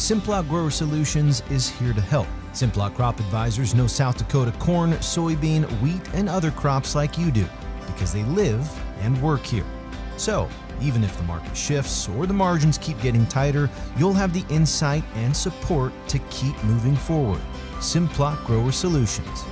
Simplot Grower Solutions is here to help. Simplot Crop Advisors know South Dakota corn, soybean, wheat, and other crops like you do because they live and work here. So, even if the market shifts or the margins keep getting tighter, you'll have the insight and support to keep moving forward. Simplot Grower Solutions.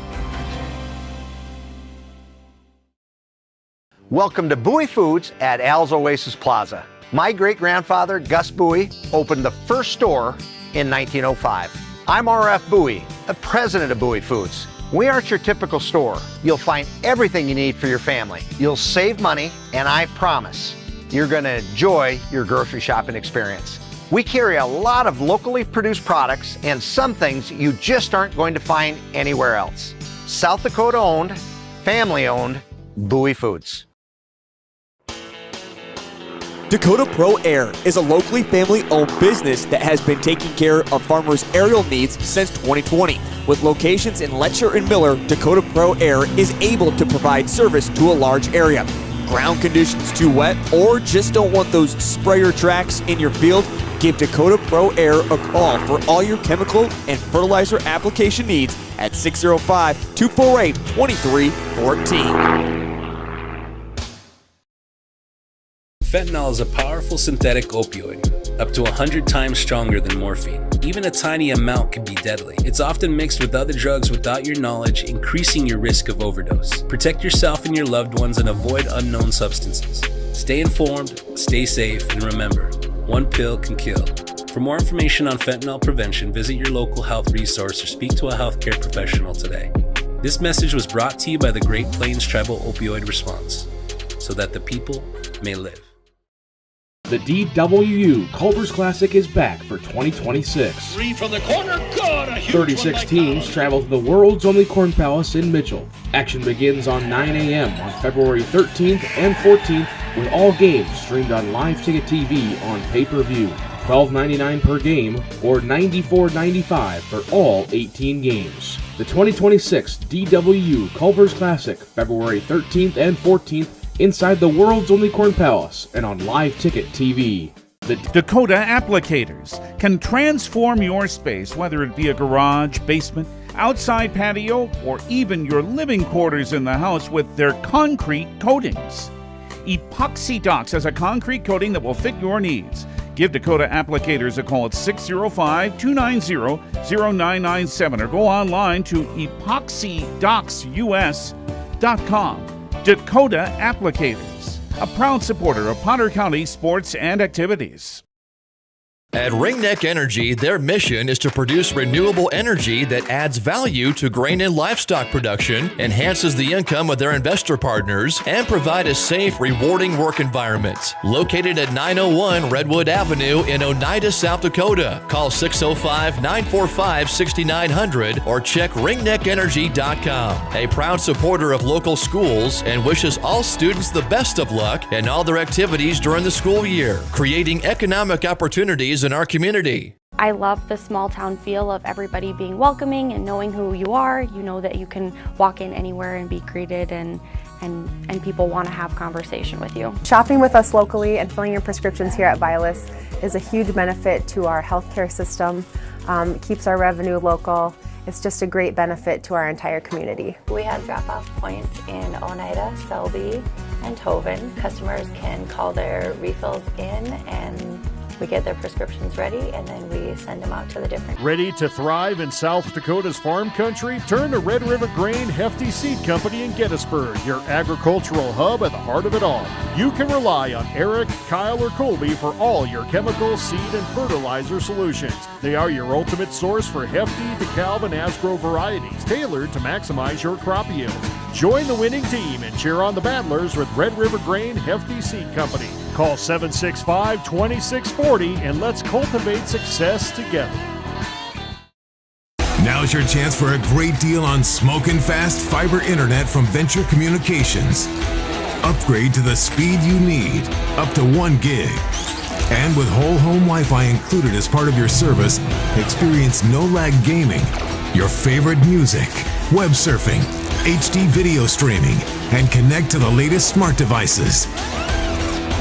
Welcome to Bowie Foods at Al's Oasis Plaza. My great-grandfather, Gus Bowie, opened the first store in 1905. I'm R.F. Bowie, the president of Bowie Foods. We aren't your typical store. You'll find everything you need for your family. You'll save money, and I promise you're going to enjoy your grocery shopping experience. We carry a lot of locally produced products and some things you just aren't going to find anywhere else. South Dakota owned, family owned, Bowie Foods. Dakota Pro Air is a locally family-owned business that has been taking care of farmers' aerial needs since 2020. With locations in Letcher and Miller, Dakota Pro Air is able to provide service to a large area. Ground conditions too wet or just don't want those sprayer tracks in your field? Give Dakota Pro Air a call for all your chemical and fertilizer application needs at 605-248-2314. Fentanyl is a powerful synthetic opioid, up to 100 times stronger than morphine. Even a tiny amount can be deadly. It's often mixed with other drugs without your knowledge, increasing your risk of overdose. Protect yourself and your loved ones and avoid unknown substances. Stay informed, stay safe, and remember, one pill can kill. For more information on fentanyl prevention, visit your local health resource or speak to a healthcare professional today. This message was brought to you by the Great Plains Tribal Opioid Response, so that the people may live. The DWU Culver's Classic is back for 2026. Three from the corner, good! A huge 36 teams travel to the world's only Corn Palace in Mitchell. Action begins on 9 a.m. on February 13th and 14th, with all games streamed on Live Ticket TV on pay-per-view. $12.99 per game or $94.95 for all 18 games. The 2026 DWU Culver's Classic, February 13th and 14th, inside the world's only Corn Palace and on Live Ticket TV. The Dakota Applicators can transform your space, whether it be a garage, basement, outside patio, or even your living quarters in the house with their concrete coatings. Epoxy Docs has a concrete coating that will fit your needs. Give Dakota Applicators a call at 605-290-0997 or go online to epoxydocsus.com. Dakota Applicators, a proud supporter of Potter County sports and activities. At Ringneck Energy, their mission is to produce renewable energy that adds value to grain and livestock production, enhances the income of their investor partners, and provide a safe, rewarding work environment. Located at 901 Redwood Avenue in Oneida, South Dakota. Call 605-945-6900 or check ringneckenergy.com. A proud supporter of local schools and wishes all students the best of luck in all their activities during the school year, creating economic opportunities in our community. I love the small town feel of everybody being welcoming and knowing who you are. You know that you can walk in anywhere and be greeted and people want to have conversation with you. Shopping with us locally and filling your prescriptions here at Vilas is a huge benefit to our healthcare system. It keeps our revenue local. It's just a great benefit to our entire community. We have drop-off points in Oneida, Selby, and Tovin. Customers can call their refills in and we get their prescriptions ready and then we send them out to the different. Ready to thrive in South Dakota's farm country? Turn to Red River Grain Hefty Seed Company in Gettysburg, your agricultural hub at the heart of it all. You can rely on Eric, Kyle, or Colby for all your chemical, seed, and fertilizer solutions. They are your ultimate source for Hefty, DeKalb, and Asgrow varieties, tailored to maximize your crop yields. Join the winning team and cheer on the battlers with Red River Grain Hefty Seed Company. Call 765-2640 and let's cultivate success together. Now's your chance for a great deal on smoking fast fiber internet from Venture Communications. Upgrade to the speed you need, up to 1 gig. And with whole home Wi-Fi included as part of your service, experience no-lag gaming, your favorite music, web surfing, HD video streaming, and connect to the latest smart devices.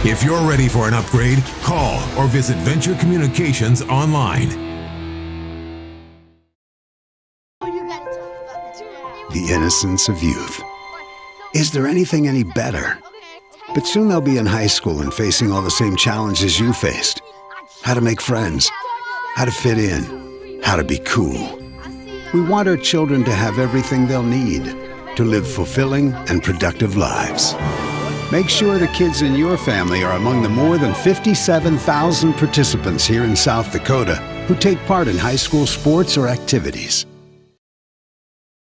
If you're ready for an upgrade, call or visit Venture Communications online. the innocence of youth. Is there anything any better? But soon they'll be in high school and facing all the same challenges you faced. How to make friends, how to fit in, how to be cool. We want our children to have everything they'll need to live fulfilling and productive lives. Make sure the kids in your family are among the more than 57,000 participants here in South Dakota who take part in high school sports or activities.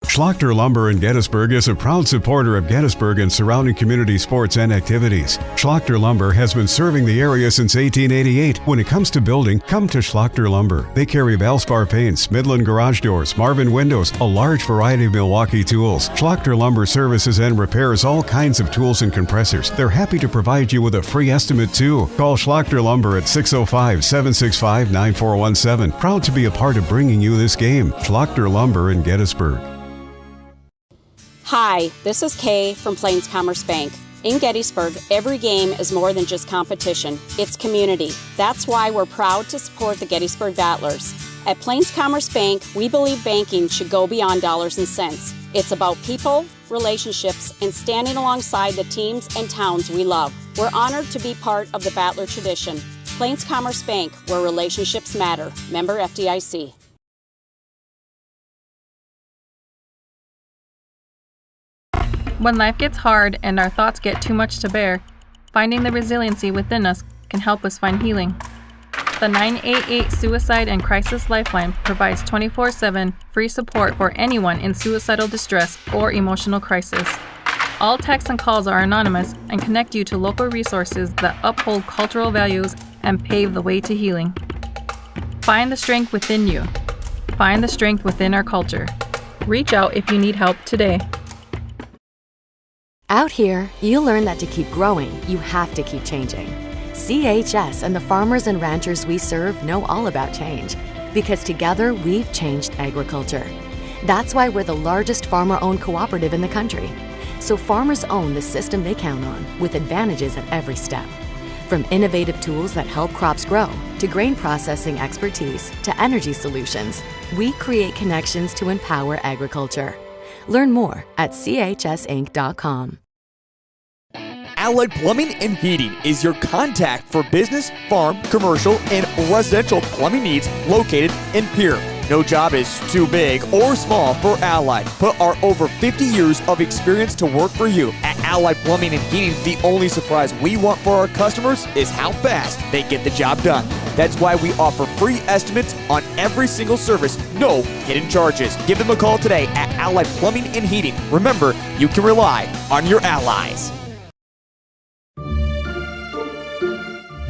Schlachter Lumber in Gettysburg is a proud supporter of Gettysburg and surrounding community sports and activities. Schlachter Lumber has been serving the area since 1888. When it comes to building, come to Schlachter Lumber. They carry Valspar paints, Midland garage doors, Marvin windows, a large variety of Milwaukee tools. Schlachter Lumber services and repairs all kinds of tools and compressors. They're happy to provide you with a free estimate too. Call Schlachter Lumber at 605-765-9417. Proud to be a part of bringing you this game. Schlachter Lumber in Gettysburg. Hi, this is Kay from Plains Commerce Bank. In Gettysburg, every game is more than just competition. It's community. That's why we're proud to support the Gettysburg Battlers. At Plains Commerce Bank, we believe banking should go beyond dollars and cents. It's about people, relationships, and standing alongside the teams and towns we love. We're honored to be part of the Battler tradition. Plains Commerce Bank, where relationships matter. Member FDIC. When life gets hard and our thoughts get too much to bear, finding the resiliency within us can help us find healing. The 988 Suicide and Crisis Lifeline provides 24/7 free support for anyone in suicidal distress or emotional crisis. All texts and calls are anonymous and connect you to local resources that uphold cultural values and pave the way to healing. Find the strength within you. Find the strength within our culture. Reach out if you need help today. Out here, you learn that to keep growing, you have to keep changing. CHS and the farmers and ranchers we serve know all about change, because together we've changed agriculture. That's why we're the largest farmer-owned cooperative in the country. So farmers own the system they count on, with advantages at every step. From innovative tools that help crops grow, to grain processing expertise, to energy solutions, we create connections to empower agriculture. Learn more at chsinc.com. Allied Plumbing and Heating is your contact for business, farm, commercial, and residential plumbing needs located in Pierre. No job is too big or small for Allied. Put our over 50 years of experience to work for you. At Allied Plumbing and Heating, the only surprise we want for our customers is how fast they get the job done. That's why we offer free estimates on every single service, no hidden charges. Give them a call today at Allied Plumbing and Heating. Remember, you can rely on your allies.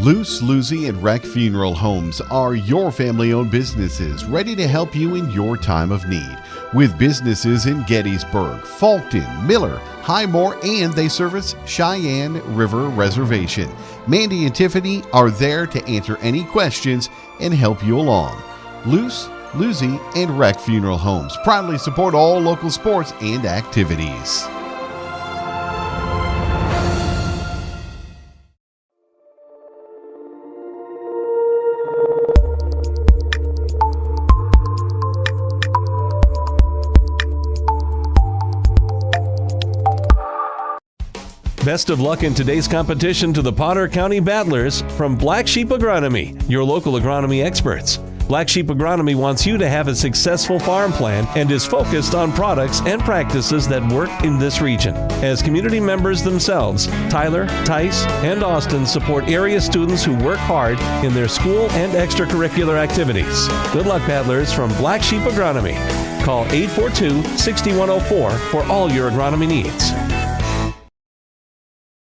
Luce, Lucy, and Wreck Funeral Homes are your family-owned businesses ready to help you in your time of need. With businesses in Gettysburg, Fulton, Miller, Highmore, and they service Cheyenne River Reservation. Mandy and Tiffany are there to answer any questions and help you along. Luce, Lucy, and Wreck Funeral Homes proudly support all local sports and activities. Best of luck in today's competition to the Potter County Battlers from Black Sheep Agronomy, your local agronomy experts. Black Sheep Agronomy wants you to have a successful farm plan and is focused on products and practices that work in this region. As community members themselves, Tyler, Tice, and Austin support area students who work hard in their school and extracurricular activities. Good luck, Battlers from Black Sheep Agronomy. Call 842-6104 for all your agronomy needs.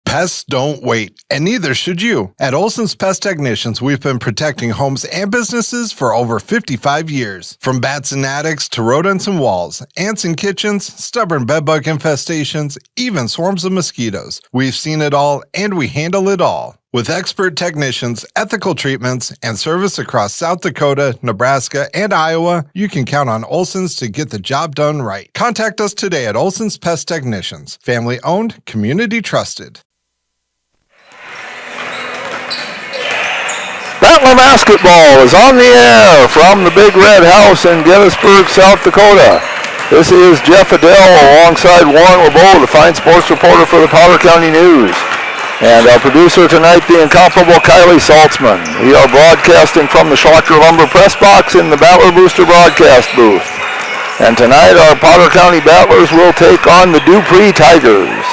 Pests don't wait, and neither should you. At Olson's Pest Technicians, we've been protecting homes and businesses for over 55 years. From bats in attics to rodents in walls, ants in kitchens, stubborn bedbug infestations, even swarms of mosquitoes. We've seen it all, and we handle it all. With expert technicians, ethical treatments, and service across South Dakota, Nebraska, and Iowa, you can count on Olson's to get the job done right. Contact us today at Olson's Pest Technicians. Family owned, community trusted. Battler basketball is on the air from the Big Red House in Gettysburg, South Dakota. This is Jeff Adele alongside Warren LeBeau, the fine sports reporter for the Powder County News. And our producer tonight, the incomparable Kylie Saltzman. We are broadcasting from the Schlachter Lumber Press Box in the Battler Booster broadcast booth. And tonight our Powder County Battlers will take on the Dupree Tigers.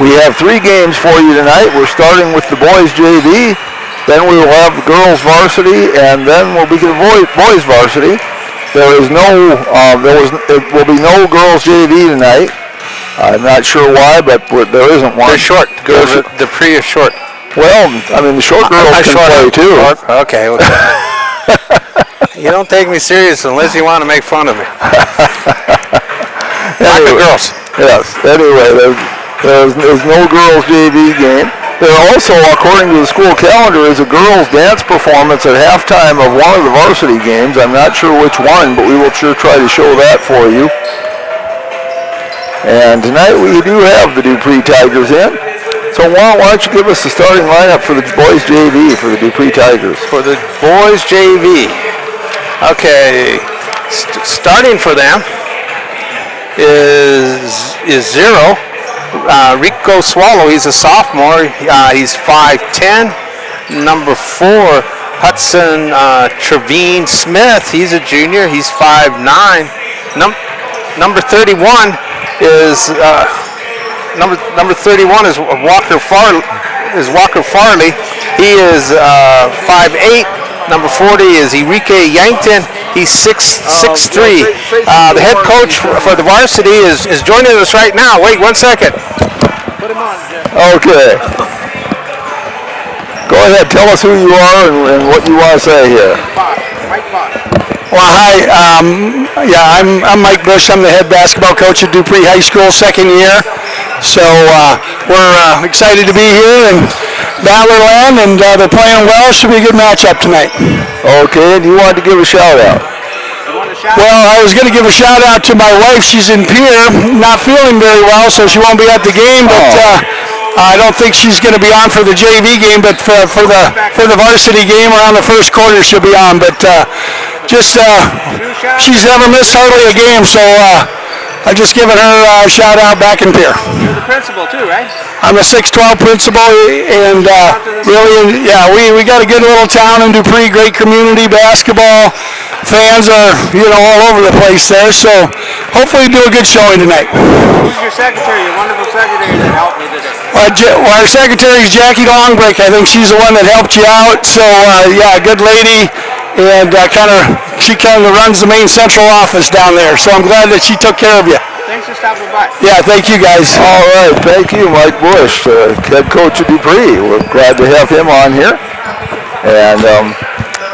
We have 3 games for you tonight. We're starting with the boys JV, then we will have the girls varsity, and then we'll be the boys varsity. It will be no girls JV tonight. I'm not sure why, but there isn't one. They're short. Dupree is short. Well, I mean, the short girls can play too. Okay. You don't take me serious unless you want to make fun of me. Anyway, girls. Yes. Anyway, there's no girls JV game. There also, according to the school calendar, is a girls' dance performance at halftime of one of the varsity games. I'm not sure which one, but we will sure try to show that for you. And tonight we do have the Dupree Tigers in. So why don't you give us the starting lineup for the boys' JV for the Dupree Tigers? For the boys' JV. Okay, starting for them is 0. Rico Swallow, he's a sophomore. He's 5'10". Number 4, Hudson Trevine Smith, he's a junior. He's 5'9". Number 31 is number 31 is Walker Farley. He is 5'8". Number 40 is Enrique Yankton. He's 6'3". The head coach for the varsity is joining us right now. Wait 1 second. Put him on, Jeff. Okay. Go ahead. Tell us who you are and what you want to say here. Well, hi. I'm Mike Bush. I'm the head basketball coach at Dupree High School, second year. So we're excited to be here in Battlerland, and they're playing well. Should be a good matchup tonight. Okay, and you wanted to give a shout out. Well, I was going to give a shout out to my wife. She's in Pierre, not feeling very well, so she won't be at the game. But I don't think she's going to be on for the JV game, but for the varsity game around the first quarter, she'll be on. But she's never missed hardly a game, so I'm just giving her a shout out back in Pierre. You're the principal too, right? I'm a 612 principal, and really, we got a good little town in Dupree, great community, basketball. Fans are, all over the place there, so hopefully do a good showing tonight. Who's your secretary, your wonderful secretary that helped me today? Our secretary is Jackie Longbreak. I think she's the one that helped you out, so good lady, and she kind of runs the main central office down there, so I'm glad that she took care of you. Thanks for stopping by. Yeah, thank you guys. All right, thank you, Mike Bush, head coach of Dupree. We're glad to have him on here. And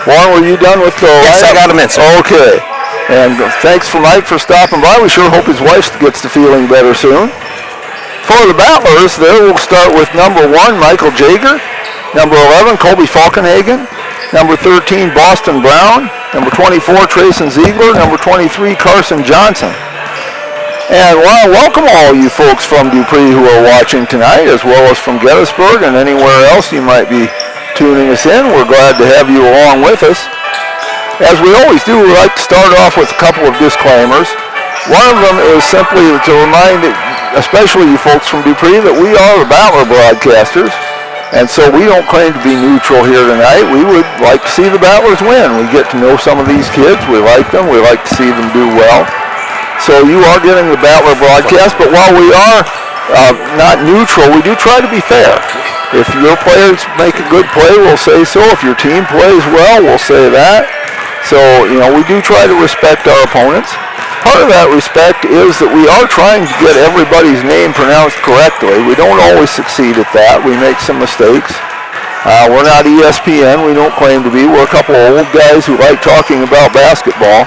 Warren, were you done with the Yes, lineup? I got him in, sir. Okay. And thanks for Mike for stopping by. We sure hope his wife gets to feeling better soon. For the Battlers, there we'll start with number 1, Michael Jager. Number 11, Colby Falkenhagen. Number 13, Boston Brown. Number 24, Trayson Ziegler. Number 23, Carson Johnson. And welcome all you folks from Dupree who are watching tonight, as well as from Gettysburg and anywhere else you might be tuning us in. We're glad to have you along with us. As we always do, we like to start off with a couple of disclaimers. One of them is simply to remind, especially you folks from Dupree, that we are the Battler broadcasters, and so we don't claim to be neutral here tonight. We would like to see the Battlers win. We get to know some of these kids. We like them. We like to see them do well. So you are getting the Battler broadcast, but while we are not neutral, we do try to be fair. If your players make a good play, we'll say so. If your team plays well, we'll say that. So, we do try to respect our opponents. Part of that respect is that we are trying to get everybody's name pronounced correctly. We don't always succeed at that. We make some mistakes. We're not ESPN. We don't claim to be. We're a couple of old guys who like talking about basketball.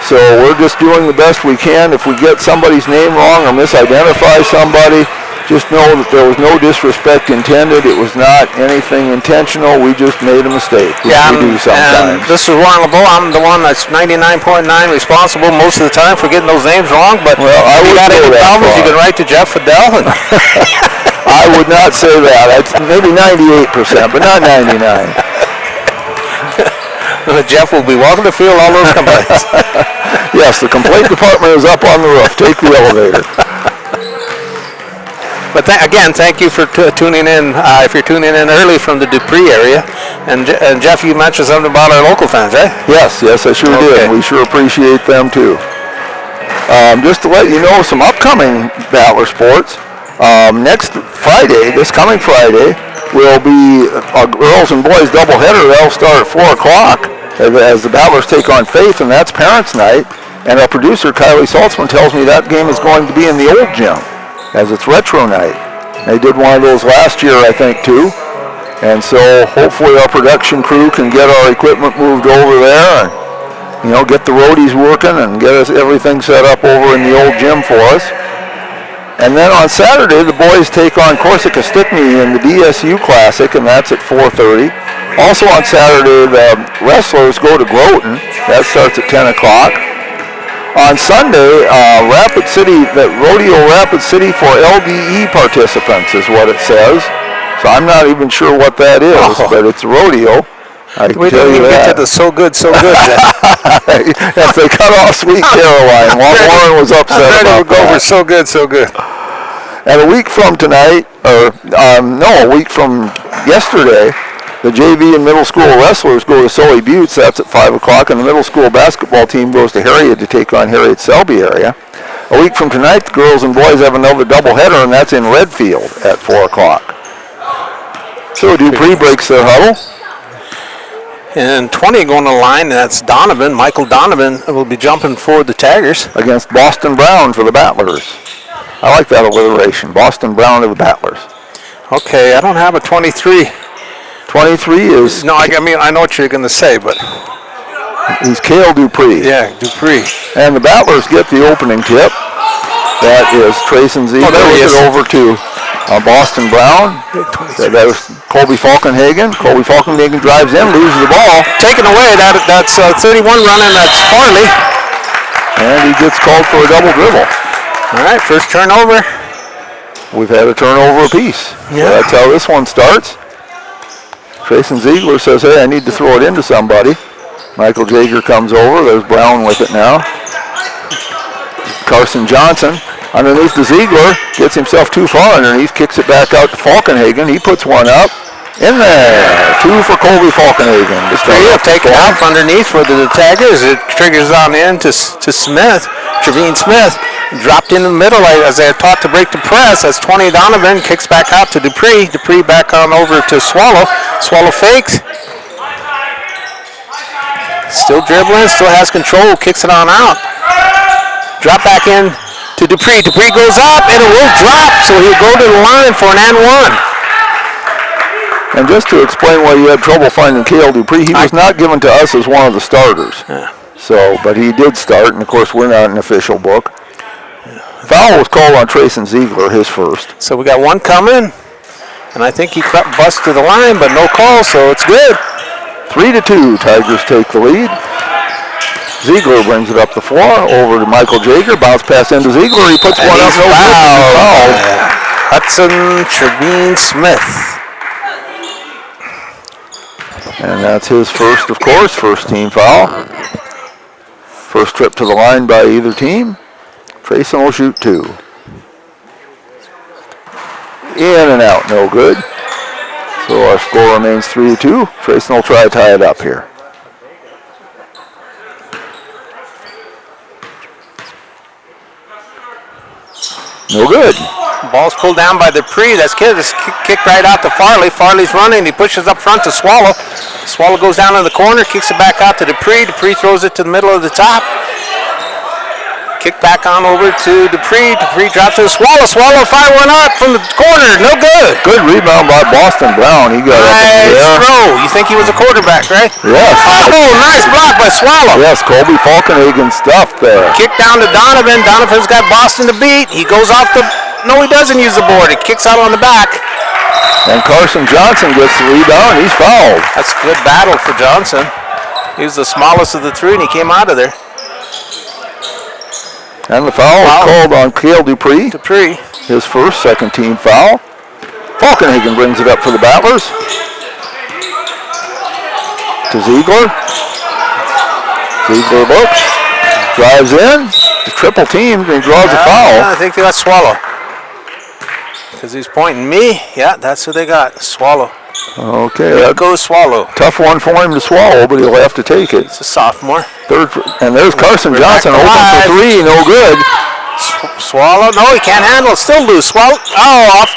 So we're just doing the best we can. If we get somebody's name wrong or misidentify somebody, just know that there was no disrespect intended. It was not anything intentional. We just made a mistake, which we do sometimes. And this is Warren LeBeau. I'm the one that's 99.9 responsible most of the time for getting those names wrong. But if you got any problems, you can write to Jeff Adele. I would not say that. It's maybe 98%, but not 99. Jeff will be welcome to field all those complaints. Yes, the complaint department is up on the roof. Take the elevator. But again, thank you for tuning in. If you're tuning in early from the Dupree area, and Jeff, you mentioned something about our local fans, right? Yes, I sure did. We sure appreciate them too. Just to let you know, some upcoming Battler sports. Next Friday, this coming Friday, will be a girls and boys doubleheader. That'll start at 4 o'clock as the Battlers take on Faith, and that's Parents' Night. And our producer, Kylie Saltzman, tells me that game is going to be in the old gym, as it's retro night. They did one of those last year, I think, too. And so hopefully our production crew can get our equipment moved over there and, get the roadies working and get us everything set up over in the old gym for us. And then on Saturday, the boys take on Corsica Stickney in the BSU Classic, and that's at 4:30. Also on Saturday, the wrestlers go to Groton. That starts at 10 o'clock. On Sunday, Rodeo Rapid City for LDE participants is what it says. So I'm not even sure what that is, but it's a rodeo. We didn't even get to the so good. Yes, they cut off Sweet Caroline. Warren was upset about that. Over so good. And a week from tonight, a week from yesterday, the JV and middle school wrestlers go to Sully Buttes. That's at 5 o'clock. And the middle school basketball team goes to Harriet to take on Harriet Selby area. A week from tonight, the girls and boys have another doubleheader, and that's in Redfield at 4 o'clock. So Dupree breaks their huddle. And 20 going to the line, and that's Donovan. Michael Donovan will be jumping for the Taggers. Against Boston Brown for the Battlers. I like that alliteration. Boston Brown to the Battlers. Okay, I don't have a 23. 23 is... No, I know what you're going to say, but... He's Cale Dupree. Yeah, Dupree. And the Battlers get the opening tip. That is Trayson Z. Throws it over to Boston Brown. That was Colby Falkenhagen. Colby Falkenhagen drives in, loses the ball. Taken away. That's 31 running. That's Farley. And he gets called for a double dribble. All right, first turnover. We've had a turnover apiece. Yeah. So that's how this one starts. Trayson Ziegler says, hey, I need to throw it into somebody. Michael Jager comes over. There's Brown with it now. Carson Johnson underneath to Ziegler. Gets himself too far underneath. Kicks it back out to Falkenhagen. He puts one up. In there. 2 for Colby Falkenhagen. He'll take it out underneath for the Taggers. It triggers on in to Smith. Trevine Smith. Dropped in the middle as they are taught to break the press. That's 20 Donovan. Kicks back out to Dupree. Dupree back on over to Swallow. Swallow fakes. Still dribbling. Still has control. Kicks it on out. Drop back in to Dupree. Dupree goes up and it will drop. So he'll go to the line for an and one. And just to explain why you had trouble finding Cale Dupree, he was not given to us as one of the starters. Yeah. So, but he did start, and of course we're not an official book. Foul was called on Trayson Ziegler, his first. So we got one coming, and I think he busts to the line, but no call, so it's good. 3-2, Tigers take the lead. Ziegler brings it up the floor, over to Michael Jager, bounce pass into Ziegler, he puts one up, no good, Hudson Trevine Smith. And that's his first, of course, first team foul. First trip to the line by either team. Trayson will shoot 2. In and out, no good. So our score remains 3-2. Trayson will try to tie it up here. No good. Ball's pulled down by Dupree. That's kicked right out to Farley. Farley's running. He pushes up front to Swallow. Swallow goes down in the corner, kicks it back out to Dupree. Dupree throws it to the middle of the top. Kick back on over to Dupree. Dupree drops to Swallow. Swallow fire one up from the corner. No good. Good rebound by Boston Brown. He got up in the air. Throw. You think he was a quarterback, right? Yes. Oh, nice block by Swallow. Yes, Colby Falkenhagen stuff there. Kick down to Donovan. Donovan's got Boston to beat. He goes off the... No, he doesn't use the board. It kicks out on the back. And Carson Johnson gets the rebound. He's fouled. That's a good battle for Johnson. He was the smallest of the three, and he came out of there. And the foul is called on Cale Dupree. Dupree. His first, second team foul. Falkenhagen brings it up for the Battlers. To Ziegler. Ziegler looks. Drives in. The triple team, and he draws a foul. I think they got Swallow. Because he's pointing me. Yeah, that's who they got. Swallow. Okay. That goes Swallow. Tough one for him to swallow, but he'll have to take it. It's a sophomore. And there's Carson Johnson open for three. No good. Swallow. No, he can't handle it. Still loose. Swallow. Oh, off.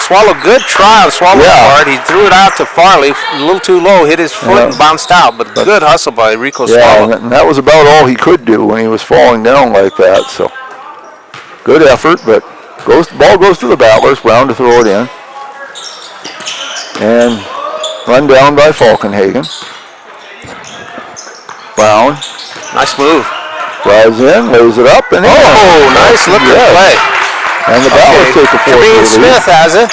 Swallow. Good try on Swallow hard. He threw it out to Farley. A little too low. Hit his foot and bounced out. But good hustle by Rico Swallow. And that was about all he could do when he was falling down like that. So good effort, but ball goes to the Battlers. Brown to throw it in. And run down by Falkenhagen. Brown. Nice move. Drives in, lays it up, and nice looking play. And the Battlers take a 4-3 lead. Smith has it.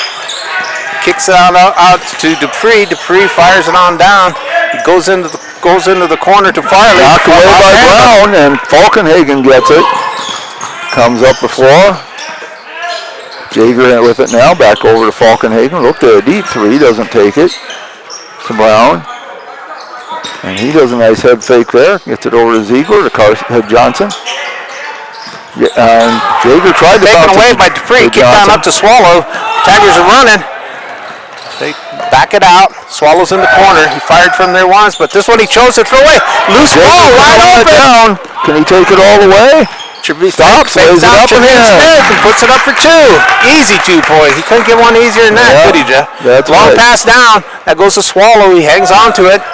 Kicks it out to Dupree. Dupree fires it on down. He goes into the corner to Farley. Knocked away by Brown, and Falkenhagen gets it. Comes up the floor. Jaeger with it now. Back over to Falkenhagen. Looked at a deep three. Doesn't take it. To Brown. And he does a nice head fake there. Gets it over to Ziegler to Johnson. And Jaeger tried to taken away by Dupree. Kick down up to Swallow. Tigers are running. They back it out. Swallow's in the corner. He fired from there once, but this one he chose to throw away. Loose ball, wide open. Down. Can he take it all the way? Stops, lays it up and puts it up for two. Easy 2 point. He couldn't get one easier than that, could he, Jeff? Long pass down. That goes to Swallow. He hangs on to it.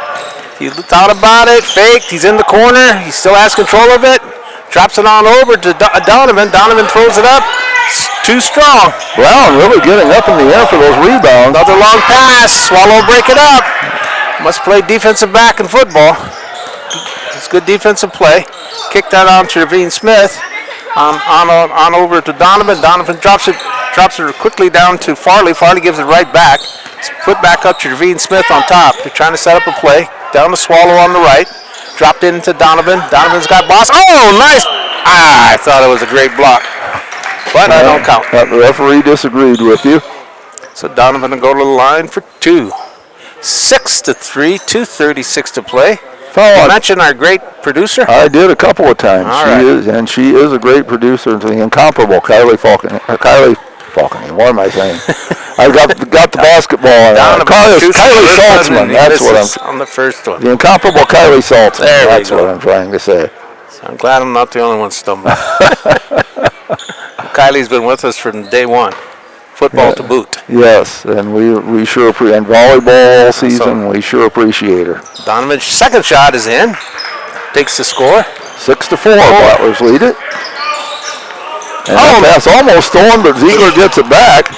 He thought about it. Faked. He's in the corner. He still has control of it. Drops it on over to Donovan. Donovan throws it up. It's too strong. Brown really getting up in the air for those rebounds. Another long pass. Swallow break it up. Must play defensive back in football. It's good defensive play. Kick that on to Trevine Smith. On over to Donovan. Donovan drops it quickly down to Farley. Farley gives it right back. It's put back up to Trevine Smith on top. They're trying to set up a play. Down to Swallow on the right. Dropped into Donovan. Donovan's got boss. Oh, nice. I thought it was a great block. But I don't count. The referee disagreed with you. So Donovan will go to the line for two. 6-3, 2:36 to play. You mentioned our great producer? I did a couple of times. All she is a great producer, the incomparable Kylie Falcon. What am I saying? I got the basketball. Kylie Saltzman. That's what I'm on the first one. The incomparable Kylie Saltzman. That's what I'm trying to say. So I'm glad I'm not the only one stumbling. Kylie's been with us from day one. Football to boot. Yes, and we sure appreciate, and volleyball all season, we sure appreciate her. Donovan's second shot is in. Takes the score. 6-4, Battlers lead it. And that pass almost stolen, but Ziegler gets it back.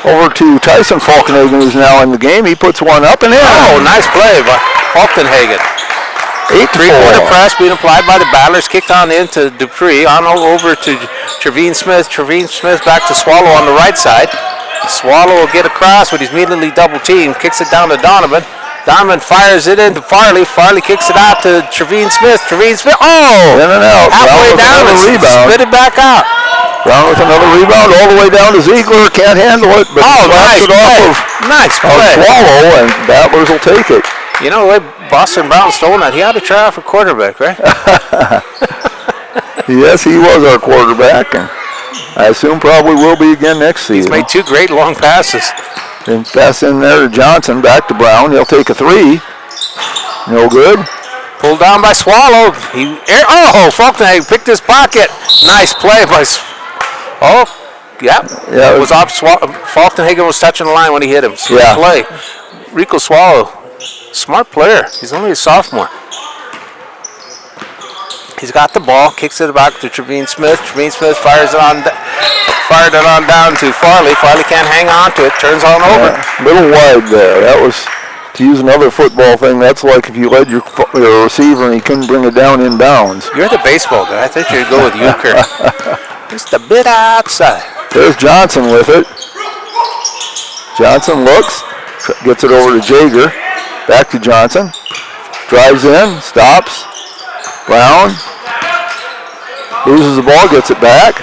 Over to Tyson Falkenhagen, who's now in the game. He puts one up and in. Oh, nice play by Falkenhagen. 3-quarter press being applied by the Battlers. Kicked on into Dupree. On over to Trevine Smith. Trevine Smith back to Swallow on the right side. Swallow will get across, but he's immediately double teamed. Kicks it down to Donovan. Donovan fires it into Farley. Farley kicks it out to Trevine Smith. Trevine Smith. Oh! In and out. Halfway down and spit it back out. Brown with another rebound all the way down to Ziegler. Can't handle it, but nice play. Nice play. Swallow, and Battlers will take it. You know the way Boston Brown stole that, he had to try out for quarterback, right? Yes, he was our quarterback, and I assume probably will be again next season. He's made two great long passes. And pass in there to Johnson, back to Brown. He'll take a three. No good. Pulled down by Swallow. Falkenhagen picked his pocket. Nice play by it was off. Falkenhagen was touching the line when he hit him. Smart play. Rico Swallow, smart player. He's only a sophomore. He's got the ball, kicks it back to Trevine Smith. Trevine Smith fired it on down to Farley. Farley can't hang on to it. Turns on over. A little wide there. That was, to use another football thing, that's like if you led your receiver and he couldn't bring it down in bounds. You're the baseball guy. I thought you'd go with Euchre. Just a bit outside. There's Johnson with it. Johnson looks, gets it over to Jaeger. Back to Johnson. Drives in, stops. Brown loses the ball, gets it back.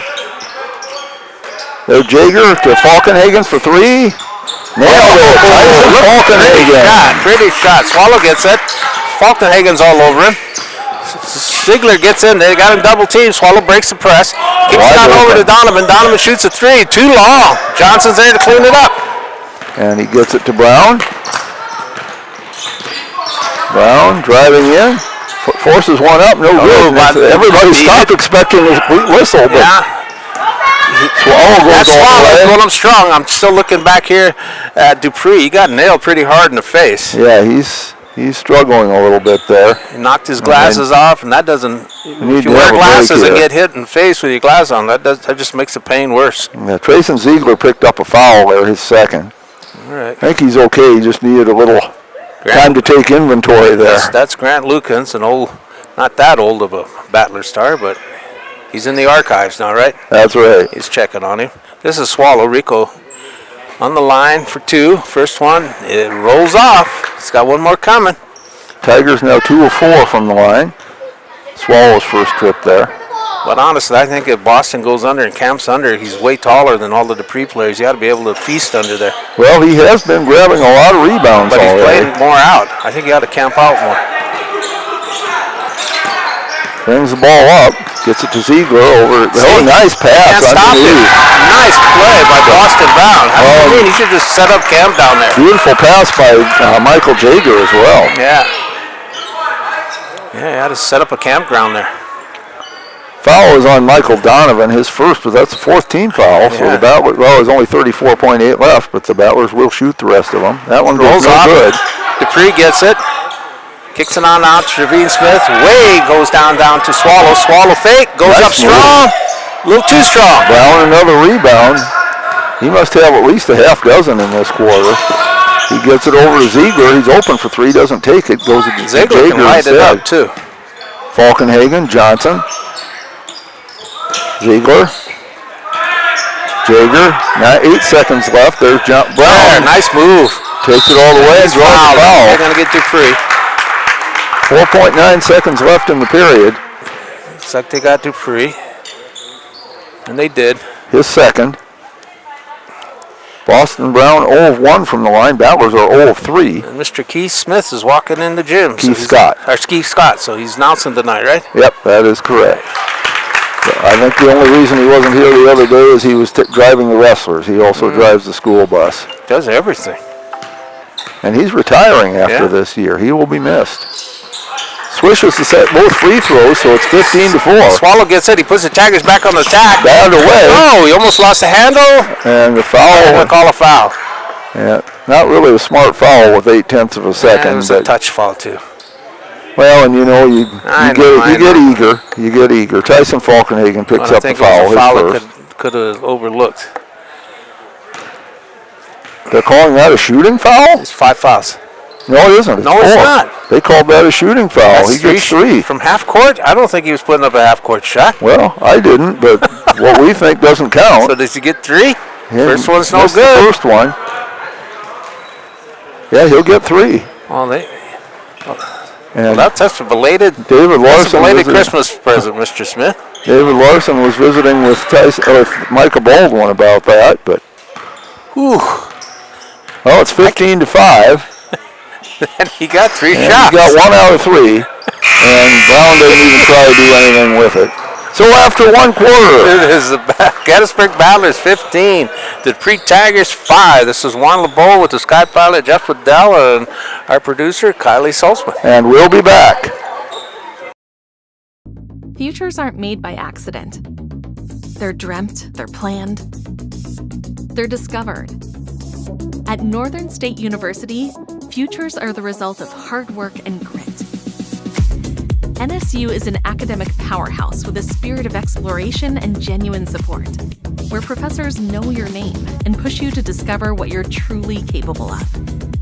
There's Jaeger to Falkenhagen for three. Nailed it. Falkenhagen. Pretty shot. Swallow gets it. Falkenhagen's all over him. Ziegler gets in. They got him double team. Swallow breaks the press. Kicks it out over to Donovan. Donovan shoots a three. Too long. Johnson's there to clean it up. And he gets it to Brown. Brown driving in. Forces one up. No good. Everybody stopped expecting a whistle. But Swallow goes all the way. Swallow strong. I'm still looking back here at Dupree. He got nailed pretty hard in the face. Yeah, he's struggling a little bit there. He knocked his glasses off, and that doesn't. If you wear glasses and get hit in the face with your glasses on, that just makes the pain worse. Yeah, Trayson Ziegler picked up a foul there, his second. All right. I think he's okay. He just needed a little time to take inventory there. That's Grant Lukens, an old, not that old of a Battler star, but he's in the archives now, right? That's right. He's checking on him. This is Swallow. Rico on the line for two. First one, it rolls off. He's got one more coming. Tigers now 2 of 4 from the line. Swallow's first trip there. But honestly, I think if Boston goes under and camps under, he's way taller than all the Dupree players. You got to be able to feast under there. Well, he has been grabbing a lot of rebounds but he's already. playing more out. I think you got to camp out more. Brings the ball up, gets it to Ziegler over. Oh, nice pass. Can't stop it. Nice play by Boston Brown. I mean, he should just set up camp down there. Beautiful pass by Michael Jager as well. Yeah. Yeah, he had to set up a campground there. Foul is on Michael Donovan, his first, but that's the fourth team foul. So the Battlers, well, there's only 34.8 left, but the Battlers will shoot the rest of them. That one goes no good. Dupree gets it. Kicks it on out to Trevine Smith. Way goes down to Swallow. Swallow fake. Goes up strong. A little too strong. Brown another rebound. He must have at least a half dozen in this quarter. He gets it over to Ziegler. He's open for three. Doesn't take it. Goes to Ziegler Jager can light instead. it up too. Falkenhagen, Johnson. Ziegler. Jager. Now 8 seconds left. There's Brown. There, nice move. Takes it all the way. Draws the foul. They're going to get Dupree. 4.9 seconds left in the period. Looks like they got Dupree. And they did. His second. Boston Brown 0 of 1 from the line. Battlers are 0 of 3. And Mr. Keith Smith is walking in the gym. Keith Scott. Keith Scott. So he's announcing tonight, right? Yep, that is correct. I think the only reason he wasn't here the other day is he was driving the wrestlers. He also drives the school bus. Does everything. And he's retiring after this year. He will be missed. Swishes to set both free throws, so it's 15-4. Swallow gets it. He puts the Tigers back on the attack. Batted away. Oh, he almost lost the handle. And the foul. I'm going to call a foul. Yeah, not really a smart foul with 0.8 of a second. It was a touch foul, too. Well, and you know, you get eager. Tyson Falkenhagen picks up the foul. His first. Could have overlooked. They're calling that a shooting foul? It's 5 fouls. No, it isn't. It's 4. It's not. They called that a shooting foul. He gets 3. From half court? I don't think he was putting up a half court shot. Well, I didn't, but what we think doesn't count. So does he get 3? First one's no good. The first one. Yeah, he'll get 3. Well, that's a belated Christmas present, Mr. Smith. David Larson was visiting with Michael Baldwin about that, but. Whew. Well, it's 15-5. And he got 3 shots. He got 1 out of 3, and Brown didn't even try to do anything with it. So after one quarter, it is the Gettysburg Battlers 15, the Dupree Tigers 5. This is Juan LeBeau with the Sky Pilot Jeff Liddell and our producer Kylie Salzman. And we'll be back. Futures aren't made by accident. They're dreamt, they're planned, they're discovered. At Northern State University, futures are the result of hard work and grit. NSU is an academic powerhouse with a spirit of exploration and genuine support, where professors know your name and push you to discover what you're truly capable of.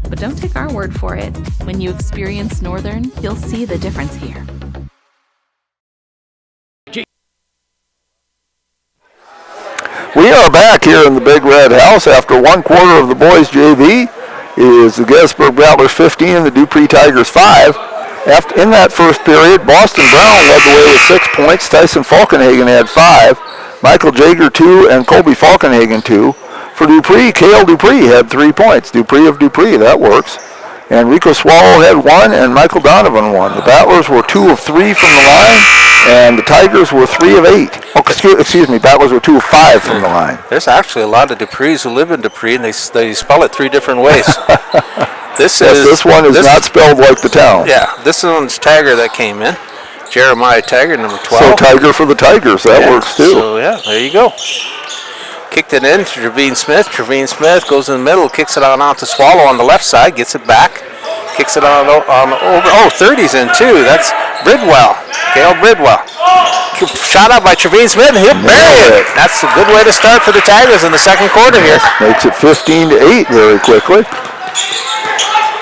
But don't take our word for it. When you experience Northern, you'll see the difference here. We are back here in the Big Red House after one quarter of the boys JV. It is the Gettysburg Battlers 15 and the Dupree Tigers 5. In that first period, Boston Brown led the way with 6 points. Tyson Falkenhagen had 5. Michael Jager 2 and Colby Falkenhagen 2. For Dupree, Cale Dupree had 3 points. Dupree of Dupree, that works. And Rico Swallow had 1, and Michael Donovan 1. The Battlers were 2 of 3 from the line, and the Tigers were 3 of 8. Excuse me, Battlers were 2 of 5 from the line. There's actually a lot of Duprees who live in Dupree, and they spell it 3 different ways. This one is not spelled like the town. Yeah, this one's Tiger that came in. Jeremiah Tiger, number 12. So Tiger for the Tigers, that works too. So yeah, there you go. Kicked it in to Trevine Smith. Trevine Smith goes in the middle, kicks it on out to Swallow on the left side, gets it back, kicks it on over. Oh, 30's in too. That's Bridwell, Gail Bridwell. Shot out by Trevine Smith, and he'll bury it. That's a good way to start for the Tigers in the second quarter here. Makes it 15-8 very quickly.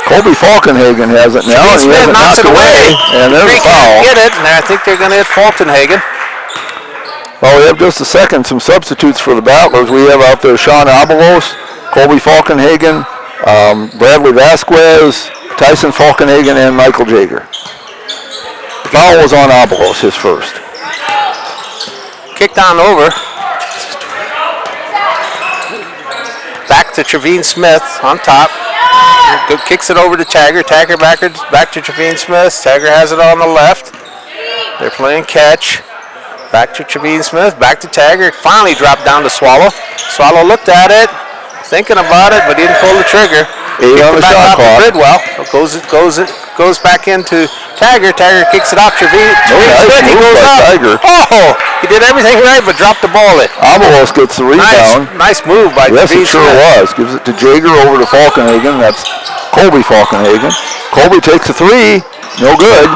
Colby Falkenhagen has it now, and he has it knocked away. And there's a foul. Get it, and I think they're going to hit Falkenhagen. Well, we have just a second, some substitutes for the Battlers. We have out there Sean Abelos, Colby Falkenhagen, Bradley Vasquez, Tyson Falkenhagen, and Michael Jager. The foul was on Abelos, his first. Kicked on over. Back to Trevine Smith on top. Kicks it over to Tagger. Tagger back to Trevine Smith. Tagger has it on the left. They're playing catch. Back to Trevine Smith, back to Tagger. Finally dropped down to Swallow. Swallow looked at it, thinking about it, but he didn't pull the trigger. 8 on the shot clock. Bridwell. Goes back into Tagger. Tagger kicks it off Trevine Smith. He goes up. Tagger. Oh, he did everything right, but dropped the ball in. Abelos gets the rebound. Nice move by Yes, Trevine it sure was. Gives it to Jager over to Falkenhagen. That's Colby Falkenhagen. Colby takes a 3. No good.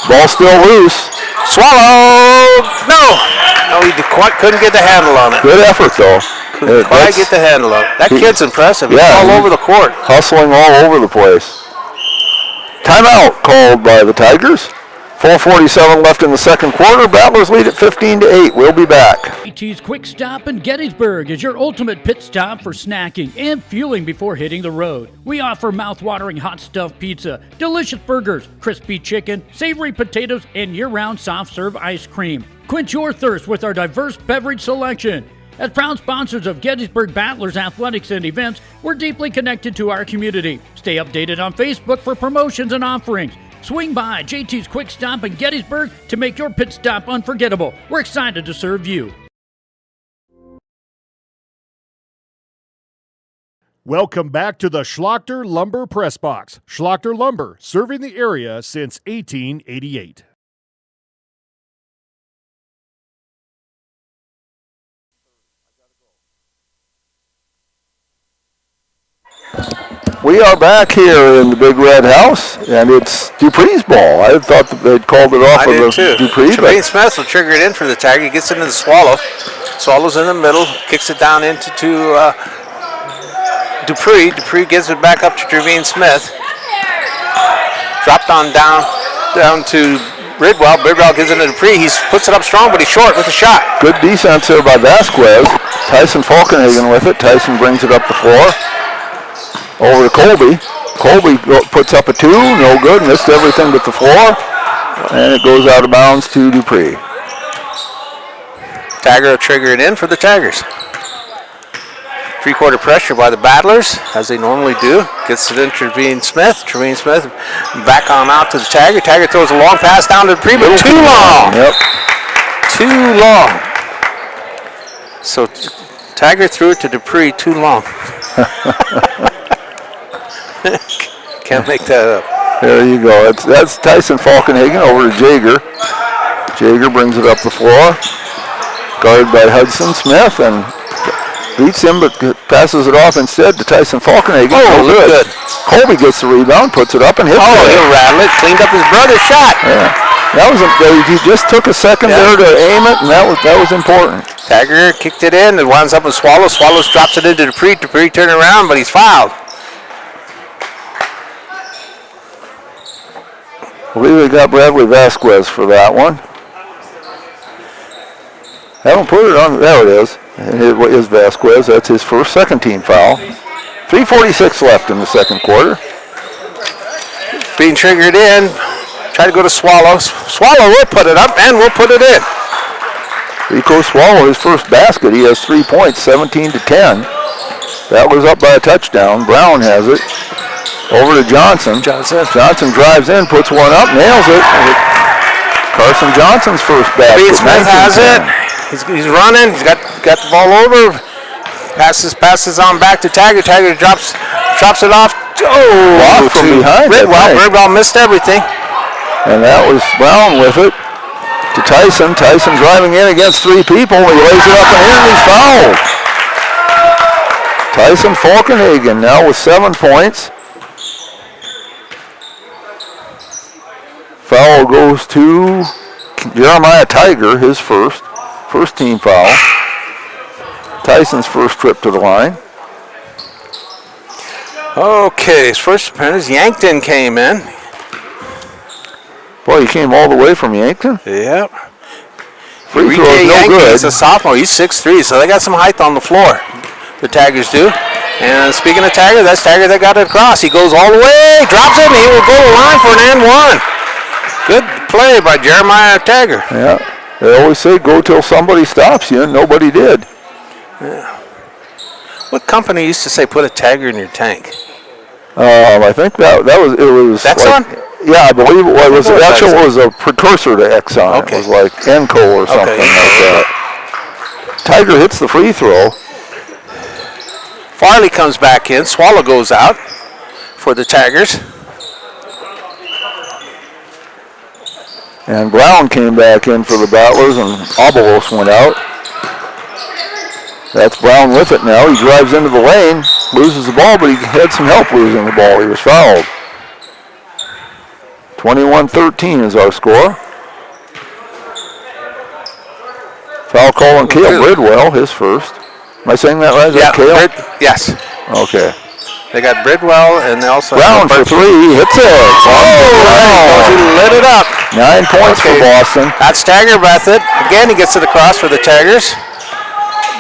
Ball still loose. Swallow! No, he couldn't get the handle on it. Good effort, though. Couldn't quite get the handle on it. That kid's impressive. He's all over the court. Hustling all over the place. Timeout called by the Tigers. 4:47 left in the second quarter. Battlers lead at 15-8. We'll be back. GT's Quick Stop in Gettysburg is your ultimate pit stop for snacking and fueling before hitting the road. We offer mouth-watering hot stuffed pizza, delicious burgers, crispy chicken, savory potatoes, and year-round soft-serve ice cream. Quench your thirst with our diverse beverage selection. As proud sponsors of Gettysburg Battlers athletics and events, we're deeply connected to our community. Stay updated on Facebook for promotions and offerings. Swing by JT's Quick Stop in Gettysburg to make your pit stop unforgettable. We're excited to serve you. Welcome back to the Schlachter Lumber Press Box. Schlachter Lumber, serving the area since 1888. We are back here in the Big Red House, and it's Dupree's ball. I thought that they'd called it off of the Dupree. Trevine Smith will trigger it in for the Tiger. He gets into the Swallow. Swallow's in the middle, kicks it down into Dupree. Dupree gives it back up to Trevine Smith. Dropped on down to Bridwell. Bridwell gives it to Dupree. He puts it up strong, but he's short with the shot. Good defense there by Vasquez. Tyson Falkenhagen with it. Tyson brings it up the floor. Over to Colby. Colby puts up a 2, no good, missed everything but the floor, and it goes out of bounds to Dupree. Tiger will trigger it in for the Tigers. Three-quarter pressure by the Battlers, as they normally do. Gets it in Trevine Smith. Trevine Smith back on out to the Tiger. Tiger throws a long pass down to Dupree, but too long. Yep. Too long. So Tiger threw it to Dupree too long. Can't make that up. There you go. That's Tyson Falkenhagen over to Jager. Jager brings it up the floor. Guarded by Hudson Smith and beats him, but passes it off instead to Tyson Falkenhagen. Oh, good. Colby gets the rebound, puts it up, and hits it. Oh, he'll rattle it. Cleaned up his brother's shot. Yeah. He just took a second there to aim it, and that was important. Tiger kicked it in. It winds up with Swallow. Swallow drops it into Dupree. Dupree turned around, but he's fouled. I believe they got Bradley Vasquez for that one. Haven't put it on. There it is. And it is Vasquez. That's his first second-team foul. 3:46 left in the second quarter. Being triggered in. Try to go to Swallow. Swallow will put it up, and we'll put it in. Rico Swallow, his first basket. He has 3 points, 17-10. That was up by a touchdown. Brown has it. Over to Johnson. Johnson drives in, puts one up, nails it. Carson Johnson's first basket. Smith has it. He's running. He's got the ball over. Passes on back to Taggart. Taggart drops it off. Blocked from behind. Bridwell missed everything. And that was Brown with it to Tyson. Tyson driving in against three people. He lays it up and in, and he's fouled. Tyson Falkenhagen now with 7 points. Foul goes to Jeremiah Tiger, his first team foul. Tyson's first trip to the line. Okay, his first appearance, Yankton came in. Boy, he came all the way from Yankton. Yep. Free throw is no good. He's a sophomore. He's 6'3", so they got some height on the floor. The Tigers do. And speaking of Tiger, that's Tiger that got it across. He goes all the way, drops it, and he will go to the line for an and one. Good play by Jeremiah Tiger. Yeah. They always say go till somebody stops you, and nobody did. Yeah. What company used to say put a Tiger in your tank? I think that was Exxon? Yeah, I believe it was. Actually, it was a precursor to Exxon. Okay. It was like Enco or something like that. Tiger hits the free throw. Farley comes back in. Swallow goes out for the Tigers. And Brown came back in for the Battlers, and Obolos went out. That's Brown with it now. He drives into the lane, loses the ball, but he had some help losing the ball. He was fouled. 21-13 is our score. Foul call on Cale Bridwell, his first. Am I saying that right? Is that Cale? Yes. Okay. They got Bridwell, and they also Brown for three, hits it. He lit it up. 9 points for Boston. That's Tiger Method. Again, he gets it across for the Tigers.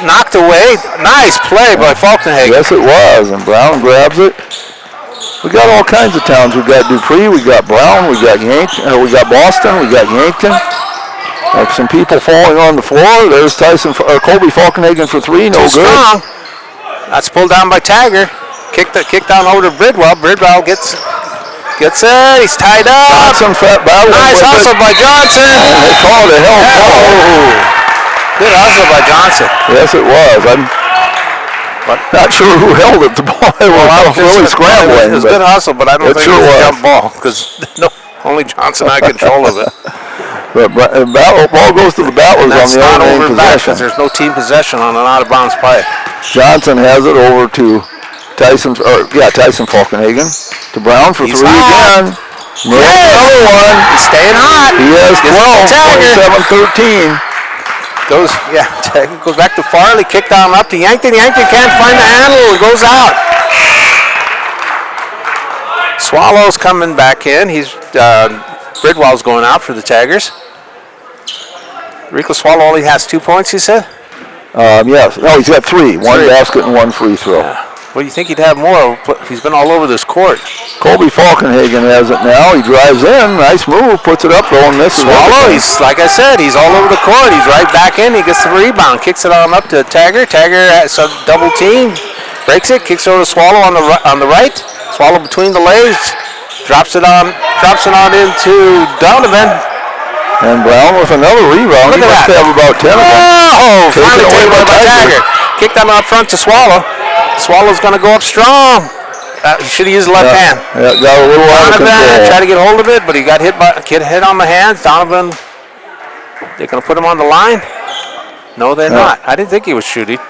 Knocked away. Nice play by Falkenhagen. Yes, it was, and Brown grabs it. We got all kinds of towns. We got Dupree, we got Brown, we got we got Boston, we got Yankton. Like some people falling on the floor. There's Colby Falkenhagen for three, no good. Strong. That's pulled down by Tiger. Kick down over to Bridwell. Bridwell gets it. He's tied up. Johnson battle. Nice hustle by Johnson. And they called a hell ball. Good hustle by Johnson. Yes, it was. I'm not sure who held it. The ball was really scrambling. It was a good hustle, but I don't think it was a jump ball because only Johnson had control of it. But ball goes to the Battlers on the other end possession. There's no team possession on an out-of-bounds play. Johnson has it over to Tyson Falkenhagen to Brown for three again. Another one. He's staying hot. He has 12, 27-13. Goes back to Farley. Kick down up to Yankton. Yankton can't find the handle. It goes out. Swallow's coming back in. Bridwell's going out for the Tigers. Rico Swallow only has 2 points, he said? Yes. No, he's got three. One basket and one free throw. Well, you think he'd have more? He's been all over this court. Colby Falkenhagen has it now. He drives in. Nice move. Puts it up, though, and misses. Swallow, like I said, he's all over the court. He's right back in. He gets the rebound. Kicks it on up to Tiger. Tiger has a double team. Breaks it. Kicks over to Swallow on the right. Swallow between the legs. Drops it on into Donovan. And Brown with another rebound. Look at that. He must have about 10 of them. Oh, finally taken by Tiger. Kicked them out front to Swallow. Swallow's going to go up strong. He should have used the left hand. Yeah, got a little out of control. Tried to get hold of it, but he got hit on the hands. Donovan, they're going to put him on the line? No, they're not. I didn't think he was shooting.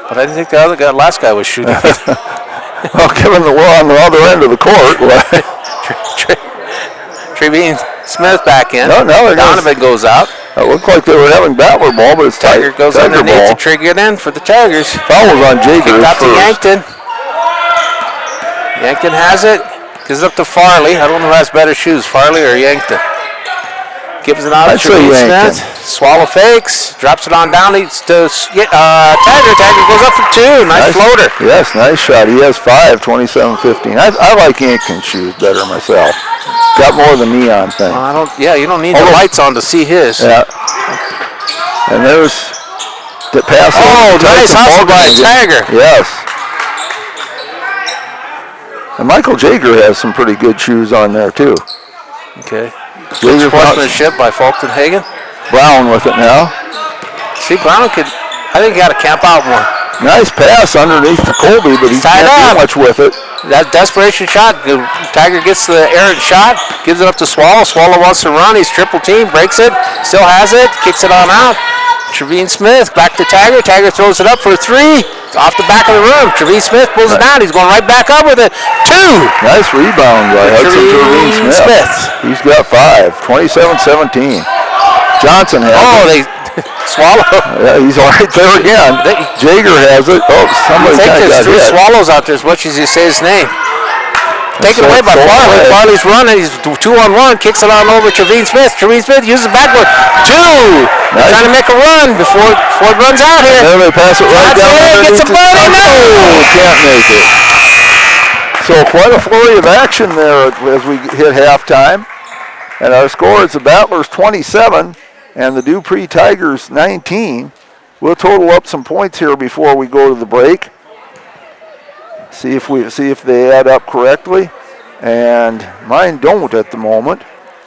But I didn't think the last guy was shooting. Well, given that we're on the other end of the court. Trevine Smith back in. No, Donovan goes out. It looked like they were having Battler ball, but it's Tiger goes underneath to trigger it in for the Tigers. Foul was on Jager. Kicked out to Yankton. Yankton has it. Gives it up to Farley. I don't know who has better shoes, Farley or Yankton. Gives it out to Smith. Swallow fakes. Drops it on down. Leads to Tiger. Tiger goes up for two. Nice floater. Yes, nice shot. He has 5, 27-15. I like Yankton's shoes better myself. Got more of the neon thing. You don't need the lights on to see his. Yeah. And there's the pass. Oh, nice hustle by Tiger. Yes. And Michael Jager has some pretty good shoes on there, too. Okay. Good sportsmanship by Fulton Hagen. Brown with it now. See, Brown could, I think he got to camp out more. Nice pass underneath to Colby, but he can't do much with it. That desperation shot. The Tiger gets the errant shot, gives it up to Swallow. Swallow wants to run. He's triple team, breaks it, still has it, kicks it on out. Trevine Smith back to Tiger. Tiger throws it up for 3. It's off the back of the room. Trevine Smith pulls it down. He's going right back up with it. 2. Nice rebound by Hudson Trevine Smith. He's got 5. 27-17. Johnson has it. Swallow. Yeah, he's right there again. Jager has it. Oh, somebody kind of got hit. Swallows out there as much as you say his name. Taken away by Farley. Farley's running. He's 2-on-1. Kicks it on over Trevine Smith. Trevine Smith uses the backboard. 2. Nice. Trying to make a run before it runs out here. And then they pass it right down underneath. Gets a birdie. No! Can't make it. So quite a flurry of action there as we hit halftime. And our score is the Battlers 27 and the Dupree Tigers 19. We'll total up some points here before we go to the break. See if they add up correctly, and mine don't at the moment.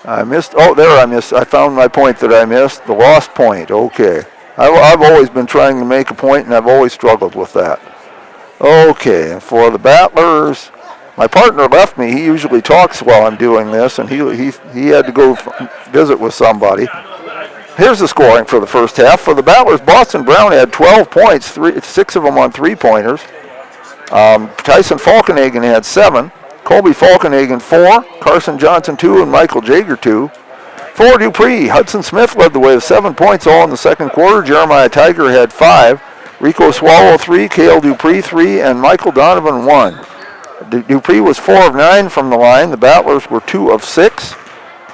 I missed. Oh, there I missed. I found my point that I missed. The lost point. Okay. I've always been trying to make a point, and I've always struggled with that. Okay. For the Battlers, my partner left me. He usually talks while I'm doing this, and he had to go visit with somebody. Here's the scoring for the first half. For the Battlers, Boston Brown had 12 points, 6 of them on three-pointers. Tyson Falkenhagen had 7. Colby Falkenhagen 4. Carson Johnson 2 and Michael Jager 2. For Dupree, Hudson Smith led the way with 7 points all in the second quarter. Jeremiah Tiger had 5. Rico Swallow 3. Cale Dupree 3. And Michael Donovan 1. Dupree was 4 of 9 from the line. The Battlers were 2 of 6.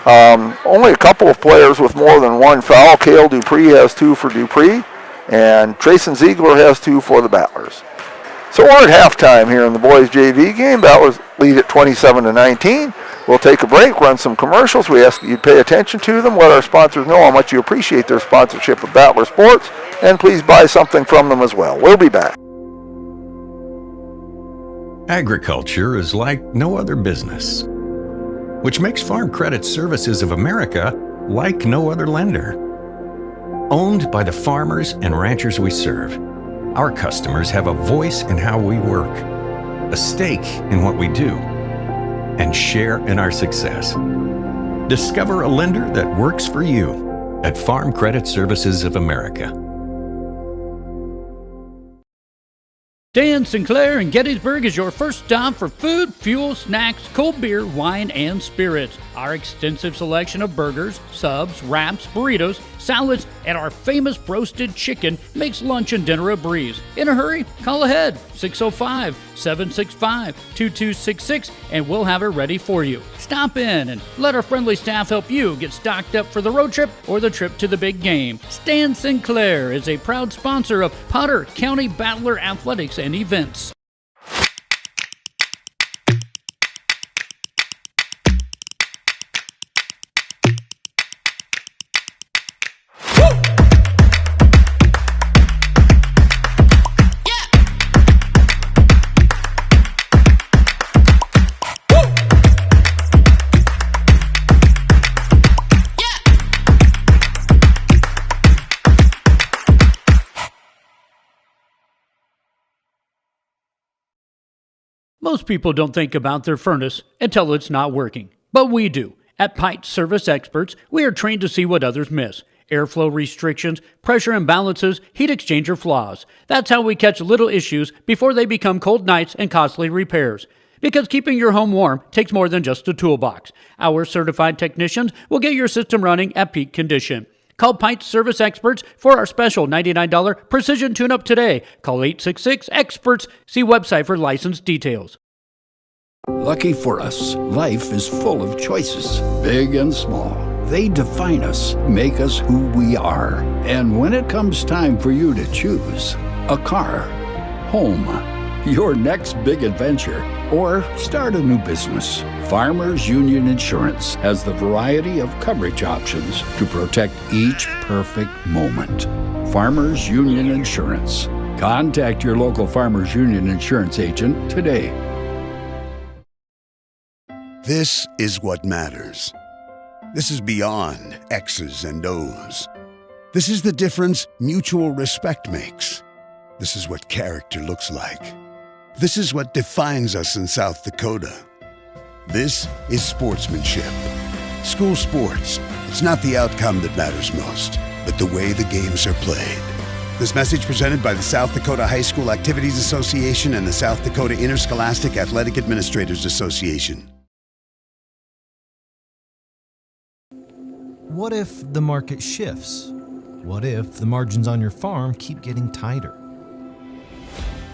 Only a couple of players with more than 1 foul. Cale Dupree has 2 for Dupree. And Trayson Ziegler has 2 for the Battlers. So we're at halftime here in the boys JV game. Battlers lead at 27-19. We'll take a break, run some commercials. We ask that you pay attention to them. Let our sponsors know how much you appreciate their sponsorship of Battler Sports. And please buy something from them as well. We'll be back. Agriculture is like no other business, which makes Farm Credit Services of America like no other lender. Owned by the farmers and ranchers we serve, our customers have a voice in how we work, a stake in what we do, and share in our success. Discover a lender that works for you at Farm Credit Services of America. Dan Sinclair in Gettysburg is your first stop for food, fuel, snacks, cold beer, wine, and spirits. Our extensive selection of burgers, subs, wraps, burritos, salads, and our famous roasted chicken makes lunch and dinner a breeze. In a hurry? Call ahead, 605-765-2266, and we'll have it ready for you. Stop in and let our friendly staff help you get stocked up for the road trip or the trip to the big game. Stan Sinclair is a proud sponsor of Potter County Battler Athletics and Events. Most people don't think about their furnace until it's not working, but we do. At Pipe Service Experts, we are trained to see what others miss. Airflow restrictions, pressure imbalances, heat exchanger flaws. That's how we catch little issues before they become cold nights and costly repairs. Because keeping your home warm takes more than just a toolbox. Our certified technicians will get your system running at peak condition. Call Pipe Service Experts for our special $99 precision tune-up today. Call 866-EXPERTS. See website for license details. Lucky for us, life is full of choices, big and small. They define us, make us who we are. And when it comes time for you to choose, a car, home, your next big adventure, or start a new business, Farmers Union Insurance has the variety of coverage options to protect each perfect moment. Farmers Union Insurance. Contact your local Farmers Union Insurance agent today. This is what matters. This is beyond X's and O's. This is the difference mutual respect makes. This is what character looks like. This is what defines us in South Dakota. This is sportsmanship. School sports, it's not the outcome that matters most, but the way the games are played. This message presented by the South Dakota High School Activities Association and the South Dakota Interscholastic Athletic Administrators Association. What if the market shifts? What if the margins on your farm keep getting tighter?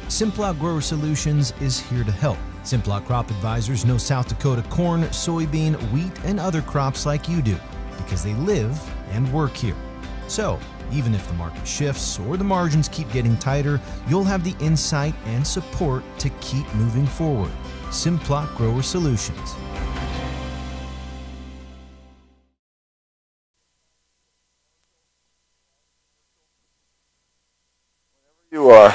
Simplot Grower Solutions is here to help. Simplot Crop Advisors know South Dakota corn, soybean, wheat, and other crops like you do because they live and work here. So, even if the market shifts or the margins keep getting tighter, you'll have the insight and support to keep moving forward. Simplot Grower Solutions. You are.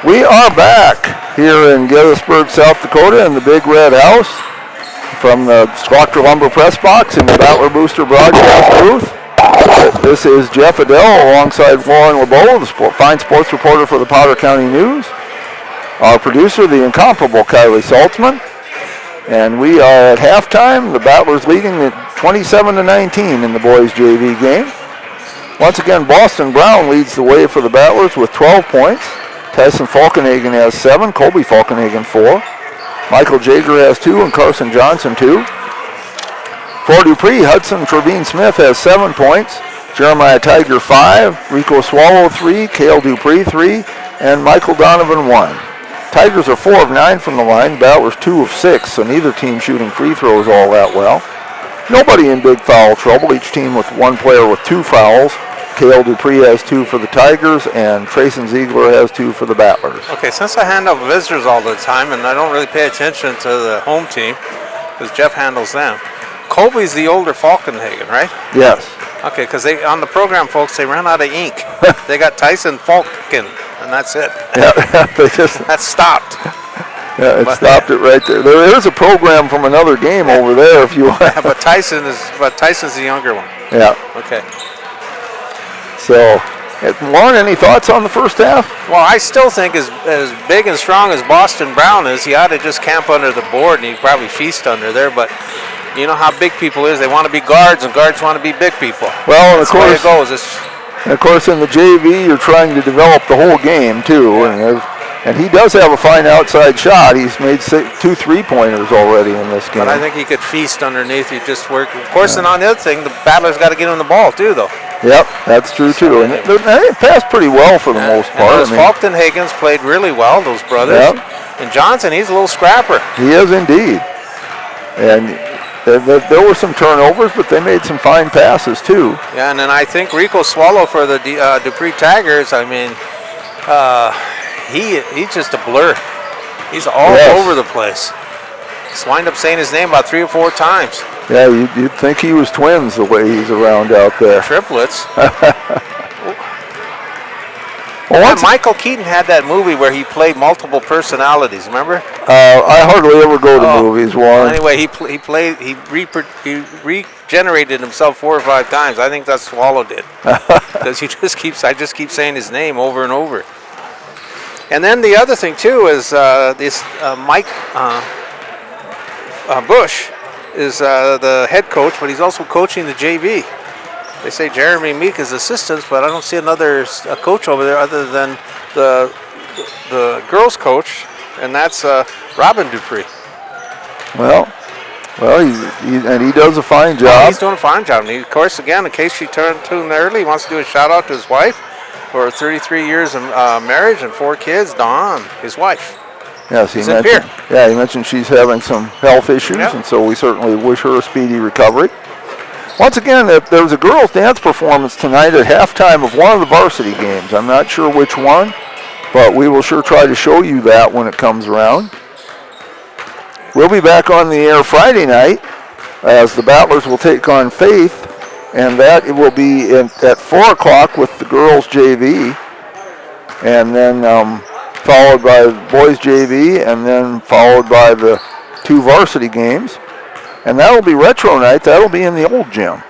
We are back here in Gettysburg, South Dakota in the Big Red House from the Schlochter Lumber Press Box in the Battler Booster broadcast booth. This is Jeff Adele alongside Lauren LeBeau, the fine sports reporter for the Potter County News. Our producer, the incomparable Kylie Saltzman. And we are at halftime. The Battlers leading at 27-19 in the boys JV game. Once again, Boston Brown leads the way for the Battlers with 12 points. Tyson Falkenhagen has 7, Colby Falkenhagen 4. Michael Jager has 2 and Carson Johnson 2. For Dupree, Hudson Trevine Smith has 7 points. Jeremiah Tiger 5, Rico Swallow 3, Cale Dupree 3, and Michael Donovan 1. Tigers are 4 of 9 from the line, Battlers 2 of 6, so neither team shooting free throws all that well. Nobody in big foul trouble, each team with one player with 2 fouls. Cale Dupree has 2 for the Tigers, and Trayson Ziegler has 2 for the Battlers. Okay, since I handle visitors all the time, and I don't really pay attention to the home team, because Jeff handles them, Colby's the older Falkenhagen, right? Yes. Okay, because on the program, folks, they ran out of ink. They got Tyson Falken, and that's it. Yeah, they just... That stopped. Yeah, it stopped it right there. There is a program from another game over there if you want. Yeah, but Tyson's the younger one. Yeah. Okay. So, Lauren, any thoughts on the first half? Well, I still think as big and strong as Boston Brown is, he ought to just camp under the board, and he'd probably feast under there. But you know how big people is; they want to be guards, and guards want to be big people. Well, and that's the way it goes. And of course, in the JV, you're trying to develop the whole game too, and he does have a fine outside shot. He's made 2 3-pointers already in this game. But I think he could feast underneath. You just work. Of course, and on the other thing, the Battlers got to get him the ball too, though. Yep, that's true too. And they passed pretty well for the most part. And those Falkenhagens played really well, those brothers. Yep. And Johnson, he's a little scrapper. He is indeed. And there were some turnovers, but they made some fine passes too. Yeah, and then I think Rico Swallow for the Dupree Tigers, I mean, he's just a blur. He's all over the place. Just wind up saying his name about 3 or 4 times. Yeah, you'd think he was twins the way he's around out there. Triplets. Well, Michael Keaton had that movie where he played multiple personalities. Remember? I hardly ever go to movies, Warren. Anyway, he regenerated himself 4 or 5 times. I think that's Swallow did, because I just keep saying his name over and over. And then the other thing too is this Mike Bush is the head coach, but he's also coaching the JV. They say Jeremy Meek is assistant, but I don't see another coach over there other than the girls' coach, and that's Robin Dupree. Well, he does a fine job. Well, he's doing a fine job. And of course, again, in case she tuned early, he wants to do a shout out to his wife for 33 years of marriage and 4 kids. Dawn, his wife. Yes, he mentioned she's having some health issues, and so we certainly wish her a speedy recovery. Once again, there's a girls' dance performance tonight at halftime of one of the varsity games. I'm not sure which one, but we will sure try to show you that when it comes around. We'll be back on the air Friday night as the Battlers will take on Faith, and that it will be at 4 o'clock with the girls' JV, and then followed by the boys' JV, and then followed by the 2 varsity games. And that'll be retro night. That'll be in the old gym.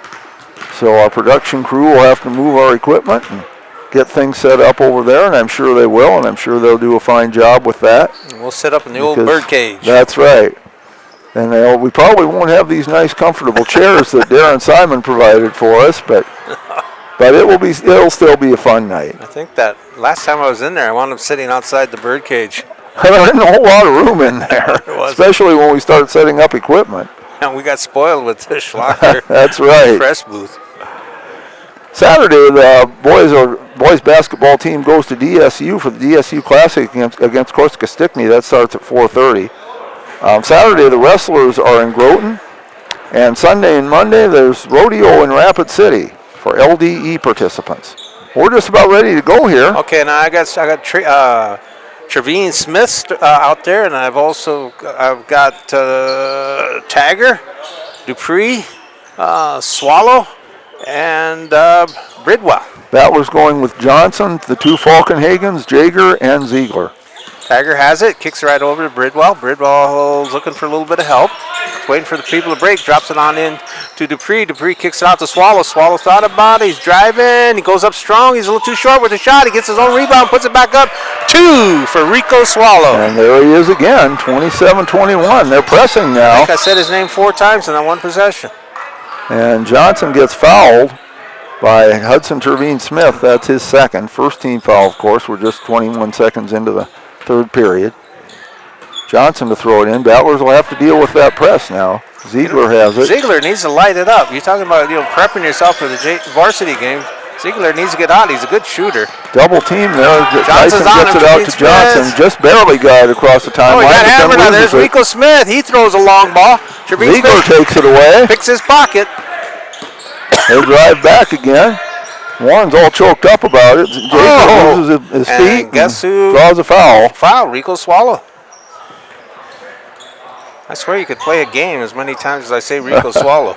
So our production crew will have to move our equipment and get things set up over there, and I'm sure they will, and I'm sure they'll do a fine job with that. And we'll set up in the old bird cage. That's right. And we probably won't have these nice, comfortable chairs that Darren Simon provided for us, but it'll still be a fun night. I think that last time I was in there, I wound up sitting outside the bird cage. There isn't a whole lot of room in there, especially when we start setting up equipment. And we got spoiled with the Schlocker That's right. press booth. Saturday, the boys basketball team goes to DSU for the DSU Classic against Corsica Stickney. That starts at 4:30. Saturday, the wrestlers are in Groton. And Sunday and Monday, there's rodeo in Rapid City for LDE participants. We're just about ready to go here. Okay, now I got Trevine Smith out there, and I've got Tagger, Dupree, Swallow, and Bridwell. Battlers going with Johnson, the two Falkenhagens, Jaeger, and Ziegler. Tagger has it, kicks right over to Bridwell. Bridwell's looking for a little bit of help. Waiting for the people to break, drops it on in to Dupree. Dupree kicks it out to Swallow. Swallow thought about it, he's driving, he goes up strong, he's a little too short with the shot, he gets his own rebound, puts it back up. 2 for Rico Swallow. And there he is again, 27-21. They're pressing now. I think I said his name 4 times in that one possession. And Johnson gets fouled by Hudson Trevine Smith. That's his second. First team foul, of course. We're just 21 seconds into the third period. Johnson to throw it in. Battlers will have to deal with that press now. Ziegler has it. Ziegler needs to light it up. You're talking about prepping yourself for the varsity game. Ziegler needs to get hot. He's a good shooter. Double team there. Johnson's Tyson gets it out to Johnson. Just barely got it across the timeline. Oh, he got hammered now. There's Rico Smith. He throws a long ball. Ziegler takes it away. Picks his pocket. They drive back again. Warren's all choked up about it. Jacob loses his feet. Guess who draws a foul? Foul, Rico Swallow. I swear you could play a game as many times as I say Rico Swallow.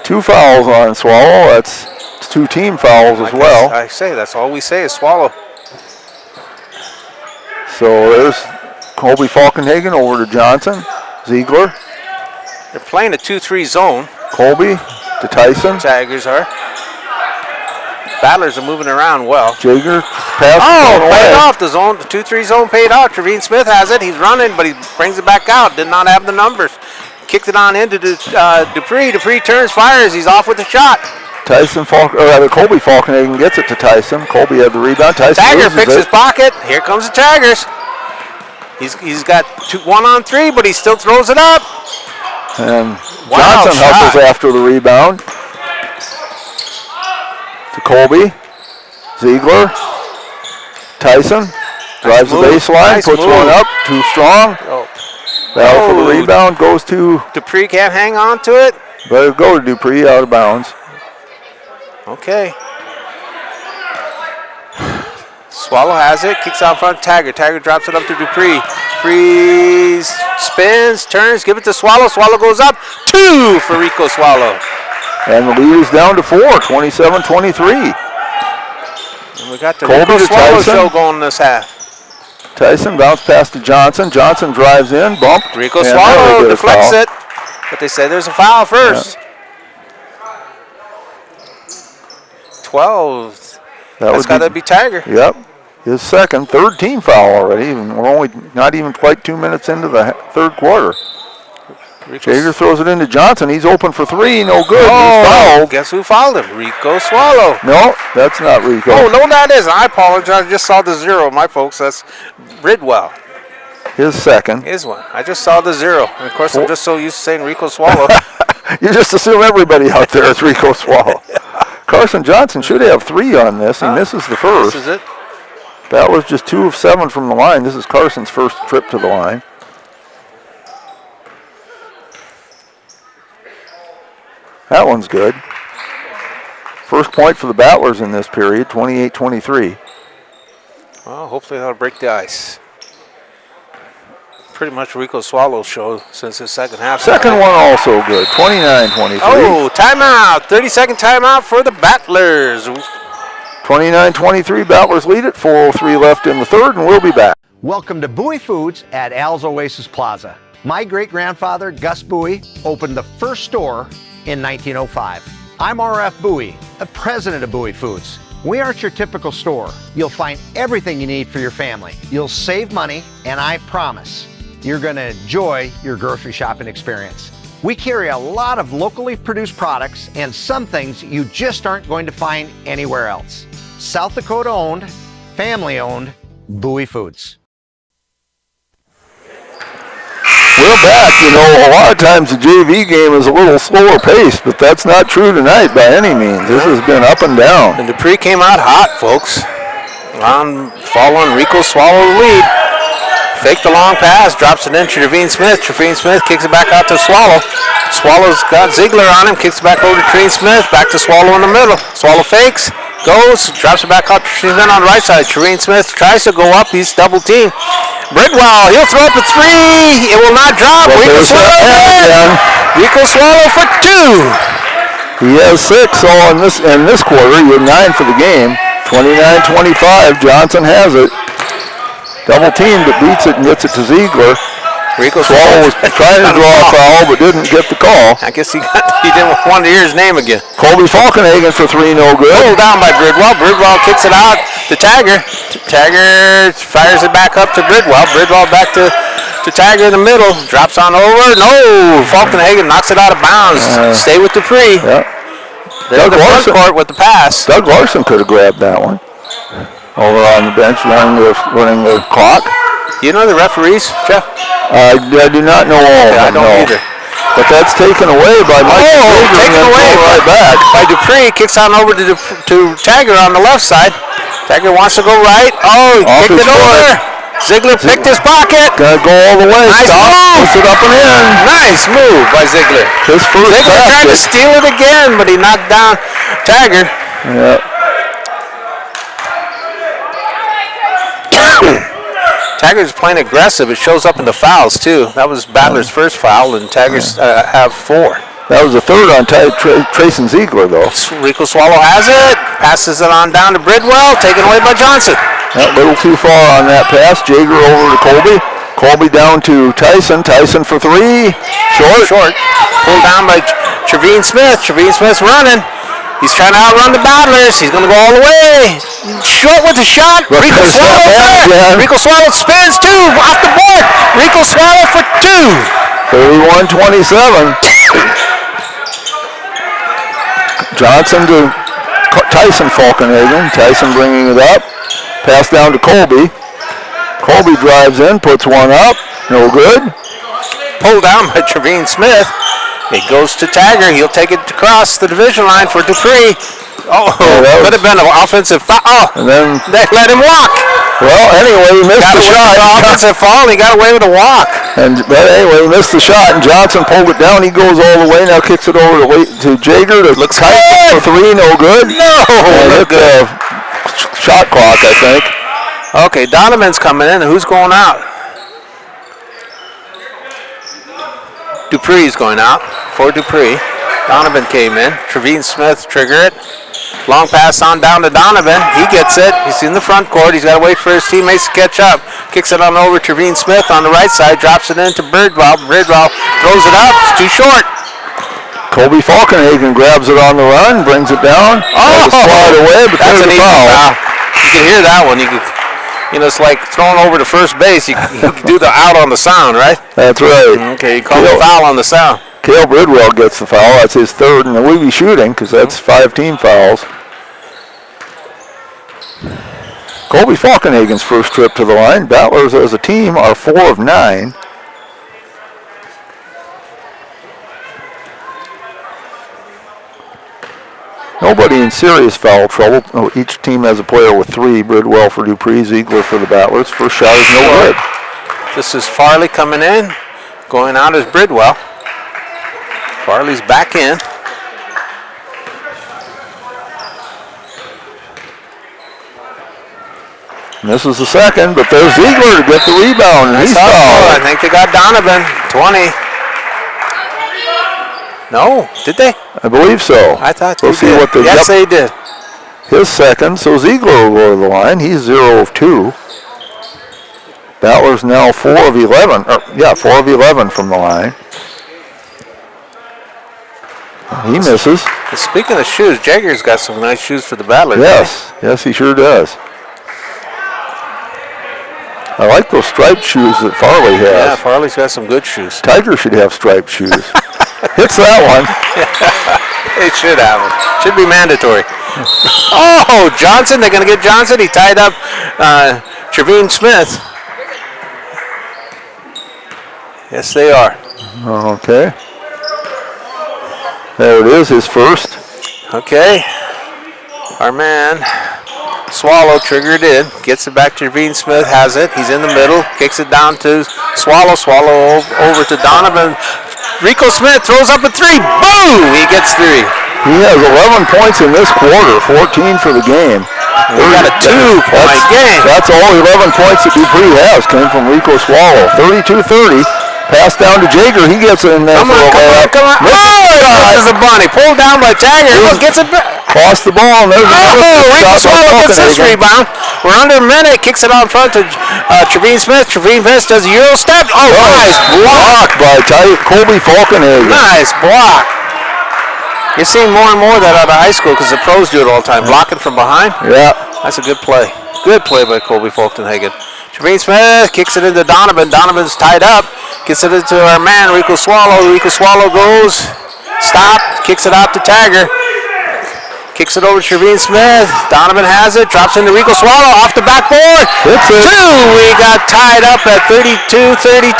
2 fouls on Swallow. That's 2 team fouls as well. I say that's all we say is Swallow. So there's Colby Falkenhagen over to Johnson. Ziegler. They're playing a 2-3 zone. Colby to Tyson. Tigers are. Battlers are moving around well. Jaeger pass. Paid off. The 2-3 zone paid off. Trevine Smith has it. He's running, but he brings it back out. Did not have the numbers. Kicked it on into Dupree. Dupree turns, fires. He's off with the shot. Colby Falkenhagen gets it to Tyson. Colby had the rebound. Tyson Tagger picks his pocket. Here comes the Taggers. He's got 1-on-3, but he still throws it up. And Johnson hustles after the rebound. To Colby. Ziegler. Tyson drives the baseline, puts one up, too strong. Battle for the rebound goes to Dupree. Can't hang on to it. Better go to Dupree, out of bounds. Okay. Swallow has it, kicks out front. Tagger. Tagger drops it up to Dupree. Dupree spins, turns, give it to Swallow. Swallow goes up. 2 for Rico Swallow. And the lead is down to 4, 27-23. And we got the Rico Swallow show going this half. Tyson bounce pass to Johnson. Johnson drives in, bumped. Rico Swallow deflects it, but they say there's a foul first. Yeah. 12. That's got to be Tiger. Yep. His second, third team foul already. We're only not even quite 2 minutes into the third quarter. Jaeger throws it into Johnson. He's open for 3. No good. He's fouled. Guess who fouled him? Rico Swallow. No, that's not Rico. Oh, no, that isn't. I apologize. I just saw the 0, my folks. That's Bridwell. His second. His one. I just saw the 0. And of course, I'm just so used to saying Rico Swallow. You just assume everybody out there is Rico Swallow. Carson Johnson should have 3 on this. He misses the first. This is it. That was just 2 of 7 from the line. This is Carson's first trip to the line. That one's good. First point for the Battlers in this period, 28-23. Well, hopefully that'll break the ice. Pretty much Rico Swallow's show since his second half. Second one also good, 29-23. Oh, timeout. 30-second timeout for the Battlers. 29-23, Battlers lead it. 4:03 left in the third, and we'll be back. Welcome to Bowie Foods at Al's Oasis Plaza. My great-grandfather, Gus Bowie, opened the first store in 1905. I'm R.F. Bowie, the president of Bowie Foods. We aren't your typical store. You'll find everything you need for your family. You'll save money, and I promise you're going to enjoy your grocery shopping experience. We carry a lot of locally produced products and some things you just aren't going to find anywhere else. South Dakota owned, family owned, Bowie Foods. We're back. You know, a lot of times the JV game is a little slower paced, but that's not true tonight by any means. This has been up and down. And Dupree came out hot, folks. Following Rico Swallow the lead. Fake the long pass, drops it in to Trevine Smith. Trevine Smith kicks it back out to Swallow. Swallow's got Ziegler on him, kicks it back over to Trevine Smith, back to Swallow in the middle. Swallow fakes, goes, drops it back out to Trevine on the right side. Trevine Smith tries to go up, he's double teamed. Bridwell, he'll throw up a three. It will not drop. Rico Swallow for two. He has 6 all in this quarter. He had 9 for the game. 29-25. Johnson has it. Double team that beats it and gets it to Ziegler. Rico Swallow was trying to draw a foul but didn't get the call. I guess he didn't want to hear his name again. Colby Falkenhagen for 3, no good. Pulled down by Bridwell. Bridwell kicks it out to Tagger. Tagger fires it back up to Bridwell. Bridwell back to Tagger in the middle. Drops on over. No! Falkenhagen knocks it out of bounds. Stay with Dupree. Yep. They're in the front court with the pass. Doug Larson could have grabbed that one. Over on the bench running the clock. Do you know the referees, Jeff? I do not know all of them. I don't either. But that's taken away by Mike. Taken away right back by Dupree. Kicks on over to Tagger on the left side. Tagger wants to go right. Oh, he kicked it over. Ziegler picked his pocket. Gotta go all the way. Nice move. Puts it up and in. Nice move by Ziegler. His first Ziegler tried to steal it again, but he knocked down Tagger. Yeah. Tagger's playing aggressive. It shows up in the fouls, too. That was Badler's first foul, and Tagger's have 4. That was the third on Trayson Ziegler, though. Rico Swallow has it. Passes it on down to Bridwell. Taken away by Johnson. A little too far on that pass. Jager over to Colby. Colby down to Tyson. Tyson for 3. Short. Pulled down by Trevine Smith. Trevine Smith's running. He's trying to outrun the Battlers. He's going to go all the way. Short with the shot. Rico Swallow there. Rico Swallow spins 2 off the board. Rico Swallow for 2. 31-27. Johnson to Tyson Falkenhagen. Tyson bringing it up. Pass down to Colby. Colby drives in, puts one up. No good. Pulled down by Trevine Smith. It goes to Tagger. He'll take it across the division line for Dupree. Could have been an offensive foul. And then they let him walk. Well, anyway, he missed the shot. Offensive foul. He got away with a walk. But anyway, he missed the shot, and Johnson pulled it down. He goes all the way. Now kicks it over to Jager. Looks tight for 3. No good. No. Hit the shot clock, I think. Okay, Donovan's coming in. Who's going out? Dupree's going out for Dupree. Donovan came in. Trevine Smith trigger it. Long pass on down to Donovan. He gets it. He's in the front court. He's got to wait for his teammates to catch up. Kicks it on over to Trevine Smith on the right side. Drops it into Bridwell. Bridwell throws it up. It's too short. Colby Falkenhagen grabs it on the run, brings it down. Slide away, but that's an easy foul. You can hear that one. It's like throwing over to first base. You can do the out on the sound, right? That's right. Okay, you call the foul on the sound. Cale Bridwell gets the foul. That's his 3rd, and we'll be shooting because that's 5 team fouls. Colby Falkenhagen's first trip to the line. Battlers as a team are 4 of 9. Nobody in serious foul trouble. Each team has a player with 3. Bridwell for Dupree, Ziegler for the Battlers. First shot is no good. This is Farley coming in. Going out is Bridwell. Farley's back in. Misses the second, but there's Ziegler to get the rebound. He's fouled. I think they got Donovan. 20. No, did they? I believe so. I thought we'll they see did. what they Yes, they did. His second, so Ziegler will go to the line. He's 0 of 2. Battler's now 4 of 11. 4 of 11 from the line. He misses. Speaking of shoes, Jagger's got some nice shoes for the Battlers. Yes, he sure does. I like those striped shoes that Farley has. Yeah, Farley's got some good shoes. Tiger should have striped shoes. Hits that one. They should have them. Should be mandatory. Oh, Johnson, they're going to get Johnson. He tied up Trevine Smith. Yes, they are. Okay. There it is, his first. Okay. Our man, Swallow, triggered in. Gets it back to Trevine Smith, has it. He's in the middle. Kicks it down to Swallow. Swallow over to Donovan. Rico Smith throws up a 3. Boom! He gets 3. He has 11 points in this quarter, 14 for the game. We got a 2-point game. That's all 11 points that Dupree has came from Rico Swallow. 32-30. Pass down to Jager. He gets in there. Come on. Oh, this is a bunny. Pulled down by Tiger. Look, gets it back. Cross the ball. And there's Rico Swallow gets this rebound. We're under a minute. Kicks it out front to Trevine Smith. Trevine Smith does a Euro step. Oh, nice block. By Colby Falkenhagen. Nice block. You're seeing more and more of that out of high school because the pros do it all the time. Blocking from behind. Yeah. That's a good play. Good play by Colby Falkenhagen. Trevine Smith kicks it into Donovan. Donovan's tied up. Gets it into our man, Rico Swallow. Rico Swallow goes. Stop. Kicks it out to Tiger. Kicks it over to Trevine Smith. Donovan has it. Drops into Rico Swallow. Off the backboard. Hits it. 2. We got tied up at 32-32.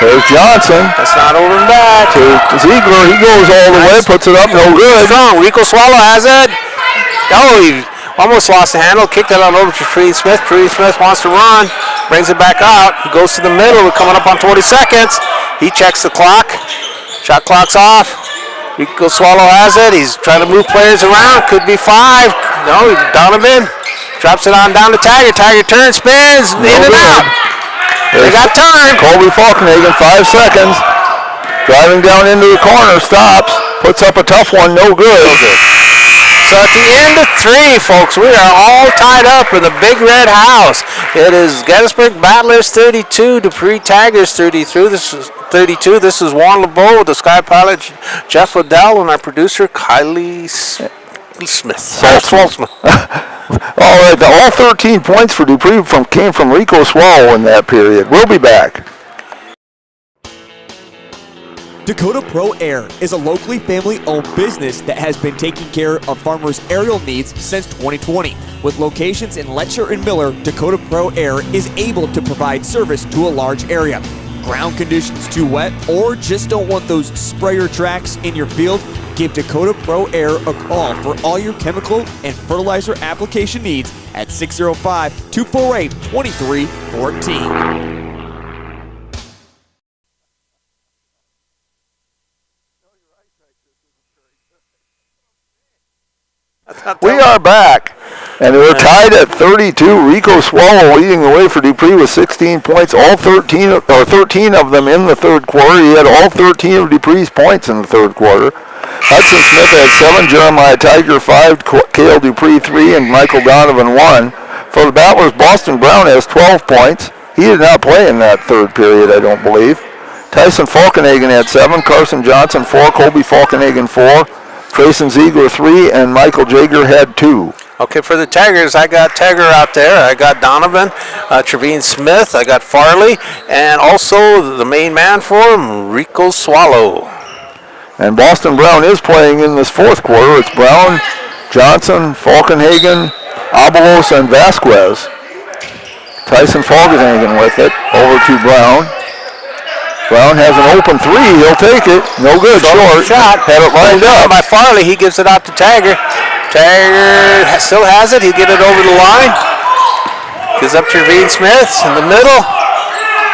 There's Johnson. That's not over and back. To Ziegler. He goes all the way. Puts it up. No good. Strong. Rico Swallow has it. Oh, he almost lost the handle. Kicked it on over to Trevine Smith. Trevine Smith wants to run. Brings it back out. He goes to the middle. We're coming up on 20 seconds. He checks the clock. Shot clock's off. Rico Swallow has it. He's trying to move players around. Could be 5. No, Donovan drops it on down to Tiger. Tiger turns, spins, in and out. They got time. Colby Falkenhagen, 5 seconds. Driving down into the corner, stops. Puts up a tough one, no good. So at the end of 3, folks, we are all tied up in the Big Red House. It is Gettysburg Battlers 32, Dupree Tigers 32. This is Juan LeBeau, the Sky Pilot, Jeff Liddell, and our producer, Kylie Smith. All right, all 13 points for Dupree came from Rico Swallow in that period. We'll be back. Dakota Pro Air is a locally family-owned business that has been taking care of farmers' aerial needs since 2020. With locations in Letcher and Miller, Dakota Pro Air is able to provide service to a large area. Ground conditions too wet, or just don't want those sprayer tracks in your field? Give Dakota Pro Air a call for all your chemical and fertilizer application needs at 605-248-2314. We are back, and we're tied at 32. Rico Swallow leading the way for Dupree with 16 points, all 13 of them in the third quarter. He had all 13 of Dupree's points in the third quarter. Hudson Smith had 7, Jeremiah Tiger 5, Cale Dupree 3, and Michael Donovan 1. For the Battlers, Boston Brown has 12 points. He did not play in that third period, I don't believe. Tyson Falkenhagen had 7, Carson Johnson 4, Colby Falkenhagen 4, Trayson Ziegler 3, and Michael Jager had 2. Okay, for the Tigers, I got Tiger out there. I got Donovan, Trevine Smith, I got Farley, and also the main man for him, Rico Swallow. And Boston Brown is playing in this fourth quarter. It's Brown, Johnson, Falkenhagen, Abelos, and Vasquez. Tyson Falkenhagen with it, over to Brown. Brown has an open 3. He'll take it. No good. Short. Shot. Had it lined up. By Farley. He gives it out to Tiger. Tiger still has it. He'll get it over the line. Gives up to Trevine Smith in the middle.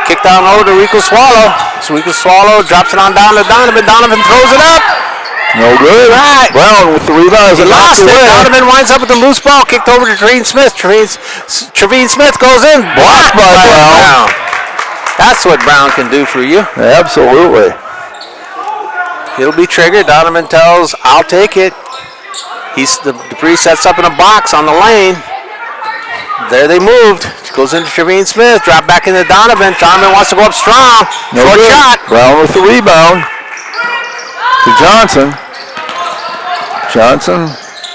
Kick down over to Rico Swallow. So Rico Swallow drops it on down to Donovan. Donovan throws it up. No good. Right. Brown with the rebound. He lost it. Donovan winds up with the loose ball. Kicked over to Trevine Smith. Trevine Smith goes in. Blocked by Brown. That's what Brown can do for you. Absolutely. It'll be triggered. Donovan tells, I'll take it. Dupree sets up in a box on the lane. There they moved. Goes into Trevine Smith. Drop back into Donovan. Donovan wants to go up strong. No Short good. shot. Brown with the rebound to Johnson. Johnson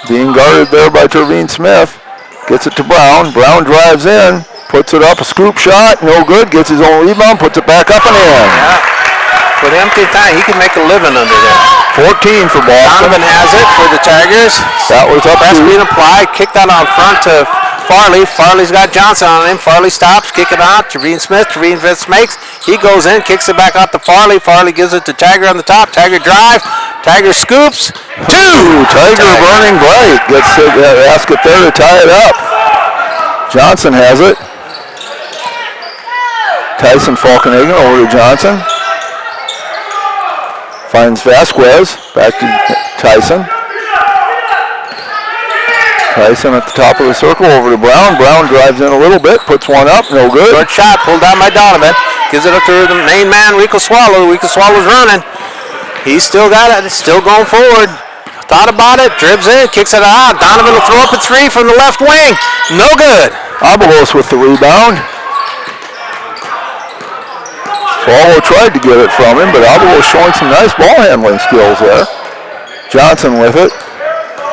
being guarded there by Trevine Smith. Gets it to Brown. Brown drives in. Puts it up. A scoop shot. No good. Gets his own rebound. Puts it back up and in. Yeah. With empty time, he can make a living under there. 14 for Boston. Donovan has it for the Tigers. That was up Press to being applied. Kick that out front to Farley. Farley's got Johnson on him. Farley stops. Kick it out. Trevine Smith. Trevine Smith makes. He goes in. Kicks it back out to Farley. Farley gives it to Tiger on the top. Tiger drive. Tiger scoops. Two. Tiger burning bright. Gets the basket there to tie it up. Johnson has it. Tyson Falkenhagen over to Johnson. Finds Vasquez. Back to Tyson. Tyson at the top of the circle over to Brown. Brown drives in a little bit. Puts one up. No good. Short shot pulled down by Donovan. Gives it up to the main man, Rico Swallow. Rico Swallow's running. He's still got it. Still going forward. Thought about it. Dribs in. Kicks it out. Donovan will throw up a three from the left wing. No good. Abelos with the rebound. Swallow tried to get it from him, but Abelos showing some nice ball handling skills there. Johnson with it.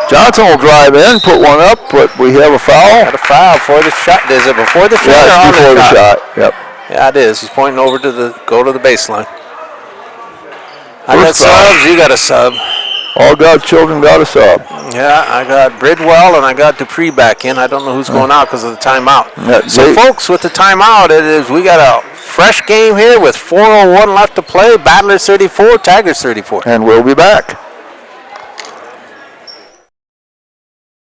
Johnson will drive in, put one up, but we have a foul. Got a foul for the shot. Is it before the shot Yeah, or on it's before the shot? Yep. Yeah, it is. He's pointing over to the baseline. I got First foul. subs. You got a sub. All godchildren got a sub. Yeah, I got Bridwell and I got Dupree back in. I don't know who's going out because of the timeout. Yeah, So, folks, with the timeout, we got a fresh game here with 4:01 left to play. Battlers 34, Tigers 34. And we'll be back.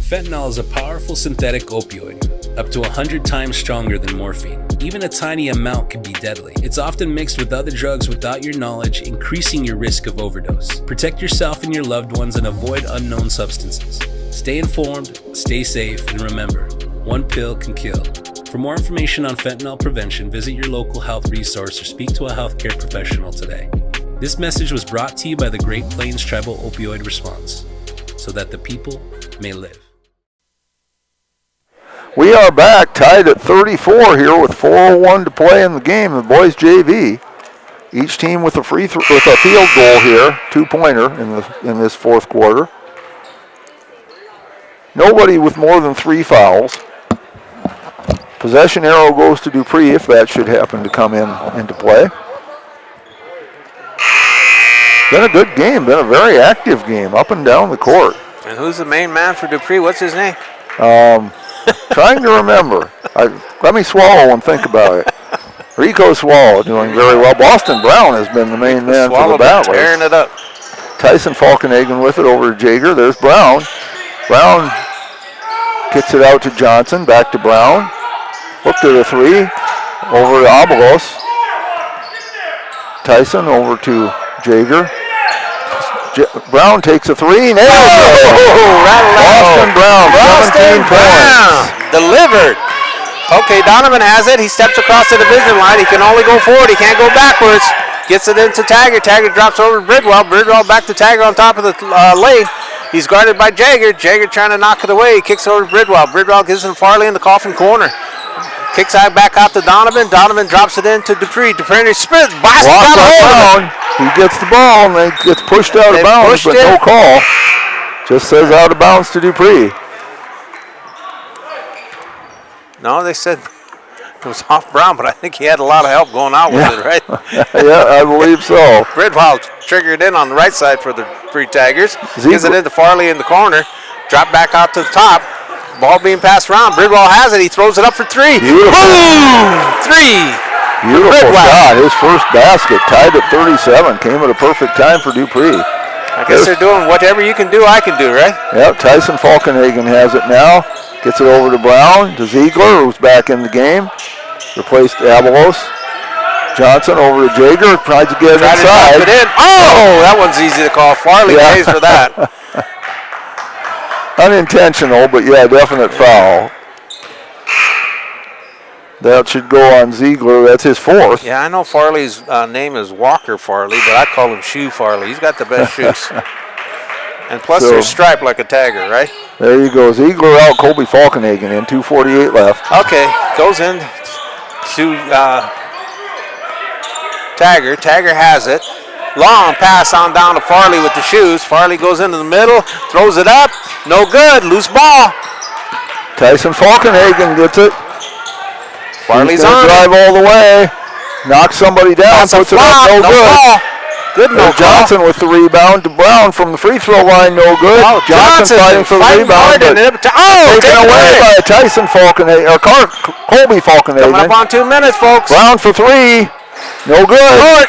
Fentanyl is a powerful synthetic opioid, up to 100 times stronger than morphine. Even a tiny amount can be deadly. It's often mixed with other drugs without your knowledge, increasing your risk of overdose. Protect yourself and your loved ones and avoid unknown substances. Stay informed, stay safe, and remember, one pill can kill. For more information on fentanyl prevention, visit your local health resource or speak to a healthcare professional today. This message was brought to you by the Great Plains Tribal Opioid Response, so that the people may live. We are back, tied at 34 here with 4:01 to play in the game. The boys JV, each team with a field goal here, 2-pointer in this fourth quarter. Nobody with more than 3 fouls. Possession arrow goes to Dupree if that should happen to come into play. Been a good game, been a very active game, up and down the court. And who's the main man for Dupree? What's his name? Trying to remember. Let me swallow and think about it. Rico Swallow doing very well. Boston Brown has been the main man for the Battlers. Tearing it up. Tyson Falkenhagen with it over to Jaeger. There's Brown. Brown kicks it out to Johnson. Back to Brown. Look to the 3. Over to Abelos. Tyson over to Jaeger. Brown takes a 3. Nails it. Boston Brown, 17 points. Delivered. Okay, Donovan has it. He steps across the division line. He can only go forward. He can't go backwards. Gets it into Tiger. Tiger drops over to Bridwell. Bridwell back to Tiger on top of the lane. He's guarded by Jaeger. Jaeger trying to knock it away. He kicks over to Bridwell. Bridwell gives it to Farley in the coffin corner. Kicks out back out to Donovan. Donovan drops it into Dupree. Dupree Smith blasts it down. He gets the ball and then gets pushed out of bounds, but no call. Just says out of bounds to Dupree. No, they said it was off Brown, but I think he had a lot of help going out with it, right? Yeah, I believe so. Bridwell triggered in on the right side for the Free Tigers. Gives it into Farley in the corner. Drop back out to the top. Ball being passed around. Bridwell has it. He throws it up for 3. Beautiful. Boom! 3. Beautiful shot. His first basket, tied at 37. Came at a perfect time for Dupree. I guess they're doing whatever you can do, I can do, right? Yep, Tyson Falkenhagen has it now. Gets it over to Brown, to Ziegler, who's back in the game. Replaced Abelos. Johnson over to Jaeger, tries to get it inside. To it in. Oh, that one's easy to call. Farley pays for that. Unintentional, but yeah, definite foul. That should go on Ziegler. That's his 4th. Yeah, I know Farley's name is Walker Farley, but I call him Shoe Farley. He's got the best shoes. And plus So- they're striped like a tagger, right? There you go. Ziegler out, Colby Falkenhagen in, 2:48 left. Okay, goes in to Tagger. Tagger has it. Long pass on down to Farley with the shoes. Farley goes into the middle, throws it up. No good, loose ball. Tyson Falkenhagen gets it. Farley's He's gonna on drive all the way. Knocks somebody down, That's a puts it up, flop, no no good. ball. Good no There's Johnson with the rebound to Brown from the free throw line, no good. Oh, Johnson fighting for the fighting rebound, hard but and taken away by Tyson Falkenhagen, or Colby Falkenhagen. Coming up on 2 minutes, folks. Brown for three, no good. Short.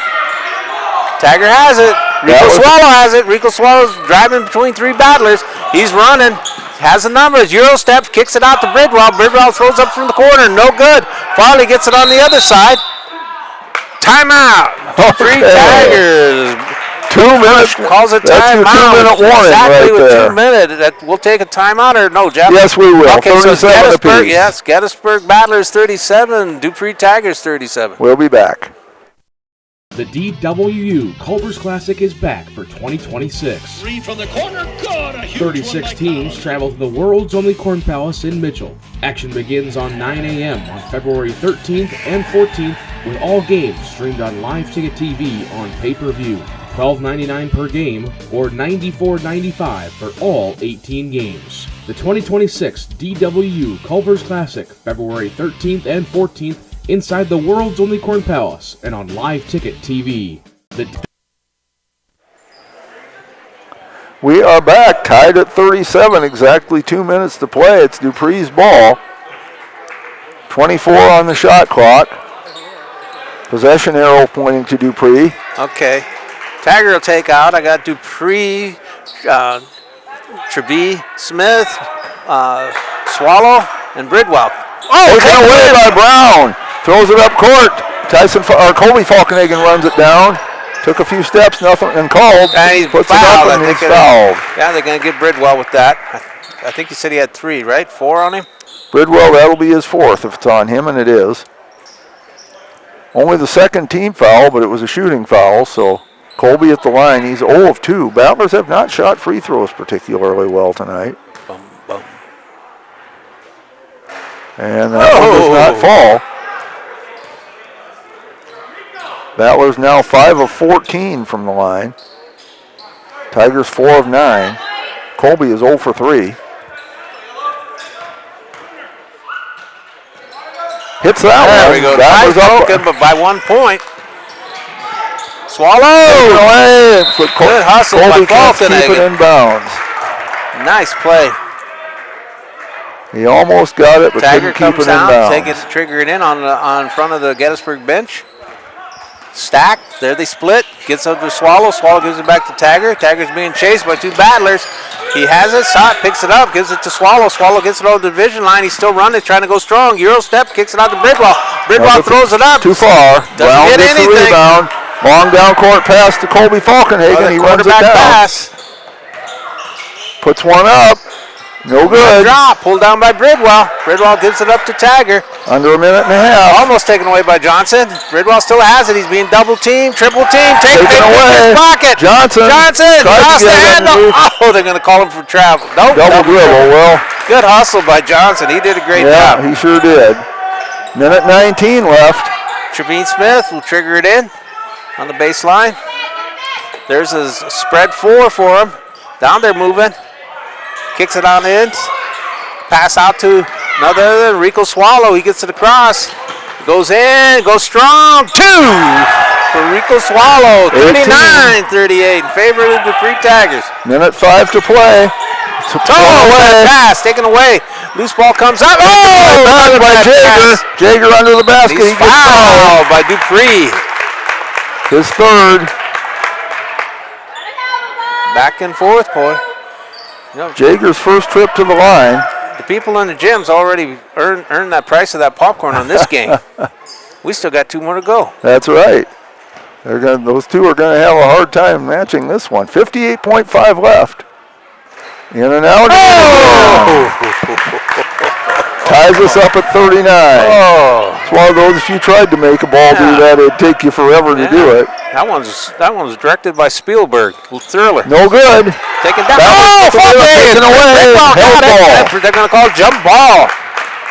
Tagger has it. Rico Swallow has it. Rico Swallow's driving between three battlers. He's running. Has the numbers. Euro steps, kicks it out to Bridwell. Bridwell throws up from the corner. No good. Farley gets it on the other side. Timeout. Three Tigers. 2 minutes. Calls a That's your timeout. 2-minute warning exactly right with there. 2 minutes. We'll take a timeout or no, Jeff? Yes, we will. Okay, so 37 Gettysburg, apiece. yes, Gettysburg Battlers 37, Dupree Tigers 37. We'll be back. The DWU Culver's Classic is back for 2026. Three from the corner. God, a huge 36 teams travel to the world's only Corn Palace in Mitchell. Action begins on 9 a.m. on February 13th and 14th with all games streamed on Live Ticket TV on pay-per-view. $12.99 per game or $94.95 for all 18 games. The 2026 DWU Culver's Classic, February 13th and 14th inside the world's only Corn Palace and on Live Ticket TV. We are back, tied at 37, exactly 2 minutes to play. It's Dupree's ball. 24 on the shot clock. Possession arrow pointing to Dupree. Okay. Tagger will take out. I got Dupree, Treby, Smith, Swallow, and Bridwell. Taken away by Brown. Throws it up court. Colby Falkenhagen runs it down. Took a few steps, nothing, and called. And he's puts fouled. it up and he's fouled. Yeah, they're going to get Bridwell with that. I think he said he had 3, right? 4 on him? Bridwell, that'll be his 4th if it's on him, and it is. Only the second team foul, but it was a shooting foul, so Colby at the line. He's 0 of 2. Battlers have not shot free throws particularly well tonight. And that one does not fall. Battlers now 5 of 14 from the line. Tigers 4 of 9. Colby is 0 for 3. Hits that there one. we go. Battlers Ties up broken, but by 1 point. Swallow! Good hustle by Colby can't keep it Falkenhagen. in bounds. Nice play. He almost got it, but Tagger couldn't keep comes it in down, bounds. trigger it in on front of the Gettysburg bench. Stack, there they split. Gets up to Swallow. Swallow gives it back to Tagger. Tagger's being chased by 2 battlers. He has it, picks it up, gives it to Swallow. Swallow gets it over the division line. He's still running, trying to go strong. Euro step, kicks it out to Bridwell. Bridwell throws it up. Too far. Brown Doesn't get gets the anything. rebound. Long down court pass to Colby Falkenhagen. He runs it Quarterback down. pass. Puts one up. No good. Drop, pulled down by Bridwell. Bridwell gives it up to Tagger. Under a minute and a half. Almost taken away by Johnson. Bridwell still has it. He's being double teamed, triple teamed. Taken away. in his pocket. Johnson lost tried to the get it handle. underneath. Oh, they're going to call him for travel. Nope. Double dribble. Well, Good hustle by Johnson. He did a great yeah, job. he sure did. Minute 19 left. Trevine Smith will trigger it in on the baseline. There's a spread 4 for him. Down there moving. Kicks it on in. Pass out to another Rico Swallow. He gets it across. Goes in. Goes strong. 2 for Rico Swallow. 39-38 in favor of the Dupree Tigers. Minute 5 to play. Pass taken away. Loose ball comes out. Back by Jager. Jager under the basket. He's He gets fouled by Dupree. His 3rd. Back and forth, boy. Jager's first trip to the line. The people in the gyms already earned that price of that popcorn on this game. We still got 2 more to go. That's right. Those two are going to have a hard time matching this one. 58.5 left. In and out. Ties us up at 39. Oh. It's one of those, if you tried to make a ball do that, it'd take you forever to do it. That one's directed by Spielberg. Thriller. No good. Taken down. Taken away. Held ball. They're going to call jump ball.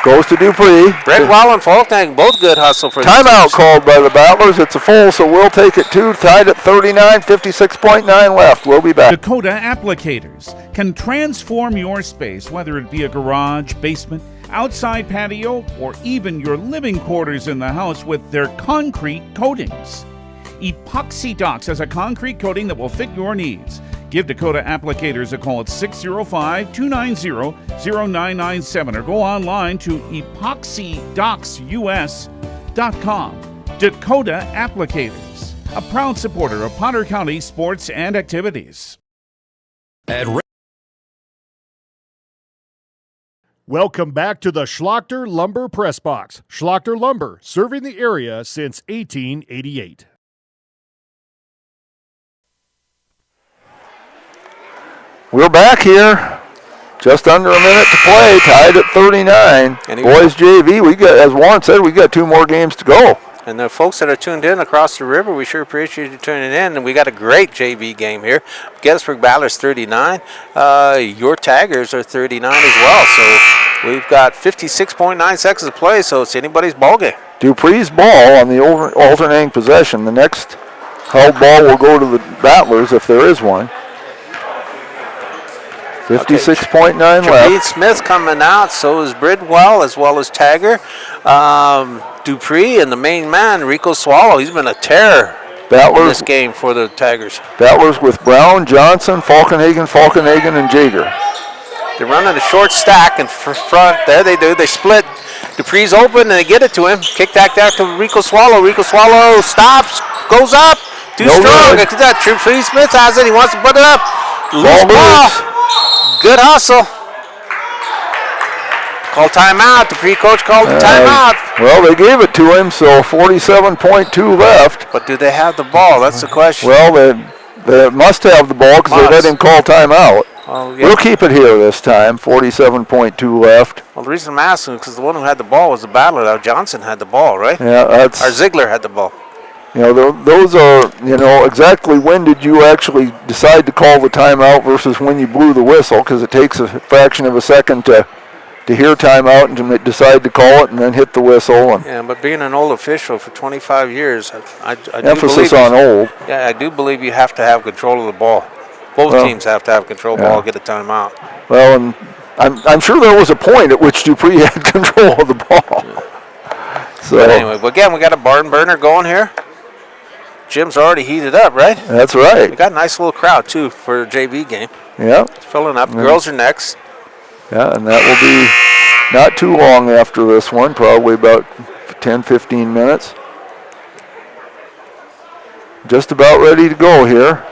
Goes to Dupree. Bridwell and Falktank, both good hustle for Timeout called by the Battlers. It's a full, so we'll take it too. Tied at 39, 56.9 left. We'll be back. Dakota Applicators can transform your space, whether it be a garage, basement, outside patio, or even your living quarters in the house with their concrete coatings. Epoxy Docs has a concrete coating that will fit your needs. Give Dakota Applicators a call at 605-290-0997 or go online to epoxydocsus.com. Dakota Applicators, a proud supporter of Potter County sports and activities. Welcome back to the Schlachter Lumber Press Box. Schlachter Lumber, serving the area since 1888. We're back here. Just under a minute to play, tied at 39. Boys JV, we got, as Warren said, we got 2 more games to go. And the folks that are tuned in across the river, we sure appreciate you tuning in. And we got a great JV game here. Gettysburg Battlers 39. Your Taggers are 39 as well. So we've got 56.9 seconds to play, so it's anybody's ball game. Dupree's ball on the alternating possession. The next held ball will go to the Battlers if there is one. 56.9 left. Trevine Smith coming out, so is Bridwell as well as Tagger. Dupree and the main man, Rico Swallow. He's been a terror in this game for the Taggers. Battlers with Brown, Johnson, Falkenhagen, and Jaeger. They're running a short stack in front. There they do. They split. Dupree's open and they get it to him. Kick back there to Rico Swallow. Rico Swallow stops, goes up. Too strong. Trevine Smith has it. He wants to put it up. Loose ball. Good hustle. Call timeout. The pre-coach called the timeout. Well, they gave it to him, so 47.2 left. But do they have the ball? That's the question. Well, they must have the ball because they let him call timeout. Oh, yeah. We'll keep it here this time. 47.2 left. Well, the reason I'm asking is because the one who had the ball was the Battler. Now Johnson had the ball, right? Yeah, that's. Or Ziegler had the ball. You know, those are, you know, exactly when did you actually decide to call the timeout versus when you blew the whistle, because it takes a fraction of a second to hear timeout and to decide to call it and then hit the whistle. And yeah, but being an old official for 25 years, I do emphasis believe on old. Yeah, I do believe you have to have control of the ball. Both teams have to have control of the ball, get a timeout. Well, and I'm sure there was a point at which Dupree had control of the ball. Yeah. So but anyway, again, we got a barn burner going here. Gym's already heated up, right? That's right. We got a nice little crowd, too, for a JV game. Yeah. It's filling up. Girls are next. Yeah, and that will be not too long after this one, probably about 10, 15 minutes. Just about ready to go here.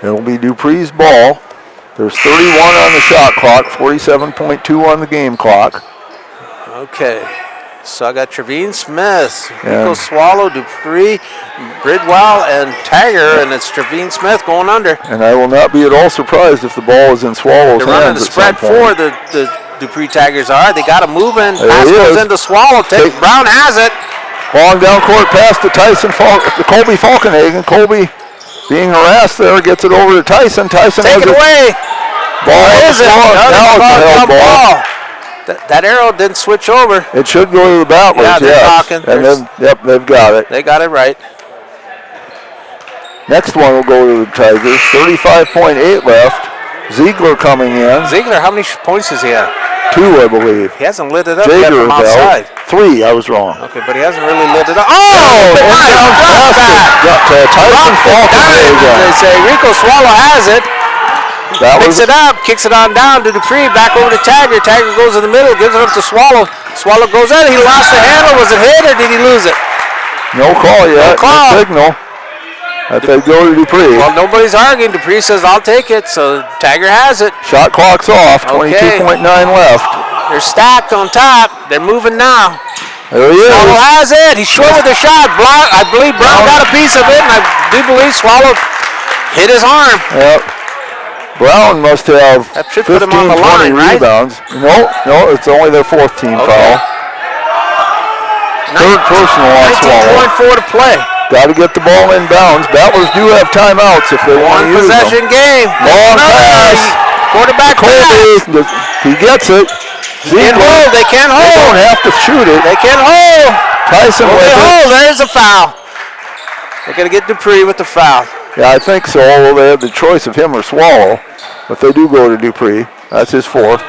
It'll be Dupree's ball. There's 31 on the shot clock, 47.2 on the game clock. Okay. So I got Trevine Smith, Rico Swallow, Dupree, Bridwell, and Tagger, and it's Trevine Smith going under. And I will not be at all surprised if the ball is in Swallow's hands. They're running the spread for the Dupree Taggers are. They got him moving. Pass goes into Swallow. Brown has it. Long down court pass to Colby Falkenhagen. Colby being harassed there, gets it over to Tyson. Tyson Take it away. Ball is it? Now it's a held ball. That arrow didn't switch over. It should go to the Battlers. Yeah, they're talking. And then, they've got it. They got it right. Next one will go to the Tigers. 35.8 left. Ziegler coming in. Ziegler, how many points does he have? 2, I believe. He hasn't lit it up yet from outside. 3, I was wrong. Okay, but he hasn't really lit it up. Oh! Tyson Falkenhagen. They say Rico Swallow has it. Picks it up, kicks it on down to Dupree, back over to Tagger. Tagger goes in the middle, gives it up to Swallow. Swallow goes in, he lost the handle. Was it hit or did he lose it? No call yet. No signal. I think go to Dupree. Well, nobody's arguing. Dupree says, I'll take it, so Tagger has it. Shot clock's off, 22.9 left. They're stacked on top. They're moving now. There he is. Swallow has it. He's short with the shot. I believe Brown got a piece of it, and I do believe Swallow hit his arm. Yep. Brown must have That should 15, put him on the 20 line, right? rebounds. No, it's only their fourth team foul. Third personal on Swallow. 19.4 to play. Got to get the ball in bounds. Battlers do have timeouts if they want to use them. Possession game. Long pass. Quarterback Colby, he gets it. They can't hold. They can't hold. They don't have to shoot it. They can't hold. Tyson with it. Hold. There's a foul. They're going to get Dupree with the foul. Yeah, I think so, although they have the choice of him or Swallow. But they do go to Dupree. That's his fourth.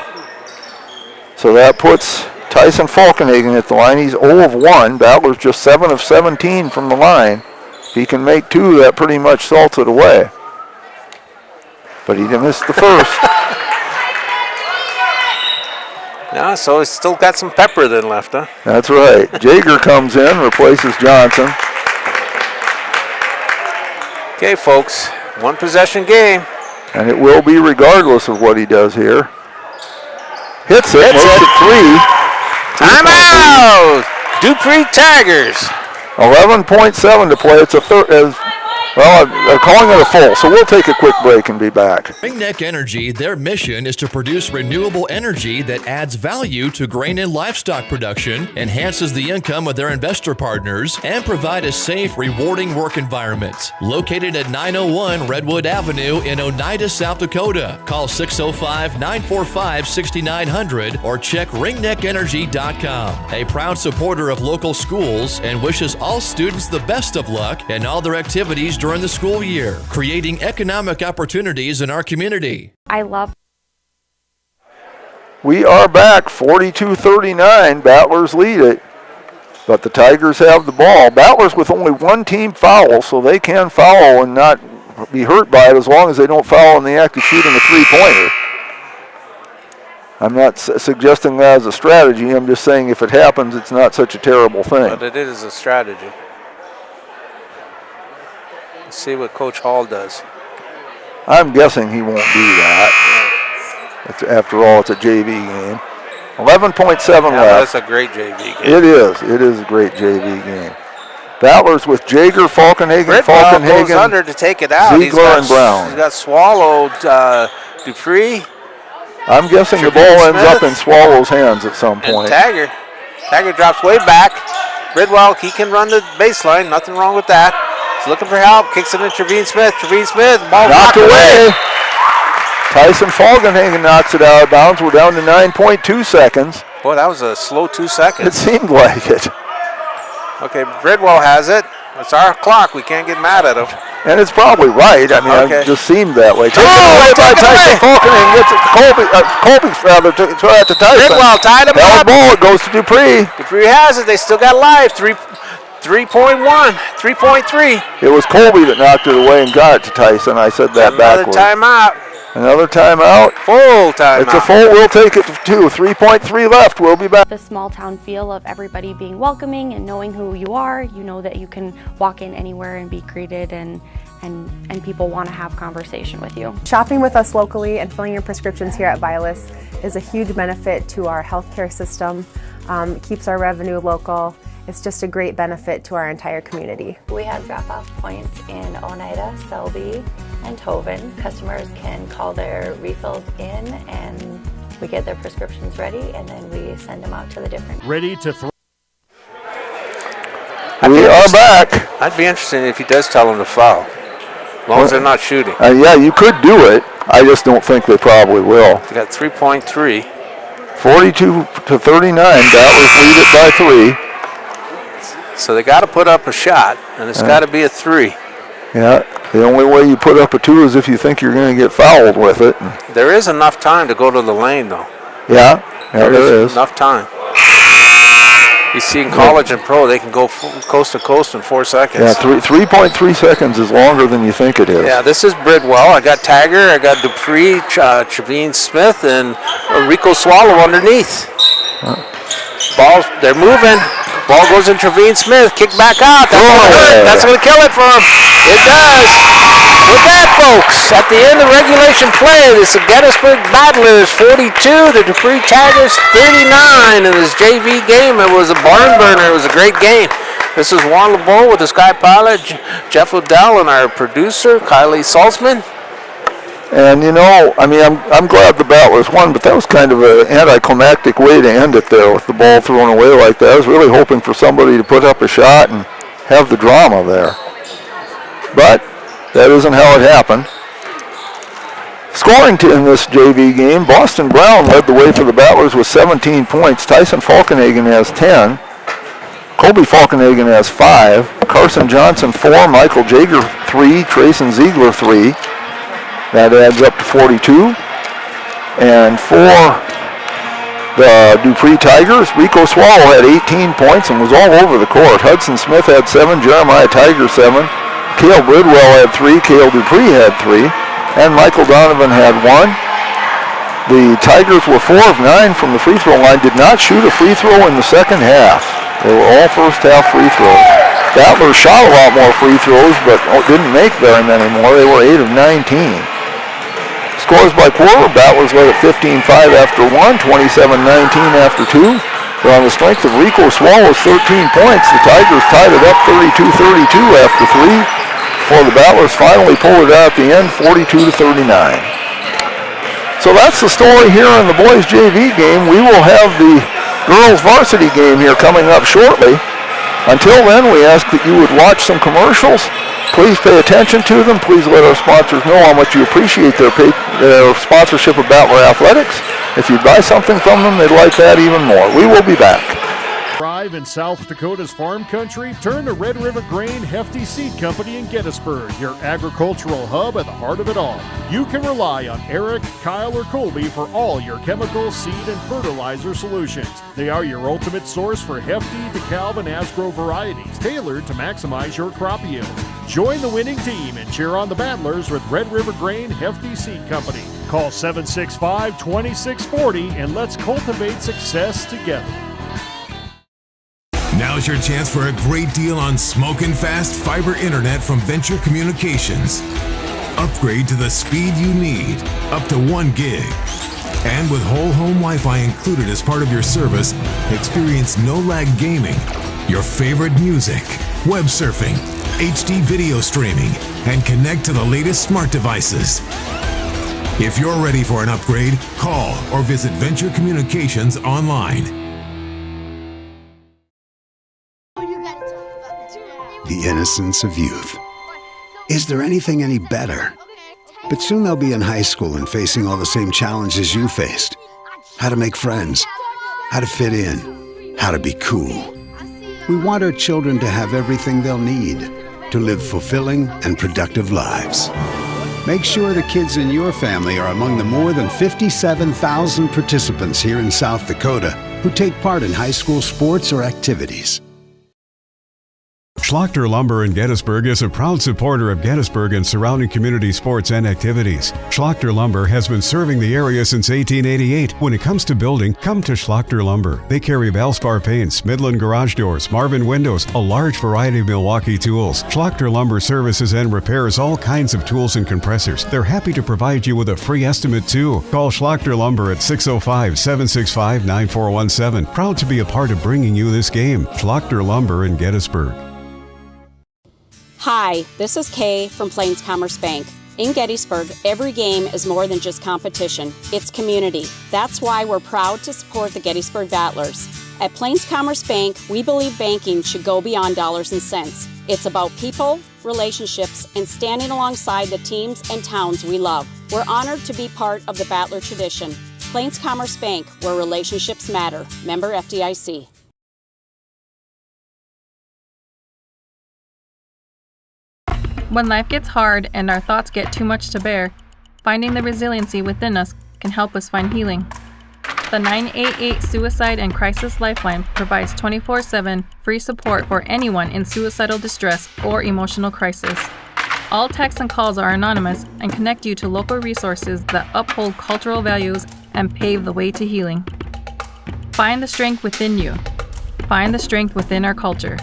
So that puts Tyson Falkenhagen at the line. He's 0 of 1. Battler's just 7 of 17 from the line. If he can make 2, that pretty much salts it away. But he missed the first. Yeah, so he's still got some pepper then left, huh? That's right. Jaeger comes in, replaces Johnson. Okay, folks, one possession game. And it will be regardless of what he does here. Hits it, makes it 3. Timeout! Dupree Tigers. 11.7 to play. It's a third. Well, they're calling it a full, so we'll take a quick break and be back. Ringneck Energy, their mission is to produce renewable energy that adds value to grain and livestock production, enhances the income of their investor partners, and provide a safe, rewarding work environment. Located at 901 Redwood Avenue in Oneida, South Dakota. Call 605-945-6900 or check ringneckenergy.com. A proud supporter of local schools and wishes all students the best of luck in all their activities during the school year, creating economic opportunities in our community. We are back, 42-39. Battlers lead it, but the Tigers have the ball. Battlers with only one team foul, so they can foul and not be hurt by it as long as they don't foul in the act of shooting a three-pointer. I'm not suggesting that as a strategy. I'm just saying if it happens, it's not such a terrible thing. But it is a strategy. See what Coach Hall does. I'm guessing he won't do that. After all, it's a JV game. 11.7 left. That's a great JV game. It is. It is a great JV game. Battlers with Jaeger, Falkenhagen, goes under to take it out. Ziegler, and Brown. He's got swallowed Dupree. I'm guessing the ball ends up in Swallow's hands at some point. And Tagger drops way back. Bridwell, he can run the baseline. Nothing wrong with that. He's looking for help. Kicks it to Trevine Smith. Trevine Smith. Ball knocked away. Tyson Falkenhagen knocks it out of bounds. We're down to 9.2 seconds. Boy, that was a slow 2 seconds. It seemed like it. Okay, Bridwell has it. It's our clock. We can't get mad at him. And it's probably right. I mean, it just seemed that way. Taken away by Tyson Falkenhagen. Gets it to Colby's rather to Tyson. Bridwell tied him up. Ball, it goes to Dupree. Dupree has it. They still got live. 3.1, 3.3. It was Colby that knocked it away and got it to Tyson. I said that backwards. Another timeout. Full timeout. It's a full. We'll take it to 2. 3.3 left. We'll be back. The small town feel of everybody being welcoming and knowing who you are. You know that you can walk in anywhere and be greeted and people want to have conversation with you. Shopping with us locally and filling your prescriptions here at Vilas is a huge benefit to our healthcare system. It keeps our revenue local. It's just a great benefit to our entire community. We have drop-off points in Oneida, Selby, and Hoven. Customers can call their refills in and we get their prescriptions ready and then we send them out to the different... Ready to throw. We are back. I'd be interested if he does tell them to foul, as long as they're not shooting. Yeah, you could do it. I just don't think they probably will. They got 3.3. 42-39. Battlers lead it by 3. So they got to put up a shot, and it's got to be a 3. Yeah, the only way you put up a 2 is if you think you're going to get fouled with it. There is enough time to go to the lane, though. Yeah, there is. Enough time. You see in college and pro, they can go coast to coast in 4 seconds. Yeah, 3.3 seconds is longer than you think it is. Yeah, this is Bridwell. I got Tagger, I got Dupree, Trevine Smith, and Rico Swallow underneath. Balls, they're moving. Ball goes in Trevine Smith. Kick back out. That's going to kill it for him. It does. With that, folks, at the end of regulation play, this is Gettysburg Battlers 42, the Dupree Tigers 39. In this JV game, it was a barn burner. It was a great game. This is Juan LeBeau with the Sky Pilot, Jeff Odell, and our producer, Kylie Salzman. And I'm glad the Battlers won, but that was kind of an anticlimactic way to end it there with the ball thrown away like that. I was really hoping for somebody to put up a shot and have the drama there. But that isn't how it happened. Scoring in this JV game, Boston Brown led the way for the Battlers with 17 points. Tyson Falkenhagen has 10. Colby Falkenhagen has 5. Carson Johnson 4. Michael Jager 3. Trayson Ziegler 3. That adds up to 42. And for the Dupree Tigers, Rico Swallow had 18 points and was all over the court. Hudson Smith had 7. Jeremiah Tiger 7. Cale Bridwell had 3. Cale Dupree had 3. And Michael Donovan had 1. The Tigers were 4 of 9 from the free throw line. Did not shoot a free throw in the second half. They were all first half free throws. Battlers shot a lot more free throws, but didn't make very many more. They were 8 of 19. Scores by quarter, Battlers led at 15-5 after 1, 27-19 after 2. But on the strength of Rico Swallow's 13 points, the Tigers tied it up 32-32 after 3, before the Battlers finally pulled it out at the end, 42-39. So that's the story here in the boys JV game. We will have the girls varsity game here coming up shortly. Until then, we ask that you would watch some commercials. Please pay attention to them. Please let our sponsors know how much you appreciate their sponsorship of Battler Athletics. If you buy something from them, they'd like that even more. We will be back. Thrive in South Dakota's farm country? Turn to Red River Grain Hefty Seed Company in Gettysburg, your agricultural hub at the heart of it all. You can rely on Eric, Kyle, or Colby for all your chemical, seed, and fertilizer solutions. They are your ultimate source for Hefty, DeKalb, and Asgrow varieties, tailored to maximize your crop yields. Join the winning team and cheer on the Battlers with Red River Grain Hefty Seed Company. Call 765-2640 and let's cultivate success together. Now's your chance for a great deal on smoking fast fiber internet from Venture Communications. Upgrade to the speed you need, up to 1 gig. And with whole home Wi-Fi included as part of your service, experience no-lag gaming, your favorite music, web surfing, HD video streaming, and connect to the latest smart devices. If you're ready for an upgrade, call or visit Venture Communications online. The innocence of youth. Is there anything any better? But soon they'll be in high school and facing all the same challenges you faced. How to make friends, how to fit in, how to be cool. We want our children to have everything they'll need to live fulfilling and productive lives. Make sure the kids in your family are among the more than 57,000 participants here in South Dakota who take part in high school sports or activities. Schlachter Lumber in Gettysburg is a proud supporter of Gettysburg and surrounding community sports and activities. Schlachter Lumber has been serving the area since 1888. When it comes to building, come to Schlachter Lumber. They carry Valspar paints, Midland garage doors, Marvin windows, a large variety of Milwaukee tools. Schlachter Lumber services and repairs all kinds of tools and compressors. They're happy to provide you with a free estimate too. Call Schlachter Lumber at 605-765-9417. Proud to be a part of bringing you this game. Schlachter Lumber in Gettysburg. Hi, this is Kay from Plains Commerce Bank. In Gettysburg, every game is more than just competition. It's community. That's why we're proud to support the Gettysburg Battlers. At Plains Commerce Bank, we believe banking should go beyond dollars and cents. It's about people, relationships, and standing alongside the teams and towns we love. We're honored to be part of the Battler tradition. Plains Commerce Bank, where relationships matter. Member FDIC. When life gets hard and our thoughts get too much to bear, finding the resiliency within us can help us find healing. The 988 Suicide and Crisis Lifeline provides 24/7 free support for anyone in suicidal distress or emotional crisis. All texts and calls are anonymous and connect you to local resources that uphold cultural values and pave the way to healing. Find the strength within you. Find the strength within our culture.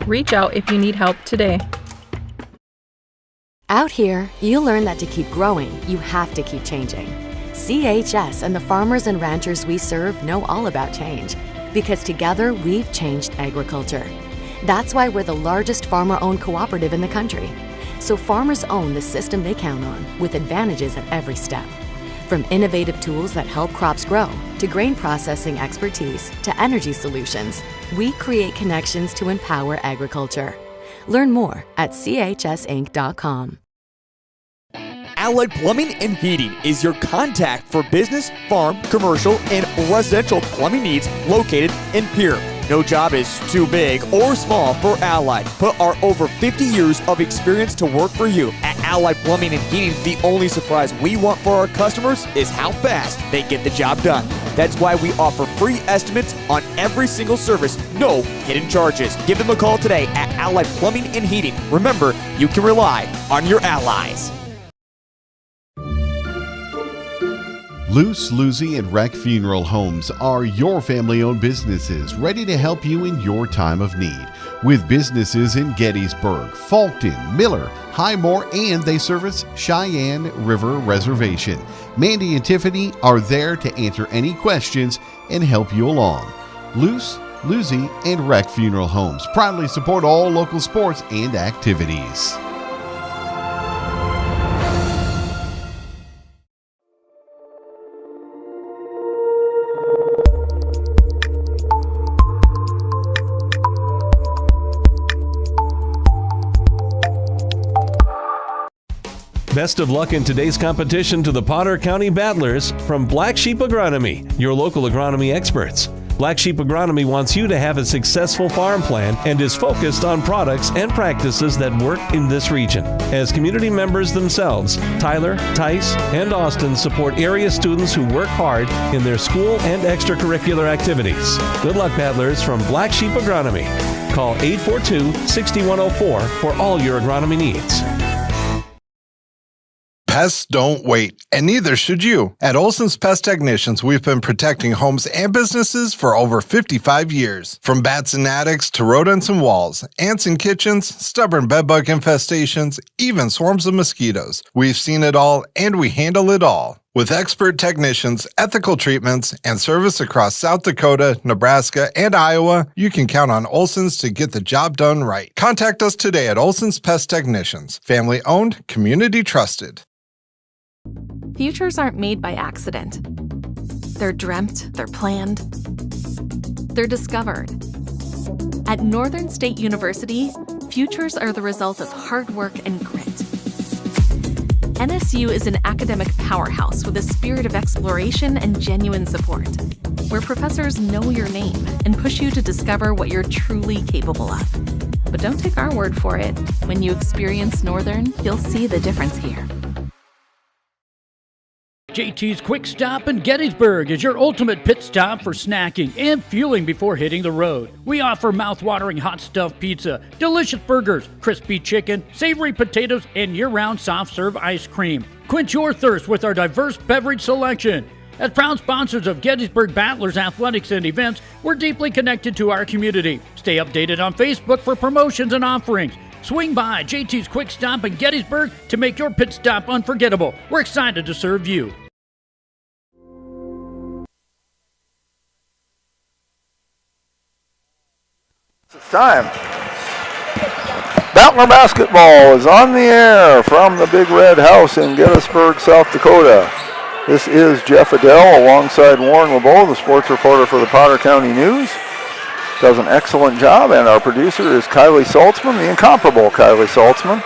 Reach out if you need help today. Out here, you learn that to keep growing, you have to keep changing. CHS and the farmers and ranchers we serve know all about change, because together we've changed agriculture. That's why we're the largest farmer-owned cooperative in the country. so farmers own the system they count on, with advantages at every step. From innovative tools that help crops grow, to grain processing expertise, to energy solutions, we create connections to empower agriculture. Learn more at chsinc.com. Allied Plumbing and Heating is your contact for business, farm, commercial, and residential plumbing needs located in Pierre. No job is too big or small for Allied. Put our over 50 years of experience to work for you. At Allied Plumbing and Heating, the only surprise we want for our customers is how fast they get the job done. That's why we offer free estimates on every single service, no hidden charges. Give them a call today at Allied Plumbing and Heating. Remember, you can rely on your allies. Luce, Lucy, and Wreck Funeral Homes are your family-owned businesses ready to help you in your time of need. With businesses in Gettysburg, Fulton, Miller, Highmore, and they service Cheyenne River Reservation. Mandy and Tiffany are there to answer any questions and help you along. Luce, Lucy, and Wreck Funeral Homes proudly support all local sports and activities. Best of luck in today's competition to the Potter County Battlers from Black Sheep Agronomy, your local agronomy experts. Black Sheep Agronomy wants you to have a successful farm plan and is focused on products and practices that work in this region. As community members themselves, Tyler, Tice, and Austin support area students who work hard in their school and extracurricular activities. Good luck, Battlers from Black Sheep Agronomy. Call 842-6104 for all your agronomy needs. Pests don't wait, and neither should you. At Olson's Pest Technicians, we've been protecting homes and businesses for over 55 years. From bats and attics to rodents and walls, ants in kitchens, stubborn bedbug infestations, even swarms of mosquitoes. We've seen it all, and we handle it all. With expert technicians, ethical treatments, and service across South Dakota, Nebraska, and Iowa, you can count on Olson's to get the job done right. Contact us today at Olson's Pest Technicians. Family owned, community trusted. Futures aren't made by accident. They're dreamt, they're planned, they're discovered. At Northern State University, futures are the result of hard work and grit. NSU is an academic powerhouse with a spirit of exploration and genuine support, where professors know your name and push you to discover what you're truly capable of. But don't take our word for it. When you experience Northern, you'll see the difference here. JT's Quick Stop in Gettysburg is your ultimate pit stop for snacking and fueling before hitting the road. We offer mouth-watering hot stuffed pizza, delicious burgers, crispy chicken, savory potatoes, and year-round soft-serve ice cream. Quench your thirst with our diverse beverage selection. As proud sponsors of Gettysburg Battlers athletics and events, we're deeply connected to our community. Stay updated on Facebook for promotions and offerings. Swing by JT's Quick Stop in Gettysburg to make your pit stop unforgettable. We're excited to serve you. It's time. Battler basketball is on the air from the Big Red House in Gettysburg, South Dakota. This is Jeff Adele alongside Warren LeBeau, the sports reporter for the Potter County News. Does an excellent job, and our producer is Kylie Saltzman, the incomparable Kylie Saltzman.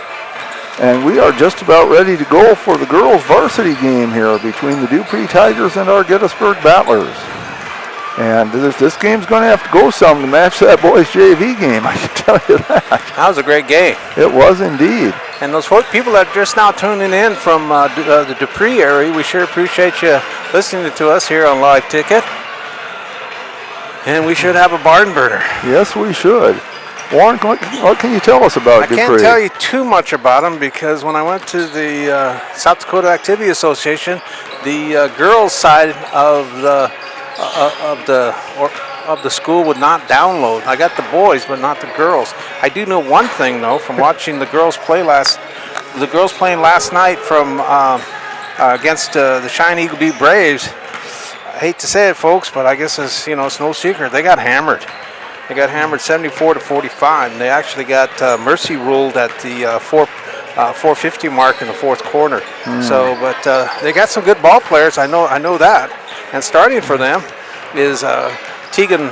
And we are just about ready to go for the girls' varsity game here between the Dupree Tigers and our Gettysburg Battlers. And this game's going to have to go some to match that boys' JV game, I can tell you that. That was a great game. It was indeed. And those people that are just now tuning in from the Dupree area, we sure appreciate you listening to us here on Live Ticket. And we should have a barn burner. Yes, we should. Warren, what can you tell us about Dupree? I can't tell you too much about them because when I went to the South Dakota Activity Association, the girls' side of the school would not download. I got the boys, but not the girls. I do know one thing though from watching the girls playing last night from against the Cheyenne Eagle Beat Braves. I hate to say it, folks, but I guess it's no secret. They got hammered. They got hammered 74-45, and they actually got mercy ruled at the 450 mark in the fourth quarter. So, but they got some good ball players. I know that. And starting for them is Tegan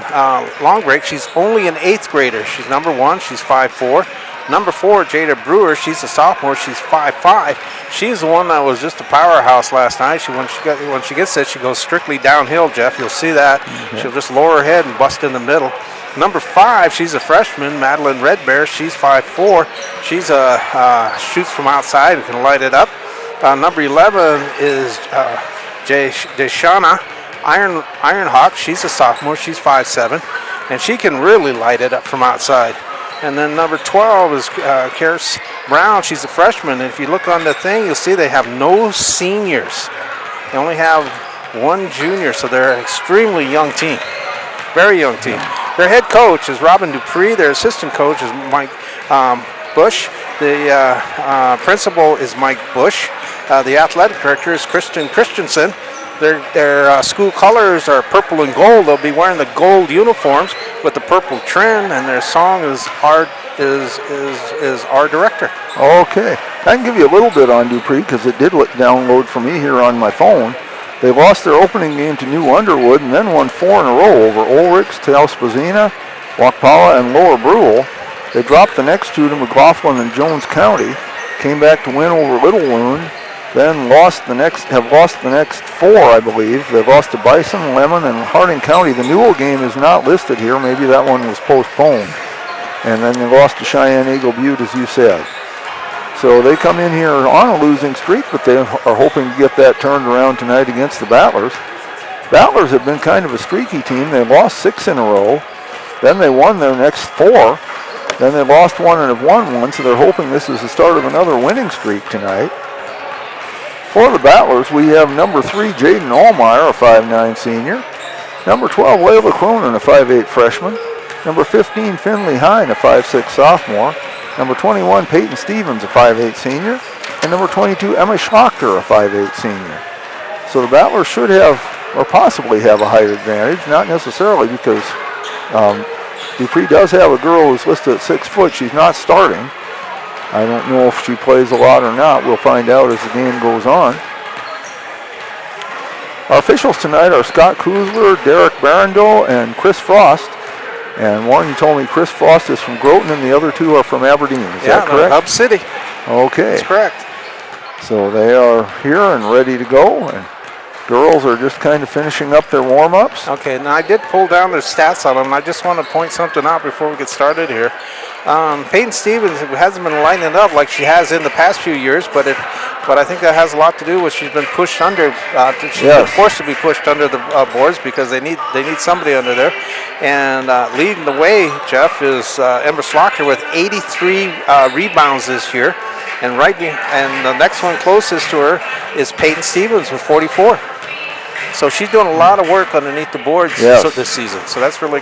Longbreak. She's only an 8th grader. She's number 1. She's 5'4". Number 4, Jada Brewer. She's a sophomore. She's 5'5". She's the one that was just a powerhouse last night. When she gets it, she goes strictly downhill, Jeff. You'll see that. She'll just lower her head and bust in the middle. Number 5, she's a freshman, Madeline Redbear. She's 5'4". She's shoots from outside and can light it up. Number 11 is Deshauna Ironhawk. She's a sophomore. She's 5'7", and she can really light it up from outside. And then number 12 is Karis Brown. She's a freshman. And if you look on the thing, you'll see they have no seniors. They only have 1 junior, so they're an extremely young team. Very young team. Their head coach is Robin Dupree. Their assistant coach is Mike Bush. The principal is Mike Bush. The athletic director is Kristen Christensen. Their school colors are purple and gold. They'll be wearing the gold uniforms with the purple trim, and their song is Our Director. Okay. I can give you a little bit on Dupree because it did download for me here on my phone. They lost their opening game to New Underwood and then won 4 in a row over Ulrichs, Taos-Spazina, Wakpala, and Lower Brule. They dropped the next 2 to McLaughlin and Jones County, came back to win over Little Loon, then have lost the next 4, I believe. They've lost to Bison, Lemon, and Harding County. The Newell game is not listed here. Maybe that one was postponed. And then they lost to Cheyenne Eagle Butte, as you said. So they come in here on a losing streak, but they are hoping to get that turned around tonight against the Battlers. Battlers have been kind of a streaky team. They lost 6 in a row. Then they won their next 4. Then they lost 1 and have won 1, so they're hoping this is the start of another winning streak tonight. For the Battlers, we have number 3, Jaden Allmeyer, a 5'9" senior. Number 12, Layla Cronin, a 5'8" freshman. Number 15, Finley Hine, a 5'6" sophomore. Number 21, Peyton Stevens, a 5'8" senior. And number 22, Emma Schlochter, a 5'8" senior. So the Battlers should have, or possibly have, a height advantage. Not necessarily, because Dupree does have a girl who's listed at 6 foot. She's not starting. I don't know if she plays a lot or not. We'll find out as the game goes on. Our officials tonight are Scott Kuzler, Derek Barando, and Chris Frost. And Warren, you told me Chris Frost is from Groton and the other 2 are from Aberdeen. Is that correct? Hub City. Okay. That's correct. So they are here and ready to go. And girls are just kind of finishing up their warm-ups. Okay, now I did pull down their stats on them. I just want to point something out before we get started here. Peyton Stevens hasn't been lining up like she has in the past few years, but I think that has a lot to do with she's been pushed under. She's been forced to be pushed under the boards because they need somebody under there. And leading the way, Jeff, is Emma Schlochter with 83 rebounds this year, and the next one closest to her is Peyton Stevens with 44. So she's doing a lot of work underneath the boards this season. So that's really,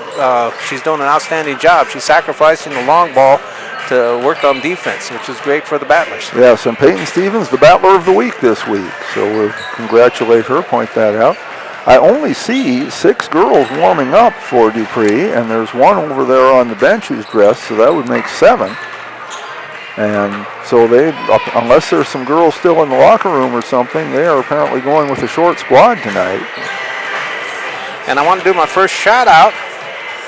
she's doing an outstanding job. She's sacrificing the long ball to work on defense, which is great for the Battlers. Yes, and Peyton Stevens, the Battler of the Week this week. So we'll congratulate her, point that out. I only see 6 girls warming up for Dupree, and there's 1 over there on the bench who's dressed, so that would make 7. And so they, unless there's some girls still in the locker room or something, they are apparently going with a short squad tonight. And I want to do my first shout out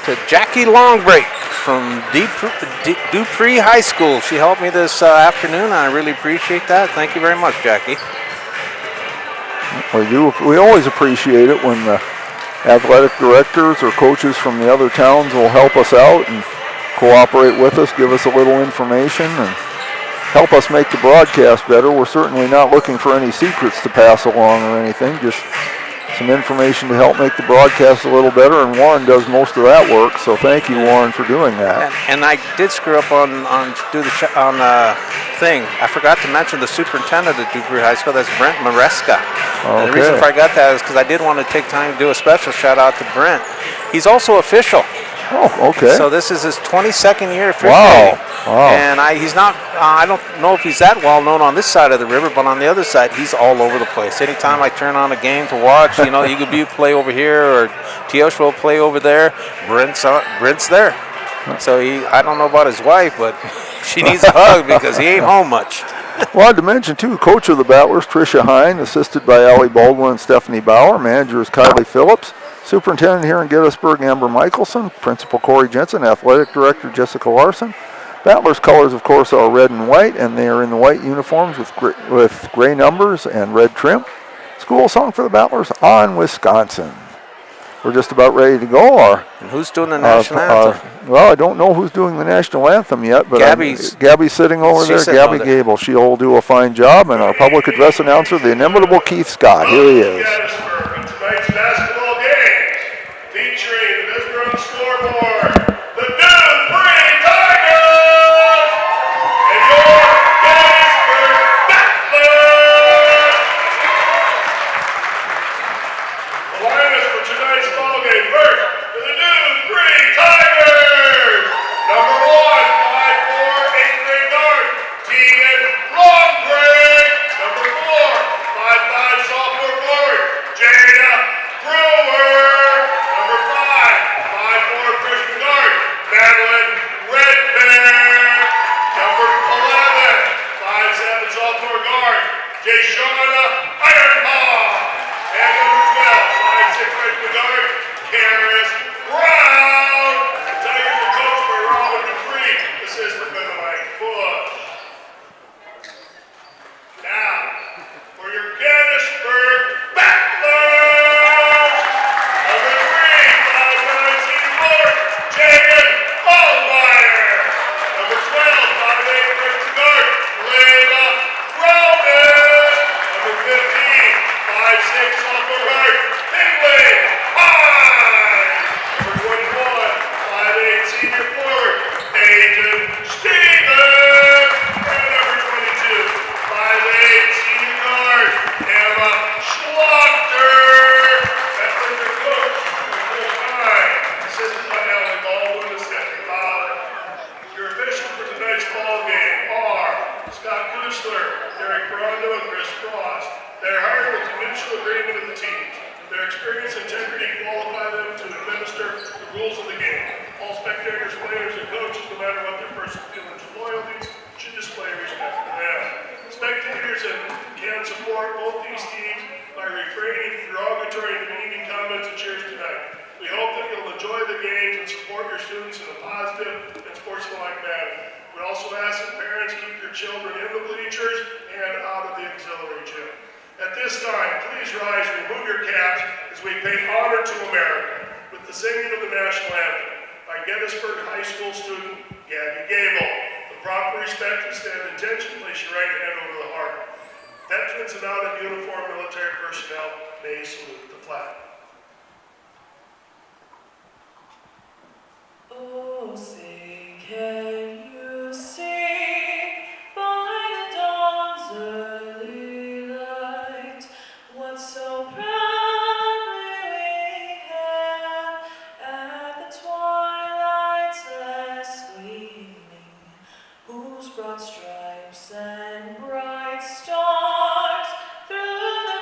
to Jackie Longbreak from Dupree High School. She helped me this afternoon. I really appreciate that. Thank you very much, Jackie. We always appreciate it when the athletic directors or coaches from the other towns will help us out and cooperate with us, give us a little information, and help us make the broadcast better. We're certainly not looking for any secrets to pass along or anything, just some information to help make the broadcast a little better, and Warren does most of that work, so thank you, Warren, for doing that. And I did screw up on the thing. I forgot to mention the superintendent at Dupree High School. That's Brent Maresca. And the reason I forgot that is because I did want to take time to do a special shout out to Brent. He's also official. Oh, okay. So this is his 22nd year officiating. Wow. And he's not, I don't know if he's that well known on this side of the river, but on the other side, he's all over the place. Anytime I turn on a game to watch, Eagle Butte play over here or Teosho will play over there, Brent's there. So I don't know about his wife, but she needs a hug because he ain't home much. Wanted to mention, too, coach of the Battlers, Tricia Hine, assisted by Allie Baldwin and Stephanie Bauer. Manager is Kylie Phillips. Superintendent here in Gettysburg, Amber Michelson. Principal Corey Jensen. Athletic Director Jessica Larson. Battlers colors, of course, are red and white, and they are in the white uniforms with gray numbers and red trim. School song for the Battlers, On Wisconsin. We're just about ready to go. And who's doing the national anthem? Well, I don't know who's doing the national anthem yet, but Gabby's sitting over there. Gabby Gable. She'll do a fine job. And our public address announcer, the inimitable Keith Scott. Here he is. Tonight's basketball games featuring the Gettysburg scoreboard, the Dupree Tigers, and your Gettysburg Battlers. The lineups for tonight's ball game. First, for the Dupree Tigers, number 1, 5'4", 8th-grade guard, Tegan Longgrave. Number 4, 5'5", sophomore forward, Jada Brewer. Number 5, 5'4", freshman guard, Madeline Redbear. Number 11, 5'7", sophomore guard, Jayshawna Ironhawk. And number 12, 5'6", freshman guard, Karis Brown. The Tigers are coached by Robin Dupree, assistant by Mike Bush. Now, for your Gettysburg Battlers, number 3, 5'9", senior forward, Jaden Allmeyer. Number 12, 5'8", freshman guard, Layla Roman. Number 15, 5'6", sophomore guard, Finley Hine. Number 21, 5'8", senior forward, Aiden Stevens. And number 22, 5'8", senior guard, Emma Schlachter. That's under coach, Coach Hine, assisted by Allie Baldwin and Stephanie Bauer. Your officials for tonight's ball game are Scott Kusler, Derek Brondo, and Chris Frost. They're hired with the mutual agreement of the teams. Their experience and integrity qualify them to administer the rules of the game. All spectators, players, and coaches, no matter what their personal feelings or loyalties, should display respect for them. Spectators can support both these teams by refraining from derogatory and demeaning comments and cheers tonight. We hope that you'll enjoy the games and support your students in a positive and sportsmanlike manner. We also ask that parents keep their children in the bleachers and out of the auxiliary gym. At this time, please rise and remove your caps as we pay honor to America with the singing of the national anthem by Gettysburg High School student Gabby Gable. The proper respect and stand at attention, place your right hand over the heart. Veterans and out-of-uniform military personnel may salute the flag. Oh, say, can you see by the dawn's early light what so proudly we hailed at the twilight's last gleaming, whose broad stripes and bright stars through the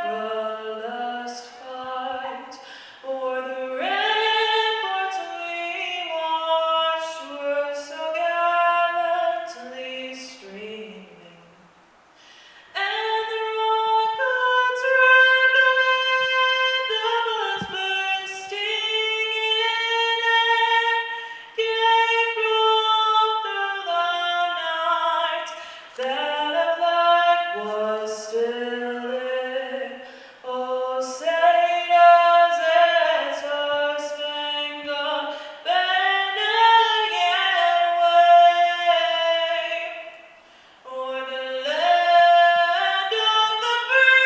perilous fight o'er the ramparts we watched were so gallantly streaming, and the rockets red glare, the bullets bursting in air, gave proof through the night that a flag was still there. Oh, say does its star-spangled banner yet wave o'er the land of the free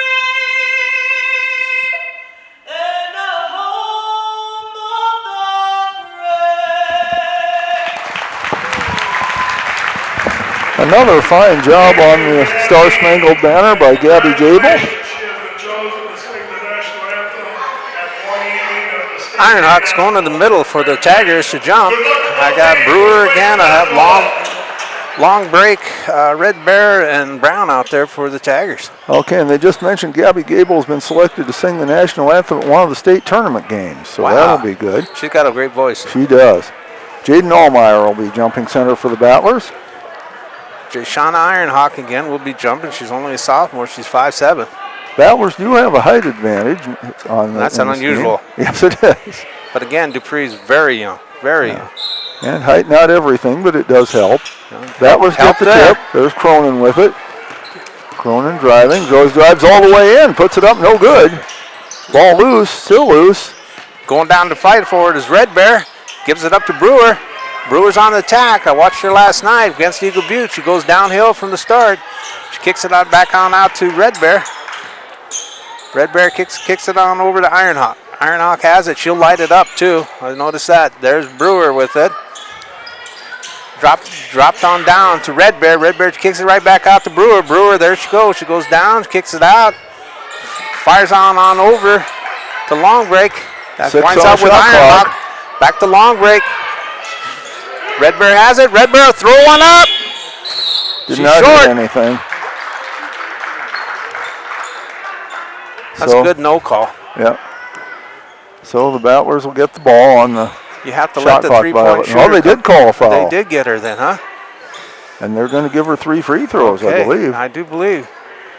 and the home of the brave? Another fine job on the Star Spangled Banner by Gabby Gable. Ironhawks going to the middle for the Tigers to jump. I got Brewer again. I have long break, Red Bear and Brown out there for the Tigers. Okay, and they just mentioned Gabby Gable has been selected to sing the national anthem at one of the state tournament games, so Wow. that'll be good. She's got a great voice. She does. Jaden Allmeyer will be jumping center for the Battlers. Shauna Ironhawk again will be jumping. She's only a sophomore. She's 5'7". Battlers do have a height advantage on That's in this unusual. game. Yes, it is. But again, Dupree's very young, very young. And height, not everything, but it does help. Battlers get the tip. There's Cronin with it. Cronin driving. Drives all the way in. Puts it up. No good. Ball loose. Still loose. Going down to fight for it is Red Bear. Gives it up to Brewer. Brewer's on the attack. I watched her last night against Eagle Butte. She goes downhill from the start. She kicks it out back on out to Red Bear. Red Bear kicks it on over to Ironhawk. Ironhawk has it. She'll light it up too. I noticed that. There's Brewer with it. Dropped on down to Red Bear. Red Bear kicks it right back out to Brewer. Brewer, there she goes. She goes down, kicks it out. Fires on over to Long Break. That winds up with Ironhawk. Back to Long Break. Red Bear has it. Red Bear throw one up. Did She's not short. hit anything. That's a good no call. Yeah. So the Battlers will get the ball on the You have to shot let the clock 3-point shooter. Oh, they did call a foul. They did get her then, huh? And they're going to give her 3 free throws, I believe. I do believe.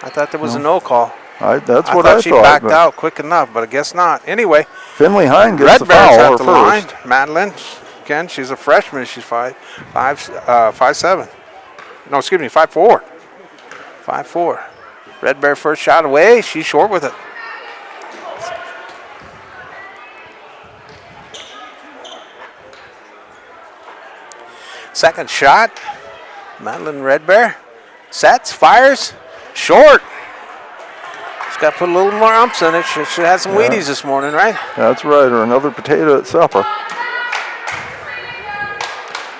I thought there was a no call. That's what I thought. I thought she backed out quick enough, but I guess not. Anyway. Finley Hine gets the Red Bear's foul at the first. line. Madeline, again, she's a freshman. She's 5'7". No, excuse me, 5'4". 5'4". Red Bear first shot away. She's short with it. Second shot. Madeline Red Bear sets, fires, short. She's got to put a little more umps in it. She had some Wheaties this morning, right? That's right, or another potato at supper.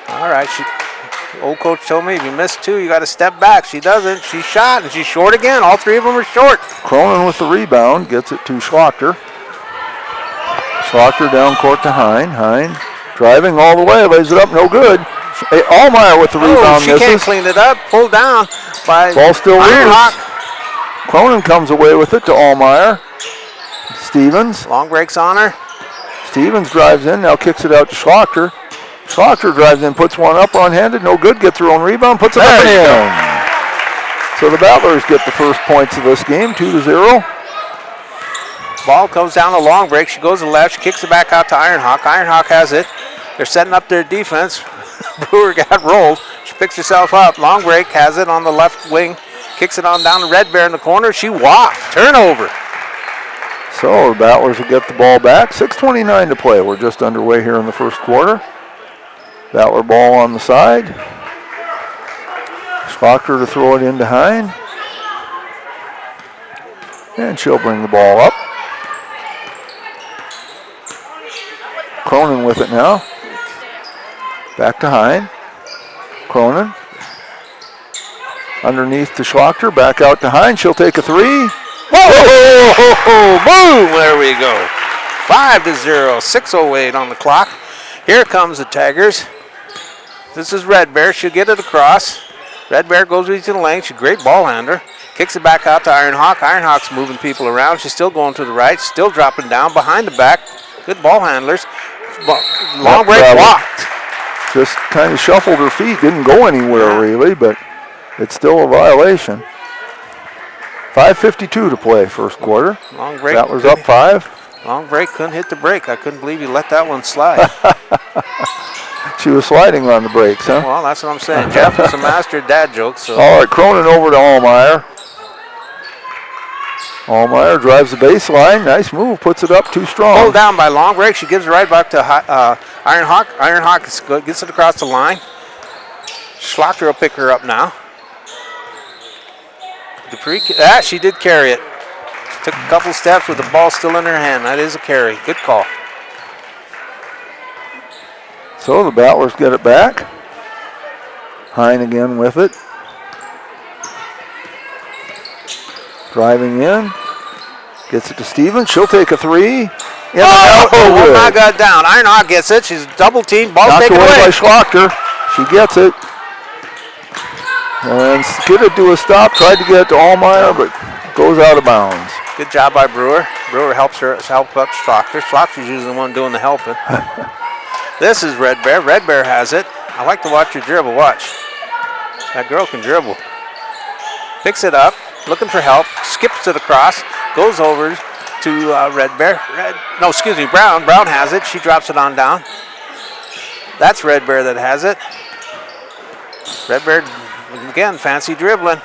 All right. Old coach told me if you miss 2, you got to step back. She doesn't. She shot, and she's short again. All 3 of them are short. Cronin with the rebound, gets it to Schlachter. Schlachter down court to Hine. Hine driving all the way, lays it up, no good. Allmeyer with the rebound, she misses. can't clean it up. Pulled down by Ball still Ironhawk. loose. Cronin comes away with it to Allmeyer. Stevens. Long breaks on her. Stevens drives in, now kicks it out to Schlachter. Schlachter drives in, puts one up one-handed, no good, gets her own rebound, puts it up and in. So the Battlers get the first points of this game, 2-0. Ball comes down a long break. She goes to the left. She kicks it back out to Ironhawk. Ironhawk has it. They're setting up their defense. Brewer got rolled. She picks herself up. Long break has it on the left wing. Kicks it on down to Red Bear in the corner. She walked. Turnover. So the Battlers will get the ball back. 6:29 to play. We're just underway here in the first quarter. Battler ball on the side. Schlachter to throw it into Hine. And she'll bring the ball up. Cronin with it now. Back to Hine. Cronin. Underneath to Schlachter. Back out to Hine. She'll take a 3. Whoa! Boom! There we go. 5-0. 6:08 on the clock. Here comes the Tigers. This is Red Bear. She'll get it across. Red Bear goes to the lane. She's a great ball handler. Kicks it back out to Ironhawk. Ironhawk's moving people around. She's still going to the right. Still dropping down behind the back. Good ball handlers. Long break walked. Just kind of shuffled her feet. Didn't go anywhere really, but it's still a violation. 5:52 to play first quarter. Long break. Battlers up 5. Long break, couldn't hit the break. I couldn't believe you let that one slide. She was sliding on the brakes, huh? Well, that's what I'm saying. Jeff is a master of dad jokes. So. All right, Cronin over to Allmeyer. Allmeyer drives the baseline. Nice move. Puts it up too strong. Pulled down by Long break. She gives it right back to Ironhawk. Ironhawk gets it across the line. Schlachter will pick her up now. Dupree, she did carry it. Took a couple steps with the ball still in her hand. That is a carry. Good call. So the Battlers get it back. Hine again with it. Driving in. Gets it to Stevens. She'll take a 3. Oh, my God, down. Ironhawk gets it. She's double teamed. Ball's taken away. by Schlachter. She gets it. And get it to a stop. Tried to get it to Allmeyer, but goes out of bounds. Good job by Brewer. Brewer helps up Schlachter. Schlachter's usually the one doing the helping. This is Red Bear. Red Bear has it. I like to watch her dribble. Watch. That girl can dribble. Picks it up, looking for help, skips it across, goes over to Brown. Brown has it. She drops it on down. That's Red Bear that has it. Red Bear, again, fancy dribbling.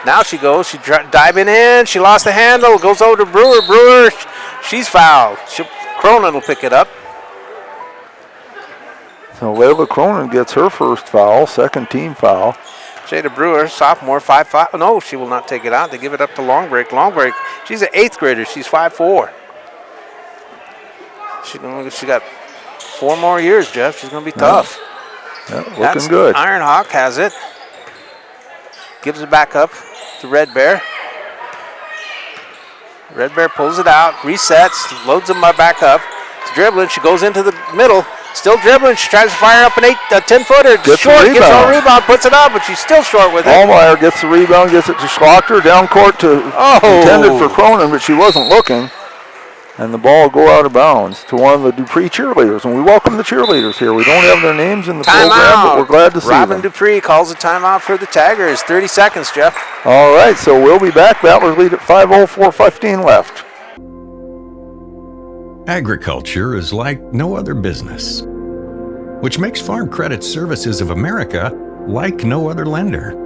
Now she goes. She's diving in. She lost the handle. Goes over to Brewer. Brewer, she's fouled. Cronin will pick it up. So Layla Cronin gets her first foul, second team foul. Jada Brewer, sophomore, 5'5". No, she will not take it out. They give it up to Longbreak. Longbreak, she's an 8th grader. She's 5'4". She got 4 more years, Jeff. She's going to be tough. Yeah, looking good. Iron Hawk has it. Gives it back up to Red Bear. Red Bear pulls it out, resets, loads them back up. She's dribbling. She goes into the middle. Still dribbling. She tries to fire up a 10-footer. Gets short. the rebound. Gets all rebound. Puts it up, but she's still short with it. Allmeyer gets the rebound, gets it to Schlochter. Down court to intended for Cronin, but she wasn't looking. And the ball will go out of bounds to one of the Dupree cheerleaders. And we welcome the cheerleaders here. We don't have their names in the program, but we're glad to see Robin them. Dupree calls a timeout for the Tigers. 30 seconds, Jeff. All right, so we'll be back. Battlers lead at 5:04:15 left. Agriculture is like no other business, which makes Farm Credit Services of America like no other lender.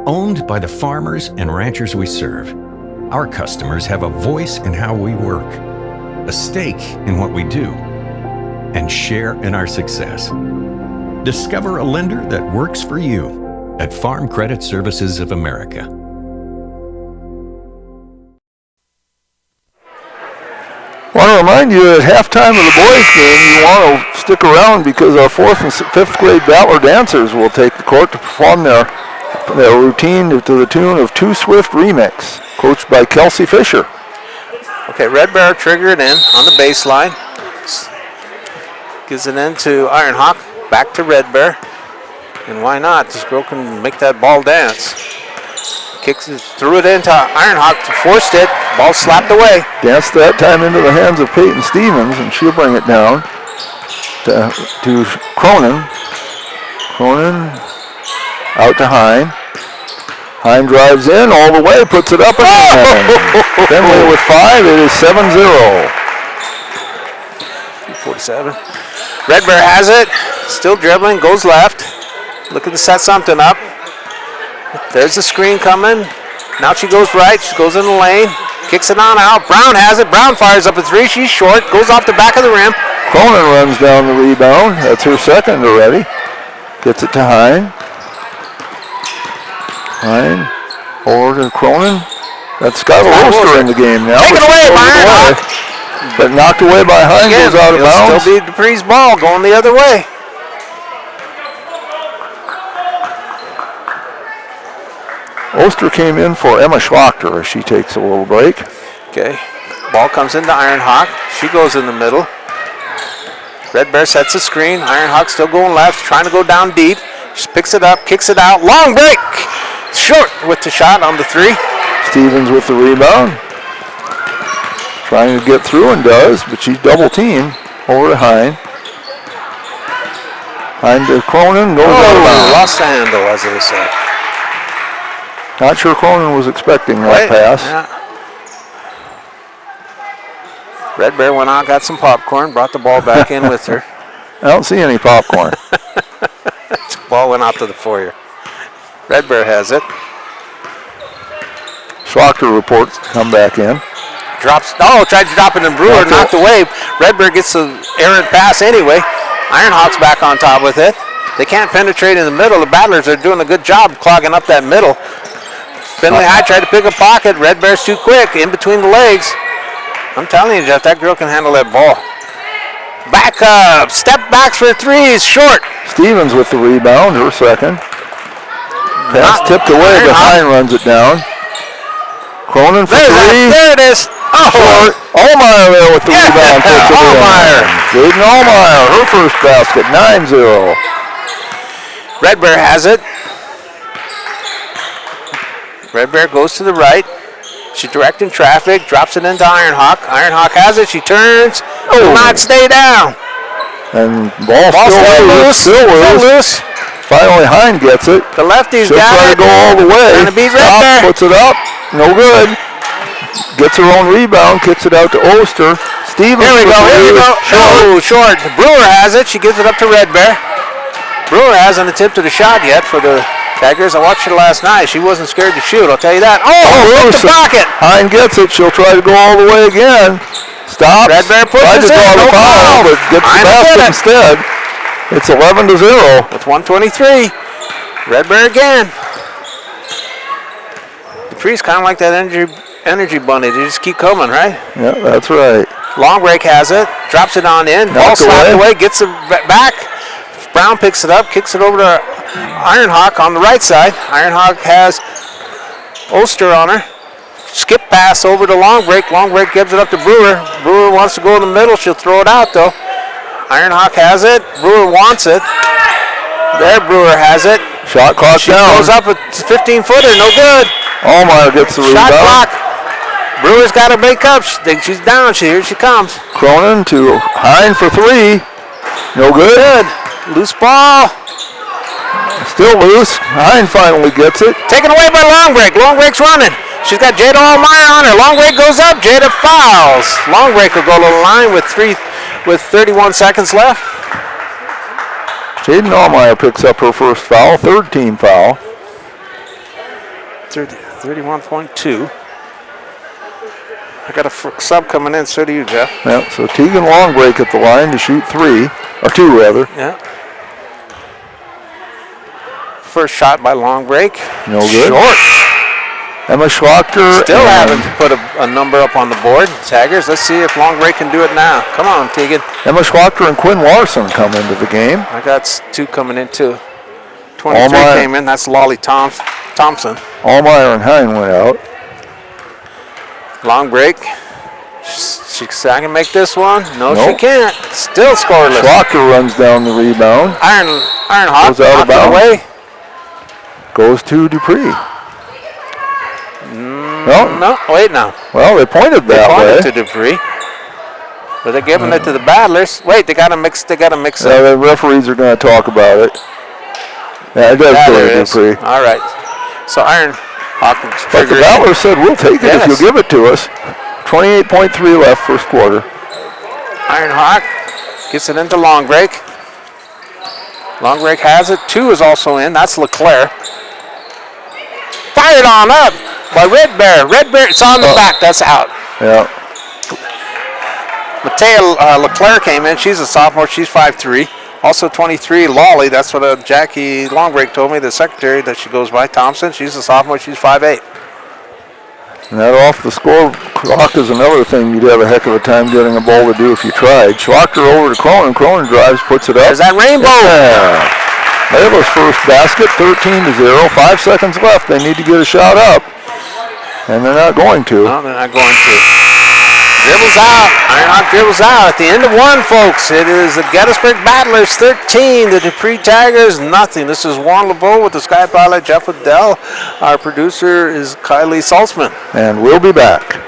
Owned by the farmers and ranchers we serve, our customers have a voice in how we work, a stake in what we do, and share in our success. Discover a lender that works for you at Farm Credit Services of America. I want to remind you that at halftime of the boys' game, you want to stick around because our 4th and 5th grade Battler dancers will take the court to perform their routine to the tune of Too Swift Remix, coached by Kelsey Fisher. Okay, Red Bear trigger it in on the baseline. Gives it in to Iron Hawk, back to Red Bear. And why not? This girl can make that ball dance. Kicks it, threw it into Iron Hawk, forced it, ball slapped away. Danced that time into the hands of Peyton Stevens, and she'll bring it down to Cronin. Cronin out to Hine. Hine drives in all the way, puts it up and in. Finley with 5, it is 7-0. 47. Red Bear has it, still dribbling, goes left. Looking to set something up. There's the screen coming. Now she goes right, she goes in the lane, kicks it on out. Brown has it, Brown fires up a 3, she's short, goes off the back of the rim. Cronin runs down the rebound, that's her second already. Gets it to Hine. Hine over to Cronin. That's got Oster in the game now. Taken away by Iron Hawk. But knocked away by Hine, goes out of bounds. Still be Dupree's ball going the other way. Oster came in for Emma Schlochter as she takes a little break. Okay, ball comes into Iron Hawk. She goes in the middle. Red Bear sets a screen. Iron Hawk still going left, trying to go down deep. She picks it up, kicks it out. Long break! Short with the shot on the 3. Stevens with the rebound. Trying to get through and does, but she's double teamed over to Hine. Hine to Cronin, goes out of bounds. Lost the handle, as they say. Not sure Cronin was expecting that pass. Yeah. Red Bear went out, got some popcorn, brought the ball back in with her. I don't see any popcorn. Ball went out to the foyer. Red Bear has it. Schlochter reports to come back in. Tried to drop it in Brewer, knocked away. Red Bear gets the errant pass anyway. Iron Hawk's back on top with it. They can't penetrate in the middle. The Battlers are doing a good job clogging up that middle. Finley High tried to pick a pocket. Red Bear's too quick, in between the legs. I'm telling you, Jeff, that girl can handle that ball. Back up, step backs for 3s, short. Stevens with the rebound, her second. Pass tipped away, but Hine runs it down. Cronin for 3. There it is. Short. Allmeyer there with the rebound. Allmeyer. Jaden Allmeyer, her first basket, 9-0. Red Bear has it. Red Bear goes to the right. She's directing traffic, drops it into Iron Hawk. Iron Hawk has it, she turns, will not stay down. And ball still loose. 5 Finally, Hine gets it. The lefty's She'll got try it. to go all the way. Trying to beat Red Bear. Puts it up. No good. Gets her own rebound. Kicks it out to Oster. Stevens. Here we go. Oh, short. Brewer has it. She gives it up to Red Bear. Brewer hasn't attempted a shot yet for the Tigers. I watched her last night. She wasn't scared to shoot, I'll tell you that. Oh, hit the pocket. Hine gets it. She'll try to go all the way again. Stops. Red Bear puts Tried it to in. draw the No foul, foul. but gets the basket instead. It's 11-0. With 1:23. Red Bear again. Dupree's kind of like that energy bunny. They just keep coming, right? Yeah, that's right. Long break has it. Drops it on in. Ball slapped away. Gets it back. Brown picks it up. Kicks it over to Ironhawk on the right side. Ironhawk has Oster on her. Skip pass over to Long break. Long break gives it up to Brewer. Brewer wants to go in the middle. She'll throw it out, though. Ironhawk has it. Brewer wants it. There, Brewer has it. Shot clock She down. goes up a 15-footer. No good. Allmeyer gets the Shot rebound. clock. Brewer's got to make up. She thinks she's down. Here she comes. Cronin to Hine for three. No good. Loose ball. Still loose. Hine finally gets it. Taken away by Long break. Long break's running. She's got Jada Allmeyer on her. Long break goes up. Jada fouls. Long break will go to the line with 31 seconds left. Jaden Allmeyer picks up her first foul, third team foul. 31.2. I got a sub coming in, so do you, Jeff. Yeah, so Tegan Longbreak at the line to shoot three, or two rather. Yeah. First shot by Long break. No good. Short. Emma Schwachter. Still haven't put a number up on the board. Taggers, let's see if Long break can do it now. Come on, Tegan. Emma Schwachter and Quinn Larson come into the game. I got two coming in too. 23 came in. That's Lolly Thompson. Allmeyer and Hine went out. Long break. I can make this one. No, she can't. Still scoreless. Schwachter runs down the rebound. Ironhawk goes out of bounds. away. Goes to Dupree. No, wait now. Well, they pointed that way. They pointed to Dupree. But they're giving it to the Battlers. Wait, they gotta mix it. Yeah, the referees are going to talk about it. Yeah, it does go to Dupree. All right. So Ironhawk. But the Battlers said, we'll take it if you'll give it to us. 28.3 left first quarter. Ironhawk gets it into Long break. Long break has it. Two is also in. That's LeClaire. Fired on up by Red Bear. Red Bear, it's on the back. That's out. Yeah. Matea LeClaire came in. She's a sophomore. She's 5'3". Also 23, Lolly. That's what Jackie Longbreak told me, the secretary that she goes by. Thompson. She's a sophomore. She's 5'8". And that off the score clock is another thing you'd have a heck of a time getting a ball to do if you tried. Schwachter over to Cronin. Cronin drives, puts it up. There's that rainbow. Yeah. Layla's first basket, 13-0. 5 seconds left. They need to get a shot up. And they're not going to. No, they're not going to. Dribbles out. Ironhawk dribbles out. At the end of one, folks, it is the Gettysburg Battlers 13, the Dupree Tigers nothing. This is Juan LeBeau with the Sky Pilot, Jeff Adele. Our producer is Kylie Saltzman. And we'll be back.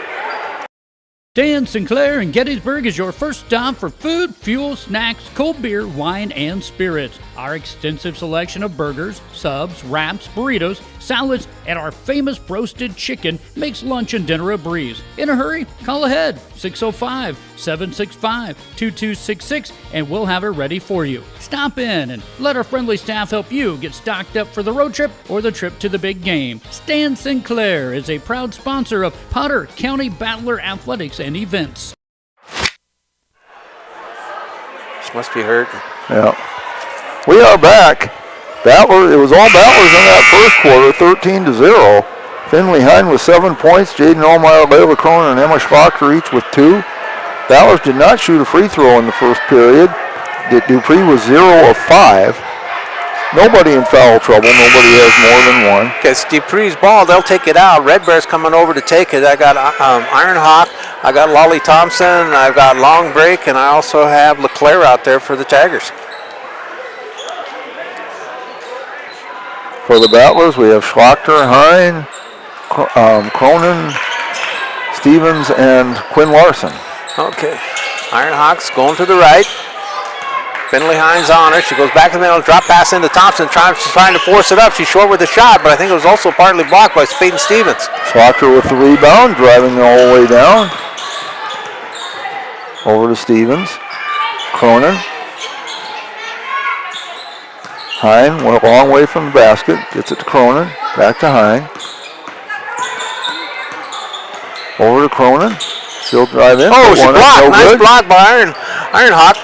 Dan Sinclair in Gettysburg is your first stop for food, fuel, snacks, cold beer, wine, and spirits. Our extensive selection of burgers, subs, wraps, burritos, salads, and our famous roasted chicken makes lunch and dinner a breeze. In a hurry? Call ahead, 605-765-2266, and we'll have it ready for you. Stop in and let our friendly staff help you get stocked up for the road trip or the trip to the big game. Stan Sinclair is a proud sponsor of Potter County Battler Athletics and Events. She must be hurt. Yeah. We are back. Battler, it was all Battlers in that first quarter, 13-0. Finley Hine with 7 points. Jaden Allmeyer, Layla Cronin, and Emma Schwachter each with 2. Battlers did not shoot a free throw in the first period. Dupree was 0 of 5. Nobody in foul trouble. Nobody has more than one. Okay, it's Dupree's ball. They'll take it out. Red Bear's coming over to take it. I got Ironhawk. I got Lolly Thompson. I've got Long Break, and I also have LeClaire out there for the Tigers. For the Battlers, we have Schwachter, Hine, Cronin, Stevens, and Quinn Larson. Okay. Ironhawks going to the right. Finley Hines on her. She goes back to the middle, drop pass into Thompson, trying to force it up. She's short with the shot, but I think it was also partly blocked by Peyton Stevens. Schlocker with the rebound, driving the whole way down. Over to Stevens. Cronin. Hine went a long way from the basket. Gets it to Cronin. Back to Hine. Over to Cronin. Still drive in. Oh, she blocked. Nice block by Ironhawk.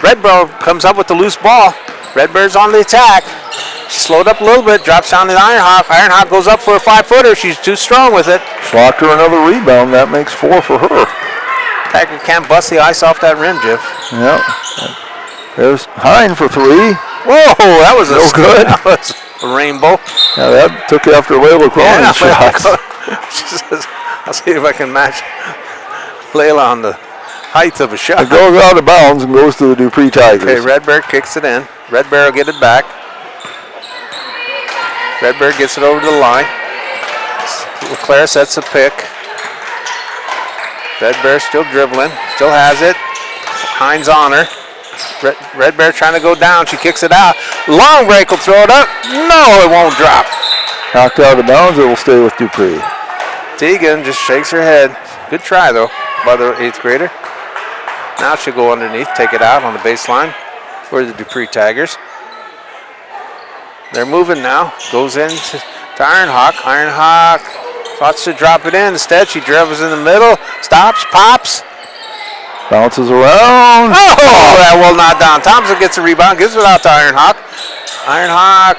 Red Bear comes up with the loose ball. Red Bear's on the attack. She slowed up a little bit, drops down to Ironhawk. Ironhawk goes up for a 5-footer. She's too strong with it. Schlocker another rebound. That makes 4 for her. Tiger can't bust the ice off that rim, Jeff. Yep. There's Hine for 3. Whoa, that was no good. That was a rainbow. Yeah, that took after Layla Cronin's shots. I'll see if I can match Layla on the height of a shot. It goes out of bounds and goes to the Dupree Tigers. Okay, Red Bear kicks it in. Red Bear will get it back. Red Bear gets it over to the line. LeClaire sets a pick. Red Bear still dribbling, still has it. Hines on her. Red Bear trying to go down. She kicks it out. Long break will throw it up. No, it won't drop. Knocked out of bounds. It will stay with Dupree. Tegan just shakes her head. Good try, though, by the 8th grader. Now she'll go underneath, take it out on the baseline for the Dupree Tigers. They're moving now. Goes in to Ironhawk. Ironhawk thoughts to drop it in. Instead, she dribbles in the middle, stops, pops. Bounces around. Oh, that will not down. Thompson gets a rebound, gives it out to Ironhawk. Ironhawk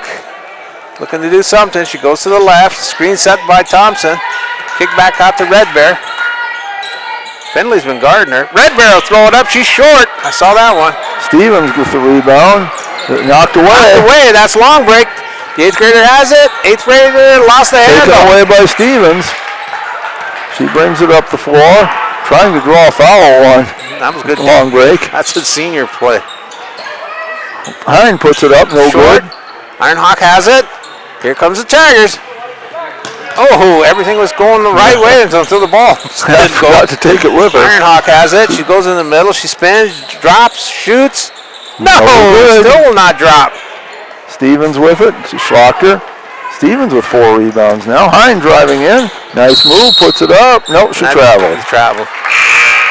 looking to do something. She goes to the left. Screen set by Thompson. Kick back out to Red Bear. Finley's been guarding her. Red Bear will throw it up. She's short. I saw that one. Stevens with the rebound. Knocked away. Knocked away. That's long break. The 8th grader has it. 8th grader lost the handle. Taken away by Stevens. She brings it up the floor. Trying to draw a foul on. That was good. Long break. That's a senior play. Hine puts it up. No good. Ironhawk has it. Here comes the Tigers. Oh, everything was going the right way until the ball didn't go. Got to take it with her. Ironhawk has it. She goes in the middle. She spins, drops, shoots. No, still will not drop. Stevens with it. Schlocker. Stevens with 4 rebounds now. Hine driving in. Nice move. Puts it up. Nope, she traveled.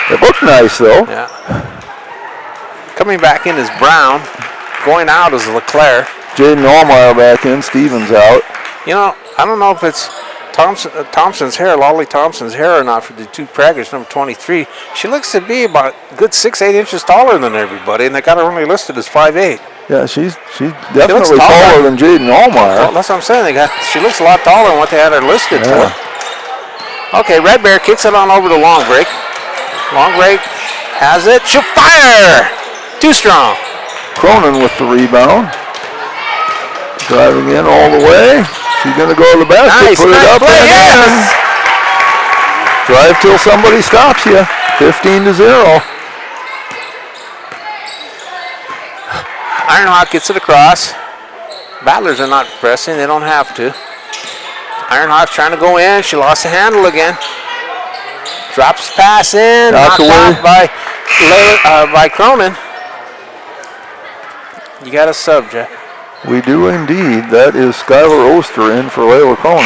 It looked nice, though. Yeah. Coming back in is Brown. Going out is LeClaire. Jaden Allmeyer back in. Stevens out. You know, I don't know if it's Thompson's hair, Lolly Thompson's hair or not for the 2 Praggers, number 23. She looks to be about a good 6-8 inches taller than everybody, and they got her only listed as 5'8". Yeah, she's definitely taller than Jaden Allmeyer. Well, that's what I'm saying. She looks a lot taller than what they had her listed for. Okay, Red Bear kicks it on over to Long Break. Long Break has it. She'll fire! Too strong. Cronin with the rebound. Driving in all the way. She's going to go to the basket, put it up and in. Drive till somebody stops you. 15-0. Ironhawk gets it across. Battlers are not pressing. They don't have to. Ironhawk's trying to go in. She lost the handle again. Drops pass in. Knocked out by Cronin. You got a sub, Jeff. We do indeed. That is Skylar Oster in for Layla Cronin.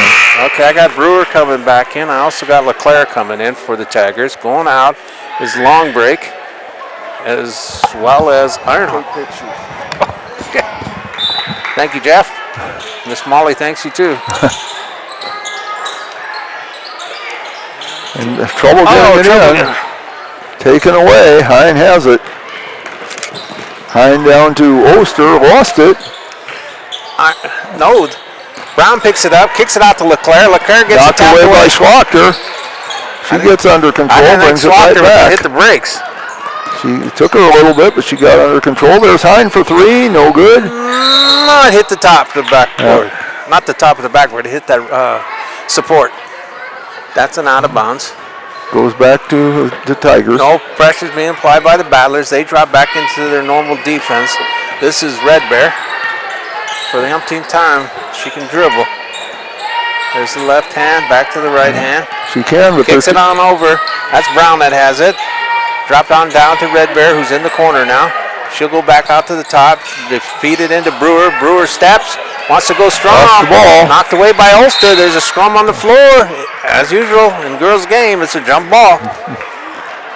Okay, I got Brewer coming back in. I also got LeClaire coming in for the Tigers. Going out is Long Break, as well as Ironhawk. Thank you, Jeff. Miss Molly thanks you too. And trouble getting it in. Taken away. Hine has it. Hine down to Oster. Lost it. No. Brown picks it up, kicks it out to LeClaire. LeClaire gets knocked away by Schlocker. She gets under control, brings it right back. Hit the brakes. She took her a little bit, but she got under control. There's Hine for 3, no good. No, it hit the top of the backboard. Yeah. Not the top of the backboard, it hit that support. That's an out of bounds. Goes back to the Tigers. No pressure's being applied by the Battlers. They drop back into their normal defense. This is Red Bear. For the umpteenth time, she can dribble. There's the left hand, back to the right hand. She can, but kicks it on over. That's Brown that has it. Dropped on down to Red Bear, who's in the corner now. She'll go back out to the top. They feed it into Brewer. Brewer steps. Wants to go strong. Lost the ball. Knocked away by Ulster. There's a scrum on the floor. As usual, in girls' game, it's a jump ball.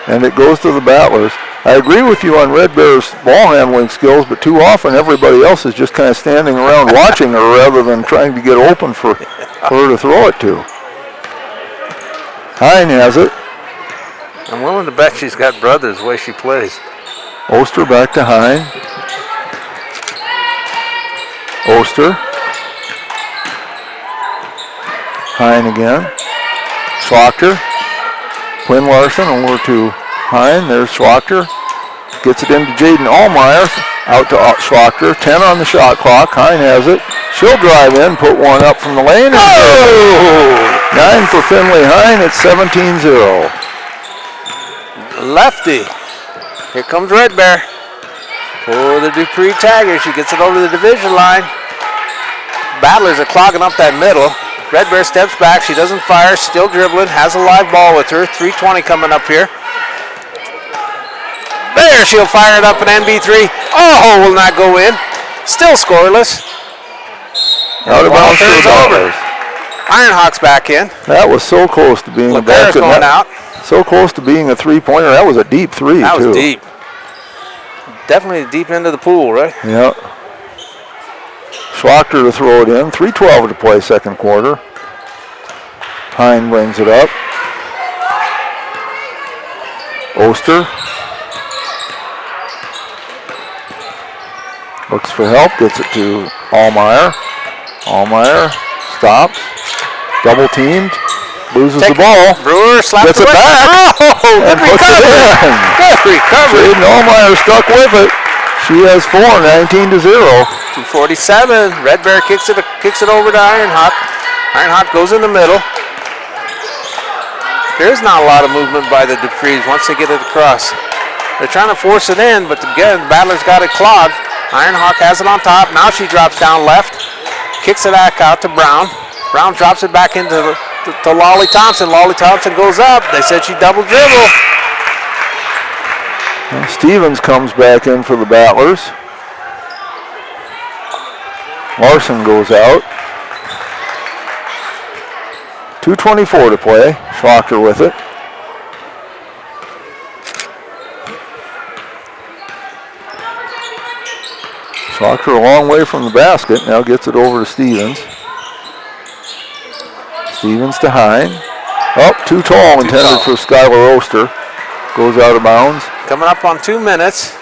And it goes to the Battlers. I agree with you on Red Bear's ball handling skills, but too often everybody else is just kind of standing around watching her rather than trying to get open for her to throw it to. Hine has it. I'm willing to bet she's got brothers the way she plays. Oster back to Hine. Oster. Hine again. Schlochter. Quinn Larson over to Hine. There's Schlochter. Gets it into Jaden Allmeyer. Out to Schlochter. 10 on the shot clock. Hine has it. She'll drive in, put one up from the lane. Oh! 9 for Finley Hine. It's 17-0. Lefty. Here comes Red Bear. For the Dupree Tigers. She gets it over the division line. Battlers are clogging up that middle. Red Bear steps back. She doesn't fire. Still dribbling. Has a live ball with her. 3:20 coming up here. There, she'll fire it up an NB3. Oh, will not go in. Still scoreless. Out of bounds for the Battlers. Ironhawks back in. That was so close to being a basket. going out. So close to being a three-pointer. That was a deep three, That too. was deep. Definitely the deep end of the pool, right? Yeah. Schlochter to throw it in. 3:12 to play second quarter. Hine brings it up. Oster. Looks for help. Gets it to Allmeyer. Allmeyer stops. Double teamed. Loses the ball. Brewer slaps Gets it back. Oh, and puts it in. Good recovery. Jaden Allmeyer stuck with it. She has 4, 19-0. 2:47. Red Bear kicks it over to Ironhawk. Ironhawk goes in the middle. There's not a lot of movement by the Duprees once they get it across. They're trying to force it in, but again, the Battlers got it clogged. Ironhawk has it on top. Now she drops down left. Kicks it back out to Brown. Brown drops it back into to Lolly Thompson. Lolly Thompson goes up. They said she double dribble. Stevens comes back in for the Battlers. Larson goes out. 2:24 to play. Schlochter with it. Schlochter a long way from the basket. Now gets it over to Stevens. Stevens to Hine. Oh, too tall, intended for Skylar Oster. Goes out of bounds. Coming up on 2 minutes.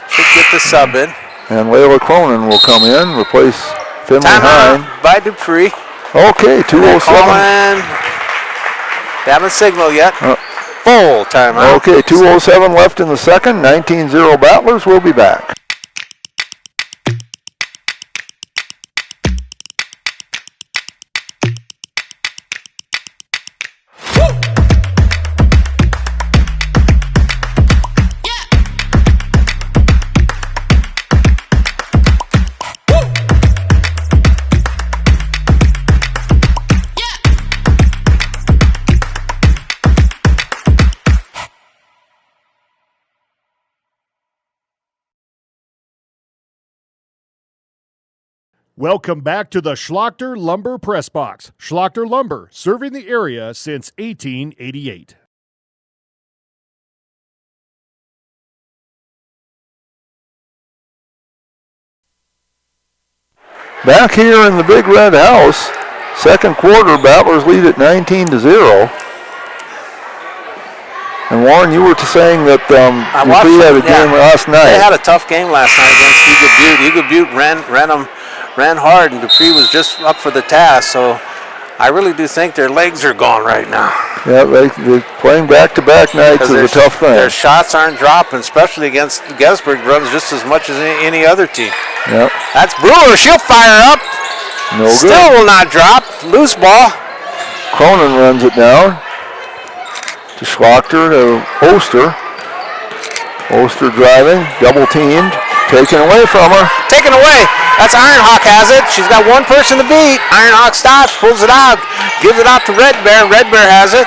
Should get the sub in. And Layla Cronin will come in, replace Finley Hine. Timeout by Dupree. Okay, 2:07. They haven't signaled yet. Full timeout. Okay, 2:07 left in the second. 19-0 Battlers. We'll be back. Welcome back to the Schlochter Lumber Press Box. Schlochter Lumber, serving the area since 1888. Back here in the Big Red House, second quarter, Battlers lead at 19-0. And Warren, you were saying that Dupree had a game last night. They had a tough game last night against Eagle Butte. Eagle Butte ran hard, and Dupree was just up for the task. So I really do think their legs are gone right now. Yeah, they're playing back-to-back nights is a tough thing. Their shots aren't dropping, especially against Gettysburg runs just as much as any other team. Yep. That's Brewer. She'll fire up. No Still good. will not drop. Loose ball. Cronin runs it down to Schlochter to Oster. Oster driving, double teamed, taken away from her. Taken away. That's Ironhawk has it. She's got one person to beat. Ironhawk stops, pulls it out, gives it out to Red Bear. Red Bear has it.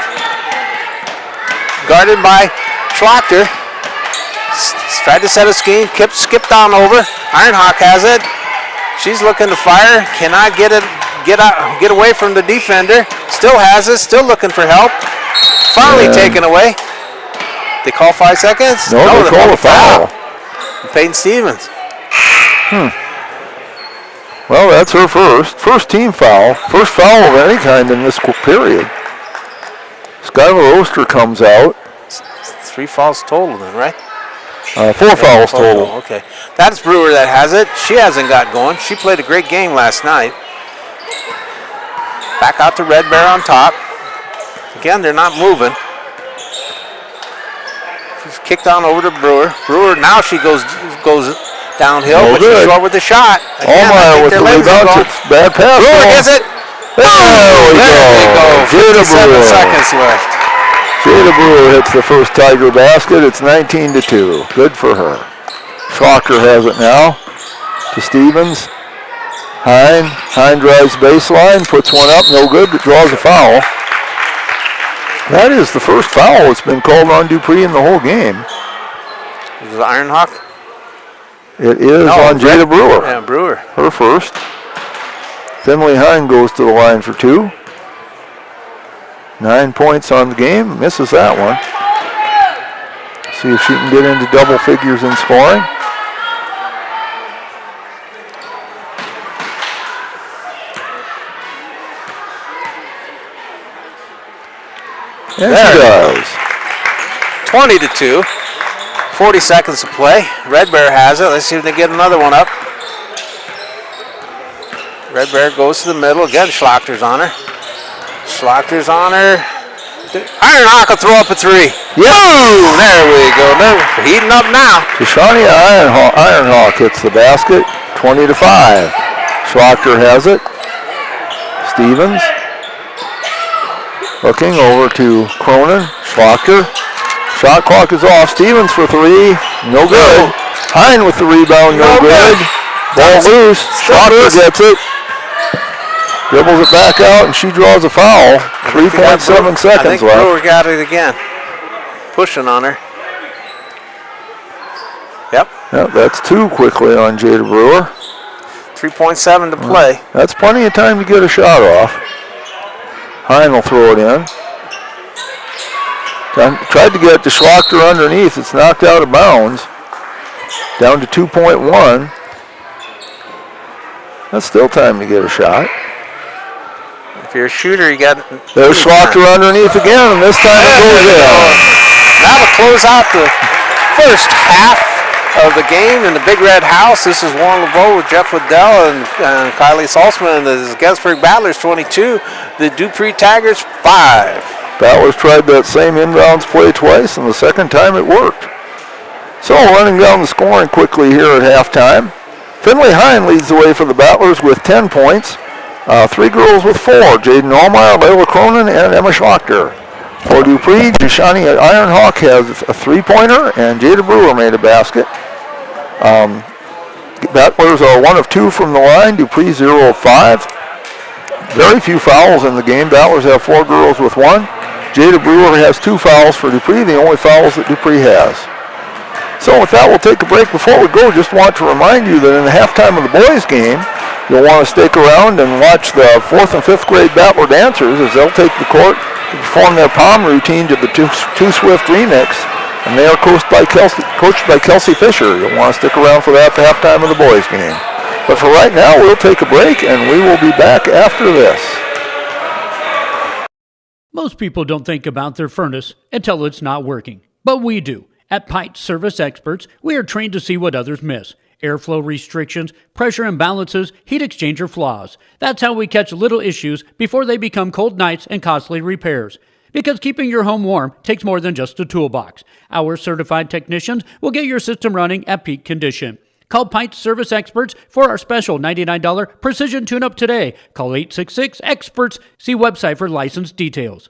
Guarded by Schlochter. Tried to set a scheme, skipped on over. Ironhawk has it. She's looking to fire, cannot get away from the defender. Still has it, still looking for help. Finally taken away. They call 5 seconds? No, they call a foul. Peyton Stevens. Well, that's her first team foul. First foul of any kind in this period. Skylar Oster comes out. 3 fouls total then, right? 4 fouls total. Okay. That's Brewer that has it. She hasn't got going. She played a great game last night. Back out to Red Bear on top. Again, they're not moving. She's kicked on over to Brewer. Brewer, now she goes downhill, but she's short with the shot. Again, Allmeyer with the rebound. Bad pass. Brewer gets it. There we go. Jada 57 Brewer. seconds left. Jada Brewer hits the first Tiger basket. It's 19-2. Good for her. Schlocker has it now to Stevens. Hine drives baseline, puts one up, no good, but draws a foul. That is the first foul that's been called on Dupree in the whole game. Is it Ironhawk? It is on Jada Brewer. Yeah, Brewer. Her first. Finley Hine goes to the line for 2. 9 points on the game, misses that one. See if she can get into double figures in scoring. And she does. 20-2. 40 seconds to play. Red Bear has it. Let's see if they get another one up. Red Bear goes to the middle. Again, Schlachter's on her. Schlachter's on her. Ironhawk will throw up a 3. Yep. Boom! There we go. They're heating up now. Shania Ironhawk hits the basket. 20-5. Schlachter has it. Stevens. Looking over to Cronin. Schlachter. Shot clock is off. Stevens for 3. No good. Hine with the rebound. No good. Ball loose. Schlachter gets it. Dribbles it back out, and she draws a foul. 3.7 seconds I think left. Brewer got it again. Pushing on her. Yep. That's 2 quickly on Jada Brewer. 3.7 to play. That's plenty of time to get a shot off. Hine will throw it in. Tried to get it to Schlachter underneath. It's knocked out of bounds. Down to 2.1. That's still time to get a shot. If you're a shooter, you got... There's Schlachter underneath again, and this time it goes in. Now to close out the first half of the game in the Big Red House. This is Warren LeBeau with Jeff Waddell and Kylie Salzman. This is Gettysburg Battlers 22, the Dupree Tigers 5. Battlers tried that same inbounds play twice, and the second time it worked. So running down the scoring quickly here at halftime. Finley Hine leads the way for the Battlers with 10 points. 3 girls with 4, Jaden Allmeyer, Layla Cronin, and Emma Schlachter. For Dupree, Shani Ironhawk has a 3-pointer, and Jada Brewer made a basket. Battlers are 1 of 2 from the line, Dupree 0 of 5. Very few fouls in the game. Battlers have 4 girls with 1. Jada Brewer has 2 fouls for Dupree, the only fouls that Dupree has. So with that, we'll take a break. Before we go, just want to remind you that in the halftime of the boys' game, you'll want to stick around and watch the 4th and 5th grade Battler dancers as they'll take the court to perform their palm routine to the Too Swift remix. And they are coached by Kelsey Fisher. You'll want to stick around for that at the halftime of the boys' game. But for right now, we'll take a break, and we will be back after this. Most people don't think about their furnace until it's not working, but we do. At Pite Service Experts, we are trained to see what others miss. Airflow restrictions, pressure imbalances, heat exchanger flaws. That's how we catch little issues before they become cold nights and costly repairs. Because keeping your home warm takes more than just a toolbox. Our certified technicians will get your system running at peak condition. Call Pite Service Experts for our special $99 precision tune-up today. Call 866-EXPERTS. See website for license details.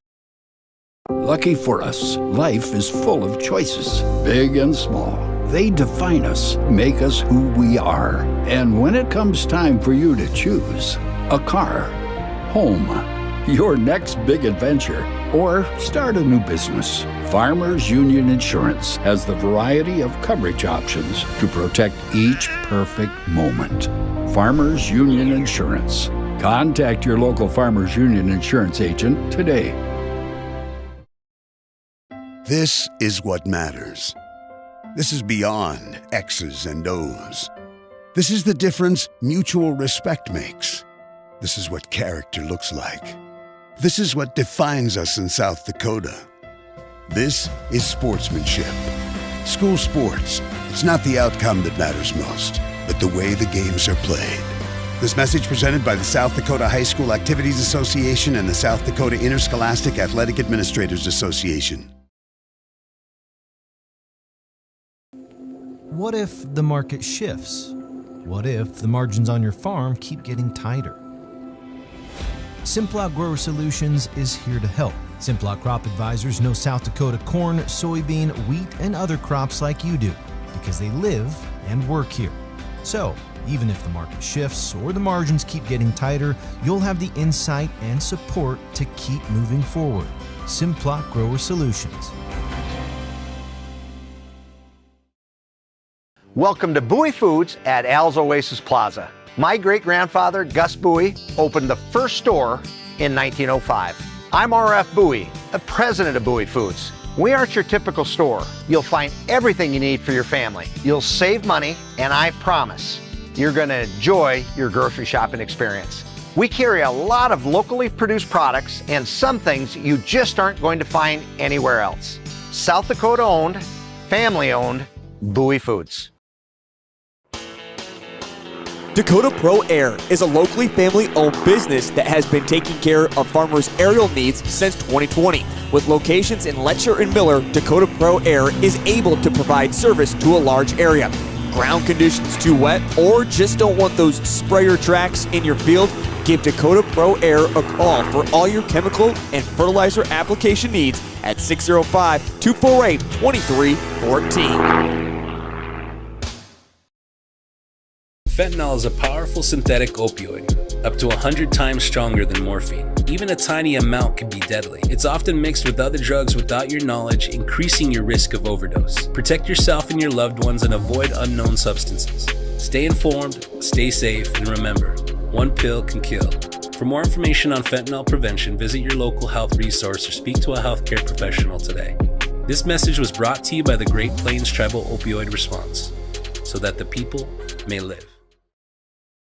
Lucky for us, life is full of choices, big and small. They define us, make us who we are. And when it comes time for you to choose, a car, home, your next big adventure, or start a new business. Farmers Union Insurance has the variety of coverage options to protect each perfect moment. Farmers Union Insurance. Contact your local Farmers Union Insurance agent today. This is what matters. This is beyond X's and O's. This is the difference mutual respect makes. This is what character looks like. This is what defines us in South Dakota. This is sportsmanship. School sports. It's not the outcome that matters most, but the way the games are played. This message presented by the South Dakota High School Activities Association and the South Dakota Interscholastic Athletic Administrators Association. What if the market shifts? What if the margins on your farm keep getting tighter? Simplot Grower Solutions is here to help. Simplot Crop Advisors know South Dakota corn, soybean, wheat, and other crops like you do because they live and work here. So, even if the market shifts or the margins keep getting tighter, you'll have the insight and support to keep moving forward. Simplot Grower Solutions. Welcome to Bowie Foods at Al's Oasis Plaza. My great-grandfather, Gus Bowie, opened the first store in 1905. I'm R.F. Bowie, the president of Bowie Foods. We aren't your typical store. You'll find everything you need for your family. You'll save money, and I promise you're going to enjoy your grocery shopping experience. We carry a lot of locally produced products and some things you just aren't going to find anywhere else. South Dakota owned, family owned, Bowie Foods. Dakota Pro Air is a locally family-owned business that has been taking care of farmers' aerial needs since 2020. With locations in Letcher and Miller, Dakota Pro Air is able to provide service to a large area. Ground conditions too wet, or just don't want those sprayer tracks in your field? Give Dakota Pro Air a call for all your chemical and fertilizer application needs at 605-248-2314. Fentanyl is a powerful synthetic opioid, up to 100 times stronger than morphine. Even a tiny amount can be deadly. It's often mixed with other drugs without your knowledge, increasing your risk of overdose. Protect yourself and your loved ones and avoid unknown substances. Stay informed, stay safe, and remember, one pill can kill. For more information on fentanyl prevention, visit your local health resource or speak to a healthcare professional today. This message was brought to you by the Great Plains Tribal Opioid Response, so that the people may live.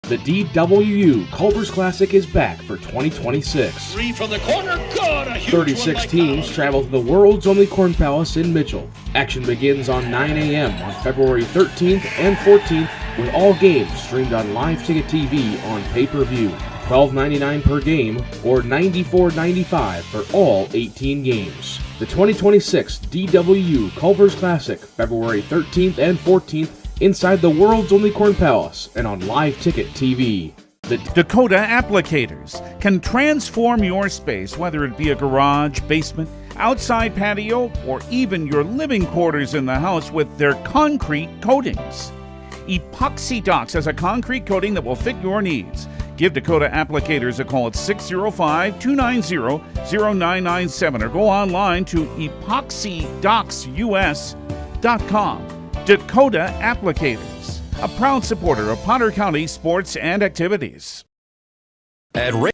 The DWU Culver's Classic is back for 2026. Three from the corner, good! A huge 36 teams travel to the world's only Corn Palace in Mitchell. Action begins on 9 a.m. on February 13th and 14th, with all games streamed on Live Ticket TV on pay-per-view. $12.99 per game or $94.95 for all 18 games. The 2026 DWU Culver's Classic, February 13th and 14th, inside the world's only Corn Palace and on Live Ticket TV. The Dakota Applicators can transform your space, whether it be a garage, basement, outside patio, or even your living quarters in the house with their concrete coatings. Epoxy Docs has a concrete coating that will fit your needs. Give Dakota Applicators a call at 605-290-0997 or go online to epoxydocsus.com. Dakota Applicators, a proud supporter of Potter County sports and activities. We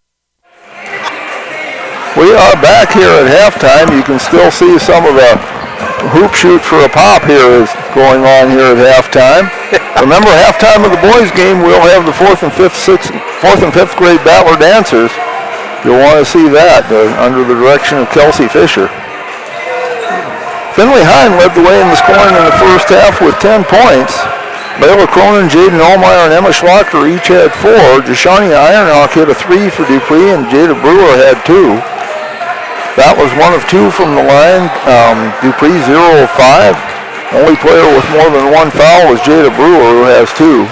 are back here at halftime. You can still see some of the hoop shoot for a pop here is going on here at halftime. Remember, halftime of the boys game, we'll have the 4th and 5th grade Battler dancers. You'll want to see that under the direction of Kelsey Fisher. Finley Hine led the way in the scoring in the first half with 10 points. Layla Cronin, Jaden Allmeyer, and Emma Schlachter each had 4. Jashania Ironhawk hit a 3 for Dupree, and Jada Brewer had 2. That was 1 of 2 from the line. Dupree 0 of 5. Only player with more than 1 foul was Jada Brewer, who has 2.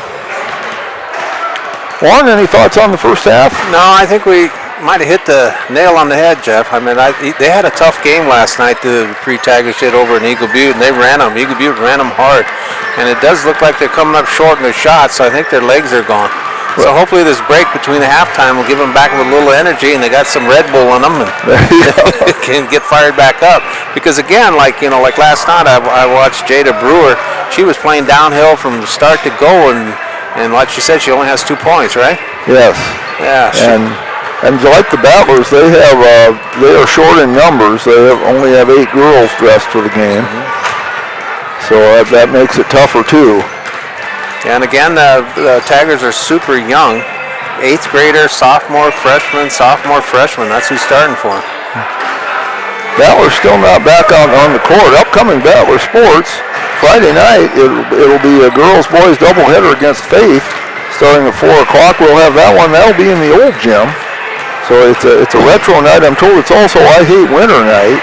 Warren, any thoughts on the first half? No, I think we might have hit the nail on the head, Jeff. I mean, they had a tough game last night. The Pre-Tigers did over in Eagle Butte, and they ran them. Eagle Butte ran them hard, and it does look like they're coming up short in their shots, so I think their legs are gone. So hopefully this break between the halftime will give them back with a little energy, and they got some Red Bull in them and can get fired back up. Because again, like last night, I watched Jada Brewer. She was playing downhill from start to go, and like she said, she only has 2 points, right? Yes. Yeah. And like the Battlers, they are short in numbers. They only have 8 girls dressed for the game, so that makes it tougher too. And again, the Tigers are super young. 8th grader, sophomore, freshman. That's who's starting for them. Battler's still not back out on the court. Upcoming Battler sports, Friday night, it'll be a girls-boys doubleheader against Faith. Starting at 4 o'clock, we'll have that one. That'll be in the old gym. So it's a retro night. I'm told it's also I Hate Winter night.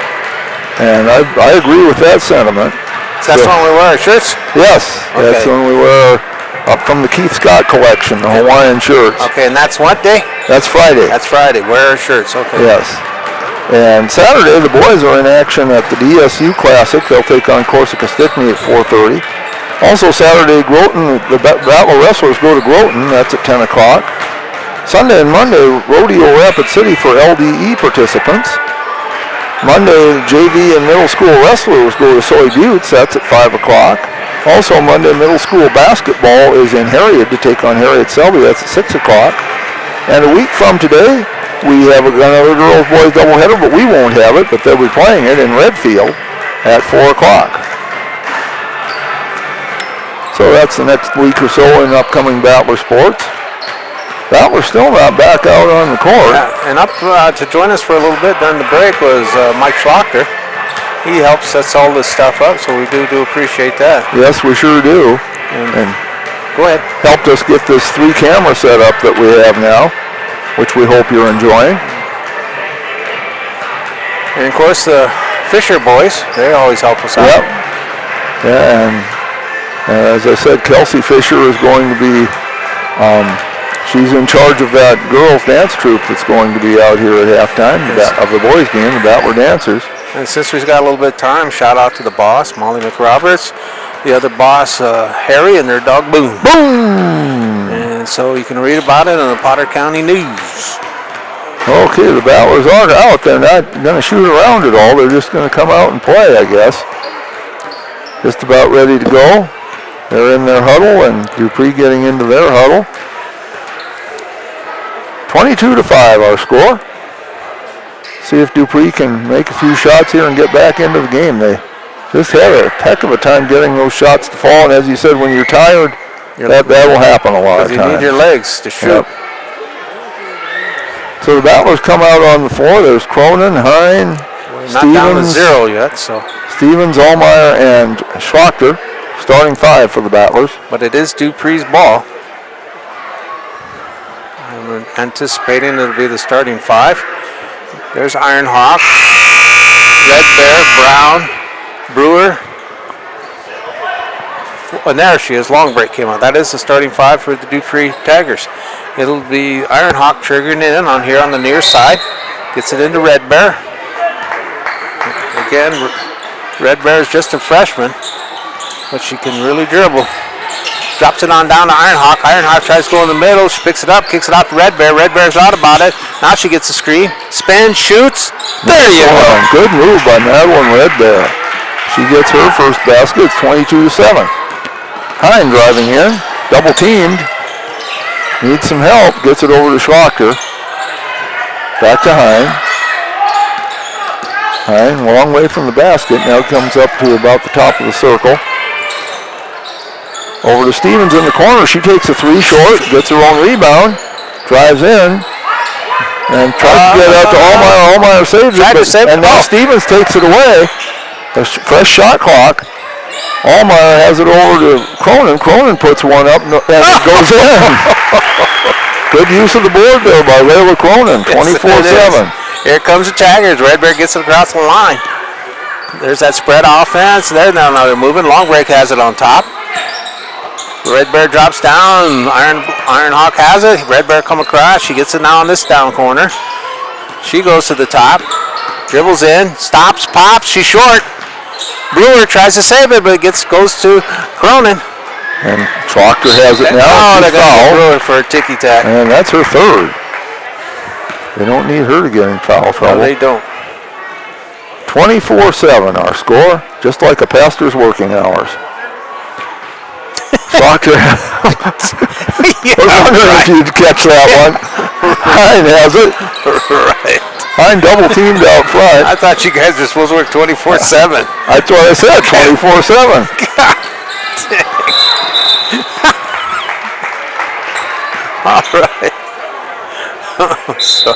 And I agree with that sentiment. So that's when we wear our shirts? Yes, okay. That's when we wear up from the Keith Scott collection, the Hawaiian shirts. Okay, and that's what day? That's Friday. That's Friday. Wear our shirts, okay. Yes. And Saturday, the boys are in action at the DSU Classic. They'll take on Corsica Stickney at 4:30. Also Saturday, Groton, the Battler Wrestlers go to Groton. That's at 10 o'clock. Sunday and Monday, Rodeo Rapid City for LDE participants. Monday, JV and middle school wrestlers go to Soy Buttes. That's at 5 o'clock. Also Monday, middle school basketball is in Harriet to take on Harriet Selby. That's at 6 o'clock. And a week from today, we have another girls-boys doubleheader, but we won't have it, but they'll be playing it in Redfield at 4 o'clock. So that's the next week or so in upcoming Battler sports. Battler's still not back out on the court. Yeah, and up to join us for a little bit during the break was Mike Schlochter. He helps set all this stuff up, so we do appreciate that. Yes, we sure do. And go ahead. Helped us get this 3-camera setup that we have now, which we hope you're enjoying. And of course, the Fisher boys, they always help us out. Yep. Yeah, and as I said, Kelsey Fisher is going to be, she's in charge of that girls dance troupe that's going to be out here at halftime of the boys game, the Battler Dancers. And since we've got a little bit of time, shout out to the boss, Molly McRoberts, the other boss, Harry, and their dog, Boom. Boom! And so you can read about it in the Potter County News. Okay, the Battlers are out. They're not going to shoot around at all. They're just going to come out and play, I guess. Just about ready to go. They're in their huddle, and Dupree getting into their huddle. 22-5 our score. See if Dupree can make a few shots here and get back into the game. They just had a heck of a time getting those shots to fall, and as you said, when you're tired, that will happen a lot of times. You need your legs to shoot. Yep. So the Battlers come out on the floor. There's Cronin, Hine, Not down to 0 yet, so. Stevens, Allmeyer, and Schlochter, starting 5 for the Battlers. But it is Dupree's ball. I'm anticipating it'll be the starting 5. There's Iron Hawk, Red Bear, Brown, Brewer. And there she is, long break came out. That is the starting 5 for the Dupree Tigers. It'll be Iron Hawk triggering it in on here on the near side. Gets it into Red Bear. Again, Red Bear is just a freshman, but she can really dribble. Drops it on down to Iron Hawk. Iron Hawk tries to go in the middle. She picks it up, kicks it out to Red Bear. Red Bear's out about it. Now she gets a screen. Spins, shoots. There you go. Good move by Madeline Red Bear. She gets her first basket. It's 22-7. Hine driving in. Double teamed. Needs some help. Gets it over to Schlochter. Back to Hine. Hine, long way from the basket. Now comes up to about the top of the circle. Over to Stevens in the corner. She takes a 3 short. Gets her own rebound. Drives in. And tries to get out to Allmeyer. Allmeyer saves it. And now Stevens takes it away. A fresh shot clock. Allmeyer has it over to Cronin. Cronin puts one up and it goes in. Good use of the board there by Layla Cronin. 24-7. Here comes the Tigers. Red Bear gets it across the line. There's that spread offense. There now they're moving. Long break has it on top. Red Bear drops down. Iron Hawk has it. Red Bear come across. She gets it now on this down corner. She goes to the top. Dribbles in. Stops. Pops. She's short. Brewer tries to save it, but it goes to Cronin. And Schlochter has it now. Oh, they She's got fouled. Brewer for a ticky-tack. And that's her third. They don't need her to get in foul trouble. No, they don't. 24-7 our score, just like a pastor's working hours. Schlochter. I was wondering if you'd catch that one. Hine has it. Right. Hine double teamed out front. I thought you guys were supposed to work 24/7. That's what I said, 24/7. All right. So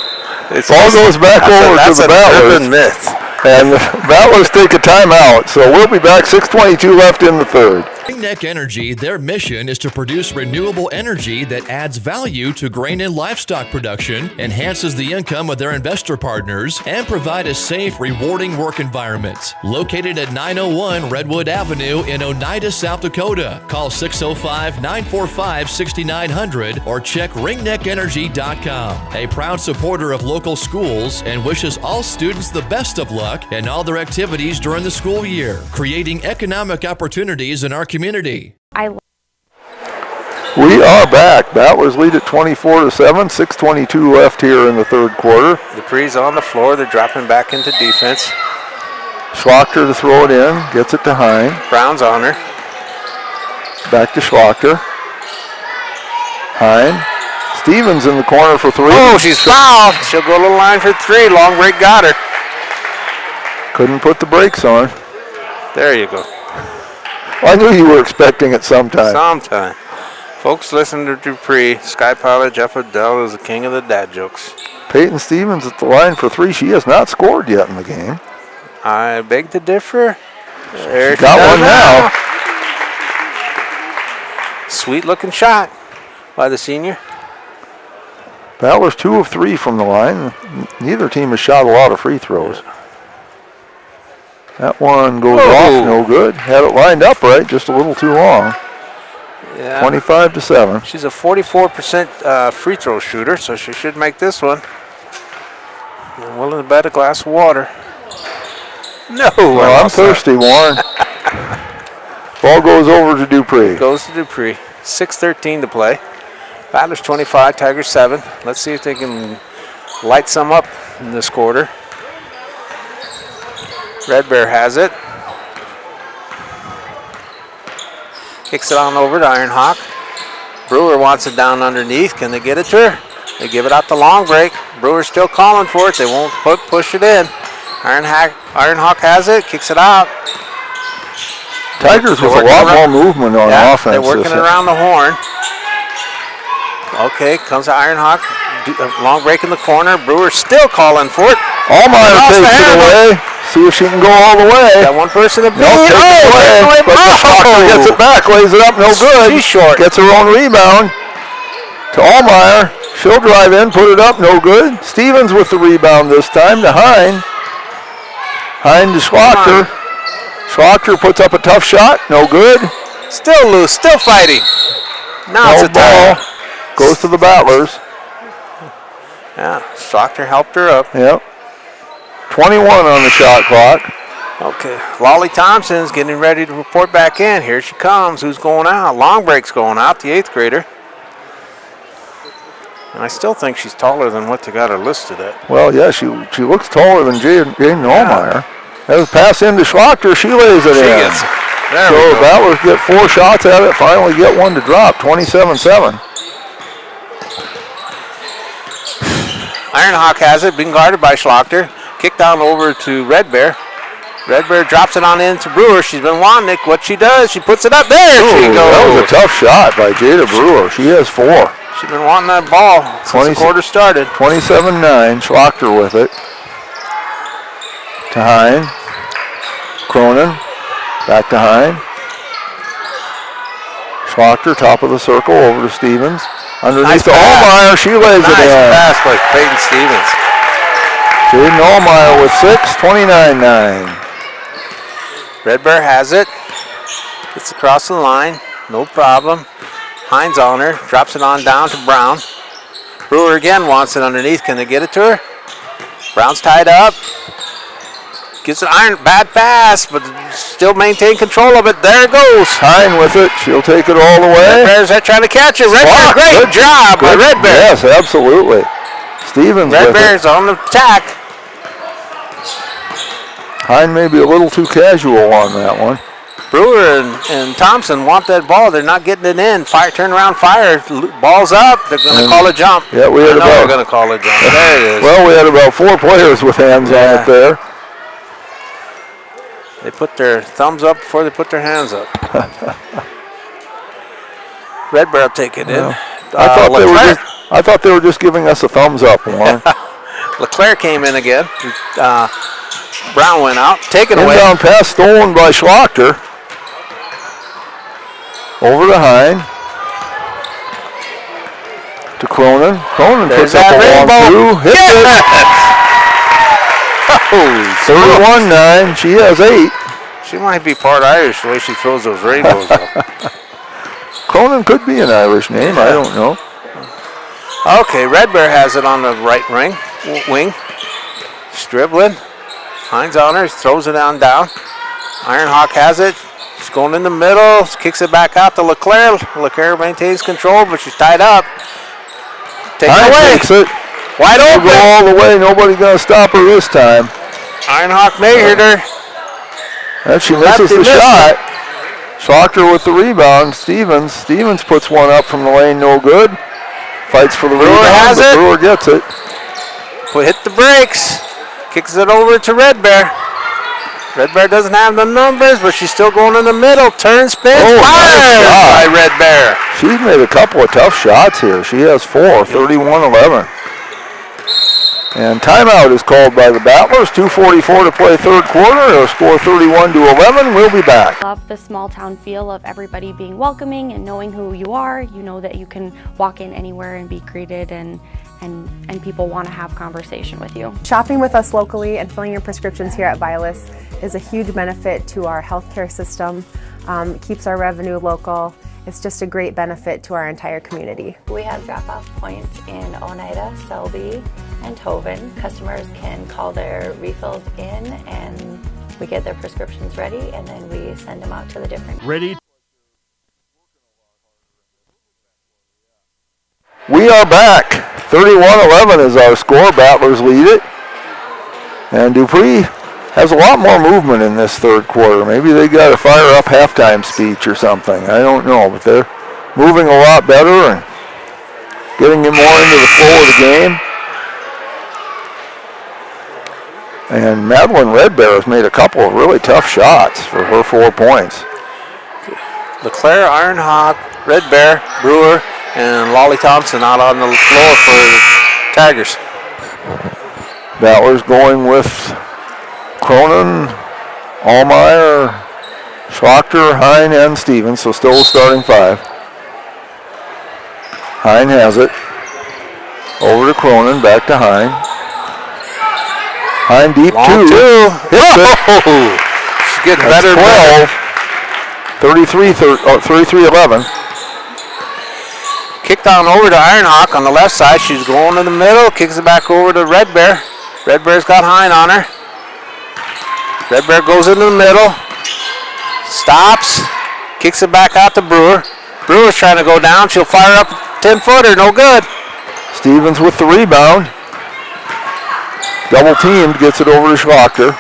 Ball goes back over to the Battlers. Urban myth. And the Battlers take a timeout. So we'll be back, 6:22 left in the third. Ringneck Energy, their mission is to produce renewable energy that adds value to grain and livestock production, enhances the income of their investor partners, and provide a safe, rewarding work environment. Located at 901 Redwood Avenue in Oneida, South Dakota. Call 605-945-6900 or check ringneckenergy.com. A proud supporter of local schools and wishes all students the best of luck in all their activities during the school year, creating economic opportunities in our community. We are back. Battlers lead at 24-7. 6:22 left here in the third quarter. Dupree's on the floor. They're dropping back into defense. Schlochter to throw it in. Gets it to Hine. Brown's on her. Back to Schlochter. Hine. Stevens in the corner for three. Oh, she's fouled. She'll go to the line for three. Long break got her. Couldn't put the brakes on. There you go. I knew you were expecting it sometime. Sometime. Folks, listen to Dupree. Sky Pilot Jeff Odell is the king of the dad jokes. Peyton Stevens at the line for three. She has not scored yet in the game. I beg to differ. There she got does one now. Sweet looking shot by the senior. Battlers 2 of 3 from the line. Neither team has shot a lot of free throws. That one goes off, no good. Had it lined up right, just a little too long. Yeah. 25-7. She's a 44% free throw shooter, so she should make this one. I'm willing to bet a glass of water. No. Well, I'm thirsty, Warren. Ball goes over to Dupree. Goes to Dupree. 6:13 to play. Battlers 25, Tigers 7. Let's see if they can light some up in this quarter. Red Bear has it. Kicks it on over to Iron Hawk. Brewer wants it down underneath. Can they get it to her? They give it out to long break. Brewer's still calling for it. They won't push it in. Iron Hawk has it. Kicks it out. Tigers with a lot more movement on offense. They're working around the horn. Okay, comes to Iron Hawk. Long break in the corner. Brewer's still calling for it. Allmeyer takes it away. See if she can go all the way. Got one person to beat. Nope, takes it away. But the Schlochter gets it back, lays it up, no good. She's short. Gets her own rebound to Allmeyer. She'll drive in, put it up, no good. Stevens with the rebound this time to Hine. Hine to Schlochter. Schlochter puts up a tough shot, no good. Still loose, still fighting. Now it's a ball. tie. Goes to the Battlers. Yeah, Schlochter helped her up. Yep. 21 on the shot clock. Okay, Lolly Thompson's getting ready to report back in. Here she comes. Who's going out? Long break's going out, the 8th grader. And I still think she's taller than what they got her listed at. Well, yeah, she looks taller than Jaden Allmeyer. As a pass into Schlochter, she lays it in. Gets it. There so we go. Battlers get 4 shots at it, finally get one to drop, 27-7. Iron Hawk has it, being guarded by Schlochter. Kick down over to Red Bear. Red Bear drops it on into Brewer. She's been wanting it. What she does, she puts it up. There she goes. That was a tough shot by Jada Brewer. She has 4. She's been wanting that ball since the quarter started. 27-9, Schlochter with it. To Hine. Cronin. Back to Hine. Schlochter, top of the circle, over to Stevens. Underneath to Allmeyer, she lays it in. Nice pass by Peyton Stevens. Jaden Allmeyer with 6, 29-9. Red Bear has it. Gets across the line, no problem. Hines on her, drops it on down to Brown. Brewer again wants it underneath. Can they get it to her? Brown's tied up. Gets an bad pass, but still maintain control of it. There it goes. Hine with it. She'll take it all the way. Red Bear's trying to catch it. Red Bear, great job by Red Bear. Yes, absolutely. Stevens Red with Bear's on the attack. Hine may be a little too casual on that one. Brewer and Thompson want that ball. They're not getting it in. Turn around, fire. Ball's up. They're going to call a jump. Yeah, they're going to call a jump. There it is. Well, we had about 4 players with hands on it there. They put their thumbs up before they put their hands up. Red Bear will take it in. I thought they were just giving us a thumbs up. LeClaire came in again. Brown went out. Taken away. Inbound pass stolen by Schlachter. Over to Hine. To Cronin. Cronin puts up a long two. Hits it. 31-9. She has 8. She might be part Irish the way she throws those rainbows up. Cronin could be an Irish name. I don't know. Okay, Red Bear has it on the right wing. Dribbling. Hines on her, throws it down. Ironhawk has it. She's going in the middle, kicks it back out to LeClaire. LeClaire maintains control, but she's tied up. Takes it away. Takes it. Wide open. Go all the way. Nobody's going to stop her this time. Ironhawk measured her. And she misses the shot. Schlachter with the rebound. Stevens puts one up from the lane, no good. Fights for the rebound, but Brewer gets it. Hit the brakes. Kicks it over to Red Bear. Red Bear doesn't have the numbers, but she's still going in the middle. Turn, spin, fire by Red Bear. She's made a couple of tough shots here. She has 4, 31-11. And timeout is called by the Battlers. 2:44 to play third quarter. Our score 31-11. We'll be back. Love the small town feel of everybody being welcoming and knowing who you are. You know that you can walk in anywhere and be greeted and people want to have conversation with you. Shopping with us locally and filling your prescriptions here at Vilas is a huge benefit to our healthcare system. It keeps our revenue local. It's just a great benefit to our entire community. We have drop-off points in Oneida, Selby, and Hoven. Customers can call their refills in and we get their prescriptions ready and then we send them out to the different... Ready? We are back. 31-11 is our score. Battlers lead it. And Dupree has a lot more movement in this third quarter. Maybe they got to fire up halftime speech or something. I don't know, but they're moving a lot better and getting more into the flow of the game. And Madeline Red Bear has made a couple of really tough shots for her 4 points. LeClaire, Ironhawk, Red Bear, Brewer, and Lolly Thompson out on the floor for the Tigers. Battlers going with Cronin, Allmeyer, Schlachter, Hine, and Stevens, so still starting 5. Hine has it. Over to Cronin, back to Hine. Hine deep Long 2. Hits it. She's getting better. 12. 33-11. Kicked on over to Ironhawk on the left side. She's going in the middle. Kicks it back over to Red Bear. Red Bear's got Hine on her. Red Bear goes into the middle. Stops. Kicks it back out to Brewer. Brewer's trying to go down. She'll fire up a 10-footer. No good. Stevens with the rebound. Double teamed. Gets it over to Schlachter.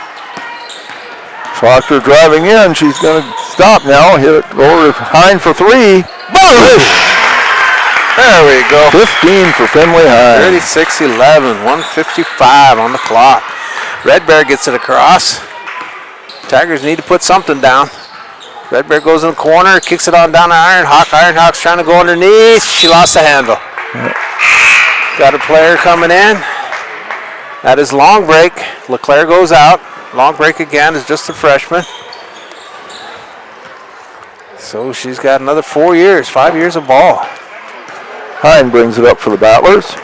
Schlachter driving in. She's going to stop now. Hit it over to Hine for 3. Boom! There we go. 15 for Finley Hine. 36-11, 1:55 on the clock. Red Bear gets it across. Tigers need to put something down. Red Bear goes in the corner, kicks it on down to Ironhawk. Ironhawk's trying to go underneath. She lost the handle. Got a player coming in. That is long break. LeClaire goes out. Long break again is just a freshman. So she's got another 5 years of ball. Hine brings it up for the Battlers.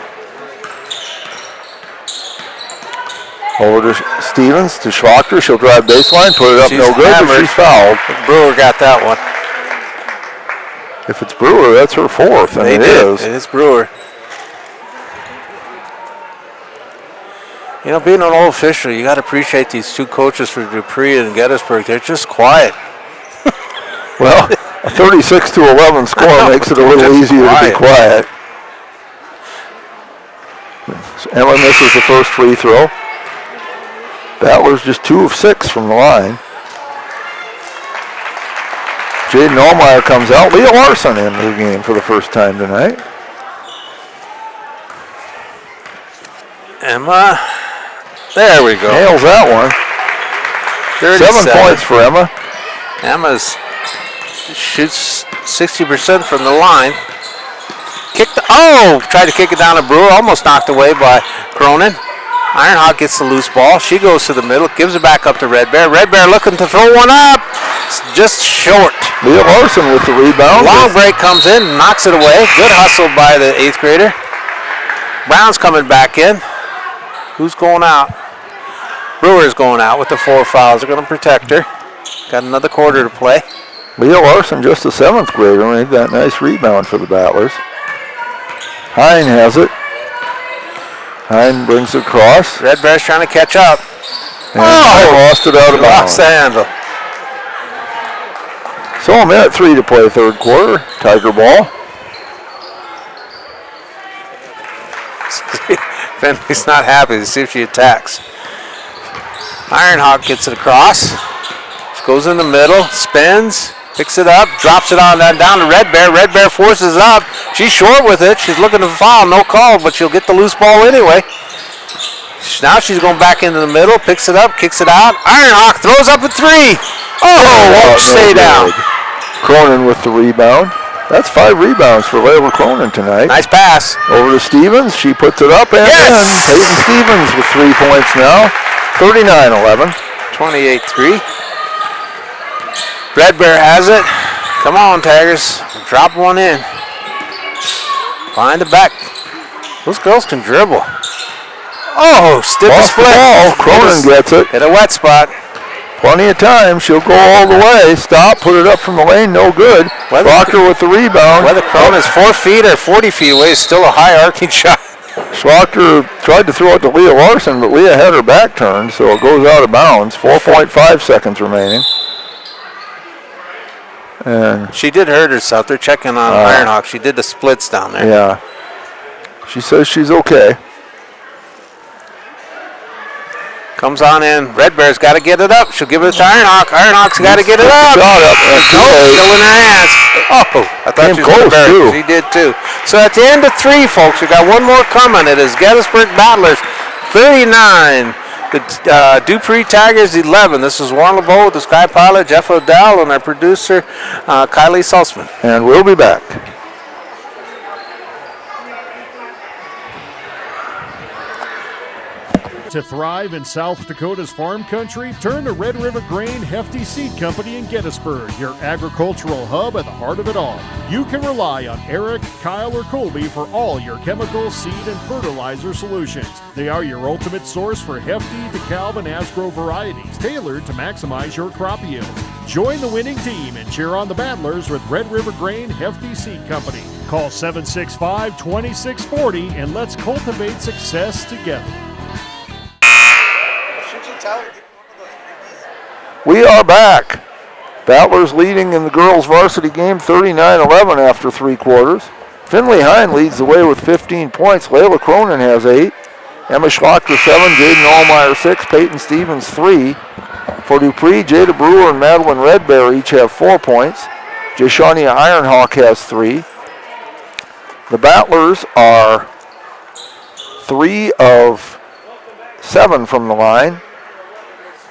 Over to Stevens, to Schlachter. She'll drive baseline, put it up, no good, but she's fouled. Brewer got that one. If it's Brewer, that's her 4th, and it is. It is Brewer. You know, being an old official, you got to appreciate these two coaches for Dupree and Gettysburg. They're just quiet. Well, a 36-11 score makes it a little easier to be quiet. So Emma misses the first free throw. Battler's just 2 of 6 from the line. Jaden Allmeyer comes out. Leah Larson into the game for the first time tonight. Emma, there we go. Nails that one. 7 points for Emma. Emma's shoots 60% from the line. Tried to kick it down to Brewer, almost knocked away by Cronin. Ironhawk gets the loose ball. She goes to the middle, gives it back up to Red Bear. Red Bear looking to throw one up. It's just short. Leah Larson with the rebound. Long break comes in, knocks it away. Good hustle by the 8th grader. Brown's coming back in. Who's going out? Brewer's going out with the 4 fouls. They're going to protect her. Got another quarter to play. Leah Larson, just a 7th grader, made that nice rebound for the Battlers. Hine has it. Hine brings it across. Red Bear's trying to catch up. And lost it out of bounds. Lost the handle. So a minute 3 to play, 3rd quarter. Tiger ball. Finley's not happy to see if she attacks. Ironhawk gets it across. She goes in the middle, spins, picks it up, drops it on down to Red Bear. Red Bear forces up. She's short with it. She's looking to foul, no call, but she'll get the loose ball anyway. Now she's going back into the middle, picks it up, kicks it out. Ironhawk throws up a 3. Won't stay down. Cronin with the rebound. That's 5 rebounds for Layla Cronin tonight. Nice pass. Over to Stevens. She puts it up and in. Peyton Stevens with 3 points now. 39-11. 28-3. Red Bear has it. Come on, Tigers. Drop one in. Find the back. Those girls can dribble. Stiff split. Cronin gets it. Hit a wet spot. Plenty of time. She'll go all the way. Stop. Put it up from the lane. No good. Schlocker with the rebound. Whether Cronin is 4 feet or 40 feet away, is still a high arcing shot. Schlocker tried to throw it to Leah Larson, but Leah had her back turned, so it goes out of bounds. 4.5 seconds remaining. And she did hurt herself. They're checking on Ironhawk. She did the splits down there. Yeah. She says she's okay. Comes on in. Red Bear's got to get it up. She'll give it to Ironhawk. Ironhawk's got to get it up. Still in her hands. I thought she was going to bury it. She did too. So at the end of 3, folks, we got one more coming. It is Gettysburg Battlers 39. The Dupree Tigers 11. This is Warren LeBeau with the Sky Pilot, Jeff O'Dell, and our producer, Kylie Salzman. And we'll be back. To thrive in South Dakota's farm country, turn to Red River Grain Hefty Seed Company in Gettysburg, your agricultural hub at the heart of it all. You can rely on Eric, Kyle, or Colby for all your chemical, seed, and fertilizer solutions. They are your ultimate source for Hefty, DeKalb, and Asgrow varieties, tailored to maximize your crop yields. Join the winning team and cheer on the Battlers with Red River Grain Hefty Seed Company. Call 765-2640 and let's cultivate success together. We are back. Battlers leading in the girls varsity game 39-11 after 3 quarters. Finley Hine leads the way with 15 points. Layla Cronin has 8. Emma Schlocker 7, Jaden Allmeyer 6, Peyton Stevens 3. For Dupree, Jada Brewer and Madeline Red Bear each have 4 points. Jashania Ironhawk has 3. The Battlers are 3 of 7 from the line.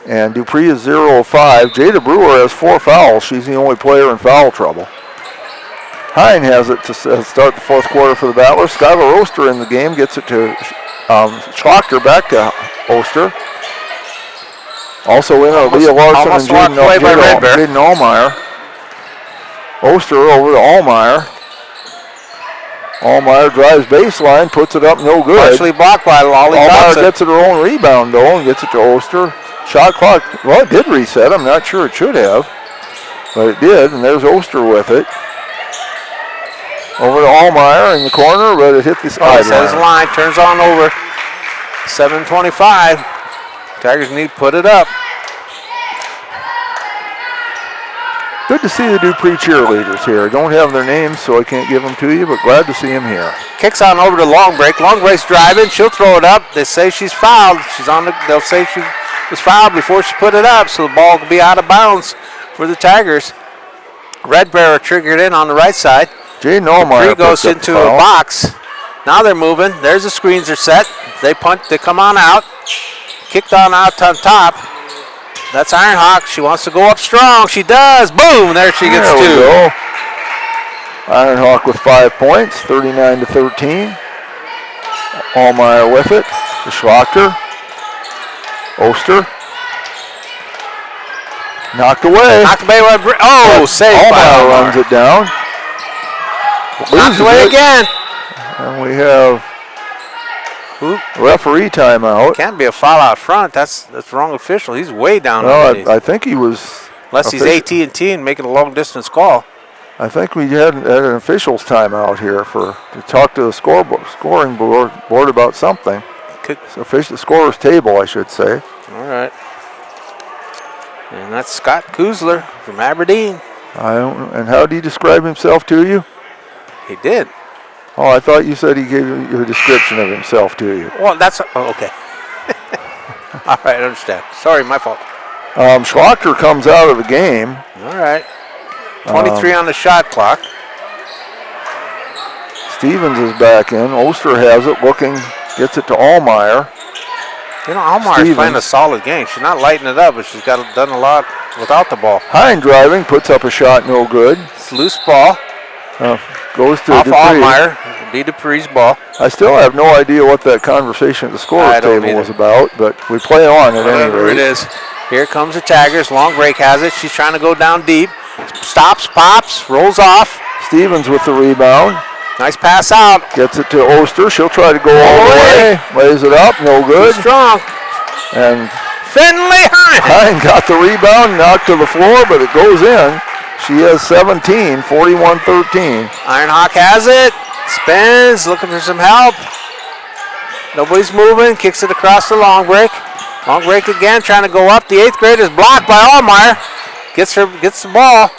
And Dupree is 0 of 5. Jada Brewer has 4 fouls. She's the only player in foul trouble. Hine has it to start the 4th quarter for the Battlers. Skylar Oster in the game gets it to Schlocker, back to Oster. Also in are Leah Larson and Jaden Allmeyer. Oster over to Allmeyer. Allmeyer drives baseline, puts it up, no good. Partially blocked by Lolly. Allmeyer gets it her own rebound though and gets it to Oster. Shot clock, well, it did reset. I'm not sure it should have, but it did, and there's Oster with it. Over to Allmeyer in the corner, but it hit the sideline. Line, turns on over. 7:25. Tigers need to put it up. Good to see the Dupree cheerleaders here. I don't have their names, so I can't give them to you, but glad to see them here. Kicks on over to Long Break. Long Break's driving. She'll throw it up. They say she's fouled. They'll say she was fouled before she put it up, so the ball will be out of bounds for the Tigers. Red Bear triggered in on the right side. Jay Nolmeyer goes into a box. Now they're moving. There's the screens are set. They punt. They come on out. Kicked on out on top. That's Ironhawk. She wants to go up strong. She does. Boom. There she gets there 2. We go. Ironhawk with 5 points, 39-13. Allmeyer with it. To Schlachter. Oster. Knocked away. Knocked away. Saved by Allmeyer runs it down. Knocked away again. And we have referee timeout. Can't be a foul out front. That's wrong official. He's way down. No, I think he was. Unless he's AT&T and making a long distance call. I think we had an official's timeout here to talk to the scoring board about something. The scorer's table, I should say. All right. And that's Scott Kuzler from Aberdeen. And how did he describe himself to you? He did. Oh, I thought you said he gave you a description of himself to you. Well, that's okay. All right, I understand. Sorry, my fault. Schlachter comes out of the game. All right. 23 on the shot clock. Stevens is back in. Oster has it, gets it to Allmeyer. You know, Allmeyer's playing a solid game. She's not lighting it up, but she's done a lot without the ball. Hine driving, puts up a shot, no good. It's loose ball. Goes to off Dupree. Allmeyer. Be Dupree's ball. I still have no idea what that conversation at the scorer's table was about, but we play on at any Whatever rate. it is. Here comes the Tigers. Long Break has it. She's trying to go down deep. Stops, pops, rolls off. Stevens with the rebound. Nice pass out. Gets it to Oster. She'll try to go all the way. Lays it up. No good. Too strong. And Finley Hine got the rebound, knocked to the floor, but it goes in. She has 17, 41-13. Ironhawk has it. Spins, looking for some help. Nobody's moving. Kicks it across the Long Break. Long Break again, trying to go up. The 8th grader's blocked by Allmeyer. Gets the ball.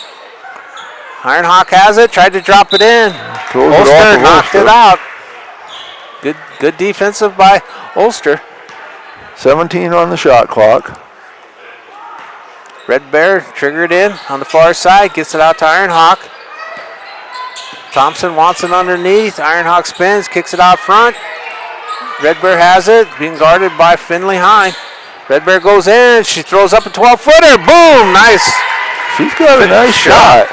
Ironhawk has it. Tried to drop it in. Ulster knocked it out. Good defensive by Ulster. 17 on the shot clock. Red Bear triggered in on the far side. Gets it out to Ironhawk. Thompson wants it underneath. Ironhawk spins. Kicks it out front. Red Bear has it. Being guarded by Finley Hine. Red Bear goes in. She throws up a 12-footer. Boom! Nice. She's got a nice shot.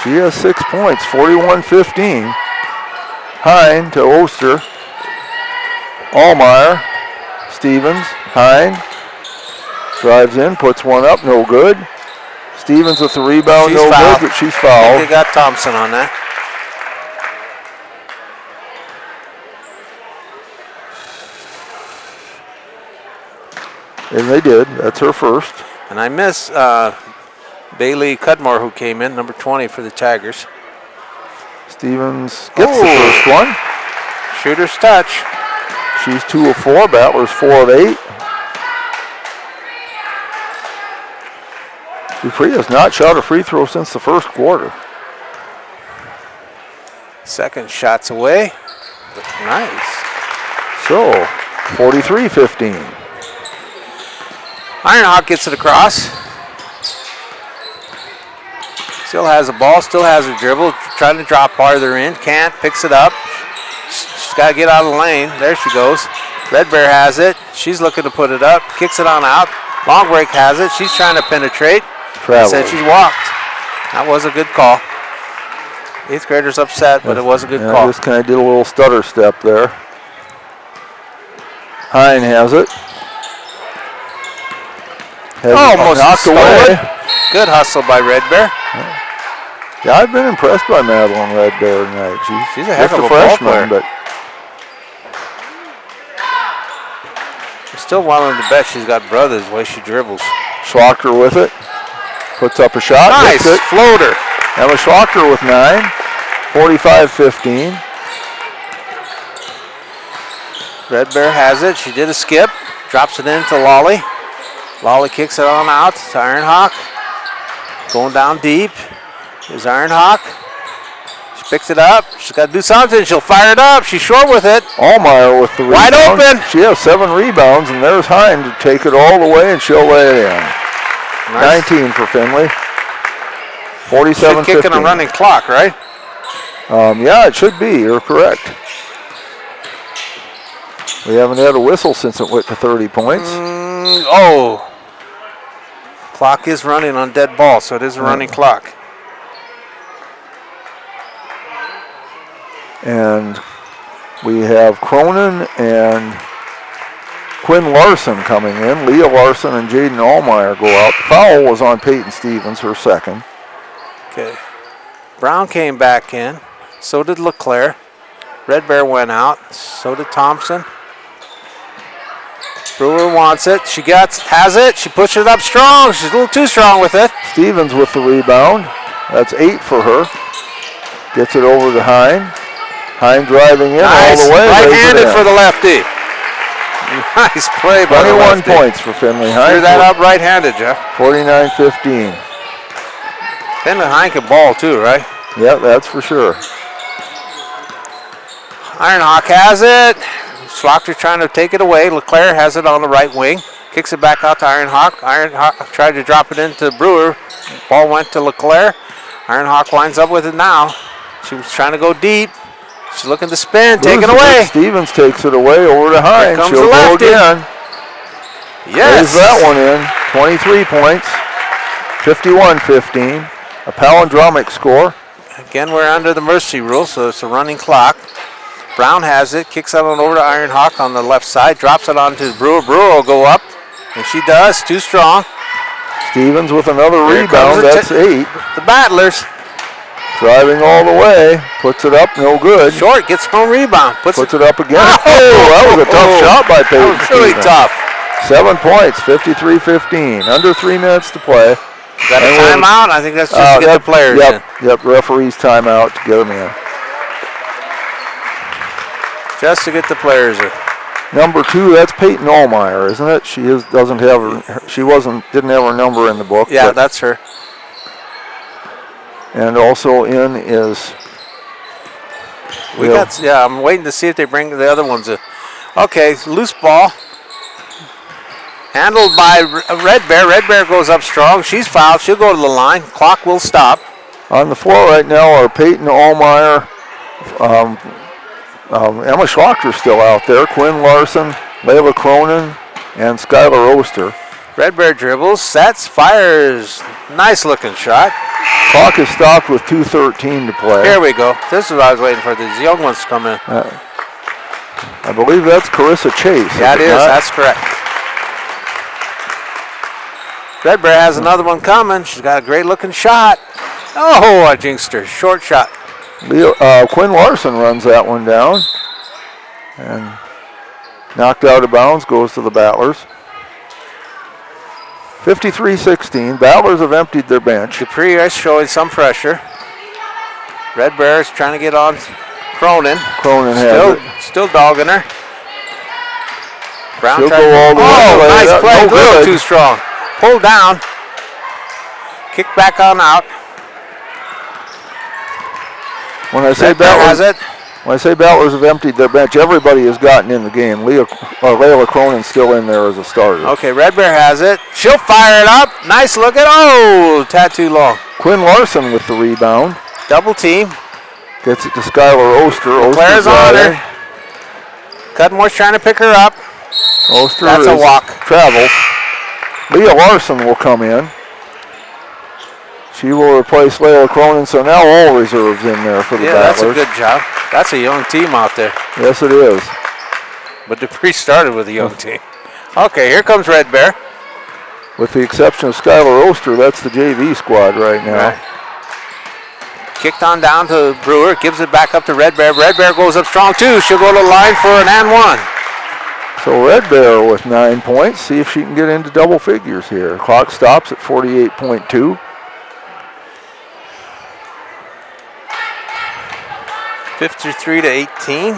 She has 6 points, 41-15. Hine to Oster. Allmeyer. Stevens. Hine. Drives in, puts one up, no good. Stevens with the rebound, no good, but she's fouled. They got Thompson on that. And they did. That's her first. And I miss Bailey Cudmore, who came in, number 20 for the Tigers. Stevens gets the first one. Shooter's touch. She's 2 of 4. Battler's 4 of 8. Dupree has not shot a free throw since the first quarter. Second shot's away. Nice. So, 43-15. Ironhawk gets it across. Still has the ball, still has her dribble. Trying to drop farther in. Can't. Picks it up. She's got to get out of the lane. There she goes. Red Bear has it. She's looking to put it up. Kicks it on out. Long Break has it. She's trying to penetrate. Said she's walked. That was a good call. 8th grader's upset, but it was a good call. Just kind of did a little stutter step there. Hine has it. Almost knocked stolen. away. Good hustle by Red Bear. Yeah, I've been impressed by Madeline Red Bear tonight. She's a heck of a freshman, ball player. but I'm still willing to bet she's got brothers the way she dribbles. Schlachter with it. Puts up a shot. Nice gets it. floater. Emma Schlachter with 9. 45-15. Red Bear has it. She did a skip. Drops it into Lolly. Lolly kicks it on out to Ironhawk. Going down deep is Ironhawk. She picks it up. She's got to do something. She'll fire it up. She's short with it. Allmeyer with the rebound. Wide open. She has 7 rebounds, and there's Hine to take it all the way, and she'll lay it in. Nice. 19 for Finley. 47-15. Should kick in a running clock, right? Yeah, it should be. You're correct. We haven't had a whistle since it went to 30 points. Clock is running on dead ball, so it is a running clock. And we have Cronin and Quinn Larson coming in. Leah Larson and Jaden Allmeyer go out. The foul was on Peyton Stevens, her second. Okay. Brown came back in. So did LeClaire. Red Bear went out. So did Thompson. Brewer wants it. She has it. She pushes it up strong. She's a little too strong with it. Stevens with the rebound. That's 8 for her. Gets it over to Hine. Hine driving in all the way. Right-handed for the lefty. Nice play by the 21 lefty. points for Finley Hine. Threw that up right-handed, Jeff. 49-15. Finley Hine can ball too, right? Yep, that's for sure. Ironhawk has it. Schlochter trying to take it away. LeClaire has it on the right wing. Kicks it back out to Ironhawk. Ironhawk tried to drop it into Brewer. Ball went to LeClaire. Ironhawk winds up with it now. She was trying to go deep. She's looking to spin. Taken away. Stevens takes it away over to Hine. Here comes She'll the go lefty. again. Yes. There's that one in. 23 points. 51-15. A palindromic score. Again, we're under the mercy rule, so it's a running clock. Brown has it, kicks it on over to Ironhawk on the left side, drops it onto Brewer. Brewer will go up, and she does, too strong. Stevens with another Here rebound, that's 8. The Battlers. Driving all the way, puts it up, no good. Short, gets home rebound. Puts it up again. That was a tough shot by Peyton. That was really Stevens. tough. 7 points, 53-15. Under 3 minutes to play. Got a timeout? I think that's just to get the players in. Yep, referee's timeout to get them in. Just to get the players in. Number 2, that's Peyton Allmeyer, isn't it? She doesn't have her. Didn't have her number in the book. Yeah, that's her. And also in is. I'm waiting to see if they bring the other ones in. Okay, loose ball. Handled by Red Bear. Red Bear goes up strong. She's fouled. She'll go to the line. Clock will stop. On the floor right now are Peyton Allmeyer. Emma Schlochter's still out there. Quinn Larson, Layla Cronin, and Skylar Oster. Red Bear dribbles, sets, fires. Nice looking shot. Clock is stopped with 2:13 to play. Here we go. This is what I was waiting for. These young ones to come in. I believe that's Carissa Chase. Yeah, it is. That's correct. Red Bear has another one coming. She's got a great looking shot. Oh, I jinxed her. Short shot. Quinn Larson runs that one down. And knocked out of bounds, goes to the Battlers. 53-16. Battlers have emptied their bench. Dupree is showing some pressure. Red Bear is trying to get on Cronin. Cronin has it. Still dogging her. Brown She'll go all the way. Nice play. No A little good. too strong. Pulled down. Kick back on out. When I say Red Bear has Battlers, it. when I say Battlers have emptied their bench, everybody has gotten in the game. Layla Cronin's still in there as a starter. Okay, Red Bear has it. She'll fire it up. Nice looking. Oh, tattoo long. Quinn Larson with the rebound. Double team. Gets it to Skylar Oster. Claire's on her. Cudmore's trying to pick her up. Oster That's a walk. Travels. Leah Larson will come in. She will replace Layla Cronin, so now all reserves in there for the Battlers. Battlers. That's a good job. That's a young team out there. Yes, it is. But Dupree started with a young team. Okay, here comes Red Bear. With the exception of Skylar Oster, that's the JV squad right now. Right. Kicked on down to Brewer, gives it back up to Red Bear. Red Bear goes up strong too. She'll go to the line for an and one. So Red Bear with 9 points. See if she can get into double figures here. Clock stops at 48.2. 53-18.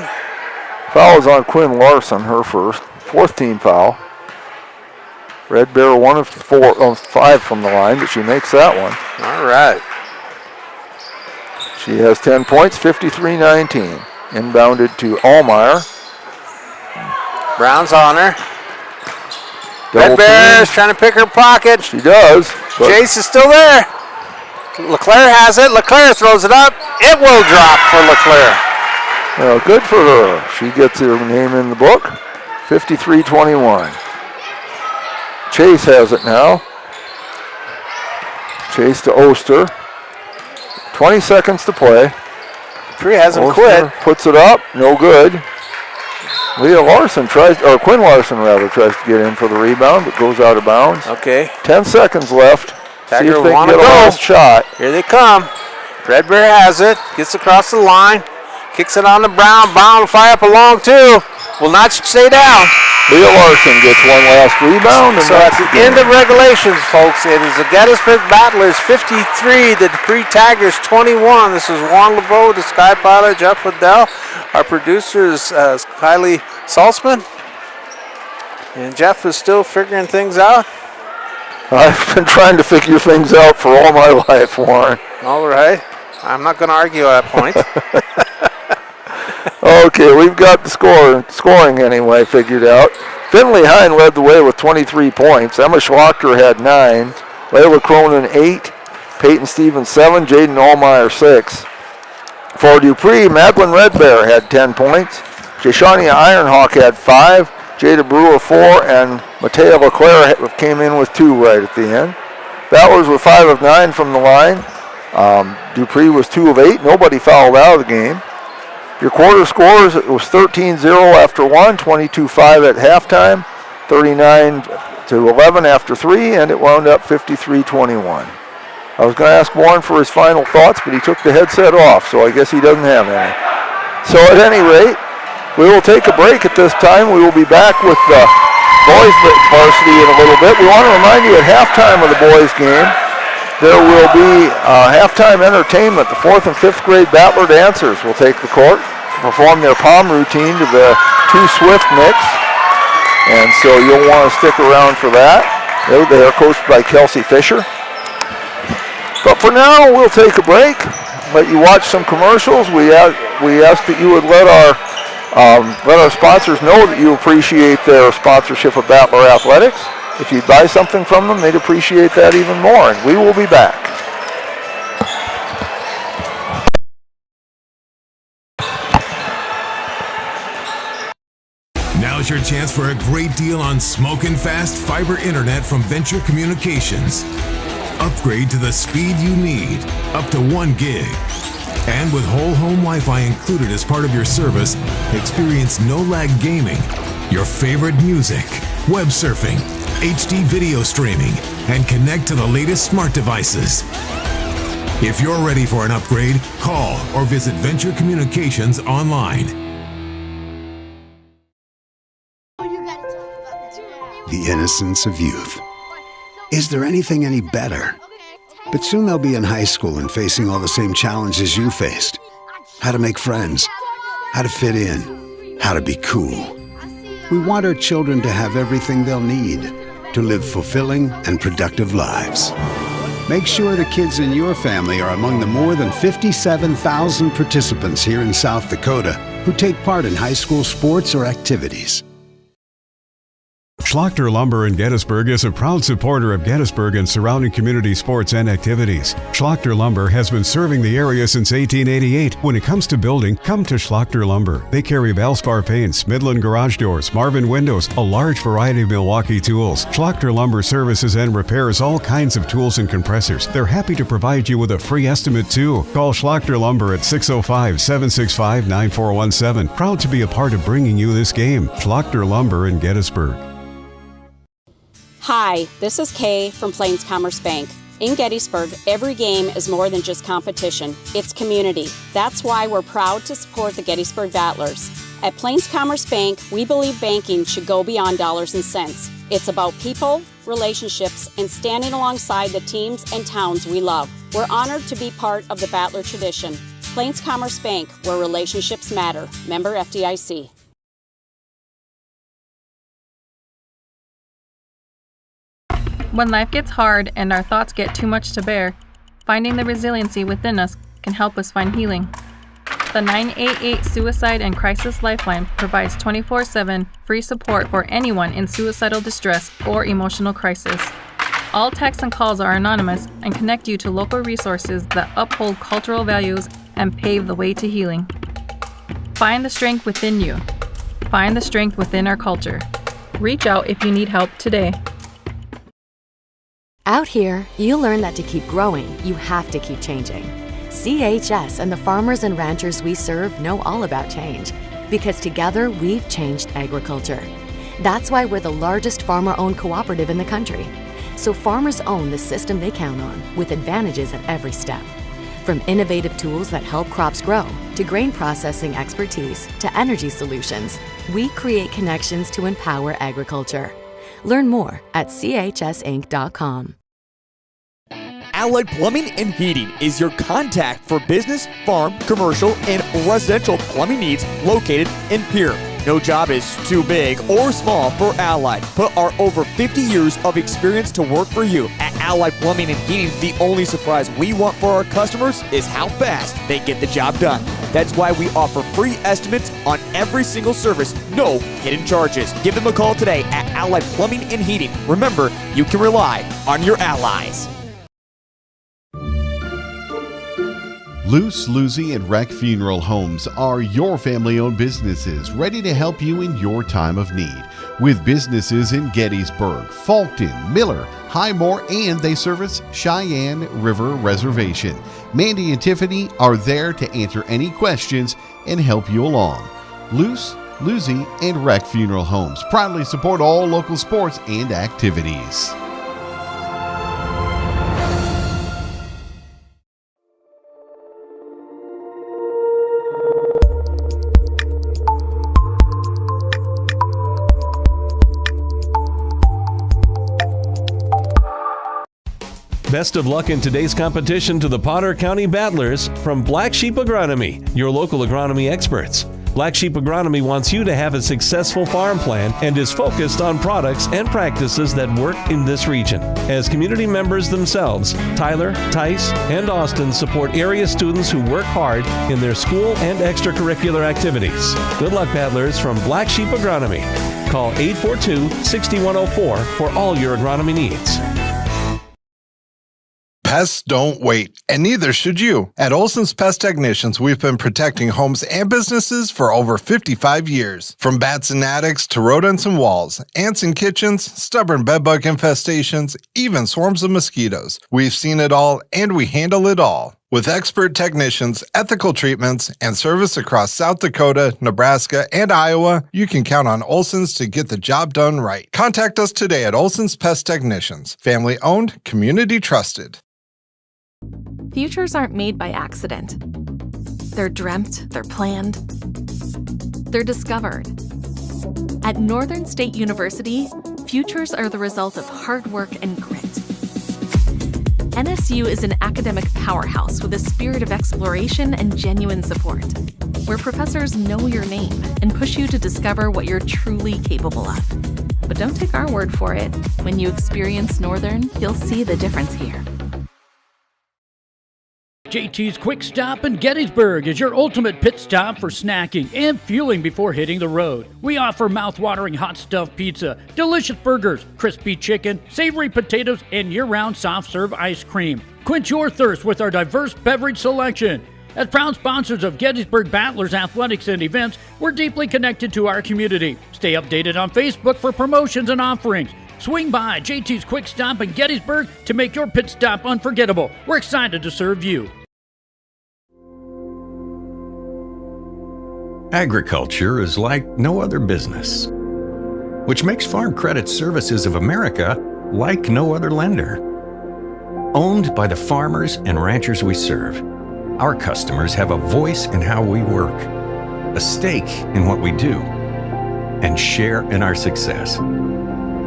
Foul is on Quinn Larson, her first. 4th team foul. Red Bear 1 of 5 from the line, but she makes that one. All right. She has 10 points, 53-19. Inbounded to Allmeyer. Brown's on her. Double Red Bear is team. trying to pick her pocket. She does. Jace is still there. LeClaire has it. LeClaire throws it up. It will drop for LeClaire. Well, good for her. She gets her name in the book. 53-21. Chase has it now. Chase to Oster. 20 seconds to play. Dupree hasn't Oster quit. Puts it up. No good. Quinn Larson tries to get in for the rebound, but goes out of bounds. Okay. 10 10 seconds left. See Tiger if they can wanna get a go. last shot. Here they come. Red Bear has it. Gets across the line. Kicks it on to Brown. Brown will fire up a long two. Will not stay down. Leah Larson gets one last rebound. And So at that's the game. end of regulations, folks, it is the Gettysburg Battlers 53, the Dupree Tigers 21. This is Juan LeBeau, the Sky Pilot, Jeff Liddell. Our producer is Kylie Salzman. And Jeff is still figuring things out. I've been trying to figure things out for all my life, Warren. All right. I'm not going to argue that point. Okay, we've got the scoring anyway figured out. Finley Hine led the way with 23 points. Emma Schlachter had 9. Layla Cronin 8. Peyton Stevens 7. Jaden Allmeyer 6. For Dupree, Madeline Red Bear had 10 points. Jashania Ironhawk had 5. Jada Brewer 4. And Matea LeClaire came in with 2 right at the end. Battlers were 5 of 9 from the line. Dupree was 2 of 8. Nobody fouled out of the game. Your quarter scores, it was 13-0 after 1, 22-5 at halftime, 39-11 after 3, and it wound up 53-21. I was going to ask Warren for his final thoughts, but he took the headset off, so I guess he doesn't have any. So at any rate, we will take a break at this time. We will be back with the boys varsity in a little bit. We want to remind you at halftime of the boys game, there will be halftime entertainment. The 4th and 5th grade Battler dancers will take the court to perform their palm routine to the 2 Swift mix. And so you'll want to stick around for that. They are coached by Kelsey Fisher. But for now, we'll take a break, let you watch some commercials. We ask that you would let our sponsors know that you appreciate their sponsorship of Battler Athletics. If you buy something from them, they'd appreciate that even more, and we will be back. Now's your chance for a great deal on smoking fast fiber internet from Venture Communications. Upgrade to the speed you need, up to 1 gig. And with whole home Wi-Fi included as part of your service, experience no-lag gaming, your favorite music, web surfing, HD video streaming, and connect to the latest smart devices. If you're ready for an upgrade, call or visit Venture Communications online. The innocence of youth. Is there anything any better? But soon they'll be in high school and facing all the same challenges you faced. How to make friends, how to fit in, how to be cool. We want our children to have everything they'll need to live fulfilling and productive lives. Make sure the kids in your family are among the more than 57,000 participants here in South Dakota who take part in high school sports or activities. Schlachter Lumber in Gettysburg is a proud supporter of Gettysburg and surrounding community sports and activities. Schlachter Lumber has been serving the area since 1888. When it comes to building, come to Schlachter Lumber. They carry Valspar paints, Midland garage doors, Marvin windows, a large variety of Milwaukee tools. Schlachter Lumber services and repairs all kinds of tools and compressors. They're happy to provide you with a free estimate too. Call Schlachter Lumber at 605-765-9417. Proud to be a part of bringing you this game. Schlachter Lumber in Gettysburg. Hi, this is Kay from Plains Commerce Bank. In Gettysburg, every game is more than just competition. It's community. That's why we're proud to support the Gettysburg Battlers. At Plains Commerce Bank, we believe banking should go beyond dollars and cents. It's about people, relationships, and standing alongside the teams and towns we love. We're honored to be part of the Battler tradition. Plains Commerce Bank, where relationships matter. Member FDIC. When life gets hard and our thoughts get too much to bear, finding the resiliency within us can help us find healing. The 988 Suicide and Crisis Lifeline provides 24/7 free support for anyone in suicidal distress or emotional crisis. All texts and calls are anonymous and connect you to local resources that uphold cultural values and pave the way to healing. Find the strength within you. Find the strength within our culture. Reach out if you need help today. Out here, you learn that to keep growing, you have to keep changing. CHS and the farmers and ranchers we serve know all about change, because together we've changed agriculture. That's why we're the largest farmer-owned cooperative in the country. So farmers own the system they count on, with advantages at every step. From innovative tools that help crops grow, to grain processing expertise, to energy solutions, we create connections to empower agriculture. Learn more at chsinc.com. Allied Plumbing and Heating is your contact for business, farm, commercial, and residential plumbing needs located in Pierre. No job is too big or small for Allied. Put our over 50 years of experience to work for you. At Allied Plumbing and Heating, the only surprise we want for our customers is how fast they get the job done. That's why we offer free estimates on every single service, no hidden charges. Give them a call today at Allied Plumbing and Heating. Remember, you can rely on your allies. Luce, Lucy, and Wreck Funeral Homes are your family-owned businesses ready to help you in your time of need. With businesses in Gettysburg, Fulton, Miller, Highmore, and they service Cheyenne River Reservation. Mandy and Tiffany are there to answer any questions and help you along. Luce, Lucy, and Wreck Funeral Homes proudly support all local sports and activities. Best of luck in today's competition to the Potter County Battlers from Black Sheep Agronomy, your local agronomy experts. Black Sheep Agronomy wants you to have a successful farm plan and is focused on products and practices that work in this region. As community members themselves, Tyler, Tice, and Austin support area students who work hard in their school and extracurricular activities. Good luck, Battlers from Black Sheep Agronomy. Call 842-6104 for all your agronomy needs. Pests don't wait, and neither should you. At Olson's Pest Technicians, we've been protecting homes and businesses for over 55 years. From bats and attics to rodents and walls, ants in kitchens, stubborn bedbug infestations, even swarms of mosquitoes. We've seen it all, and we handle it all. With expert technicians, ethical treatments, and service across South Dakota, Nebraska, and Iowa, you can count on Olson's to get the job done right. Contact us today at Olson's Pest Technicians. Family owned, community trusted. Futures aren't made by accident. They're dreamt, they're planned, they're discovered. At Northern State University, futures are the result of hard work and grit. NSU is an academic powerhouse with a spirit of exploration and genuine support, where professors know your name and push you to discover what you're truly capable of. But don't take our word for it. When you experience Northern, you'll see the difference here. JT's Quick Stop in Gettysburg is your ultimate pit stop for snacking and fueling before hitting the road. We offer mouth-watering hot stuffed pizza, delicious burgers, crispy chicken, savory potatoes, and year-round soft-serve ice cream. Quench your thirst with our diverse beverage selection. As proud sponsors of Gettysburg Battlers athletics and events, we're deeply connected to our community. Stay updated on Facebook for promotions and offerings. Swing by JT's Quick Stop in Gettysburg to make your pit stop unforgettable. We're excited to serve you. Agriculture is like no other business, which makes Farm Credit Services of America like no other lender. Owned by the farmers and ranchers we serve, our customers have a voice in how we work, a stake in what we do, and share in our success.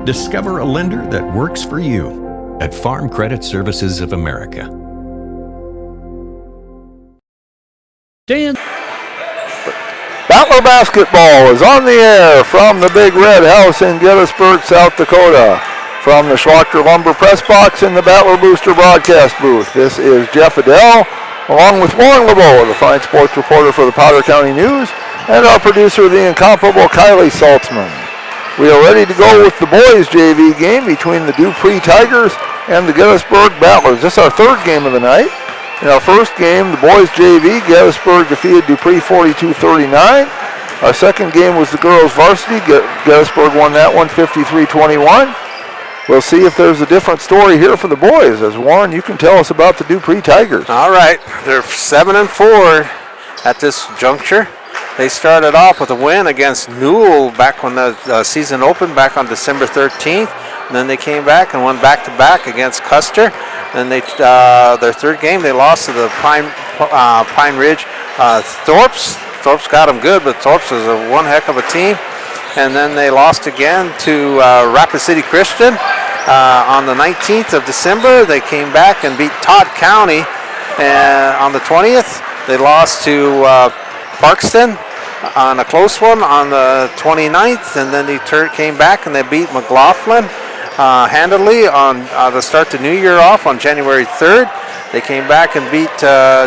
Discover a lender that works for you at Farm Credit Services of America. Dan. Battler basketball is on the air from the Big Red House in Gettysburg, South Dakota. From the Schlachter Lumber press box in the Battler Booster broadcast booth, this is Jeff Adele, along with Lauren LeBeau, the fine sports reporter for the Potter County News, and our producer, the incomparable Kylie Saltzman. We are ready to go with the boys' JV game between the Dupree Tigers and the Gettysburg Battlers. This is our third game of the night. In our first game, the boys' JV, Gettysburg defeated Dupree 42-39. Our second game was the girls' varsity. Gettysburg won that one 53-21. We'll see if there's a different story here for the boys. As Warren, you can tell us about the Dupree Tigers. All right, they're 7-4 at this juncture. They started off with a win against Newell back when the season opened, back on December 13th. And then they came back and won back-to-back against Custer. Then their third game, they lost to the Pine Ridge Thorpes. Thorpes got them good, but Thorpes is one heck of a team. And then they lost again to Rapid City Christian on the 19th of December. They came back and beat Todd County on the 20th. They lost to Parkston on a close one on the 29th, and then they came back and they beat McLaughlin handily on the start the new year off on January 3rd. They came back and beat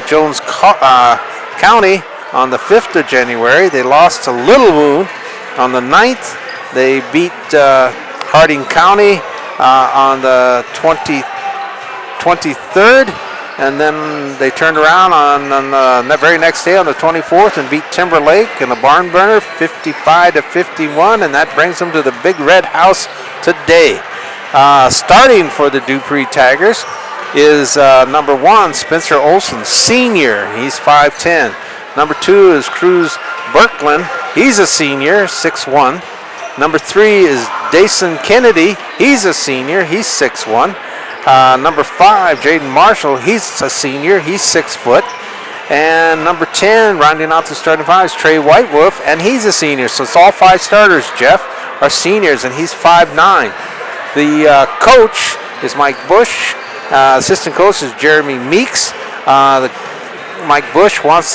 Jones County on the 5th of January. They lost to Little Wound on the 9th. They beat Harding County on the 23rd. And then they turned around on the very next day on the 24th and beat Timberlake in the barn burner 55-51, and that brings them to the Big Red House today. Starting for the Dupree Tigers is number 1, Spencer Olson, senior. He's 5'10". Number 2 is Cruz Birkland. He's a senior, 6'1". Number 3 is Dason Kennedy. He's a senior. He's 6'1". Number 5, Jaden Marshall, he's a senior, he's 6 foot. And number 10, rounding out the starting 5, is Trey Whitewolf, and he's a senior. So it's all 5 starters, Jeff, are seniors, and he's 5'9". The coach is Mike Bush. Assistant coach is Jeremy Meeks. Mike Bush wants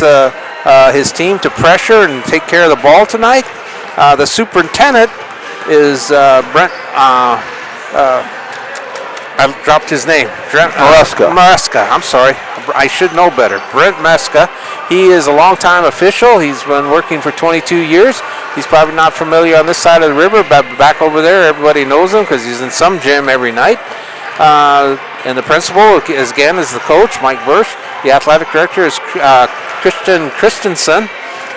his team to pressure and take care of the ball tonight. The superintendent is Brent. I dropped his name. Maresca. I'm sorry. I should know better. Brent Meska. He is a longtime official. He's been working for 22 years. He's probably not familiar on this side of the river, but back over there, everybody knows him because he's in some gym every night. And the principal, again, is the coach, Mike Bush. The athletic director is Christian Christensen.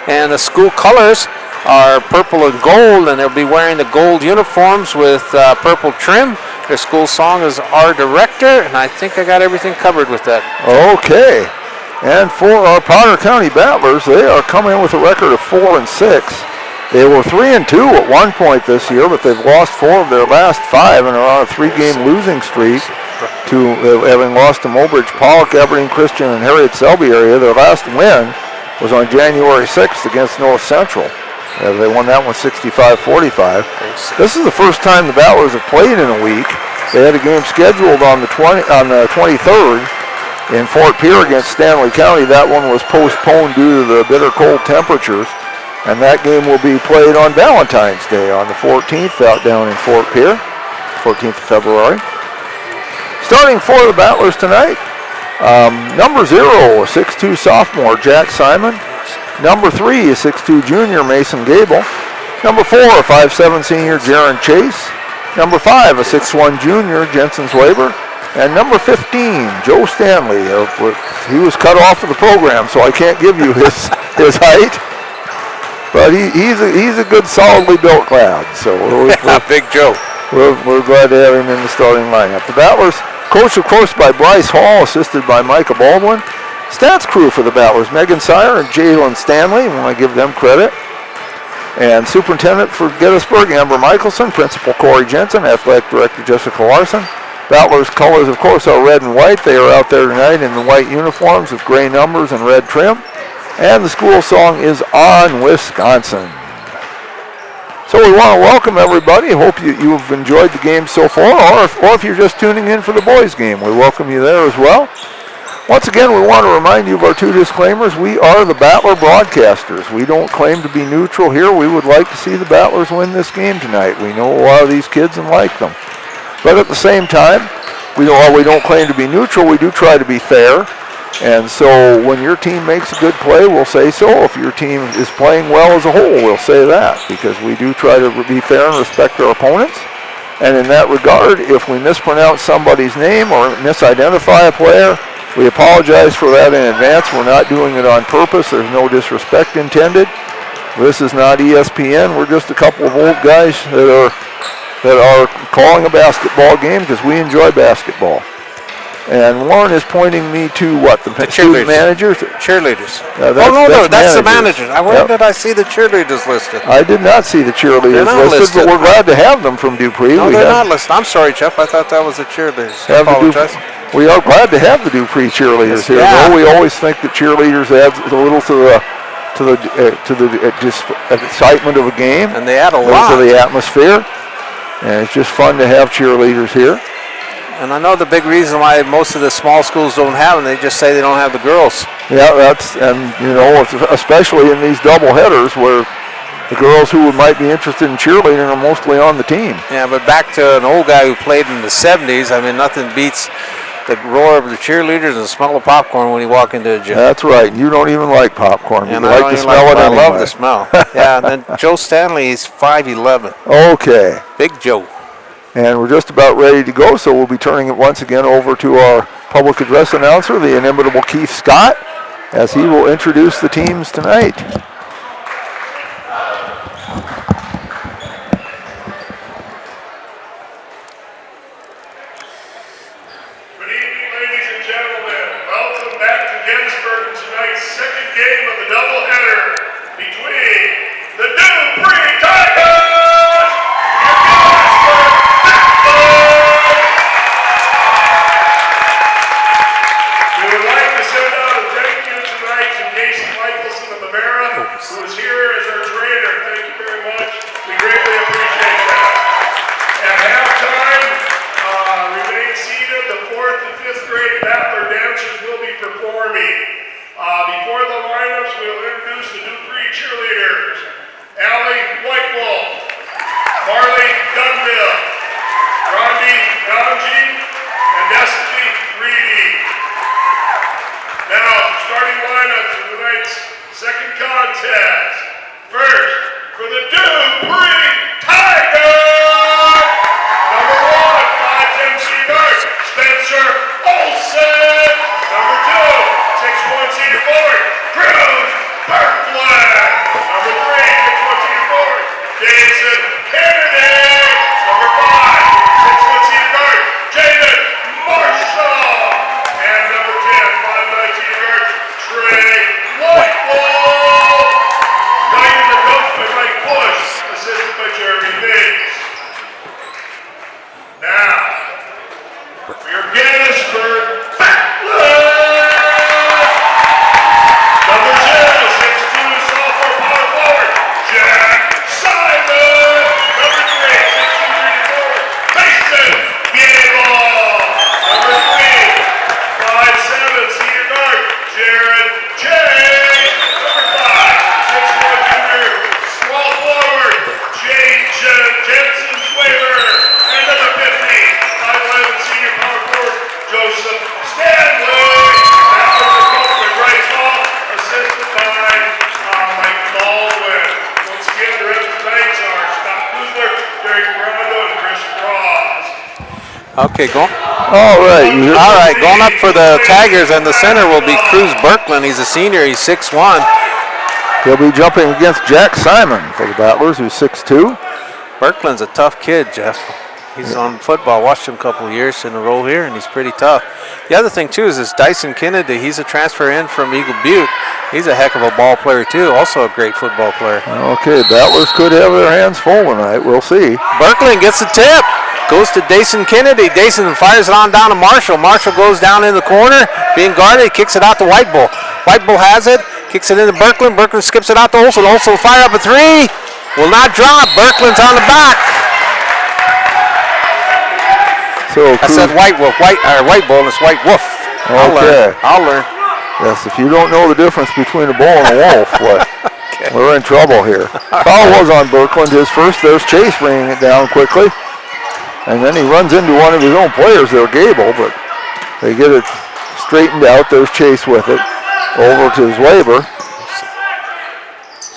And the school colors are purple and gold, and they'll be wearing the gold uniforms with purple trim. Their school song is Our Director, and I think I got everything covered with that. Okay. And for our Potter County Battlers, they are coming in with a record of 4-6. They were 3-2 at one point this year, but they've lost 4 of their last 5 and are on a 3-game losing streak to having lost to Mobridge, Pollock, Aberdeen Christian, and Harriet Selby area. Their last win was on January 6th against North Central. They won that one 65-45. This is the first time the Battlers have played in a week. They had a game scheduled on the 23rd in Fort Pierre against Stanley County. That one was postponed due to the bitter cold temperatures, and that game will be played on Valentine's Day on the 14th out down in Fort Pierre, 14th of February. Starting for the Battlers tonight, number 0, a 6'2 sophomore, Jack Simon. Number 3 is 6'2 junior Mason Gable. Number 4, a 5'7 senior Jaron Chase. Number 5, a 6'1 junior Jensen Swaber. And number 15, Joe Stanley. He was cut off of the program, so I can't give you his height. But he's a good, solidly built lad. So Big Joe. We're glad to have him in the starting lineup. The Battlers, coached of course by Bryce Hall, assisted by Micah Baldwin. Stats crew for the Battlers, Megan Sire and Jalen Stanley. I want to give them credit. And Superintendent for Gettysburg, Amber Michelson. Principal Corey Jensen. Athletic Director Jessica Larson. Battlers' colors, of course, are red and white. They are out there tonight in the white uniforms with gray numbers and red trim. And the school song is On Wisconsin. So we want to welcome everybody. Hope you've enjoyed the game so far, or if you're just tuning in for the boys' game, we welcome you there as well. Once again, we want to remind you of our 2 disclaimers. We are the Battler broadcasters. We don't claim to be neutral here. We would like to see the Battlers win this game tonight. We know a lot of these kids and like them. But at the same time, while we don't claim to be neutral, we do try to be fair. And so when your team makes a good play, we'll say so. If your team is playing well as a whole, we'll say that, because we do try to be fair and respect our opponents. And in that regard, if we mispronounce somebody's name or misidentify a player, we apologize for that in advance. We're not doing it on purpose. There's no disrespect intended. This is not ESPN. We're just a couple of old guys that are calling a basketball game because we enjoy basketball. And Warren is pointing me to what? The student managers? Cheerleaders. That's the managers. Where did I see the cheerleaders listed? I did not see the cheerleaders listed, but we're glad to have them from Dupree. No, they're not listed. I'm sorry, Jeff. I thought that was the cheerleaders. I apologize. We are glad to have the Dupree cheerleaders here. Yeah. Though we always think that cheerleaders add a little to the excitement of a game. And they add a lot to the atmosphere. And it's just fun to have cheerleaders here. And I know the big reason why most of the small schools don't have them, they just say they don't have the girls. Yeah, especially in these double headers where the girls who might be interested in cheerleading are mostly on the team. Yeah, but back to an old guy who played in the 70s, I mean, nothing beats the roar of the cheerleaders and the smell of popcorn when you walk into a gym. That's right. You don't even like popcorn. And you I like the smell of it anyway. I love the smell. Yeah, and then Joe Stanley, he's 5'11". Okay. Big Joe. And we're just about ready to go, so we'll be turning it once again over to our public address announcer, the inimitable Keith Scott, as he will introduce the teams tonight. Good evening, ladies and gentlemen. Welcome back to Gettysburg, tonight's second game of the doubleheader between the Dupree Tigers. Who is here as our trainer. Thank you very much. We greatly appreciate that. At halftime, remain seated. The 4th and 5th grade Battler dancers will be performing. Before the lineups, we'll introduce the Dupree cheerleaders. Allie Whitewolf, Marley Dunville, Rondi Donji, and Destiny Reedy. Now, starting lineups for tonight's second contest. First, for the Dupree Tigers, number 1, 5'10" senior guard, Spencer Olsen. Number 2, 6'1" senior forward, Cruz Berkland. Number 3, 6'1" senior forward, Jason Kennedy. Number 5, 6'1" senior guard, Jaden Marshall. And number 10, 5'9" senior guard, Trey Whitewall. Guiding the coach by Mike Bush, assisted by Jeremy Biggs. Now, for your Gettysburg Battlers. Number 2, 6'2", sophomore power forward, Jack Simon. Number 3, 6'2", junior forward, Mason Gable. Number 3, 5'7", senior guard, Jared Chase. Number 5, 6'1", junior small forward, Jensen Swaver. And number 15, 5'11", senior power forward, Joseph Stanley. After the coach by Bryce Hall, assisted by Mike Baldwin. Once again, the rest of the nights are Scott Kuzler, Derek Rondo, and Chris Ross. Okay, go. All right, going up for the Tigers, and the center will be Cruz Berkland. He's a senior. He's 6'1". He'll be jumping against Jack Simon for the Battlers, who's 6'2". Berkland's a tough kid, Jeff. He's on football. Watched him a couple of years in a row here, and he's pretty tough. The other thing, too, is this Dyson Kennedy. He's a transfer in from Eagle Butte. He's a heck of a ball player, too. Also a great football player. Okay, Battlers could have their hands full tonight. We'll see. Berkland gets the tip. Goes to Dyson Kennedy. Dyson fires it on down to Marshall. Marshall goes down in the corner, being guarded. Kicks it out to White Bull. White Bull has it. Kicks it into Berkland. Berkland skips it out to Olsen. Olsen will fire up a 3. Will not drop. Berkland's on the back. So I said White Wolf. White Bull, and it's White Wolf. Okay. I'll learn. Yes, if you don't know the difference between a bull and a wolf, we're in trouble here. Foul was on Berkland. His first. There's Chase bringing it down quickly. And then he runs into one of his own players there, Gable, but they get it straightened out. There's Chase with it. Over to Zwaber.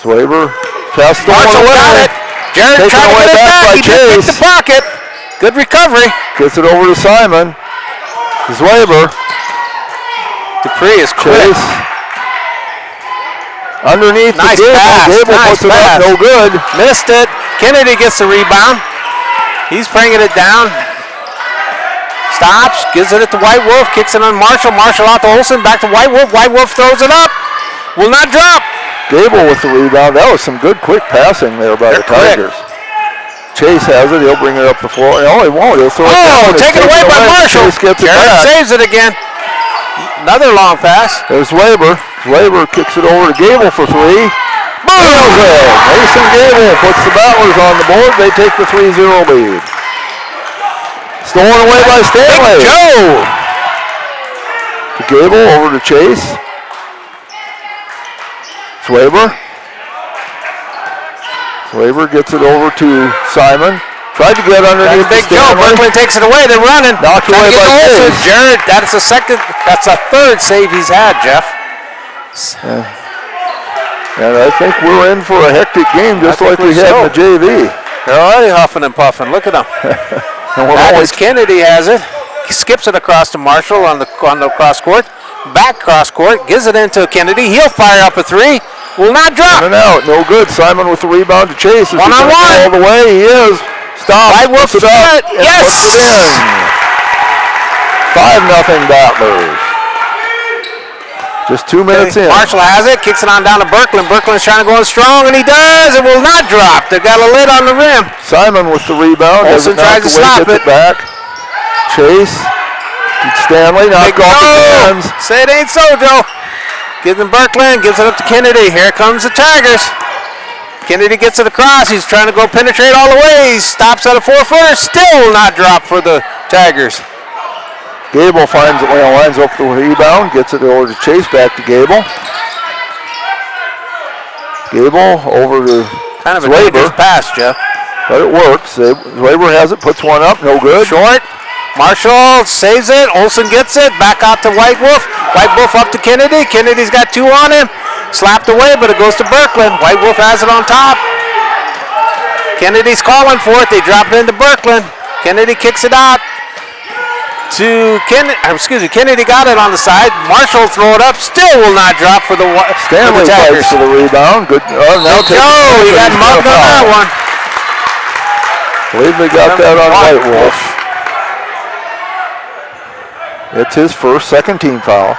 Zwaber passes the one away. Got it. Jared Taken trying to away get it back back. by He just Chase. picked the pocket. Good recovery. Gets it over to Simon. Zwaber. Dupree is quick. Chase. Underneath Nice the Gable. pass. Gable Nice puts it pass. up. No good. Missed it. Kennedy gets the rebound. He's bringing it down. Stops. Gives it to White Wolf. Kicks it on Marshall. Marshall out to Olsen. Back to White Wolf. White Wolf throws it up. Will not drop. Gable with the rebound. That was some good quick passing there by the Tigers. Chase has it. He'll bring it up the floor. No, he won't. He'll throw it down. Taken away by Marshall. Chase gets it Jared back. saves it again. Another long pass. There's Zwaber. Zwaber kicks it over to Gable for three. Boom! Mason Gable puts the Battlers on the board. They take the 3-0 lead. Stolen away by Stanley. Big Joe. To Gable, over to Chase. Zwaber. Zwaber gets it over to Simon. Tried to get underneath Big Joe. Brooklyn takes it away. They're running. Knocked away by Chase. Jared, that's a third save he's had, Jeff. And I think we're in for a hectic game, just like we had in the JV. They're already huffing and puffing. Look at them. Kennedy has it. He skips it across to Marshall on the cross court. Back cross court. Gives it into Kennedy. He'll fire up a three. Will not drop. In and out. No good. Simon with the rebound to Chase. One on one. All the way. He is. Stop. White Wolf puts it up. And yes. puts it in. 5-0 Battlers. Just 2 minutes in. Marshall has it. Kicks it on down to Berkland. Berkland's trying to go in strong, and he does. It will not drop. They've got a lid on the rim. Simon with the rebound. Olsen tries to stop it. Back. Chase. Stanley knocked off the hands. Say it ain't so, Joe. Gives him Berkland. Gives it up to Kennedy. Here comes the Tigers. Kennedy gets it across. He's trying to go penetrate all the way. He stops at a 4-footer. Still will not drop for the Tigers. Gable finds it, lines up the rebound, gets it over to Chase, back to Gable. Gable over to kind of a Zwaber. dangerous pass, Jeff. But it works. Zwaber has it, puts one up, no good. Short. Marshall saves it. Olsen gets it. Back out to White Wolf. White Wolf up to Kennedy. Kennedy's got two on him. Slapped away, but it goes to Berkland. White Wolf has it on top. Kennedy's calling for it. They drop it into Berkland. Kennedy kicks it out to Kennedy got it on the side. Marshall throw it up. Still will not drop for the Stanley Tigers. fights for the rebound. Good. Now Joe, he got mugged on that one. Believe they got that on White Wolf. It's his second team foul.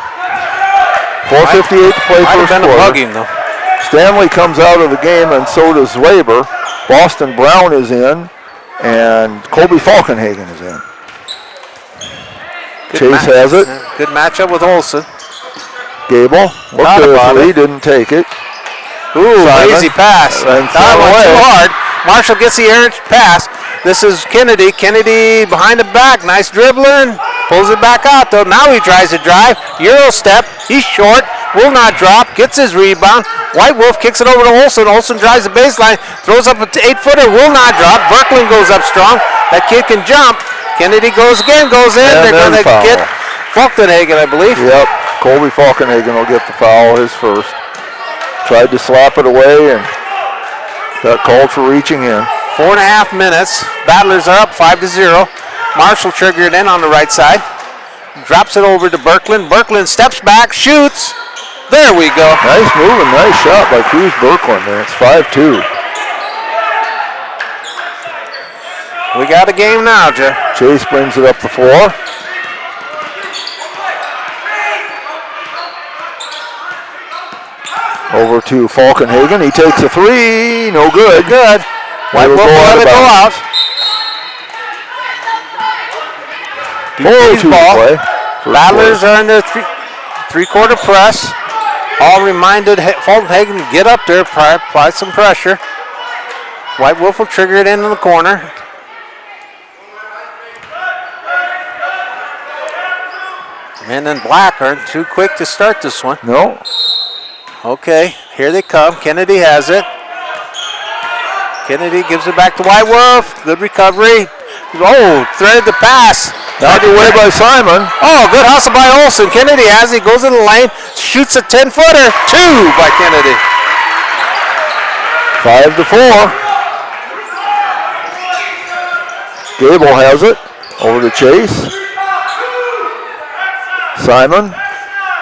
4:58 to play first quarter. Mugging, though. Stanley comes out of the game, and so does Zwaber. Boston Brown is in, and Colby Falkenhagen is in. Chase has it. Good matchup with Olsen. Gable looked at it. He didn't take it. Ooh, lazy pass. And that one too hard. Marshall gets the errant pass. This is Kennedy. Kennedy behind the back. Nice dribbling. Pulls it back out though. Now he tries to drive. Euro step. He's short. Will not drop. Gets his rebound. White Wolf kicks it over to Olsen. Olsen drives the baseline. Throws up an 8-footer. Will not drop. Berkland goes up strong. That kid can jump. Kennedy goes again. Goes in. And they're going to get Falkenhagen, I believe. Yep. Colby Falkenhagen will get the foul, his first. Tried to slap it away and got called for reaching in. 4.5 minutes. Battlers are up 5-0. Marshall triggered in on the right side. Drops it over to Berkland. Berkland steps back, shoots. There we go. Nice move and nice shot by Cruz Berkland, and it's 5-2. We got a game now, Jeff. Chase brings it up the floor. Over to Falkenhagen. He takes a three. No good. Good. White Wolf let it go out. Dupree's ball. Battlers are in their three-quarter press. All reminded Falkenhagen to get up there, apply some pressure. White Wolf will trigger it in the corner. Men in black aren't too quick to start this one. No. Okay, here they come. Kennedy has it. Kennedy gives it back to White Wolf. Good recovery. Oh, threaded the pass. Knocked away by Simon. Oh, good hustle by Olsen. Kennedy has it, goes in the lane, shoots a 10-footer. 2 by Kennedy. 5-4. Gable has it. Over to Chase. Simon.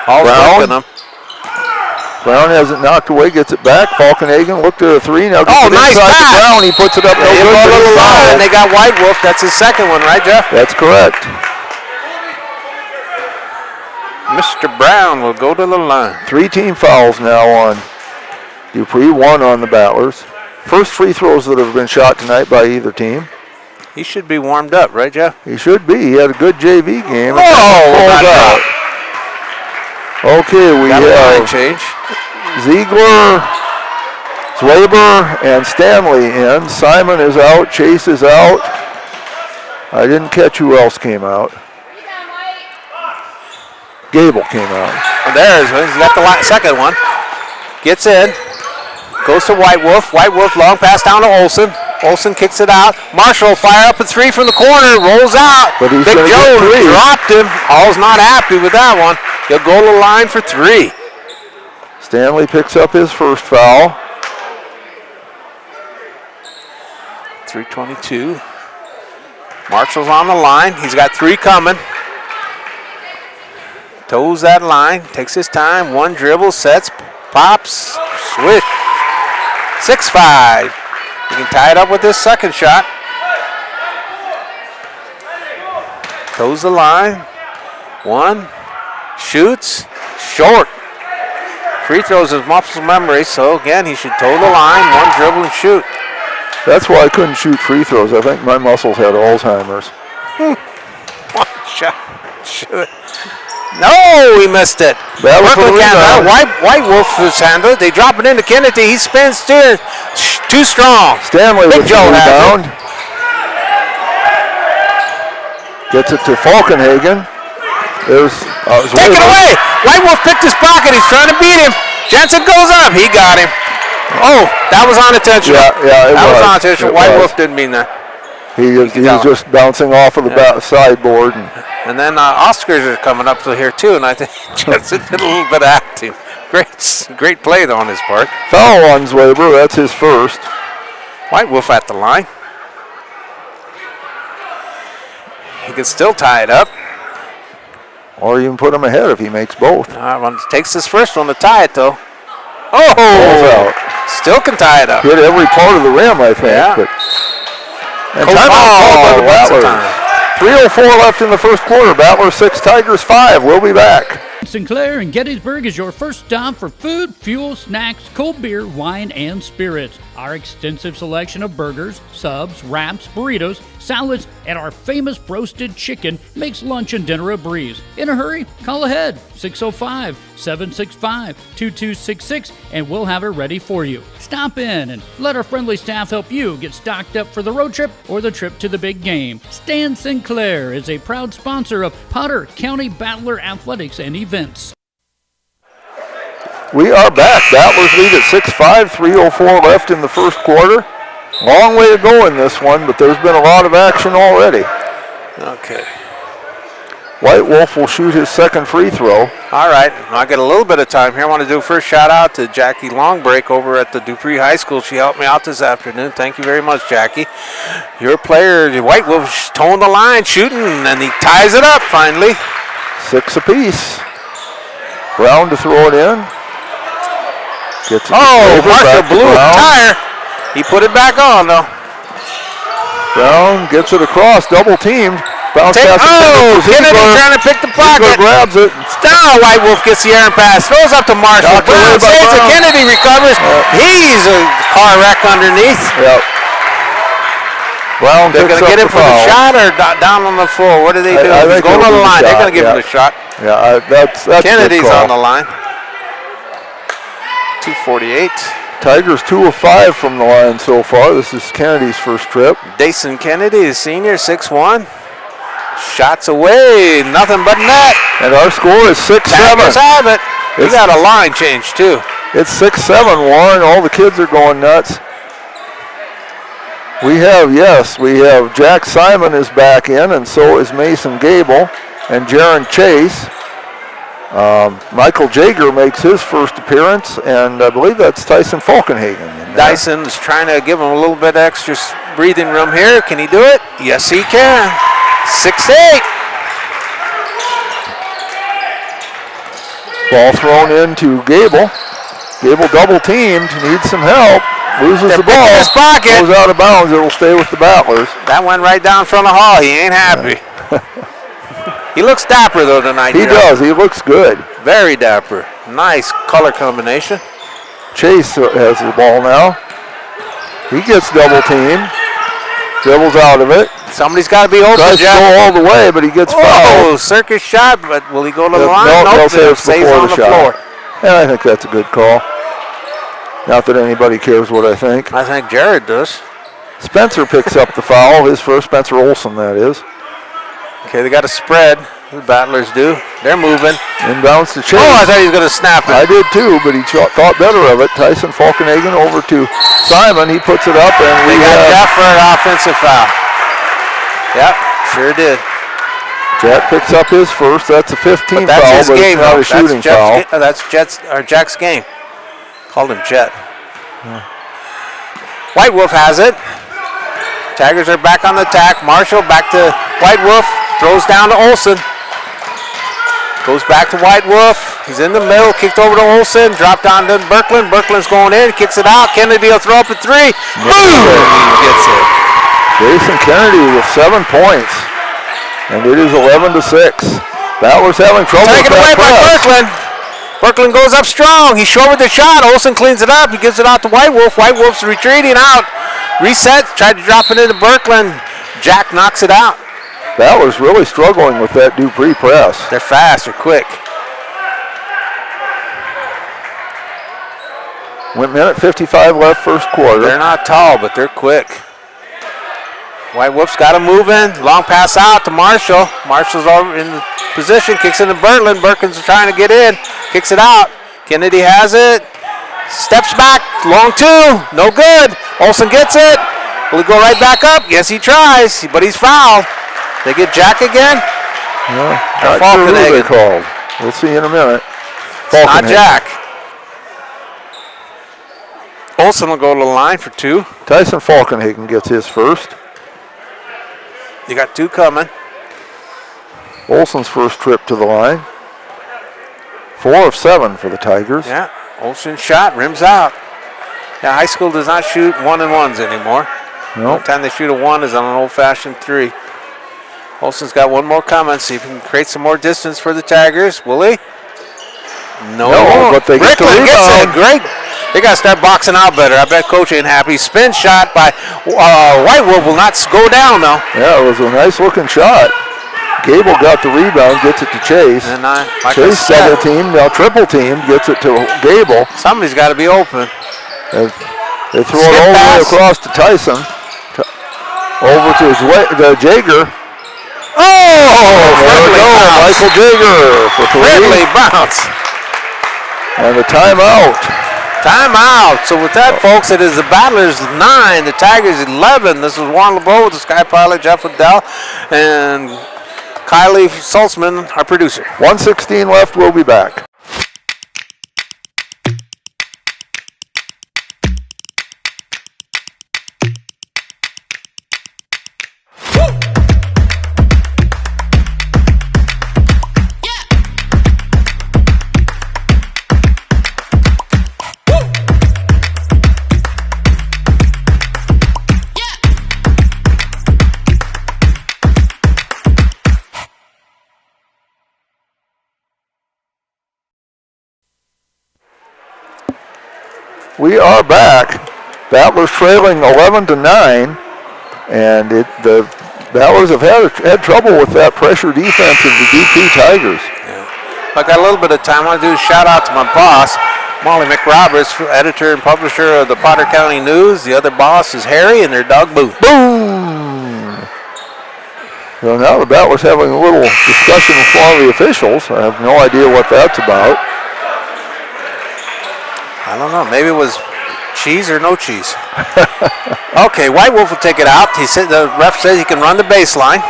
Brown. Brown has it knocked away, gets it back. Falkenhagen looked at a 3. Now gets it nice inside pass. to Brown. He puts it up. No good. And they got White Wolf. That's his second one, right, Jeff? That's correct. Mr. Brown will go to the line. 3 team fouls now on Dupree, 1 on the Battlers. First free throws that have been shot tonight by either team. He should be warmed up, right, Jeff? He should be. He had a good JV game. Oh, okay, we got a line have change. Ziegler, Zwaber, and Stanley in. Simon is out. Chase is out. I didn't catch who else came out. Gable came out. Oh, there's he's got the second one. Gets in. Goes to White Wolf. White Wolf long pass down to Olsen. Olsen kicks it out. Marshall fire up a 3 from the corner. Rolls out. But he's Big Joe dropped him. Hall's not happy with that one. He'll go to the line for 3. Stanley picks up his first foul. 3:22. Marshall's on the line. He's got 3 coming. Toes that line. Takes his time. 1 dribble. Sets. Pops. Swish. 6-5. He can tie it up with this second shot. Toes the line. 1. Shoots. Short. Free throws is muscle memory, so again, he should toe the line, 1 dribble and shoot. That's why I couldn't shoot free throws. I think my muscles had Alzheimer's. 1 shot. Shoot. No, he missed it. White Wolf has handled it. They drop it into Kennedy. He spins too strong. Stanley Big with Joe the rebound. Gets it to Falkenhagen. There's take it away. White Wolf picked his pocket. He's trying to beat him. Jensen goes up. He got him. Oh, that was unintentional. Yeah, that was unintentional. White Wolf didn't mean that. He was just bouncing off of the sideboard. And then Oscars are coming up to here too, and I think Jensen did a little bit of acting. Great play though on his part. Foul on Zwaber, that's his first. White Wolf at the line. He can still tie it up. Or even put him ahead if he makes both. Takes his first one to tie it though. Oh! Still can tie it up. Hit every part of the rim, I think. Yeah. And timeout by the Battlers. 3:04 left in the first quarter. Battlers 6, Tigers 5. We'll be back. Sinclair in Gettysburg is your first stop for food, fuel, snacks, cold beer, wine, and spirits. Our extensive selection of burgers, subs, wraps, burritos, salads, and our famous roasted chicken makes lunch and dinner a breeze. In a hurry? Call ahead, 605-765-2266, and we'll have it ready for you. Stop in and let our friendly staff help you get stocked up for the road trip or the trip to the big game. Stan Sinclair is a proud sponsor of Potter County Battler Athletics and Events. We are back. Battlers lead at 6-5, 3:04 left in the first quarter. Long way to go in this one, but there's been a lot of action already. Okay. White Wolf will shoot his second free throw. All right, I got a little bit of time here. I want to do a first shout out to Jackie Longbreak over at the Dupree High School. She helped me out this afternoon. Thank you very much, Jackie. Your player, White Wolf, toeing the line, shooting, and he ties it up finally. 6 apiece. Brown to throw it in. Gets it Marshall blew a tire. He put it back on, though. Brown gets it across, double teamed. Bounce pass. Kennedy trying to pick the pocket. Ziegler grabs it. Now White Wolf gets the errant pass, throws up to Marshall. Brown saves it. Kennedy recovers. He's a car wreck underneath. Yep. Brown They're going to get him for the shot or down on the floor. What do they do? He's going on the line. They're going to give him the shot. Yeah, that's Kennedy's on the line. 2:48. Tigers 2 of 5 from the line so far. This is Kennedy's first trip. Dason Kennedy, the senior, 6'1". Shots away, nothing but net. And our score is 6-7. Tigers have it. We got a line change too. It's 6-7, Warren. All the kids are going nuts. We have Jack Simon is back in, and so is Mason Gable and Jaron Chase. Michael Jager makes his first appearance, and I believe that's Tyson Falkenhagen. Dyson's trying to give him a little bit extra breathing room here. Can he do it? Yes, he can. 6'8". Ball thrown into Gable. Gable double teamed, needs some help. Loses the ball. His pocket. Goes out of bounds. It'll stay with the Battlers. That went right down front of Hall. He ain't happy. He looks dapper though tonight. He does. He looks good. Very dapper. Nice color combination. Chase has the ball now. He gets double teamed. Dribbles out of it. Somebody's got to be open. Tries to go all the way, but he gets fouled. Oh, circus shot, but will he go to the line? No, Nope, say it's stays before on the the shot. floor. And I think that's a good call. Not that anybody cares what I think. I think Jared does. Spencer picks up the foul. His first, Spencer Olson, that is. Okay, they got a spread. The Battlers do. They're moving. Inbounds to Chase. Oh, I thought he was going to snap it. I did too, but he thought better of it. Tyson Falkenhagen over to Simon. He puts it up, and They we got have Jeff for an offensive foul. Yep, sure did. Jet picks up his first. That's a 15 But that's foul, his but game, it's not though. a shooting foul. That's Jack's game. Called him Jet. White Wolf has it. Tigers are back on the attack. Marshall back to White Wolf. Throws down to Olson. Goes back to White Wolf. He's in the middle. Kicked over to Olson. Dropped down to Berkland. Berkland's going in. Kicks it out. Kennedy will throw up a three. Boom! He gets it. Jason Kennedy with 7 points. And it is 11-6. Battlers having trouble Taken with away that by press. Berkland. Berkland goes up strong. He short with the shot. Olson cleans it up. He gives it out to White Wolf. White Wolf's retreating out. Reset. Tried to drop it into Berkland. Jack knocks it out. Battlers really struggling with that Dupree press. They're fast. They're quick. 1:55 left first quarter. They're not tall, but they're quick. White Wolf's got him moving. Long pass out to Marshall. Marshall's over in the position. Kicks into Berkland. Berkland's trying to get in. Kicks it out. Kennedy has it. Steps back. Long two. No good. Olson gets it. Will he go right back up? Yes, he tries, but he's fouled. They get Jack again? Not sure who they called. We'll see in a minute. Not Jack. Olson will go to the line for two. Tyson Falkenhagen gets his first. You got two coming. Olson's first trip to the line. 4 of 7 for the Tigers. Yeah, Olson shot, rims out. Yeah, high school does not shoot 1-and-1s anymore. Nope. The time they shoot a 1 is on an old-fashioned 3. Olson's got one more coming. See if he can create some more distance for the Tigers. Will he? No, but they get the Rickland gets it. rebound. Great. They got to start boxing out better. I bet Coach ain't happy. Spin shot by White Wolf will not go down, though. Yeah, it was a nice-looking shot. Gable got the rebound, gets it to Chase. And like Chase double teamed, now triple teamed, gets it to Gable. Somebody's got to be open. They throw it all the way across to Tyson. Over to Jager. Oh! There we go, Michael Jager for 3. Friendly bounce. And the timeout. Timeout. So with that, folks, it is the Battlers 9, the Tigers 11. This is Juan LeBeau with the Sky Pilot, Jeff Liddell, and Kylie Saltzman, our producer. 1:16 left. We'll be back. We are back. Battlers trailing 11-9, and the Battlers have had trouble with that pressure defense of the DP Tigers. Yeah. I got a little bit of time. I want to do a shout out to my boss, Molly McRoberts, editor and publisher of the Potter County News. The other boss is Harry and their dog Boo. Boom! So now the Battlers having a little discussion with one of the officials. I have no idea what that's about. I don't know. Maybe it was cheese or no cheese? Okay, White Wolf will take it out. The ref says he can run the baseline.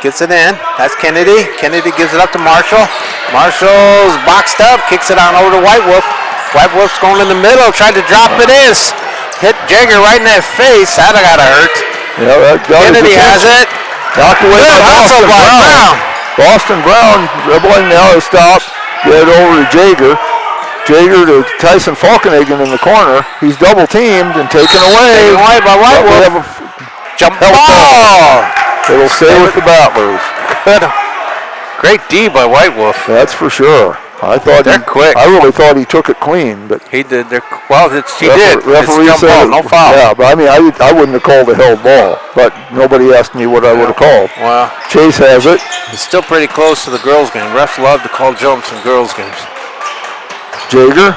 Gets it in. That's Kennedy. Kennedy gives it up to Marshall. Marshall's boxed up, kicks it on over to White Wolf. White Wolf's going in the middle, tried to drop it in. Hit Jagger right in that face. That gotta hurt. Yeah, Kennedy has it. Knocked away by Boston Brown. Boston Brown dribbling now to stop. Get it over to Jagger. Jagger to Tyson Falkenhagen in the corner. He's double teamed and taken away. Taken away by White Wolf. Jump ball. It'll stay with the Battlers. Good. Great D by White Wolf. That's for sure. They're quick. I really thought he took it clean, but he did. He did. Referee it's said ball, no foul. Yeah, but I mean, I wouldn't have called a held ball, but nobody asked me what I would have called. Well, Chase has it. It's still pretty close to the girls' game. Refs love to call jumps in girls' games. Jager,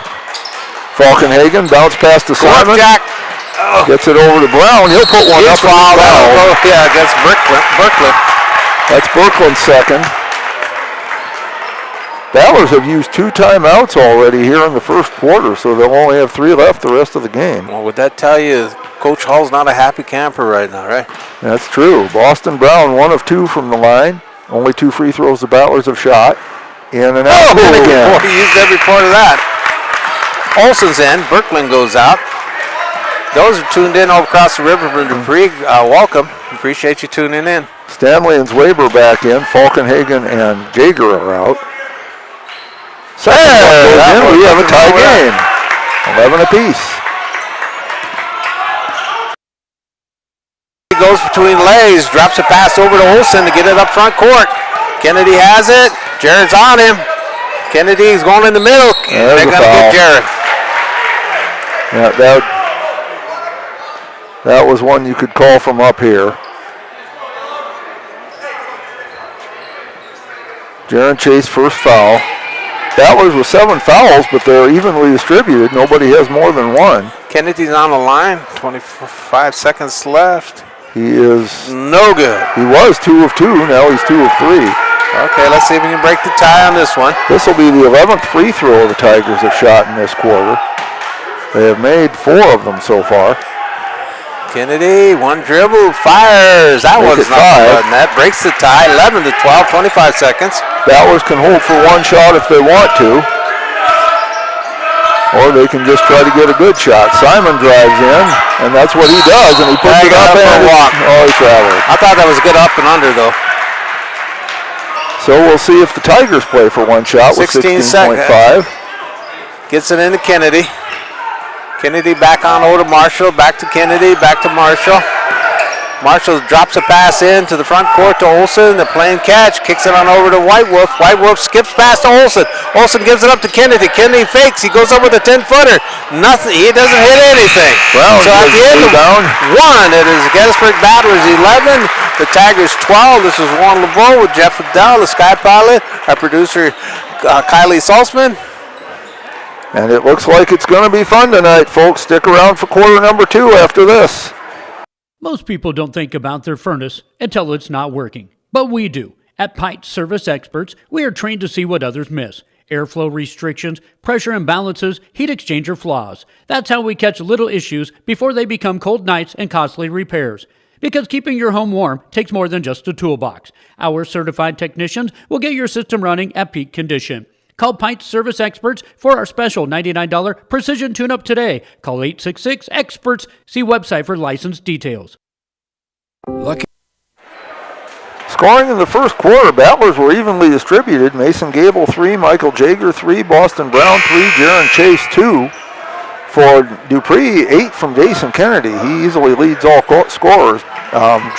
Falkenhagen, bounce past to Simon. Jack. Oh. Gets it over to Brown. He'll put one up. Foul. Yeah, against Berkland. That's Berkland's second. Battlers have used 2 timeouts already here in the first quarter, so they'll only have 3 left the rest of the game. Well, would that tell you Coach Hall's not a happy camper right now, right? That's true. Boston Brown, 1 of 2 from the line. Only 2 free throws the Battlers have shot. In and out again. Boy, he used every part of that. Olsen's in. Berkland goes out. Those are tuned in all across the river from Dupree. Welcome. Appreciate you tuning in. Stanley and Zwaber back in. Falkenhagen and Jager are out. Second goes in. We have a tie game. 11 apiece. He goes between legs, drops a pass over to Olsen to get it up front court. Kennedy has it. Jared's on him. Kennedy's going in the middle. They're going to get Jared. Yeah, that was one you could call from up here. Jaron Chase, first foul. Battlers with 7 fouls, but they're evenly distributed. Nobody has more than 1. Kennedy's on the line. 25 seconds left. He is no good. He was 2 of 2. Now he's 2 of 3. Okay, let's see if we can break the tie on this one. This will be the 11th free throw the Tigers have shot in this quarter. They have made 4 of them so far. Kennedy, 1 dribble, fires. That one's not bad. That breaks the tie. 11 to 12, 25 seconds. Battlers can hold for 1 shot if they want to. Or they can just try to get a good shot. Simon drives in, and that's what he does, and he puts it up and walk. Oh, he traveled. I thought that was a good up and under, though. So we'll see if the Tigers play for 1 shot with 16.5. Gets it into Kennedy. Kennedy back on over to Marshall, back to Kennedy, back to Marshall. Marshall drops a pass in to the front court to Olsen. The playing catch, kicks it on over to White Wolf. White Wolf skips past to Olsen. Olsen gives it up to Kennedy. Kennedy fakes. He goes up with a 10-footer. Nothing. He doesn't hit anything. Well, so at the end of 1, it is Gettysburg Battlers 11, the Tigers 12. This is Warren LeBeau with Jeff Liddell, the Sky Pilot, our producer Kylie Salzman. And it looks like it's going to be fun tonight, folks. Stick around for quarter number 2 after this. Most people don't think about their furnace until it's not working, but we do. At Pite Service Experts, we are trained to see what others miss. Airflow restrictions, pressure imbalances, heat exchanger flaws. That's how we catch little issues before they become cold nights and costly repairs. Because keeping your home warm takes more than just a toolbox. Our certified technicians will get your system running at peak condition. Call Pite Service Experts for our special $99 precision tune-up today. Call 866-EXPERTS. See website for license details. Scoring in the first quarter, Battlers were evenly distributed. Mason Gable 3, Michael Jager 3, Boston Brown 3, Jaron Chase 2. For Dupree, 8 from Jason Kennedy. He easily leads all scorers.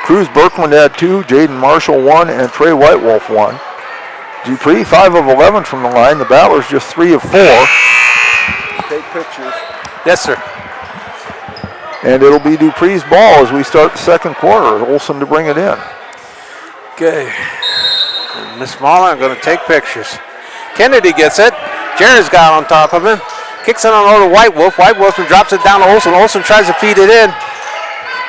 Cruz Berkland had 2, Jaden Marshall 1, and Trey Whitewolf 1. Dupree, 5 of 11 from the line. The Battlers just 3 of 4. Take pictures. Yes, sir. And it'll be Dupree's ball as we start the second quarter. Olsen to bring it in. Okay. Miss Mahler, I'm going to take pictures. Kennedy gets it. Jared's got on top of him. Kicks it on over to White Wolf. White Wolf drops it down to Olsen. Olsen tries to feed it in.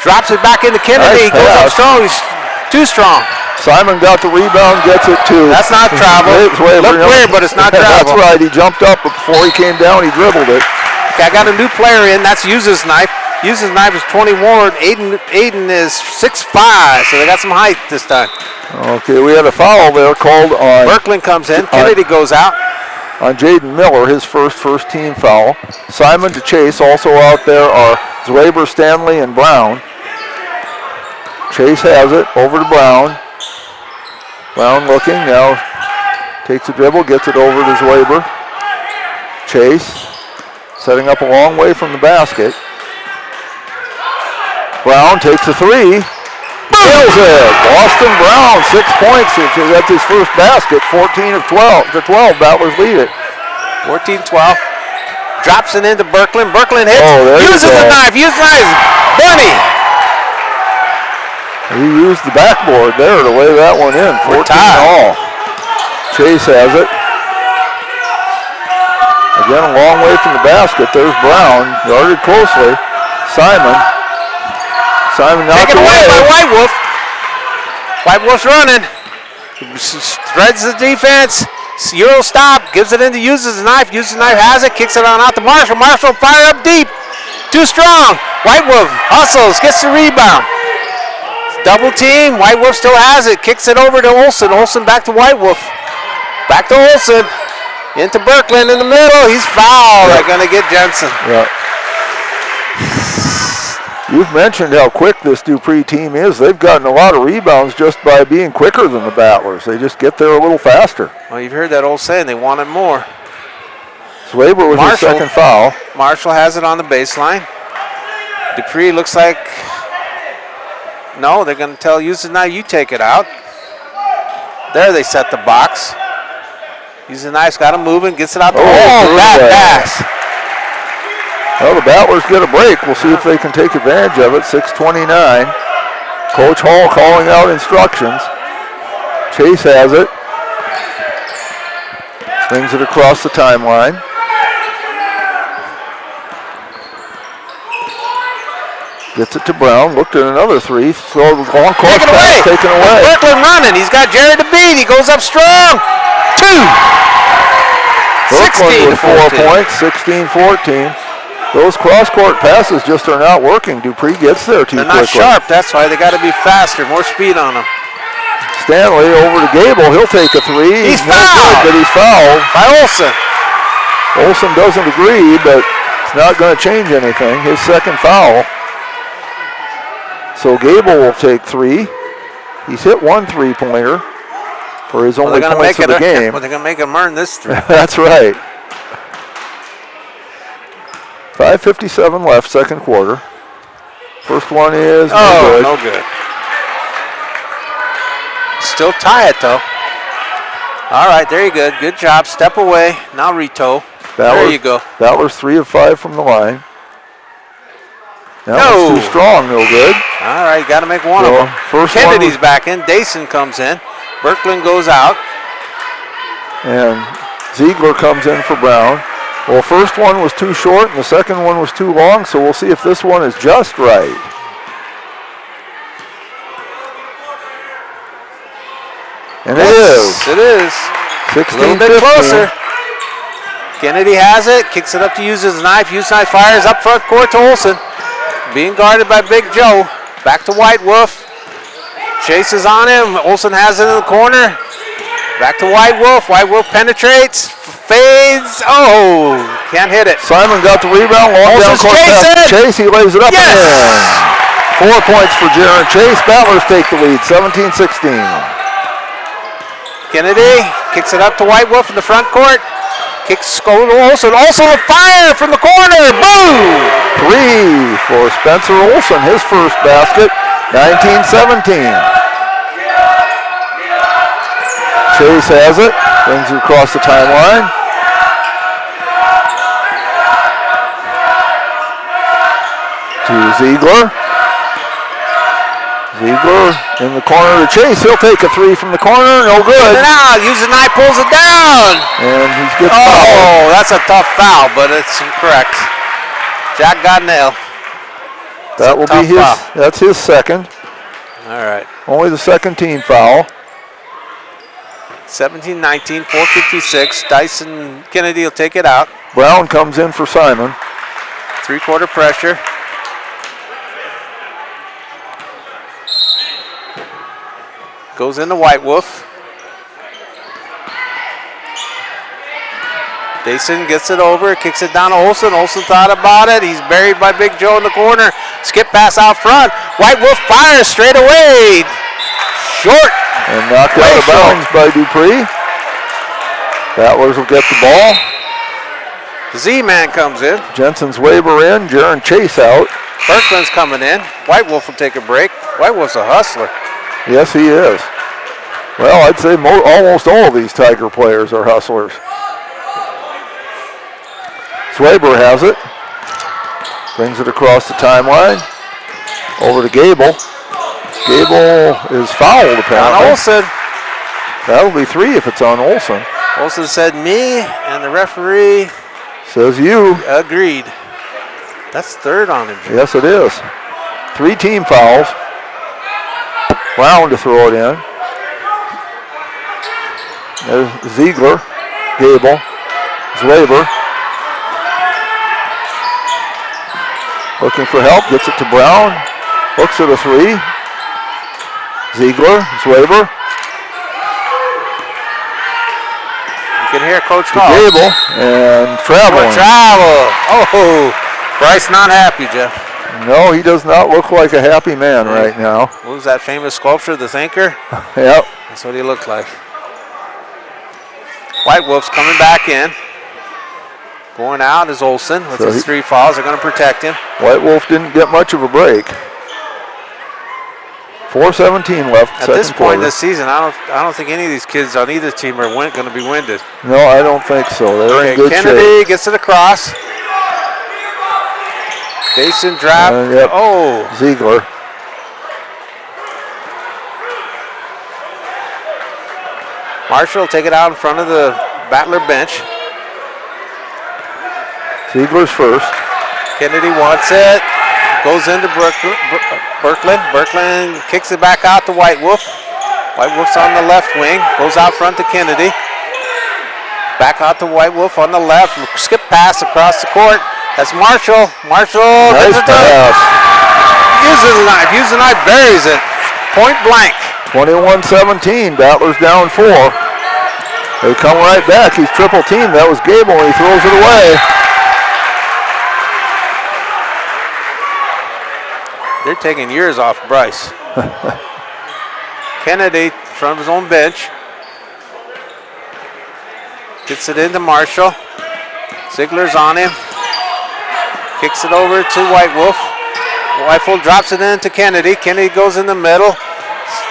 Drops it back into Kennedy. Nice. He goes up strong. He's too strong. Simon got the rebound, gets it to. That's not travel. Looked weird, but it's not travel. That's right. He jumped up, but before he came down, he dribbled it. Okay, I got a new player in. That's Uses Knife. Uses Knife is 21. Aiden is 6'5", so they got some height this time. Okay, we had a foul there called on. Berkland comes in. Kennedy goes out. On Jaden Miller, his first team foul. Simon to Chase. Also out there are Zwaber, Stanley, and Brown. Chase has it. Over to Brown. Brown looking. Now takes a dribble. Gets it over to Zwaber. Chase setting up a long way from the basket. Brown takes a three. Nails it. Boston Brown, 6 points. That's his first basket. 14 of 12. The 12. Battlers lead it. 14-12. Drops it into Berkland. Berkland hits. Uses the knife. Bernie. He used the backboard there to lay that one in. 14 all. Chase has it. Again, a long way from the basket. There's Brown. Guarded closely. Simon knocked taken away by White Wolf. White Wolf's running. Threads the defense. Euro stop. Gives it into Uses the Knife. Uses the Knife has it. Kicks it on out to Marshall. Marshall fire up deep. Too strong. White Wolf hustles. Gets the rebound. Double team. White Wolf still has it. Kicks it over to Olsen. Olsen back to White Wolf. Back to Olsen. Into Berkland in the middle. He's fouled. They're going to get Jensen. Yeah. You've mentioned how quick this Dupree team is. They've gotten a lot of rebounds just by being quicker than the Battlers. They just get there a little faster. Well, you've heard that old saying, they wanted more. Swaber with his second foul. Marshall has it on the baseline. Dupree looks like, no, they're going to tell Uses now you take it out. There they set the box. Uses Knife's got him moving, gets it out. Bad pass. Well, the Battlers get a break. We'll see if they can take advantage of it. 6:29. Coach Hall calling out instructions. Chase has it. Brings it across the timeline. Gets it to Brown. Looked at another three. So long course pass taken away. Berkland running. He's got Jared to beat. He goes up strong. 2. Berkland with 4 points. 16-14. Those cross-court passes just are not working. Dupree gets there too quickly. They're not sharp, that's why they got to be faster, more speed on them. Stanley over to Gable. He'll take a three. He's fouled. But he's fouled. By Olsen. Olsen doesn't agree, but it's not going to change anything. His second foul. So Gable will take three. He's hit 1 3-pointer for his only points of the game. Well, they're going to make him earn this three. That's right. 5:57 left, second quarter. First one is no good. Still tie it though. All right, there you go. Good job. Step away. Now Rito. There you go. Battlers 3 of 5 from the line. That was too strong, no good. All right, got to make one of them. Kennedy's back in. Dason comes in. Berkland goes out. And Ziegler comes in for Brown. Well, first one was too short and the second one was too long, so we'll see if this one is just right. And it is. It is. 16-15. A little bit closer. Kennedy has it, kicks it up to Uses Knife. Uses Knife fires up front court to Olsen. Being guarded by Big Joe. Back to White Wolf. Chase is on him. Olsen has it in the corner. Back to White Wolf. White Wolf penetrates. Fades. Oh, can't hit it. Simon got the rebound. Long down court pass. Chase, he lays it up and in. 4 points for Jaron Chase. Battlers take the lead, 17-16. Kennedy kicks it up to White Wolf in the front court. Kicks go to Olsen. Olsen with fire from the corner. Boom! 3 for Spencer Olsen, his first basket. 19-17. Chase has it. Brings it across the timeline. To Ziegler. Ziegler in the corner to Chase. He'll take a three from the corner. No good. Now, Uses Knife pulls it down. And he gets fouled. Oh, that's a tough foul, but it's correct. Jack got nailed. That will be his. That's his second. All right. Only the second team foul. 17-19, 4:56. Dyson Kennedy will take it out. Brown comes in for Simon. Three-quarter pressure. Goes into White Wolf. Dyson gets it over, kicks it down to Olsen. Olsen thought about it. He's buried by Big Joe in the corner. Skip pass out front. White Wolf fires straight away. Short. And knocked out of bounds by Dupree. Battlers will get the ball. Z-Man comes in. Jensen's Weber in. Jaron Chase out. Berkland's coming in. White Wolf will take a break. White Wolf's a hustler. Yes, he is. Well, I'd say almost all of these Tiger players are hustlers. Swaber has it. Brings it across the timeline. Over to Gable. Gable is fouled apparently. On Olsen. That'll be 3 if it's on Olsen. Olsen said me, and the referee says you. Agreed. That's third on him. Yes, it is. 3 team fouls. Brown to throw it in. There's Ziegler, Gable, Swaber. Looking for help, gets it to Brown. Looks at a 3. Ziegler, Swaber. You can hear Coach To Hall. Gable and traveling. Travel. Oh, Bryce not happy, Jeff. No, he does not look like a happy man right now. What was that famous sculpture, the Thinker? Yep. That's what he looked like. White Wolf's coming back in. Going out is Olsen with his 3 fouls. They're going to protect him. White Wolf didn't get much of a break. 4:17 left. At this point in the season, I don't think any of these kids on either team are going to be winded. No, I don't think so. They're in good Kennedy shape. gets it across. Jason drop. Yep. Oh. Ziegler. Marshall will take it out in front of the Battler bench. Ziegler's first. Kennedy wants it. Goes into Berkland. Berkland kicks it back out to White Wolf. White Wolf's on the left wing. Goes out front to Kennedy. Back out to White Wolf on the left. Skip pass across the court. That's Marshall. Marshall Nice pass. Uses the knife, buries it. Point blank. 21-17. Battlers down 4. They come right back. He's triple teamed. That was Gable. He throws it away. They're taking years off Bryce. Kennedy from his own bench. Gets it into Marshall. Ziegler's on him. Kicks it over to White Wolf. White Wolf drops it into Kennedy. Kennedy goes in the middle.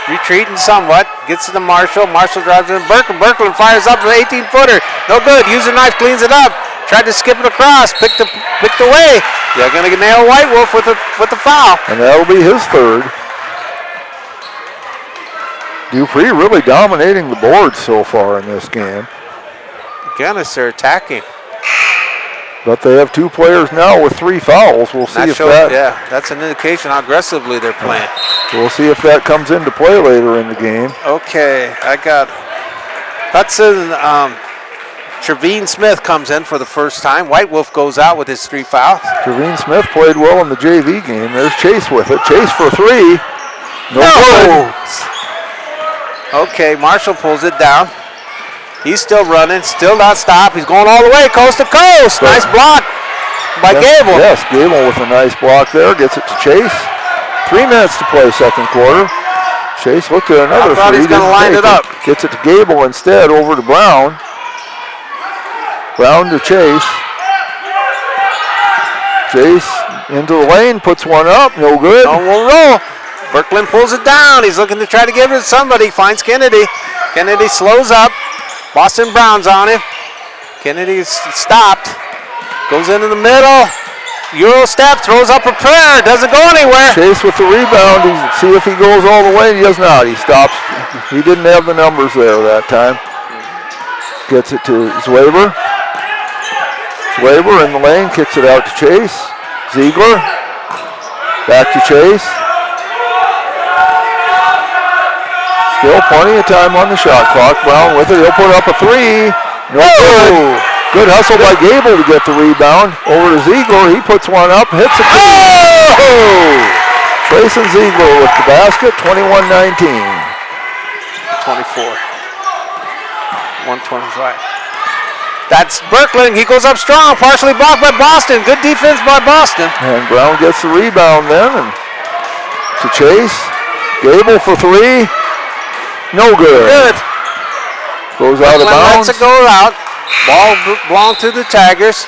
Retreating somewhat. Gets it to Marshall. Marshall drives it in Berkland. Berkland fires up an 18-footer. No good. User knife cleans it up. Tried to skip it across. Picked away. They're going to nail White Wolf with the foul. And that'll be his 3rd. Dupree really dominating the board so far in this game. Again, as they're attacking. But they have 2 players now with 3 fouls. We'll see if that. Yeah, that's an indication how aggressively they're playing. We'll see if that comes into play later in the game. Okay, I got Hudson. Trevine Smith comes in for the first time. White Wolf goes out with his 3 fouls. Trevine Smith played well in the JV game. There's Chase with it. Chase for 3. No good. Okay, Marshall pulls it down. He's still running, still not stopped. He's going all the way, coast to coast. Nice block by Gable. Yes, Gable with a nice block there. Gets it to Chase. 3 minutes to play second quarter. Chase looked at another 3. I thought he's going to line it up. Gets it to Gable instead, over to Brown. Brown to Chase. Chase into the lane, puts one up, no good. No, we'll roll. Berkland pulls it down. He's looking to try to give it to somebody. Finds Kennedy. Kennedy slows up. Boston Brown's on him. Kennedy's stopped. Goes into the middle. Euro step, throws up a prayer. Doesn't go anywhere. Chase with the rebound. See if he goes all the way. He does not. He stops. He didn't have the numbers there that time. Gets it to Swaber. Swaber in the lane, kicks it out to Chase. Ziegler. Back to Chase. Still plenty of time on the shot clock. Brown with it. He'll put up a three. No good. Good hustle by Gable to get the rebound. Over to Ziegler. He puts one up. Hits it. Trayson Ziegler with the basket. 21-19. 24. 125. That's Berkling. He goes up strong. Partially blocked by Boston. Good defense by Boston. And Brown gets the rebound then. And to Chase. Gable for three. No good. Good. Goes out of bounds. Lets it go out. Ball belonged to the Tigers.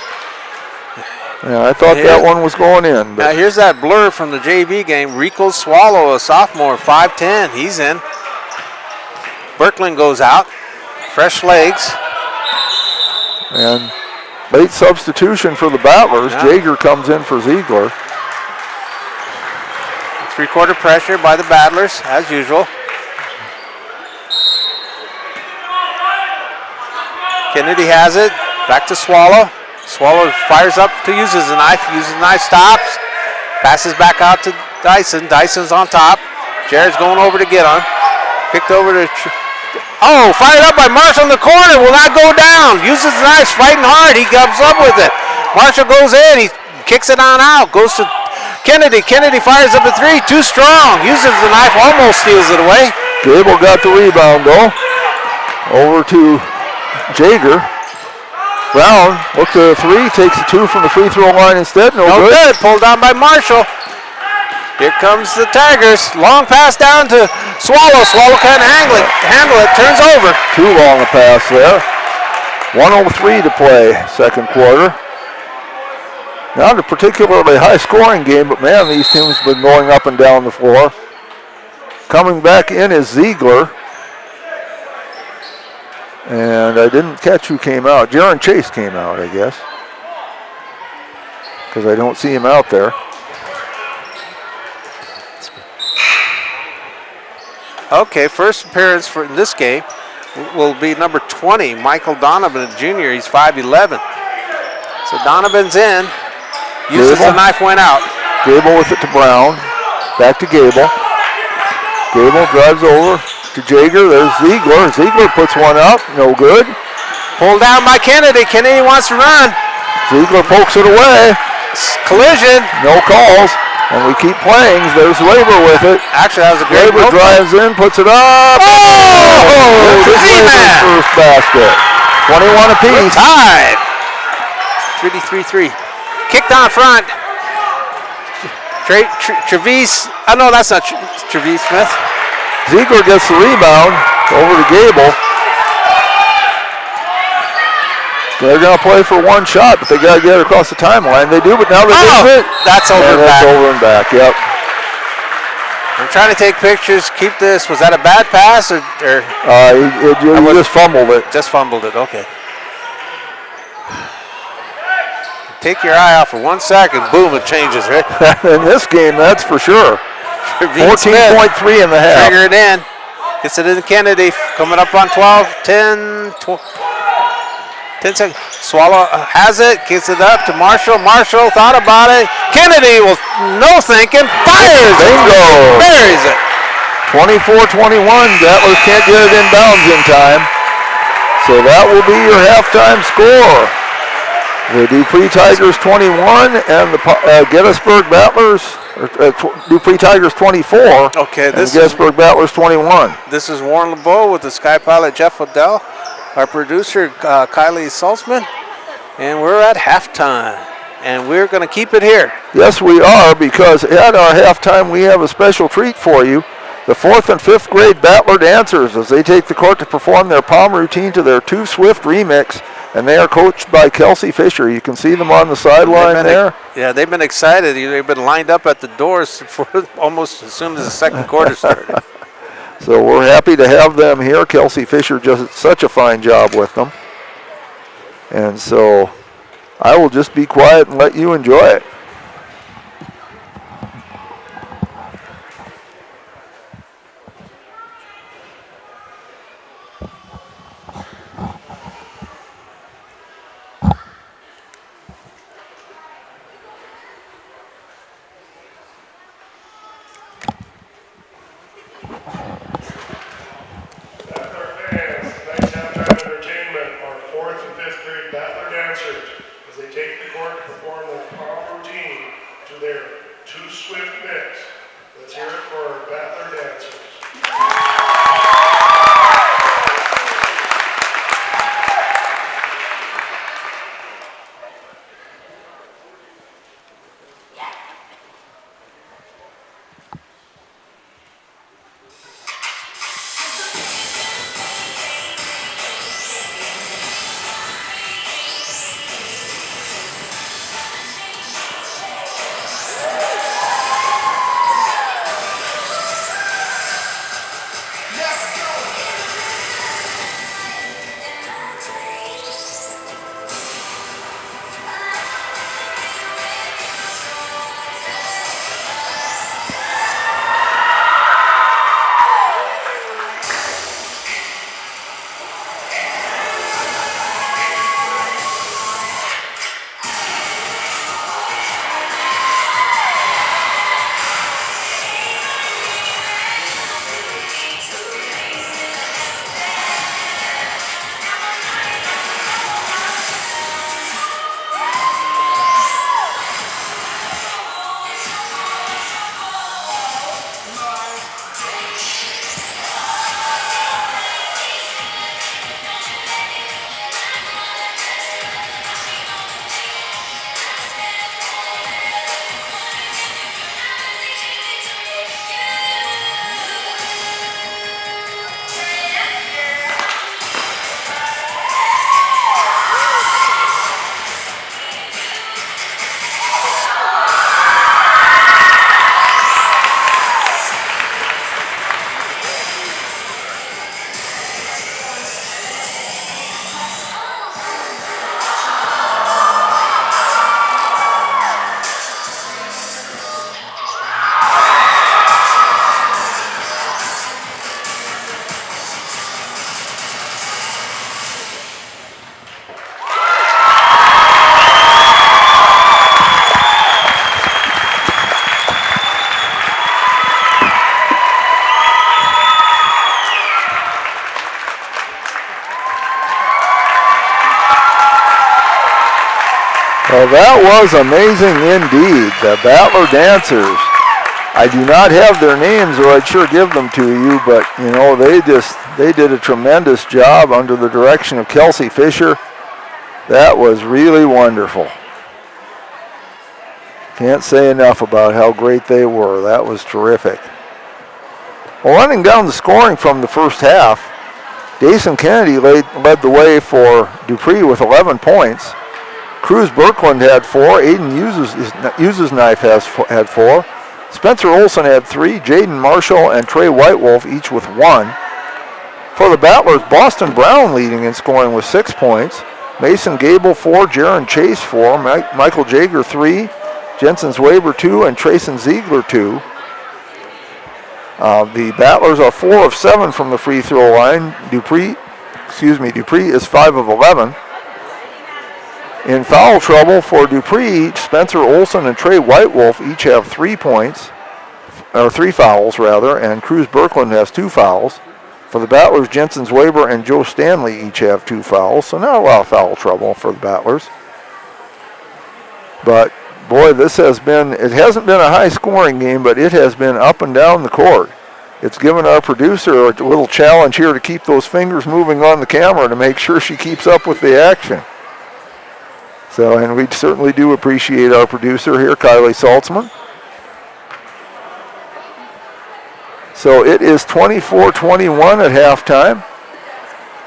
Yeah, I thought that one was going in. Now here's that blur from the JV game. Rico Swallow, a sophomore, 5'10". He's in. Berkling goes out. Fresh legs. And late substitution for the Battlers. Yeah. Jaeger comes in for Ziegler. Three-quarter pressure by the Battlers, as usual. Kennedy has it. Back to Swallow. Swallow fires up to use his knife. Uses knife, stops. Passes back out to Dyson. Dyson's on top. Jared's going over to get on. Picked over to... fired up by Marshall in the corner. Will not go down. Uses the knife, fighting hard. He comes up with it. Marshall goes in. He kicks it on out. Goes to Kennedy. Kennedy fires up a three. Too strong. Uses the knife. Almost steals it away. Gable got the rebound though. Over to Jaeger. Brown looked at a three, takes a two from the free throw line instead. No good. Pulled down by Marshall. Here comes the Tigers. Long pass down to Swallow. Swallow can't handle it. Turns over. Too long a pass there. 1:03 to play, second quarter. Not a particularly high scoring game, but man, these teams have been going up and down the floor. Coming back in is Ziegler. And I didn't catch who came out. Jaron Chase came out, I guess. Because I don't see him out there. Okay, first appearance for in this game will be number 20, Michael Donovan, Jr. He's 5'11". So Donovan's in. Uses the knife, went out. Gable with it to Brown. Back to Gable. Gable drives over to Jaeger. There's Ziegler. Ziegler puts one up. No good. Pulled down by Kennedy. Kennedy wants to run. Ziegler pokes it away. Collision. No calls. And we keep playing. There's Labor with it. Actually, that was a great Labor drives in, puts it up. This is Labor's first basket. 21 apiece. Tied. 3-3. Kicked on front. Trevis. Oh, no, that's not Trevis Smith. Ziegler gets the rebound over to Gable. They're going to play for one shot, but they got to get it across the timeline. They do, but now they get it. That's over and back. That's over and back, yep. I'm trying to take pictures. Keep this. Was that a bad pass? Or he just fumbled it. Just fumbled it, okay. Take your eye off for 1 second. Boom, it changes, right? In this game, that's for sure. 14.3 in the half. Trigger it in. Gets it in Kennedy. Coming up on 12, 10, 12. 10 seconds. Swallow has it, gets it up to Marshall. Marshall thought about it. Kennedy will no thinking, fires it. Bingo. Buries it. 24-21. Battlers can't get it in bounds in time. So that will be your halftime score. The Dupree Tigers 21 and the Gettysburg Battlers, Dupree Tigers 24. Okay, this and Gettysburg Battlers 21. This is Warren LeBeau with the Sky Pilot Jeff Odell. Our producer, Kylie Salzman, and we're at halftime, and we're going to keep it here. Yes, we are, because at our halftime, we have a special treat for you. The 4th and 5th grade Battler dancers, as they take the court to perform their palm routine to their Too Swift remix, and they are coached by Kelsey Fisher. You can see them on the sideline there. Yeah, they've been excited. They've been lined up at the doors for almost as soon as the second quarter started. So we're happy to have them here. Kelsey Fisher does such a fine job with them. And so I will just be quiet and let you enjoy it. Well, that was amazing indeed. The Battler Dancers. I do not have their names, or I'd sure give them to you, but you know, they did a tremendous job under the direction of Kelsey Fisher. That was really wonderful. Can't say enough about how great they were. That was terrific. Well, running down the scoring from the first half, Dason Kennedy led the way for Dupree with 11 points. Cruz Birkland had 4. Aiden Uses Knife had 4. Spencer Olson had 3. Jaden Marshall and Trey Whitewolf each with 1. For the Battlers, Boston Brown leading in scoring with 6 points. Mason Gable 4, Jaron Chase 4, Michael Jager 3, Jensen Zwaber 2, and Trayson Ziegler 2. The Battlers are 4 of 7 from the free throw line. Dupree is 5 of 11. In foul trouble for Dupree, Spencer Olson and Trey Whitewolf each have 3 points, or 3 fouls rather, and Cruz Birkland has 2 fouls. For the Battlers, Jensen Zwaber and Joe Stanley each have 2 fouls, so not a lot of foul trouble for the Battlers. But boy, it hasn't been a high scoring game, but it has been up and down the court. It's given our producer a little challenge here to keep those fingers moving on the camera to make sure she keeps up with the action. So, and we certainly do appreciate our producer here, Kylie Saltzman. So it is 24-21 at halftime.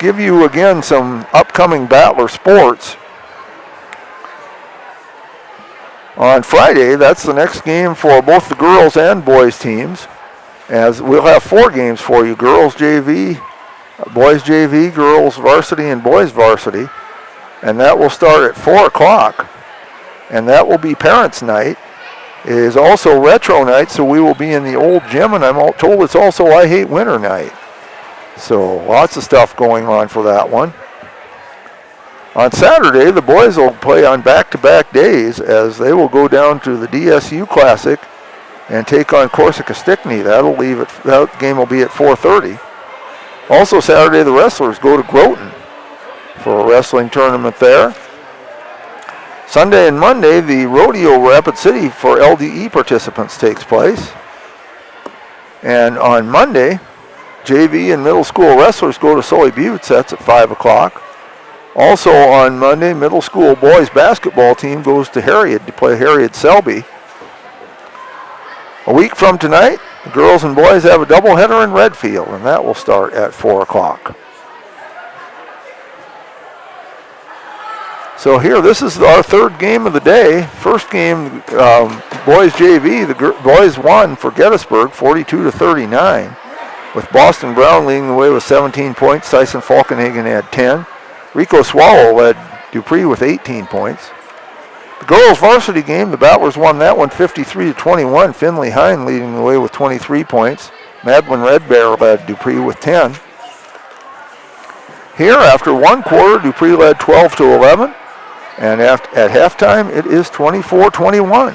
Give you again some upcoming Battler sports. On Friday, that's the next game for both the girls and boys teams. As we'll have 4 games for you, girls JV, boys JV, girls varsity, and boys varsity. And that will start at 4 o'clock. And that will be Parents' Night. It is also Retro Night, so we will be in the old gym, and I'm told it's also I Hate Winter Night. So lots of stuff going on for that one. On Saturday, the boys will play on back-to-back days as they will go down to the DSU Classic and take on Corsica Stickney. That game will be at 4:30. Also Saturday, the wrestlers go to Groton for a wrestling tournament there. Sunday and Monday, the Rodeo Rapid City for LDE participants takes place. And on Monday, JV and middle school wrestlers go to Sully Buttes. That's at 5 o'clock. Also on Monday, middle school boys basketball team goes to Harriet to play Harriet Selby. A week from tonight, the girls and boys have a doubleheader in Redfield, and that will start at 4 o'clock. So here, this is our 3rd game of the day. First game, boys JV, the boys won for Gettysburg 42-39, with Boston Brown leading the way with 17 points. Tyson Falkenhagen had 10. Rico Swallow led Dupree with 18 points. The girls varsity game, the Battlers won that one 53-21. Finley Hine leading the way with 23 points. Madeline Red Bear led Dupree with 10. Here, after 1 quarter, Dupree led 12-11. And at halftime, it is 24-21.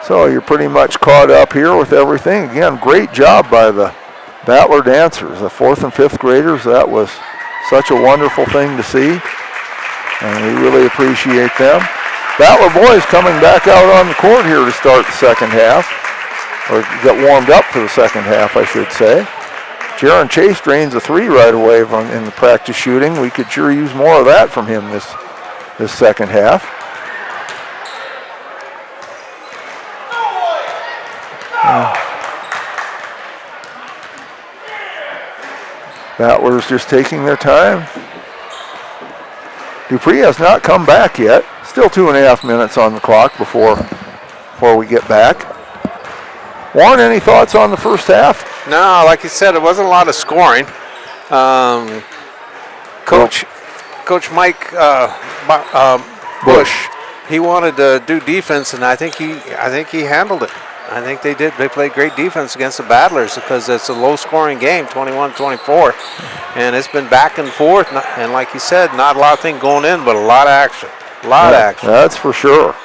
So you're pretty much caught up here with everything. Again, great job by the Battler Dancers, the 4th and 5th graders. That was such a wonderful thing to see, and we really appreciate them. Battler boys coming back out on the court here to start the second half, or get warmed up for the second half, I should say. Jaron Chase drains a 3 right away in the practice shooting. We could sure use more of that from him this second half. Battlers just taking their time. Dupree has not come back yet. Still 2.5 minutes on the clock before we get back. Warren, any thoughts on the first half? No, like you said, it wasn't a lot of scoring. Coach Mike Bush, he wanted to do defense, and I think he handled it. I think they did. They played great defense against the Battlers because it's a low-scoring game, 21-24, and it's been back and forth. And like you said, not a lot of things going in, but a lot of action. A lot of action. That's for sure.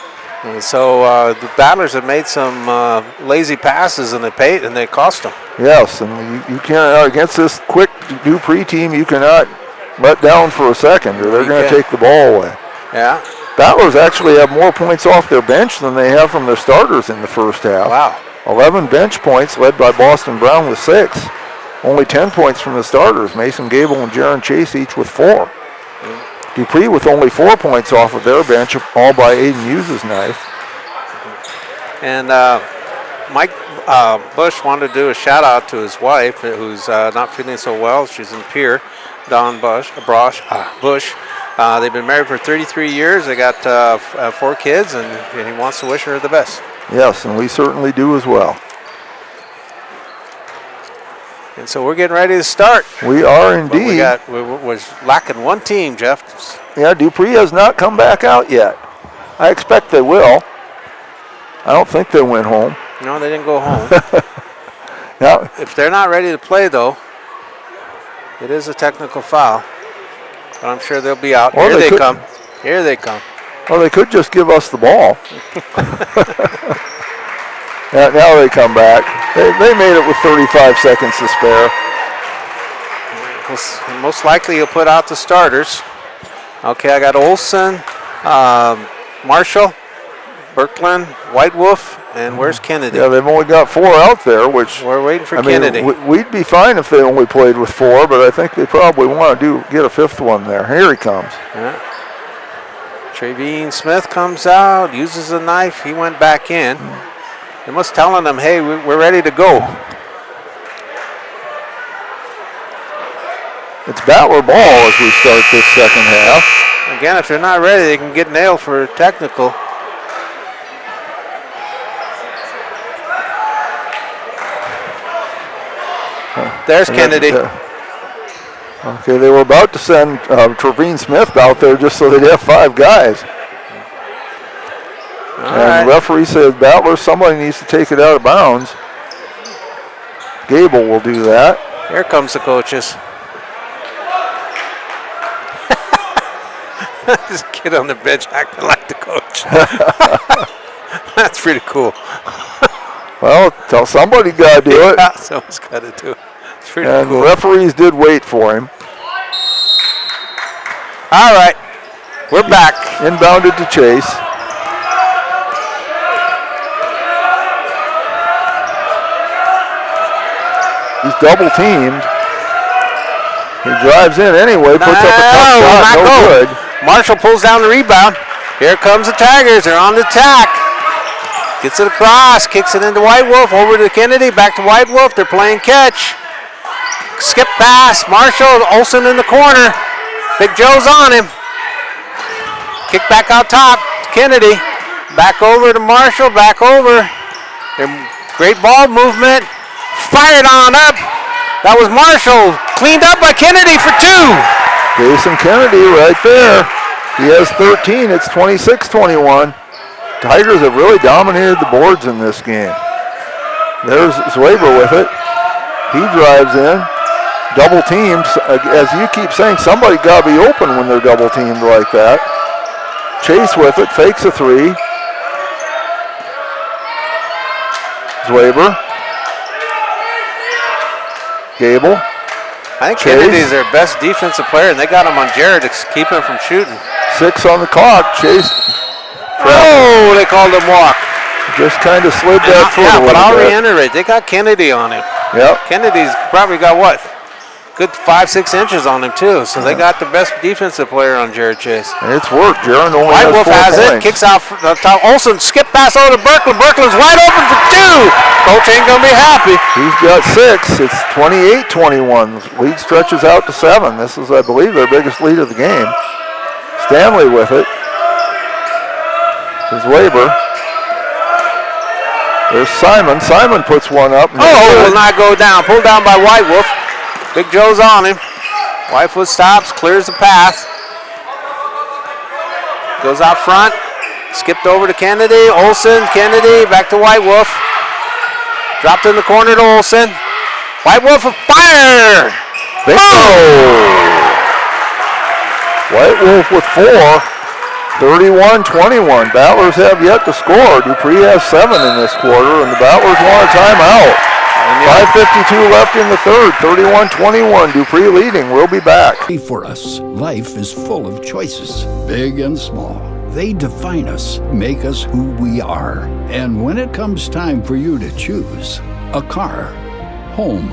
And so the Battlers have made some lazy passes, and they cost them. Yes, and you can't, against this quick Dupree team, you cannot let down for a second, or they're going to take the ball away. Yeah. Battlers actually have more points off their bench than they have from their starters in the first half. Wow. 11 bench points led by Boston Brown with 6. Only 10 points from the starters. Mason Gable and Jaron Chase each with 4. Dupree with only 4 points off of their bench, all by Aiden Hughes' knife. And Mike Bush wanted to do a shout out to his wife, who's not feeling so well. She's in Pier, Dawn Bush. They've been married for 33 years. They got 4 kids, and he wants to wish her the best. Yes, and we certainly do as well. And so we're getting ready to start. We are indeed. We was lacking one team, Jeff. Yeah, Dupree has not come back out yet. I expect they will. I don't think they went home. No, they didn't go home. Yeah. If they're not ready to play, though, it is a technical foul. But I'm sure they'll be out. Or Here they could, come. Here they come. Well, they could just give us the ball. Yeah, now they come back. They made it with 35 seconds to spare. Most likely you'll put out the starters. Okay, I got Olson, Marshall, Birkeland, White Wolf, and where's Kennedy? Yeah, they've only got 4 out there, which... We're waiting for I Kennedy. mean, we'd be fine if they only played with 4, but I think they probably want to get a 5th one there. Here he comes. Yeah. Trevine Smith comes out, uses a knife. He went back in. They must telling them, hey, we're ready to go. It's Battler ball as we start this second half. Again, if they're not ready, they can get nailed for technical. There's Kennedy. Okay, they were about to send Trevine Smith out there just so they'd have 5 guys. And the referee says, Battler, somebody needs to take it out of bounds. Gable will do that. Here comes the coaches. This kid on the bench acting like the coach. That's pretty cool. Well, tell somebody got to do it. Yeah, someone's got to do it. It's pretty and cool. The referees did wait for him. All right, we're back. Inbounded to Chase. He's double teamed. He drives in anyway, puts up a tough shot, no good. Marshall pulls down the rebound. Here comes the Tigers, they're on the attack. Gets it across, kicks it into White Wolf, over to Kennedy, back to White Wolf, they're playing catch. Skip pass, Marshall, Olson in the corner. Big Joe's on him. Kick back out top, Kennedy. Back over to Marshall, back over. Great ball movement. Fired on up. That was Marshall. Cleaned up by Kennedy for 2. Jason Kennedy right there. He has 13. It's 26-21. Tigers have really dominated the boards in this game. There's Zwaber with it. He drives in. Double teamed. As you keep saying, somebody got to be open when they're double teamed like that. Chase with it. Fakes a 3. Zwaber. Gable. I think Kennedy's their best defensive player, and they got him on Jared to keep him from shooting. 6 on the clock. Chase. Oh, they called him walk. Just kind of slid that foot a little but I'll bit. reiterate, they got Kennedy on him. Yep. Kennedy's probably got what? Good 5-6 inches on him too. So they got the best defensive player on Jared Chase. And it's worked. Jaron only White has Wolf 4 has points. it. Kicks out the top. Olson skip pass over to Birkeland. Birkeland's wide open for 2. Coach ain't gonna be happy. He's got 6. It's 28-21. Lead stretches out to 7. This is, I believe, their biggest lead of the game. Stanley with it. This is Weber. There's Simon. Simon puts one up. Will not go down. Pulled down by White Wolf. Big Joe's on him. Whitefoot stops, clears the path. Goes out front. Skipped over to Kennedy. Olson, Kennedy, back to White Wolf. Dropped in the corner to Olson. White Wolf a fire! White Wolf with 4. 31-21. Battlers have yet to score. Dupree has 7 in this quarter, and the Battlers want a timeout. 5:52 left in the third. 31-21. Dupree leading. We'll be back. For us, life is full of choices, big and small. They define us, make us who we are. And when it comes time for you to choose a car, home,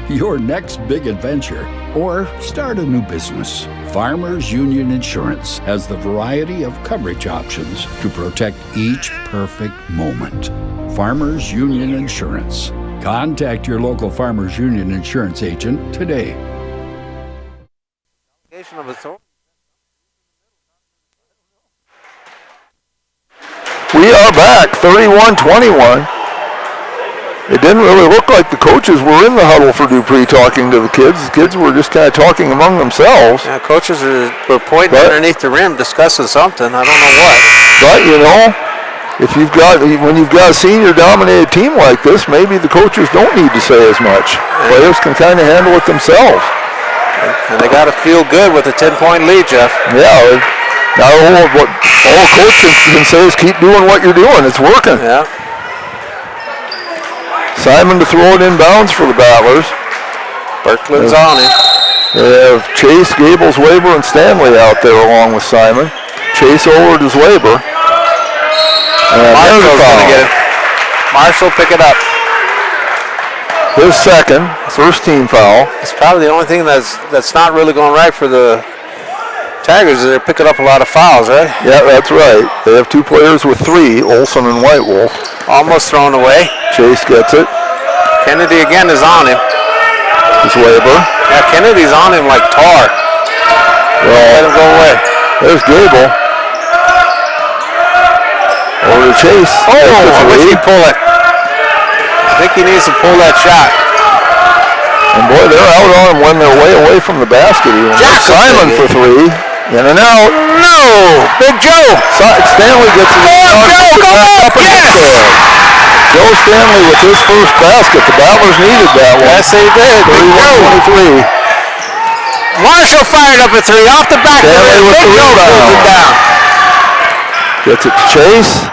your next big adventure, or start a new business, Farmers Union Insurance has the variety of coverage options to protect each perfect moment. Farmers Union Insurance. Contact your local Farmers Union Insurance agent today. We are back, 31-21. It didn't really look like the coaches were in the huddle for Dupree talking to the kids. The kids were just kind of talking among themselves. Yeah, coaches were pointing underneath the rim discussing something. I don't know what. But, when you've got a senior-dominated team like this, maybe the coaches don't need to say as much. Players can kind of handle it themselves. And they got to feel good with a 10-point lead, Jeff. Yeah. Now, what all coach can say is keep doing what you're doing. It's working. Yeah. Simon to throw it inbounds for the Battlers. Berkland's on it. They have Chase, Gables, Weber, and Stanley out there along with Simon. Chase over to Weber. Marshall's going to get it. Marshall pick it up. His second, first team foul. It's probably the only thing that's not really going right for the Tigers is they're picking up a lot of fouls, right? Yeah, that's right. They have two players with three, Olson and White Wolf. Almost thrown away. Chase gets it. Kennedy again is on him. It's Weber. Yeah, Kennedy's on him like tar. Let him go away. There's Gable. Over to Chase. I wish he'd pull it. I think he needs to pull that shot. And boy, they're out on him when they're way away from the basket. Simon for three. In and out. No! Big Joe! Stanley gets it. Go up! Yes! Joe Stanley with his first basket. The Battlers needed that one. Yes, they did. 31-23. Marshall fired up a three off the back. Stanley with the rebound. Gets it to Chase.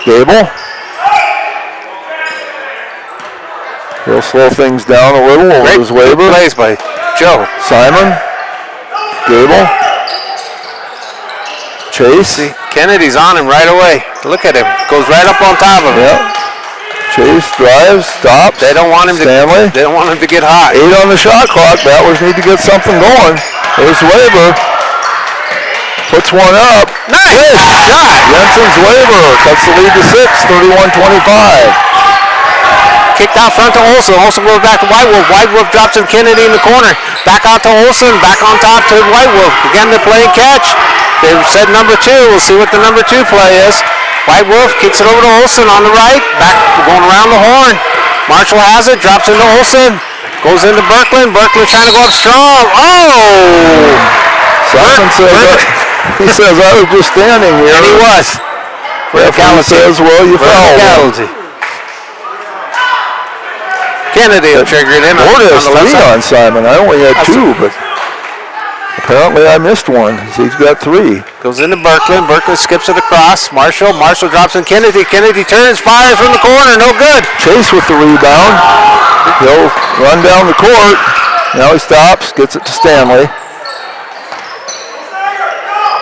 Gable. He'll slow things down a little over his Weber. Good plays by Joe. Simon. Gable. Chase. See, Kennedy's on him right away. Look at him. Goes right up on top of him. Yep. Chase drives, stops. They don't want him Stanley. They don't want him to get hot. 8 on the shot clock. Battlers need to get something going. There's Weber. Puts one up. Nice shot. Jensen's Weber cuts the lead to 6, 31-25. Kicked out front to Olson. Olson goes back to White Wolf. White Wolf drops to Kennedy in the corner. Back out to Olson. Back on top to White Wolf. Again, they're playing catch. They've said number 2. We'll see what the number 2 play is. White Wolf kicks it over to Olson on the right. Back going around the horn. Marshall has it. Drops into Olson. Goes into Berkland. Berkland trying to go up strong. Oh! Simon says, I was just standing here. And he was. Referee says, well, you fouled. Kennedy will trigger it in. There's 3 on Simon. I only had 2, but apparently I missed one. He's got 3. Goes into Berkland. Berkland skips it across. Marshall drops in Kennedy. Kennedy turns, fires from the corner. No good. Chase with the rebound. He'll run down the court. Now he stops, gets it to Stanley.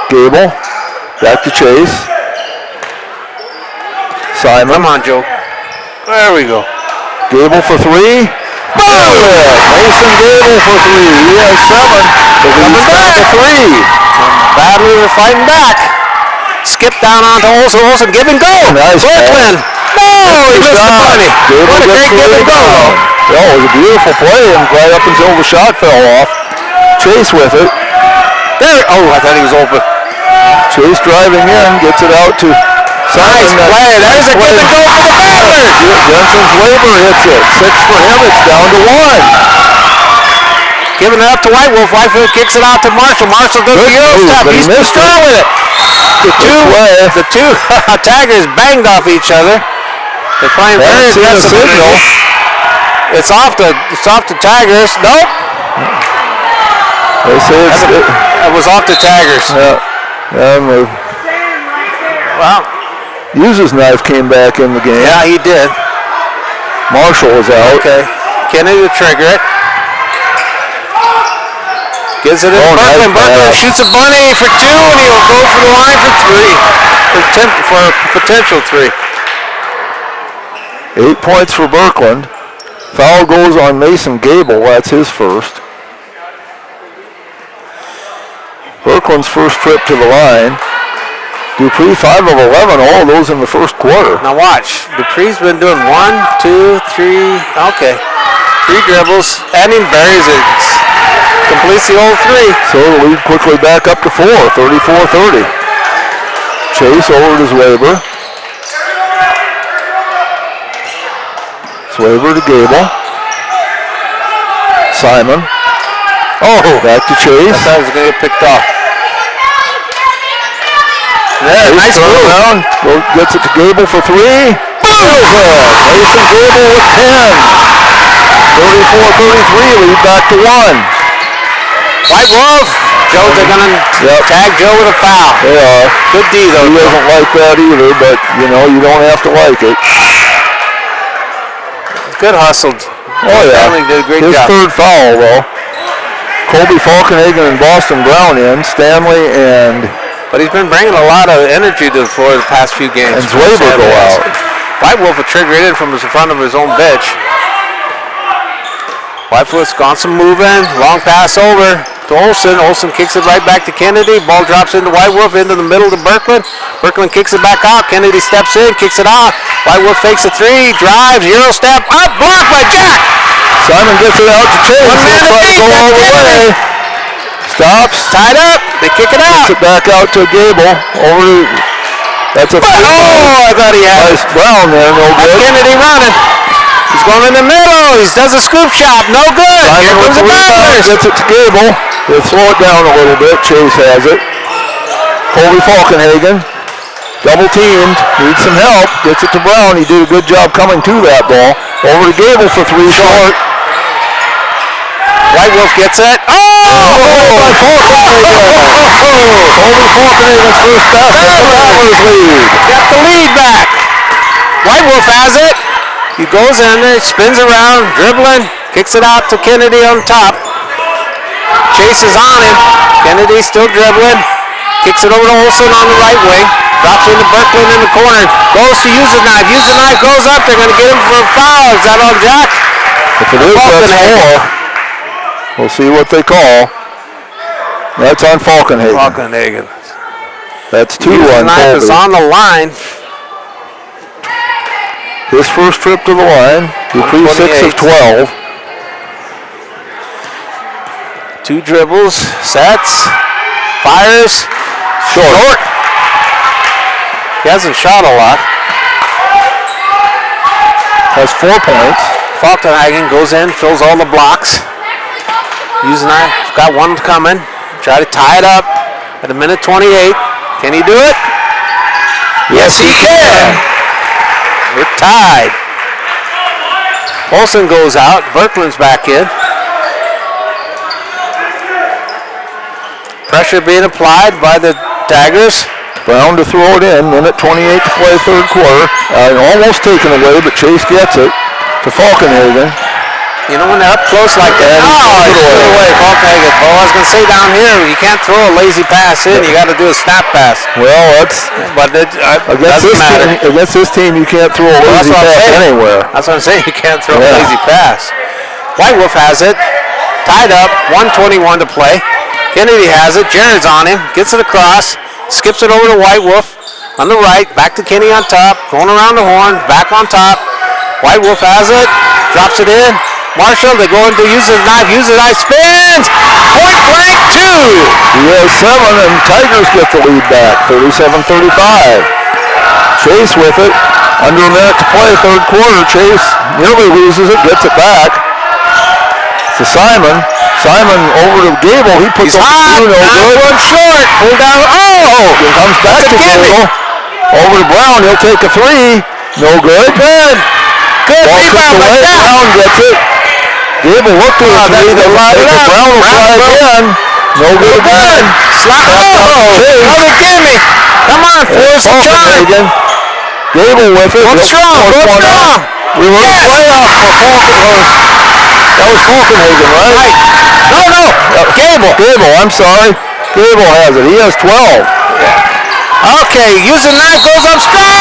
Gable. Back to Chase. Simon. Come on, Joe. There we go. Gable for 3. Boom! Mason Gable for 3. He has 7. But he's back to 3. Battlers are fighting back. Skip down onto Olson. Olson, give and go. Nice. Berkland. No, he missed the bunny. What a great give and go. Oh, it was a beautiful play and right up until the shot fell off. Chase with it. There. Oh, I thought he was open. Chase driving in, gets it out to Simon. Nice play. There's a give and go for the Battlers. Jensen's Weber hits it. 6 for him. It's down to 1. Giving it up to White Wolf. White Wolf kicks it out to Marshall. Marshall does the Euro step. He's too strong with it. The two Tigers banged off each other. They're playing very aggressive. It's off the Tigers. Nope. They say it was off the Tigers. Yeah. And Use's knife came back in the game. Yeah, he did. Marshall is out. Okay. Kennedy to trigger it. Gives it in Berkman. Berkman shoots a bunny for 2, and he'll go for the line for 3. For a potential 3. 8 points for Berkland. Foul goes on Mason Gable. That's his first. Berkland's first trip to the line. Dupree 5 of 11, all of those in the first quarter. Now watch. Dupree's been doing 1, 2, 3. Okay. 3 dribbles, and he buries it. Completes the whole 3. So the lead quickly back up to 4, 34-30. Chase over to Zwaber. Zwaber to Gable. Simon. Oh, back to Chase. I thought it was going to get picked off. Yeah, nice move. Around. Gets it to Gable for 3. Mason Gable with 10. 34-33, lead back to 1. White Wolf. Joe, they're going to tag Joe with a foul. They are. Good D, though. He doesn't like that either, but, you know, you don't have to like it. Good hustled. Oh, yeah. Did a great His job. third foul, though. Colby Falkenhagen and Boston Brown in. Stanley and... But he's been bringing a lot of energy to the floor the past few games. And Zwaber go out. White Wolf will trigger it in from the front of his own bench. Whitefoot's gone some moving. Long pass over to Olsen. Olsen kicks it right back to Kennedy. Ball drops into White Wolf into the middle to Berkland. Berkland kicks it back out. Kennedy steps in, kicks it out. White Wolf fakes a 3, drives, Euro step, up, blocked by Jack. Simon gets it out to Chase. One man to beat. Go all the way. Stops. Tied up. They kick it out. Gets it back out to Gable. Over to... That's a... Oh, I thought he had nice Brown there. No good. Kennedy running. He's going in the middle. He does a scoop shot. No good. Simon Here comes the Battlers. gets it to Gable. He'll slow it down a little bit. Chase has it. Colby Falkenhagen. Double teamed. Needs some help. Gets it to Brown. He did a good job coming to that ball. Over to Gable for 3 short. White Wolf gets it. Oh! By Falkenhagen. Colby Falkenhagen's first basket. Battlers lead. Got the lead back. White Wolf has it. He goes in there, spins around, dribbling, kicks it out to Kennedy on top. Chase is on him. Kennedy still dribbling. Kicks it over to Olsen on the right wing. Drops into Berkland in the corner. Goes to use the knife. Use the knife, goes up. They're going to get him for a foul. Is that on Jack? If it is, that's 4. We'll see what they call. That's on Falkenhagen. Falkenhagen. That's 2 Use the on knife is Colby. on the line. His first trip to the line. Dupree 6 of 12. 2 dribbles, sets, fires, short. He hasn't shot a lot. Has 4 points. Falkenhagen goes in, fills all the blocks. Using knife, got one coming. Try to tie it up at a minute 28. Can he do it? Yes, he can. We're tied. Olsen goes out. Berkland's back in. Pressure being applied by the Tigers. Brown to throw it in. Minute 28 to play third quarter. Almost taken away, but Chase gets it to Falkenhagen. You know when they're up close like that. Oh, he threw it away. Falkenhagen. Oh, I was going to say down here, you can't throw a lazy pass in. You got to do a snap pass. Well, that's... But it doesn't matter. Against this team, you can't throw a lazy pass anywhere. That's what I'm saying. You can't throw a lazy pass. White Wolf has it. Tied up. 1:21 to play. Kennedy has it. Jared's on him. Gets it across. Skips it over to White Wolf. On the right. Back to Kenny on top. Going around the horn. Back on top. White Wolf has it. Drops it in. Marshall, they go in to use his knife, spins! Point blank 2! He has 7, and Tigers get the lead back, 37-35. Chase with it, under a minute to play, third quarter. Chase nearly loses it, gets it back. To Simon. Simon over to Gable, he puts up the 2, no good. One short, pulled down, He comes back to Gable. Over to Brown, he'll take a 3, no good. Good rebound by Jack. Brown gets it. Gable looked to the 3, they line it up. Brown will fly again. No good again. Another gimme. Come on, force the charge. Gable with it. Go strong. Reverse playoff for Falkenhorst. That was Falkenhagen, right? No. Gable, I'm sorry. Gable has it. He has 12. Yeah. Okay, using 9 goes up strong.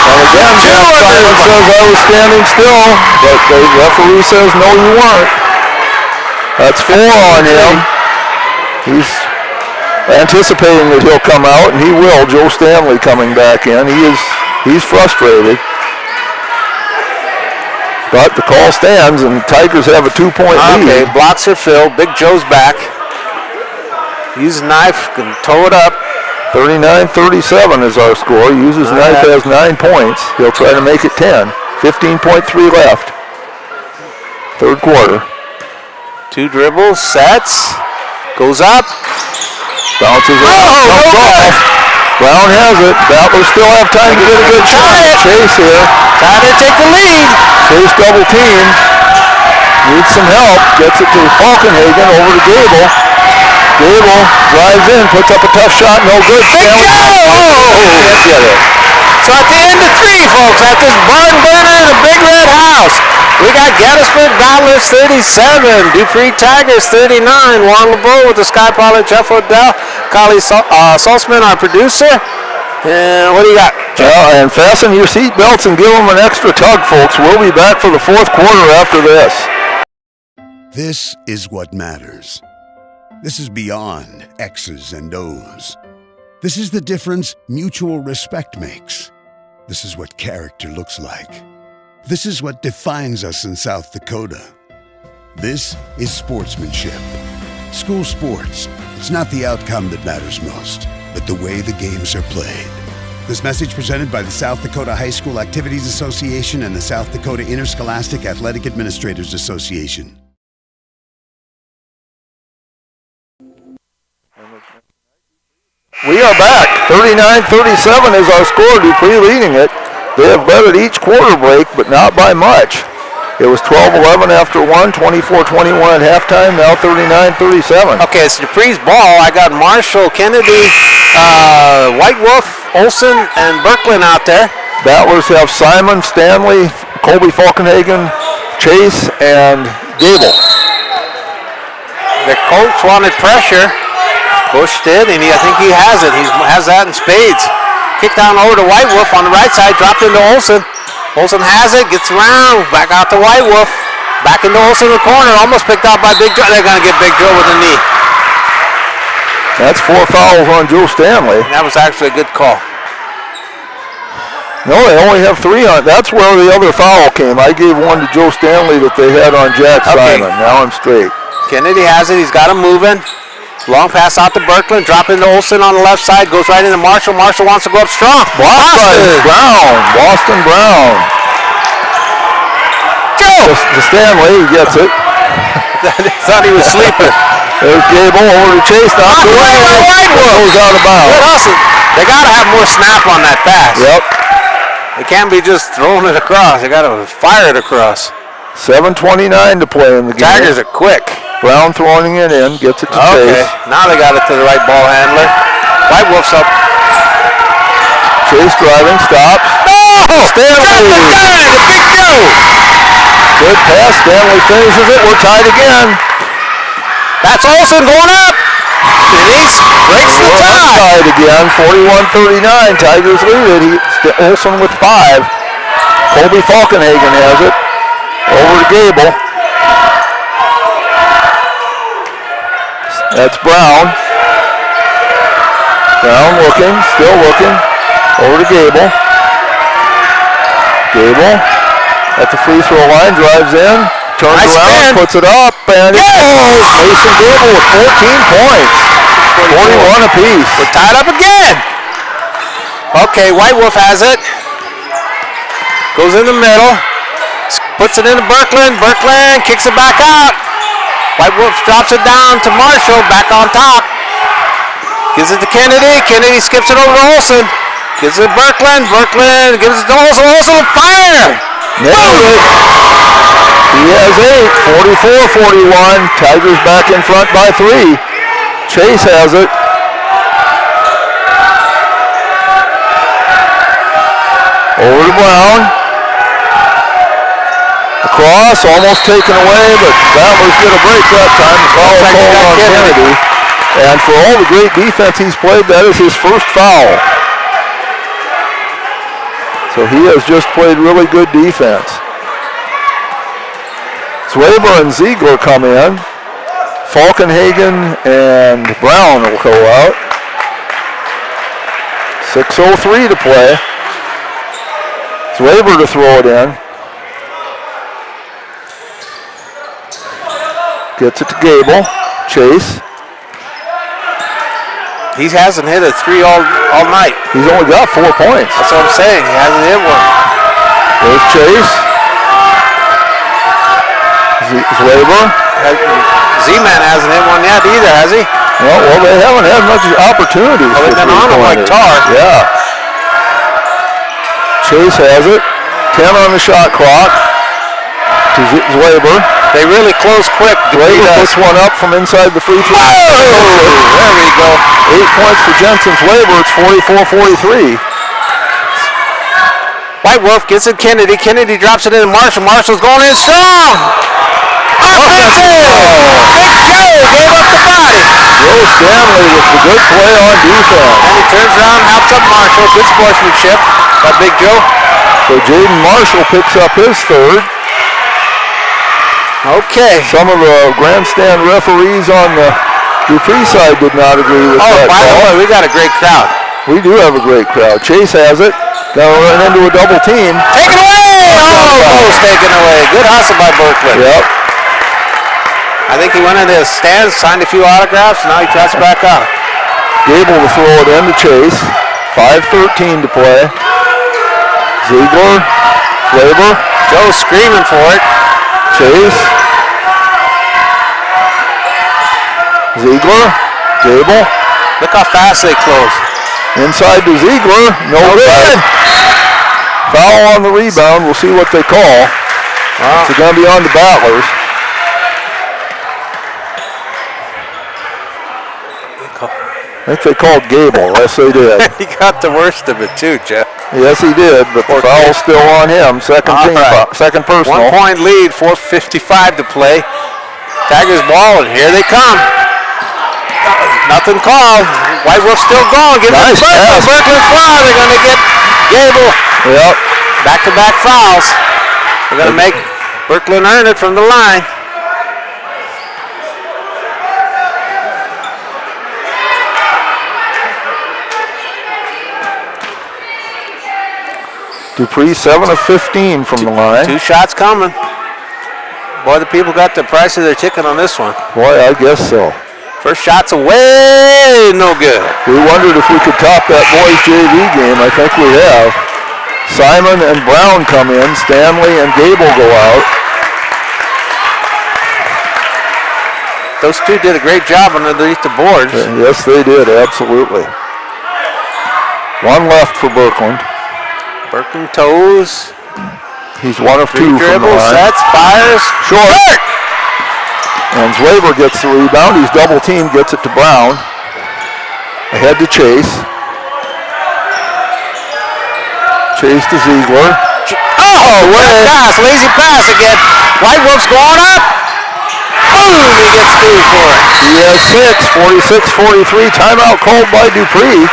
And again, Simon says I was standing still, but the referee says no, you weren't. That's 4 on him. He's anticipating that he'll come out, and he will. Joe Stanley coming back in. He's frustrated. But the call stands, and Tigers have a 2-point lead. Okay, blocks are filled. Big Joe's back. Use a knife, can tow it up. 39-37 is our score. Uses knife, has 9 points. He'll try to make it 10. 15.3 left. Third quarter. 2 dribbles, sets, goes up. Bounces around, jumps off. Brown has it. Battler still have time to get a good shot. Chase here. Trying to take the lead. Chase double team. Needs some help. Gets it to Falkenhagen over to Gable. Gable drives in, puts up a tough shot, no good. Big Joe! Can't get it. So at the end of 3, folks, at this barn burner in the Big Red House, we got Gettysburg Battlers 37, Dupree Tigers 39, Juan LeBeau with the Sky Pilot, Jeff Odell, Kali Salzman, our producer. And what do you got? Well, and fasten your seat belts and give them an extra tug, folks. We'll be back for the 4th quarter after this. This is what matters. This is beyond X's and O's. This is the difference mutual respect makes. This is what character looks like. This is what defines us in South Dakota. This is sportsmanship. School sports, it's not the outcome that matters most, but the way the games are played. This message presented by the South Dakota High School Activities Association and the South Dakota Interscholastic Athletic Administrators Association. We are back. 39-37 is our score. Dupree leading it. They have led at each quarter break, but not by much. It was 12-11 after 1, 24-21 at halftime, now 39-37. Okay, it's Dupree's ball. I got Marshall, Kennedy, White Wolf, Olson, and Berklin out there. Battlers have Simon, Stanley, Colby Falkenhagen, Chase, and Gable. The Colts wanted pressure. Bush did, and I think he has it. He has that in spades. Kick down over to White Wolf on the right side, dropped into Olson. Olson has it, gets around, back out to White Wolf. Back into Olson in the corner, almost picked out by Big Joe. They're going to get Big Joe with a knee. That's 4 fouls on Joe Stanley. That was actually a good call. No, they only have 3 on. That's where the other foul came. I gave one to Joe Stanley that they had on Jack Simon. Now I'm straight. Kennedy has it, he's got him moving. Long pass out to Berklin, drop into Olson on the left side, goes right into Marshall. Marshall wants to go up strong. Boston Brown. Joe! To Stanley, he gets it. Thought he was sleeping. There's Gable over to Chase. Knocked away. Goes out of bounds. Good hustle. They got to have more snap on that pass. Yep. They can't be just throwing it across. They got to fire it across. 7:29 to play in the game. Tigers are quick. Brown throwing it in, gets it to Chase. Now they got it to the right ball handler. White Wolf's up. Chase driving, stops. No! Stanley! Got the guy, the Big Joe! Good pass, Stanley finishes it, we're tied again. That's Olson going up! And he breaks the tie! Tied again, 41-39, Tigers lead it. Olson with 5. Colby Falkenhagen has it. Over to Gable. That's Brown. Brown looking, still looking. Over to Gable. Gable at the free throw line, drives in, turns around, puts it up, and it goes! Mason Gable with 14 points. 41 apiece. We're tied up again. Okay, White Wolf has it. Goes in the middle. Puts it into Berklin. Berklin kicks it back out. White Wolf drops it down to Marshall, back on top. Gives it to Kennedy. Kennedy skips it over to Olson. Gives it to Berklin. Berklin gives it to Olson. Olson on fire! Nailed it. He has 8, 44-41. Tigers back in front by 3. Chase has it. Over to Brown. Across, almost taken away, but Battlers get a break that time. The foul called on Kennedy. And for all the great defense he's played, that is his first foul. So he has just played really good defense. Zwaber and Ziegler come in. Falkenhagen and Brown will go out. 6:03 to play. Zwaber to throw it in. Gets it to Gable. Chase. He hasn't hit a three all night. He's only got 4 points. That's what I'm saying. He hasn't hit one. There's Chase. Zwaber. Z-Man hasn't hit one yet either, has he? Well, they haven't had much opportunities. Well, they've been on him like tar. Yeah. Chase has it. 10 on the shot clock. To Zwaber. They really close quick. Zwaber puts one up from inside the free throw. Oh, there we go. 8 points for Jensen Zwaber. It's 44-43. White Wolf gets it Kennedy. Kennedy drops it in to Marshall. Marshall's going in strong. Offensive! Big Joe gave up the body. Joe Stanley with the good play on defense. And he turns around and helps up Marshall. Good sportsmanship by Big Joe. So Jaden Marshall picks up his third. Okay. Some of the grandstand referees on the Dupree side did not agree with that. Oh, by the way, we got a great crowd. We do have a great crowd. Chase has it. Gonna run into a double team. Taken away! Almost taken away. Good hustle by Berkeley. Yep. I think he went into his stands, signed a few autographs, and now he tries back out. Gable to throw it in to Chase. 5:13 to play. Ziegler. Zwaber. Joe screaming for it. Chase. Ziegler. Gable. Look how fast they close. Inside to Ziegler. No good. Foul on the rebound. We'll see what they call. Wow. It's going to be on the Battlers. I think they called Gable. Yes, they did. He got the worst of it too, Jeff. Yes, he did, but the foul's still on him. Second team, second personal. 1 point lead, 4:55 to play. Tigers ball, and here they come. Nothing called. White Wolf still going. Give nice it to Berkeley foul. They're going to get Gable. Yep. Back-to-back fouls. They're going to make Berkeley earn it from the line. Dupree 7 of 15 from the line. 2 shots coming. Boy, the people got the price of their ticket on this one. Boy, I guess so. First shot's away, no good. We wondered if we could top that boys JV game. I think we have. Simon and Brown come in. Stanley and Gable go out. Those two did a great job underneath the boards. Yes, they did, absolutely. 1 left for Birkland. Birkland toes. He's 1 of 2 from the line. Sets, fires. Short. And Zwaber gets the rebound. He's double teamed, gets it to Brown. Ahead to Chase. Chase to Ziegler. Lazy pass again. White Wolf's going up. Boom, he gets 2 for it. He has 6, 46-43. Timeout called by Dupree.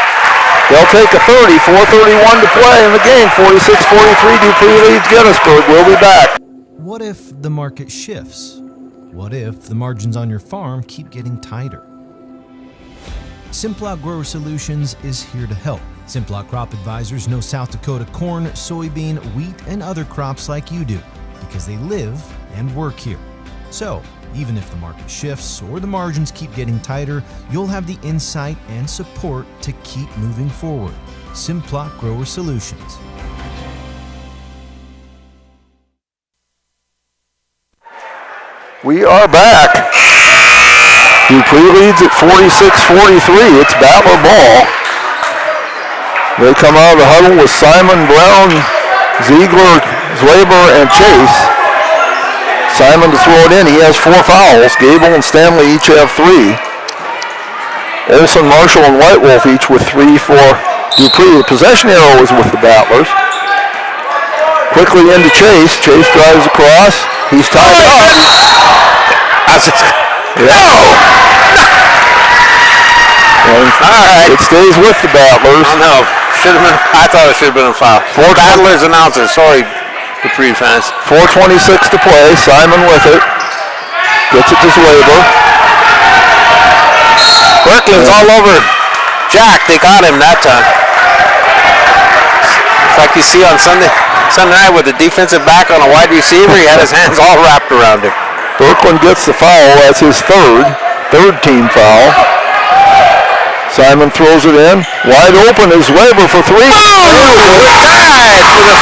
They'll take a 30, 4:31 to play in the game. 46-43, Dupree leads Gettysburg. We'll be back. What if the market shifts? What if the margins on your farm keep getting tighter? Simplot Grower Solutions is here to help. Simplot Crop Advisors know South Dakota corn, soybean, wheat, and other crops like you do because they live and work here. So, even if the market shifts or the margins keep getting tighter, you'll have the insight and support to keep moving forward. Simplot Grower Solutions. We are back. Dupree leads at 46-43. It's Battler ball. They come out of the huddle with Simon, Brown, Ziegler, Zwaber, and Chase. Simon to throw it in. He has 4 fouls. Gable and Stanley each have 3. Olson, Marshall, and White Wolf each with 3 for Dupree. The possession arrow is with the Battlers. Quickly into Chase. Chase drives across. He's tied up. No! All right. It stays with the Battlers. Oh, no. I thought it should have been a foul. Battlers announcer. Sorry, Dupree fans. 4:26 to play. Simon with it. Gets it to Zwaber. Berkland's all over Jack. They got him that time. It's like you see on Sunday night with the defensive back on a wide receiver. He had his hands all wrapped around him. Berkland gets the foul. That's his third team foul. Simon throws it in. Wide open is Zwaber for three. Tied for the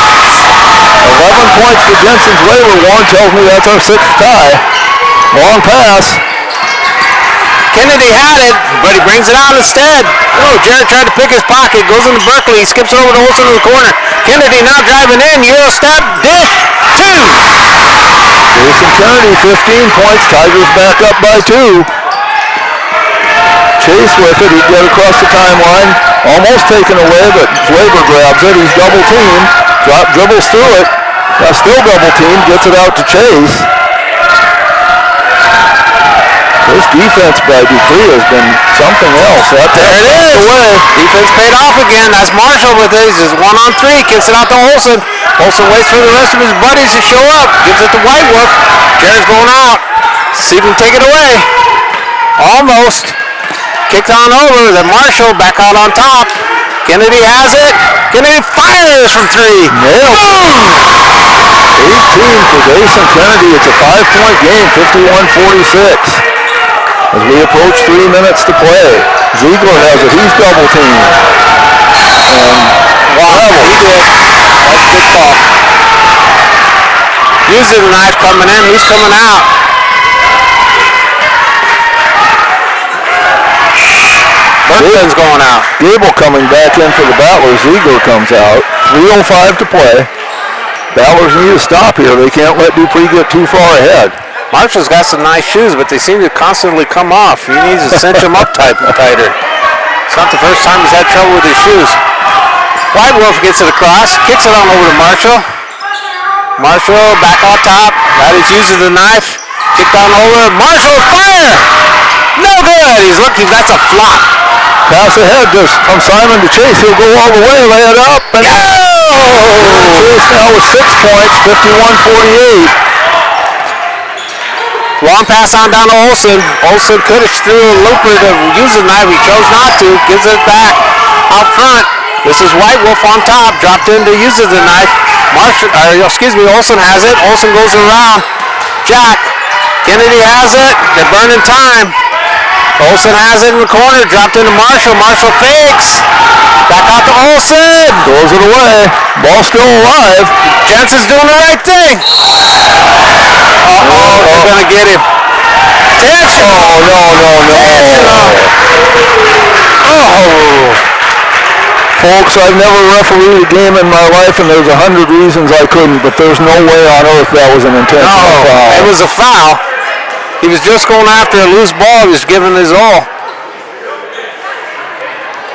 11 points for Jensen Zwaber. Warren tells me that's our 6th tie. Long pass. Kennedy had it, but he brings it out instead. Oh, Jared tried to pick his pocket. Goes into Berkeley. He skips over to Olsen in the corner. Kennedy now driving in. Euro step. Dish. 2. Jason Kennedy, 15 points. Tigers back up by 2. Chase with it. He'd get across the timeline. Almost taken away, but Zwaber grabs it. He's double teamed. Dribbles through it. Now still double teamed. Gets it out to Chase. This defense by Dupree has been something else. There it is. Away. Defense paid off again. That's Marshall with it. He's just 1-on-3. Kicks it out to Olsen. Olsen waits for the rest of his buddies to show up. Gives it to White Wolf. Jared's going out. See if he can take it away. Almost. Kicked on over. Then Marshall back out on top. Kennedy has it. Kennedy fires from 3. Nailed it. 18 for Jason Kennedy. It's a 5-point game. 51-46. As we approach 3 minutes to play. Ziegler has it. He's double teamed. And wow, he did. That's a good call. Using the knife coming in. Who's coming out? Berkland's going out. Gable coming back in for the Battlers. Ziegler comes out. 3:05 to play. Battlers need to stop here. They can't let Dupree get too far ahead. Marshall's got some nice shoes, but they seem to constantly come off. He needs to cinch them up tighter. It's not the first time he's had trouble with his shoes. White Wolf gets it across, kicks it on over to Marshall. Marshall back on top. That is using the knife. Kicked on over. Marshall fire! No good. He's looking. That's a flop. Pass ahead from Simon to Chase. He'll go all the way, lay it up, and Chase now with 6 points, 51-48. Long pass on down to Olsen. Olsen could have threw a looper to use the knife. He chose not to. Gives it back out front. This is White Wolf on top. Dropped in to use the knife. Olsen has it. Olsen goes around. Jack. Kennedy has it. They're burning time. Olsen has it in the corner. Dropped into Marshall. Marshall fakes. Back out to Olsen. Throws it away. Ball still alive. Jensen's doing the right thing. Uh-oh, they're going to get him. Intentional. No. Oh. Folks, I've never refereed a game in my life, and there's 100 reasons I couldn't, but there's no way on earth that was an intentional foul. It was a foul. He was just going after a loose ball. He was giving his all.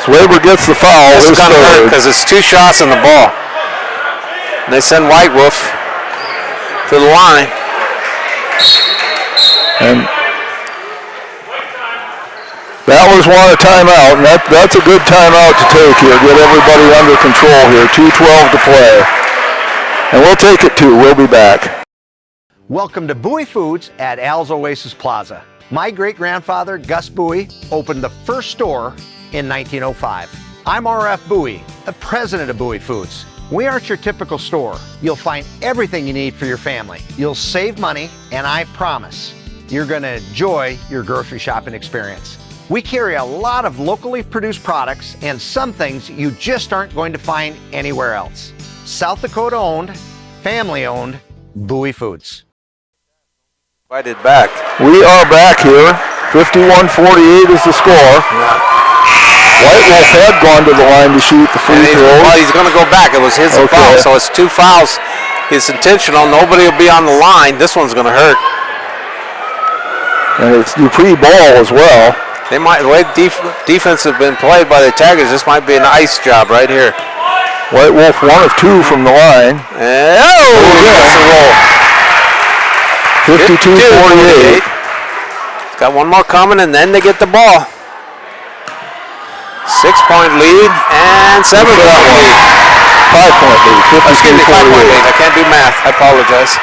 Zwaber gets the foul. This is going to hurt because it's 2 shots in the ball. And they send White Wolf to the line. And Battlers want a timeout, and that's a good timeout to take here. Get everybody under control here. 2:12 to play. And we'll take it too. We'll be back. Welcome to Bowie Foods at Al's Oasis Plaza. My great-grandfather, Gus Bowie, opened the first store in 1905. I'm R.F. Bowie, the president of Bowie Foods. We aren't your typical store. You'll find everything you need for your family. You'll save money, and I promise you're going to enjoy your grocery shopping experience. We carry a lot of locally produced products and some things you just aren't going to find anywhere else. South Dakota owned, family owned, Bowie Foods. Invited back. We are back here. 51-48 is the score. White Wolf had gone to the line to shoot the free throw. Well, he's going to go back. It was his foul, so it's 2 fouls. It's intentional. Nobody will be on the line. This one's going to hurt. And it's Dupree ball as well. The way defense have been played by the Tigers, this might be an ice job right here. White Wolf 1 of 2 from the line. That's a roll. 52-48. Got one more coming, and then they get the ball. 6-point lead and 7-point lead. 5-point lead. Excuse me, 5-point lead. I can't do math. I apologize.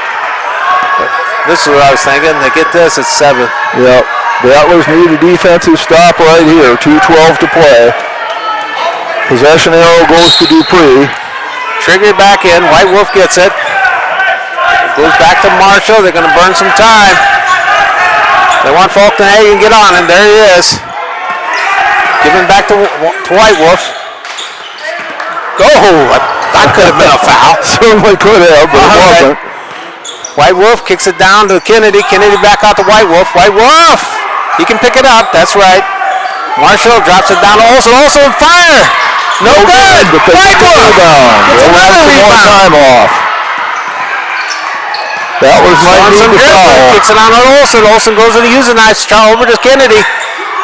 But this is what I was thinking. They get this, it's 7. Yep. The Rattlers need a defensive stop right here. 2:12 to play. Possession arrow goes to Dupree. Trigger back in. White Wolf gets it. Goes back to Marshall. They're going to burn some time. They want Falkenhagen to get on him. There he is. Giving back to White Wolf. Oh, that could have been a foul. Certainly could have, but it wasn't. White Wolf kicks it down to Kennedy. Kennedy back out to White Wolf. White Wolf! He can pick it up. That's right. Marshall drops it down to Olsen. Olsen fire! No good! White Wolf! Gets another rebound. Time off. That was my foul. Kicks it on to Olsen. Olsen goes to the user knife. Over to Kennedy.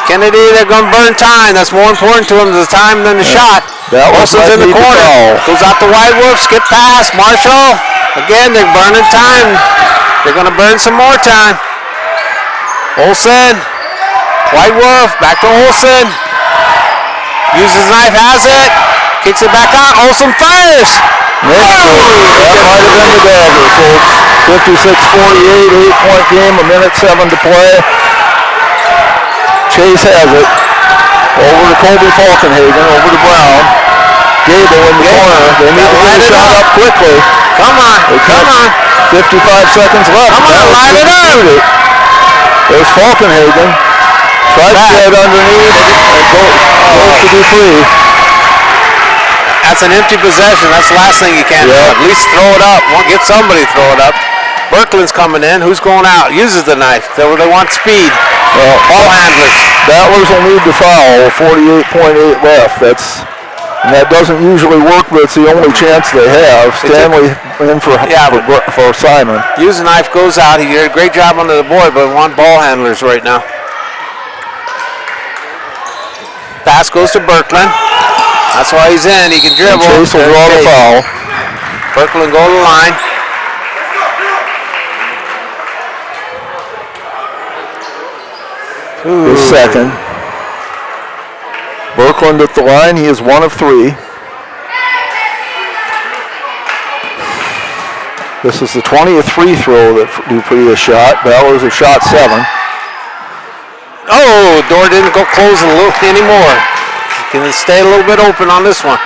Kennedy, they're going to burn time. That's more important to him, the time than the shot. Olsen's in the corner. Goes out to White Wolf. Skip pass. Marshall. Again, they're burning time. They're going to burn some more time. Olsen. White Wolf. Back to Olsen. Uses knife. Has it. Kicks it back out. Olsen fires. That might have been the dagger, folks. 56-48, 8-point game, 1:07 to play. Chase has it. Over to Colby Falkenhagen, over to Brown. Gable in the corner. They need to get a shot up quickly. Come on, come on. 55 seconds left. Come on, line it up. There's Falkenhagen. Tries to get underneath and goes to Dupree. That's an empty possession. That's the last thing you can do. At least throw it up. Get somebody to throw it up. Berkland's coming in. Who's going out? Uses the knife. They want speed. Ball handlers. Battlers will need to foul. 48.8 left. That doesn't usually work, but it's the only chance they have. Stanley in for Simon. Use the knife, goes out. He did a great job under the board, but we want ball handlers right now. Pass goes to Berkland. That's why he's in. He can dribble. And Chase will draw the foul. Berkland go to the line. His second. Berkland at the line. He is 1 of 3. This is the 20th free throw that Dupree has shot. Ballers have shot 7. Oh, door didn't go close a little anymore. Can stay a little bit open on this one.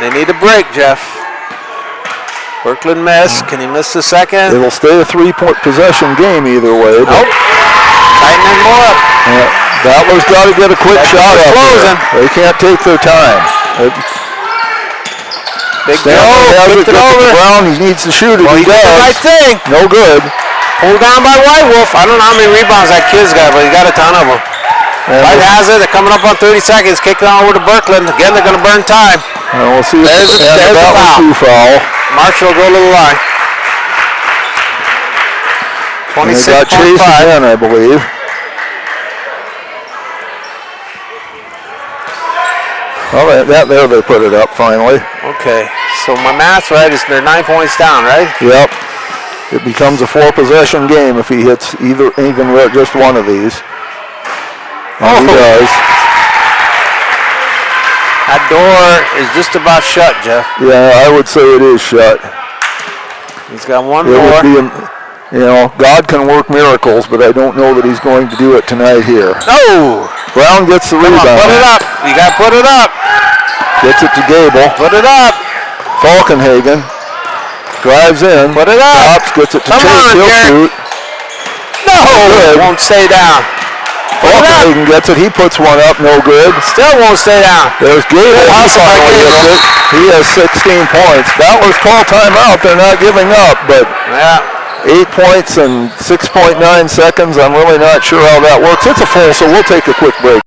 They need a break, Jeff. Berkland missed. Can he miss the second? It'll stay a 3-point possession game either way. Nope. Tightening more up. Battlers got to get a quick shot up there. They can't take their time. Big Joe picked it over. Brown, he needs to shoot it. Well, he did the right thing. No good. Pulled down by White Wolf. I don't know how many rebounds that kid's got, but he got a ton of them. White has it. They're coming up on 30 seconds. Kick it on over to Berkland. Again, they're going to burn time. We'll see if there's the foul. Marshall go to the line. 26.5. Chase again, I believe. All right, there they put it up finally. Okay, so my math's right. They're 9 points down, right? Yep. It becomes a 4-possession game if he hits even just one of these. And he does. That door is just about shut, Jeff. Yeah, I would say it is shut. He's got one more. God can work miracles, but I don't know that he's going to do it tonight here. No! Brown gets the rebound. Put it up. You got to put it up. Gets it to Gable. Put it up. Falkenhagen drives in. Put it up. Stops, gets it to Come Chase. on, He'll shoot. No! It won't stay down. Falkenhagen gets it. He puts one up. No good. Still won't stay down. There's Gable. He has 16 points. Battlers call timeout. They're not giving up, but 8 points and 6.9 seconds. I'm really not sure how that works. It's a full, so we'll take a quick break.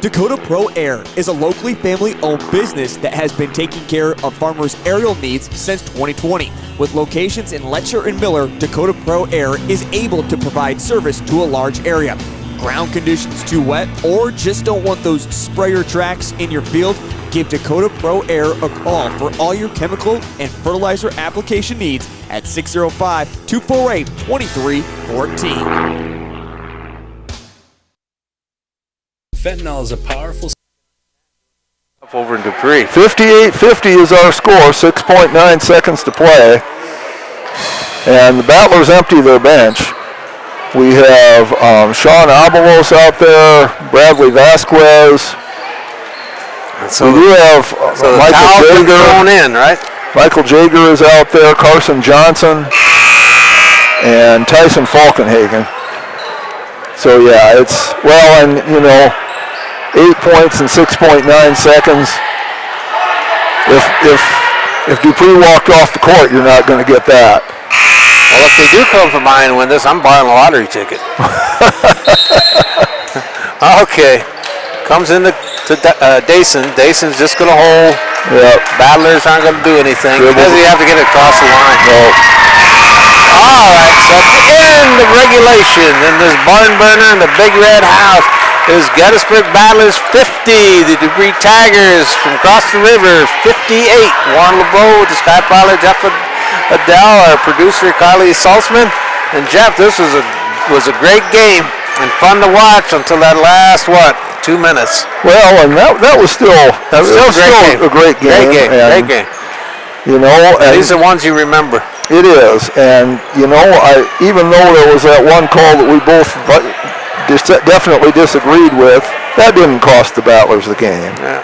Dakota Pro Air is a locally family-owned business that has been taking care of farmers' aerial needs since 2020. With locations in Letcher and Miller, Dakota Pro Air is able to provide service to a large area. ground conditions too wet, or just don't want those sprayer tracks in your field? Give Dakota Pro Air a call for all your chemical and fertilizer application needs at 605-248-2314. Fentanyl is a powerful over in Dupree. 58-50 is our score, 6.9 seconds to play. And the Battlers empty their bench. We have Sean Abelos out there, Bradley Vasquez. So we do have Michael Jager. Thrown in, right? Michael Jager is out there, Carson Johnson, and Tyson Falkenhagen. So yeah, it's, well, and 8 points in 6.9 seconds. If Dupree walked off the court, you're not going to get that. Well, if they do come from behind and win this, I'm buying a lottery ticket. Okay. Comes into Dayson. Dayson's just going to hold. Yep. Battlers aren't going to do anything. He doesn't have to get across the line. No. All right, so at the end of regulation in this barn burner in the Big Red House is Gettysburg Battlers 50, the Dupree Tigers from across the river 58. Warren LeBeau with the Sky Pilot, Jeff Adele, our producer Carly Salzman. And Jeff, this was a great game and fun to watch until that last, 2 minutes. Well, and that was still a great game. Great game. And these are ones you remember. It is, and even though there was that one call that we both definitely disagreed with, that didn't cost the Battlers the game. Yeah.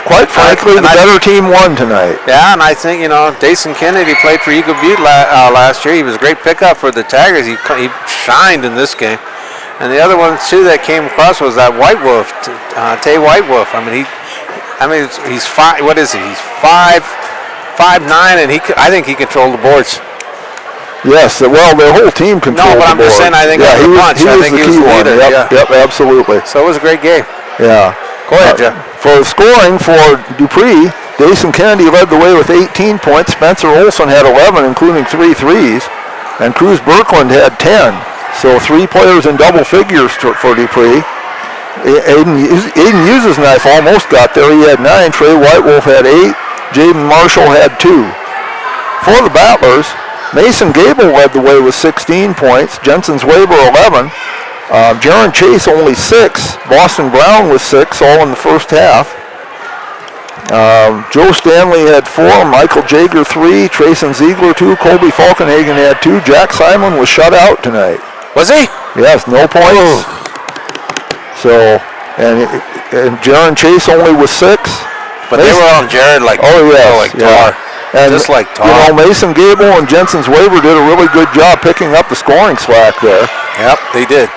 Quite frankly, the better team won tonight. Yeah, and I think, Dayson Kennedy played for Eagle Butte last year. He was a great pickup for the Tigers. He shined in this game. And the other one, too, that came across was that White Wolf, Tay White Wolf. He's five. What is he? He's 5'9", and I think he controlled the boards. Yes, well, the whole team controlled the board. No, but I'm just saying, I think he was the leader. Yep, absolutely. So it was a great game. Yeah. Go ahead, Jeff. For scoring for Dupree, Dayson Kennedy led the way with 18 points. Spencer Olson had 11, including 3 threes. And Cruz Birkland had 10. So 3 players in double figures for Dupree. Aiden Hughes' knife almost got there. He had 9. Trey Whitewolf had 8. Jaden Marshall had 2. For the Battlers, Mason Gable led the way with 16 points. Jensen Weber 11. Jaron Chase only 6. Boston Brown with 6, all in the first half. Joe Stanley had 4. Michael Jager 3. Trayson Ziegler 2. Colby Falkenhagen had 2. Jack Simon was shut out tonight. Was he? Yes, no points. Oh. So, and Jaron Chase only was 6. But they were on Jared like tar. And just like tar. Mason Gable and Jensen Weber did a really good job picking up the scoring slack there. Yep, they did.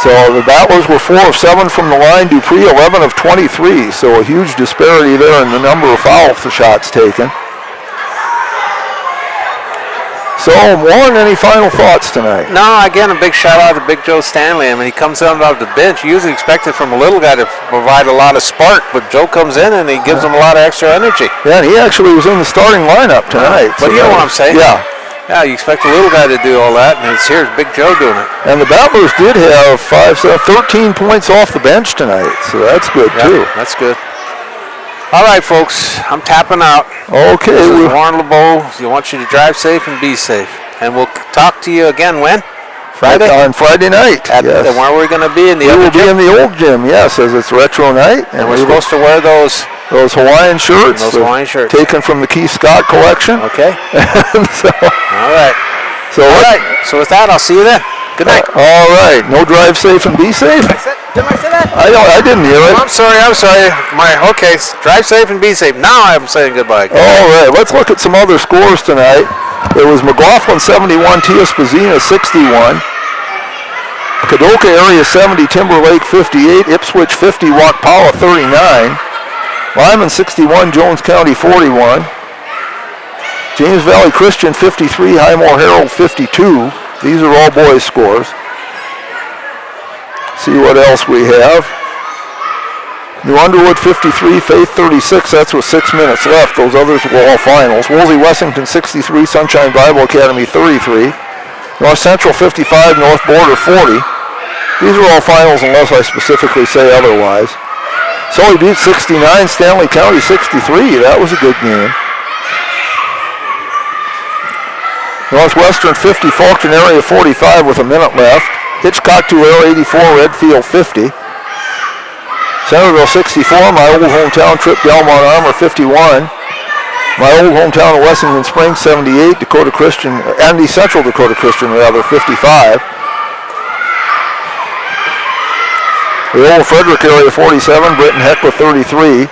So the Battlers were 4 of 7 from the line. Dupree 11 of 23. So a huge disparity there in the number of foul shots taken. So, Warren, any final thoughts tonight? No, again, a big shout out to Big Joe Stanley. He comes out of the bench. You usually expect it from a little guy to provide a lot of spark, but Joe comes in and he gives them a lot of extra energy. Yeah, and he actually was in the starting lineup tonight. But you know what I'm saying? Yeah. Yeah, you expect a little guy to do all that, and here's Big Joe doing it. And the Battlers did have 13 points off the bench tonight, so that's good too. That's good. All right, folks, I'm tapping out. Okay. This is Warren LeBeau. We want you to drive safe and be safe. And we'll talk to you again when? Friday? On Friday night. Yes. Where are we going to be? In the other gym? We will be in the old gym, yes, as it's retro night. And we're supposed to wear those Hawaiian shirts. Those Hawaiian shirts. Taken from the Keith Scott collection. Okay. All right. So with that, I'll see you then. Good night. All right. No, drive safe and be safe. Didn't I say that? I didn't hear it. I'm sorry. Okay, drive safe and be safe. Now I'm saying goodbye. All right. Let's look at some other scores tonight. It was McLaughlin 71, Tiaspazina 61. Kadoka area 70, Timberlake 58, Ipswich 50, Waukepawa 39. Lyman 61, Jones County 41. James Valley Christian 53, Highmore Herald 52. These are all boys' scores. See what else we have. New Underwood 53, Faith 36. That's with 6 minutes left. Those others were all finals. Wolsey Wessington 63, Sunshine Bible Academy 33. North Central 55, North Border 40. These are all finals unless I specifically say otherwise. Sully beat 69, Stanley County 63. That was a good game. Northwestern 50, Faulkton area 45 with a minute left. Hitchcock Tulare 84, Redfield 50. Centerville 64, my old hometown, Trip Delmont Armor 51. My old hometown of Wessington Springs 78, Dakota Christian, and the Central Dakota Christian rather, 55. The old Frederick area 47, Britton Heckler 33.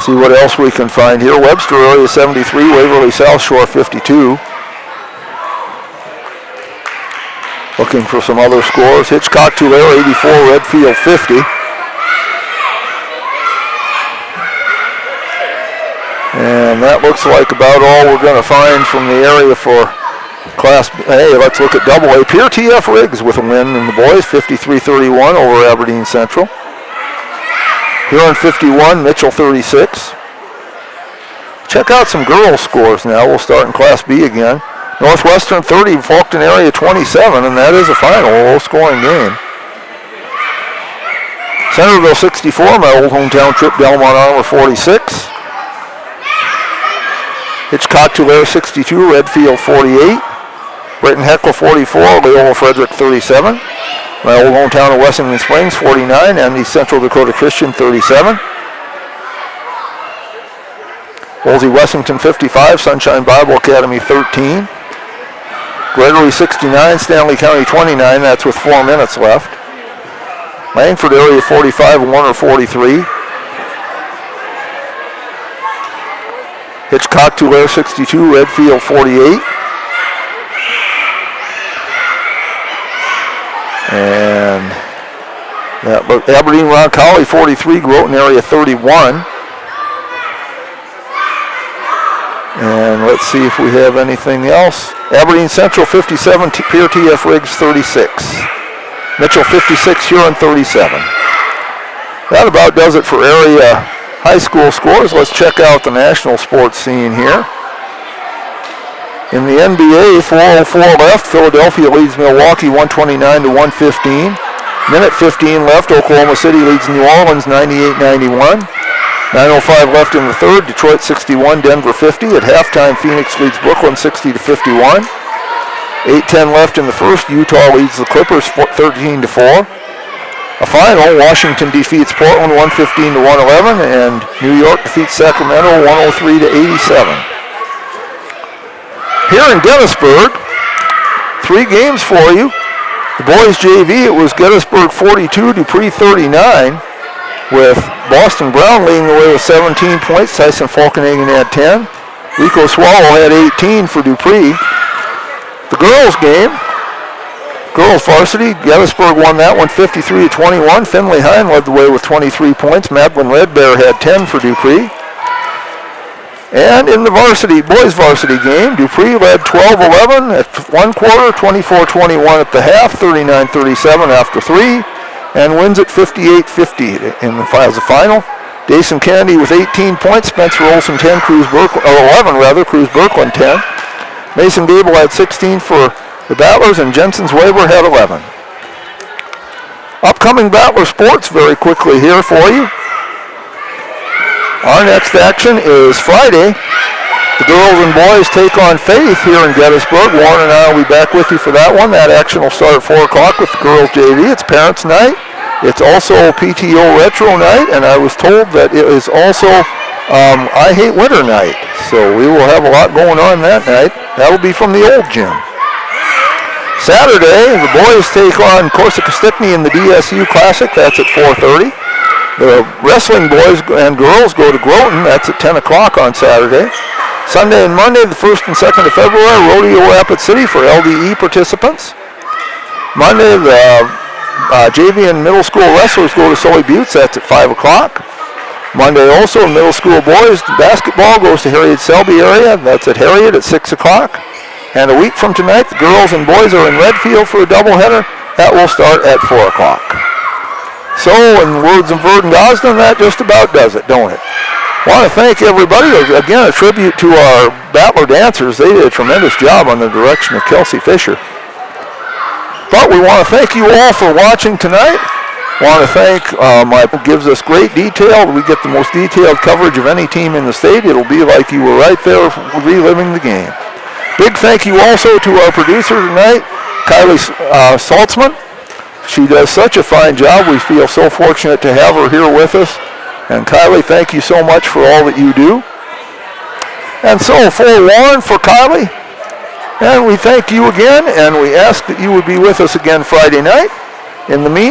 See what else we can find here. Webster area 73, Waverly South Shore 52. Looking for some other scores. Hitchcock Tulare 84, Redfield 50. And that looks like about all we're going to find from the area for Class A. Let's look at Double A. Pierre T.F. Riggs with a win in the boys, 53-31 over Aberdeen Central. Huron 51, Mitchell 36. Check out some girls' scores now. We'll start in Class B again. Northwestern 30, Faulkton area 27, and that is a final, a low-scoring game. Centerville 64, my old hometown, Trip Delmont Armor 46. Hitchcock Tulare 62, Redfield 48. Britton Heckler 44, Loyola Frederick 37. My old hometown of Wessington Springs 49, and the Central Dakota Christian 37. Woolsey Wessington 55, Sunshine Bible Academy 13. Gregory 69, Stanley County 29, that's with 4 minutes left. Langford area 45, Warner 43. Hitchcock Tulare 62, Redfield 48. And Aberdeen Roncalli 43, Groton area 31. And let's see if we have anything else. Aberdeen Central 57, Pierre T.F. Riggs 36. Mitchell 56, Huron 37. That about does it for area high school scores. Let's check out the national sports scene here. In the NBA, 4:04 left. Philadelphia leads Milwaukee 129-115. Minute 15 left. Oklahoma City leads New Orleans 98-91. 9:05 left in the third. Detroit 61, Denver 50. At halftime, Phoenix leads Brooklyn 60-51. 8:10 left in the first. Utah leads the Clippers 13-4. A final, Washington defeats Portland 115-111, and New York defeats Sacramento 103-87. Here in Gettysburg, 3 games for you. The boys JV, it was Gettysburg 42, Dupree 39, with Boston Brown leading the way with 17 points. Tyson Falkenhagen had 10. Rico Swallow had 18 for Dupree. The girls game, girls varsity, Gettysburg won that one 53-21. Finley Hine led the way with 23 points. Madeline Red Bear had 10 for Dupree. And in the boys varsity game, Dupree led 12-11 at one quarter, 24-21 at the half, 39-37 after 3, and wins at 58-50 in the final. Dason Kennedy with 18 points, Spencer Olson 10, Cruz Berkland, or 11 rather, Cruz Berkland 10. Mason Gable had 16 for the Battlers, and Jensen's Weber had 11. Upcoming Battler sports very quickly here for you. Our next action is Friday. The girls and boys take on Faith here in Gettysburg. Warren and I will be back with you for that one. That action will start at 4 o'clock with the girls JV. It's Parents' Night. It's also PTO Retro Night, and I was told that it is also I Hate Winter Night. So we will have a lot going on that night. That'll be from the old gym. Saturday, the boys take on Corsica Stickney in the DSU Classic. That's at 4:30. The wrestling boys and girls go to Groton. That's at 10 o'clock on Saturday. Sunday and Monday, the 1st and 2nd of February, Rodeo Rapid City for LDE participants. Monday, the JV and middle school wrestlers go to Sully Buttes. That's at 5 o'clock. Monday also, middle school boys basketball goes to Harriet Selby area. That's at Harriet at 6 o'clock. And a week from tonight, the girls and boys are in Redfield for a doubleheader. That will start at 4 o'clock. So, in the words of Verdon Gosden, that just about does it, don't it? Want to thank everybody. Again, a tribute to our Battler dancers. They did a tremendous job on the direction of Kelsey Fisher. But we want to thank you all for watching tonight. Want to thank Michael, gives us great detail. We get the most detailed coverage of any team in the state. It'll be like you were right there reliving the game. Big thank you also to our producer tonight, Kylie Saltzman. She does such a fine job. We feel so fortunate to have her here with us. And Kylie, thank you so much for all that you do. And so for Warren, for Kylie, and we thank you again, and we ask that you would be with us again Friday night. In the meantime,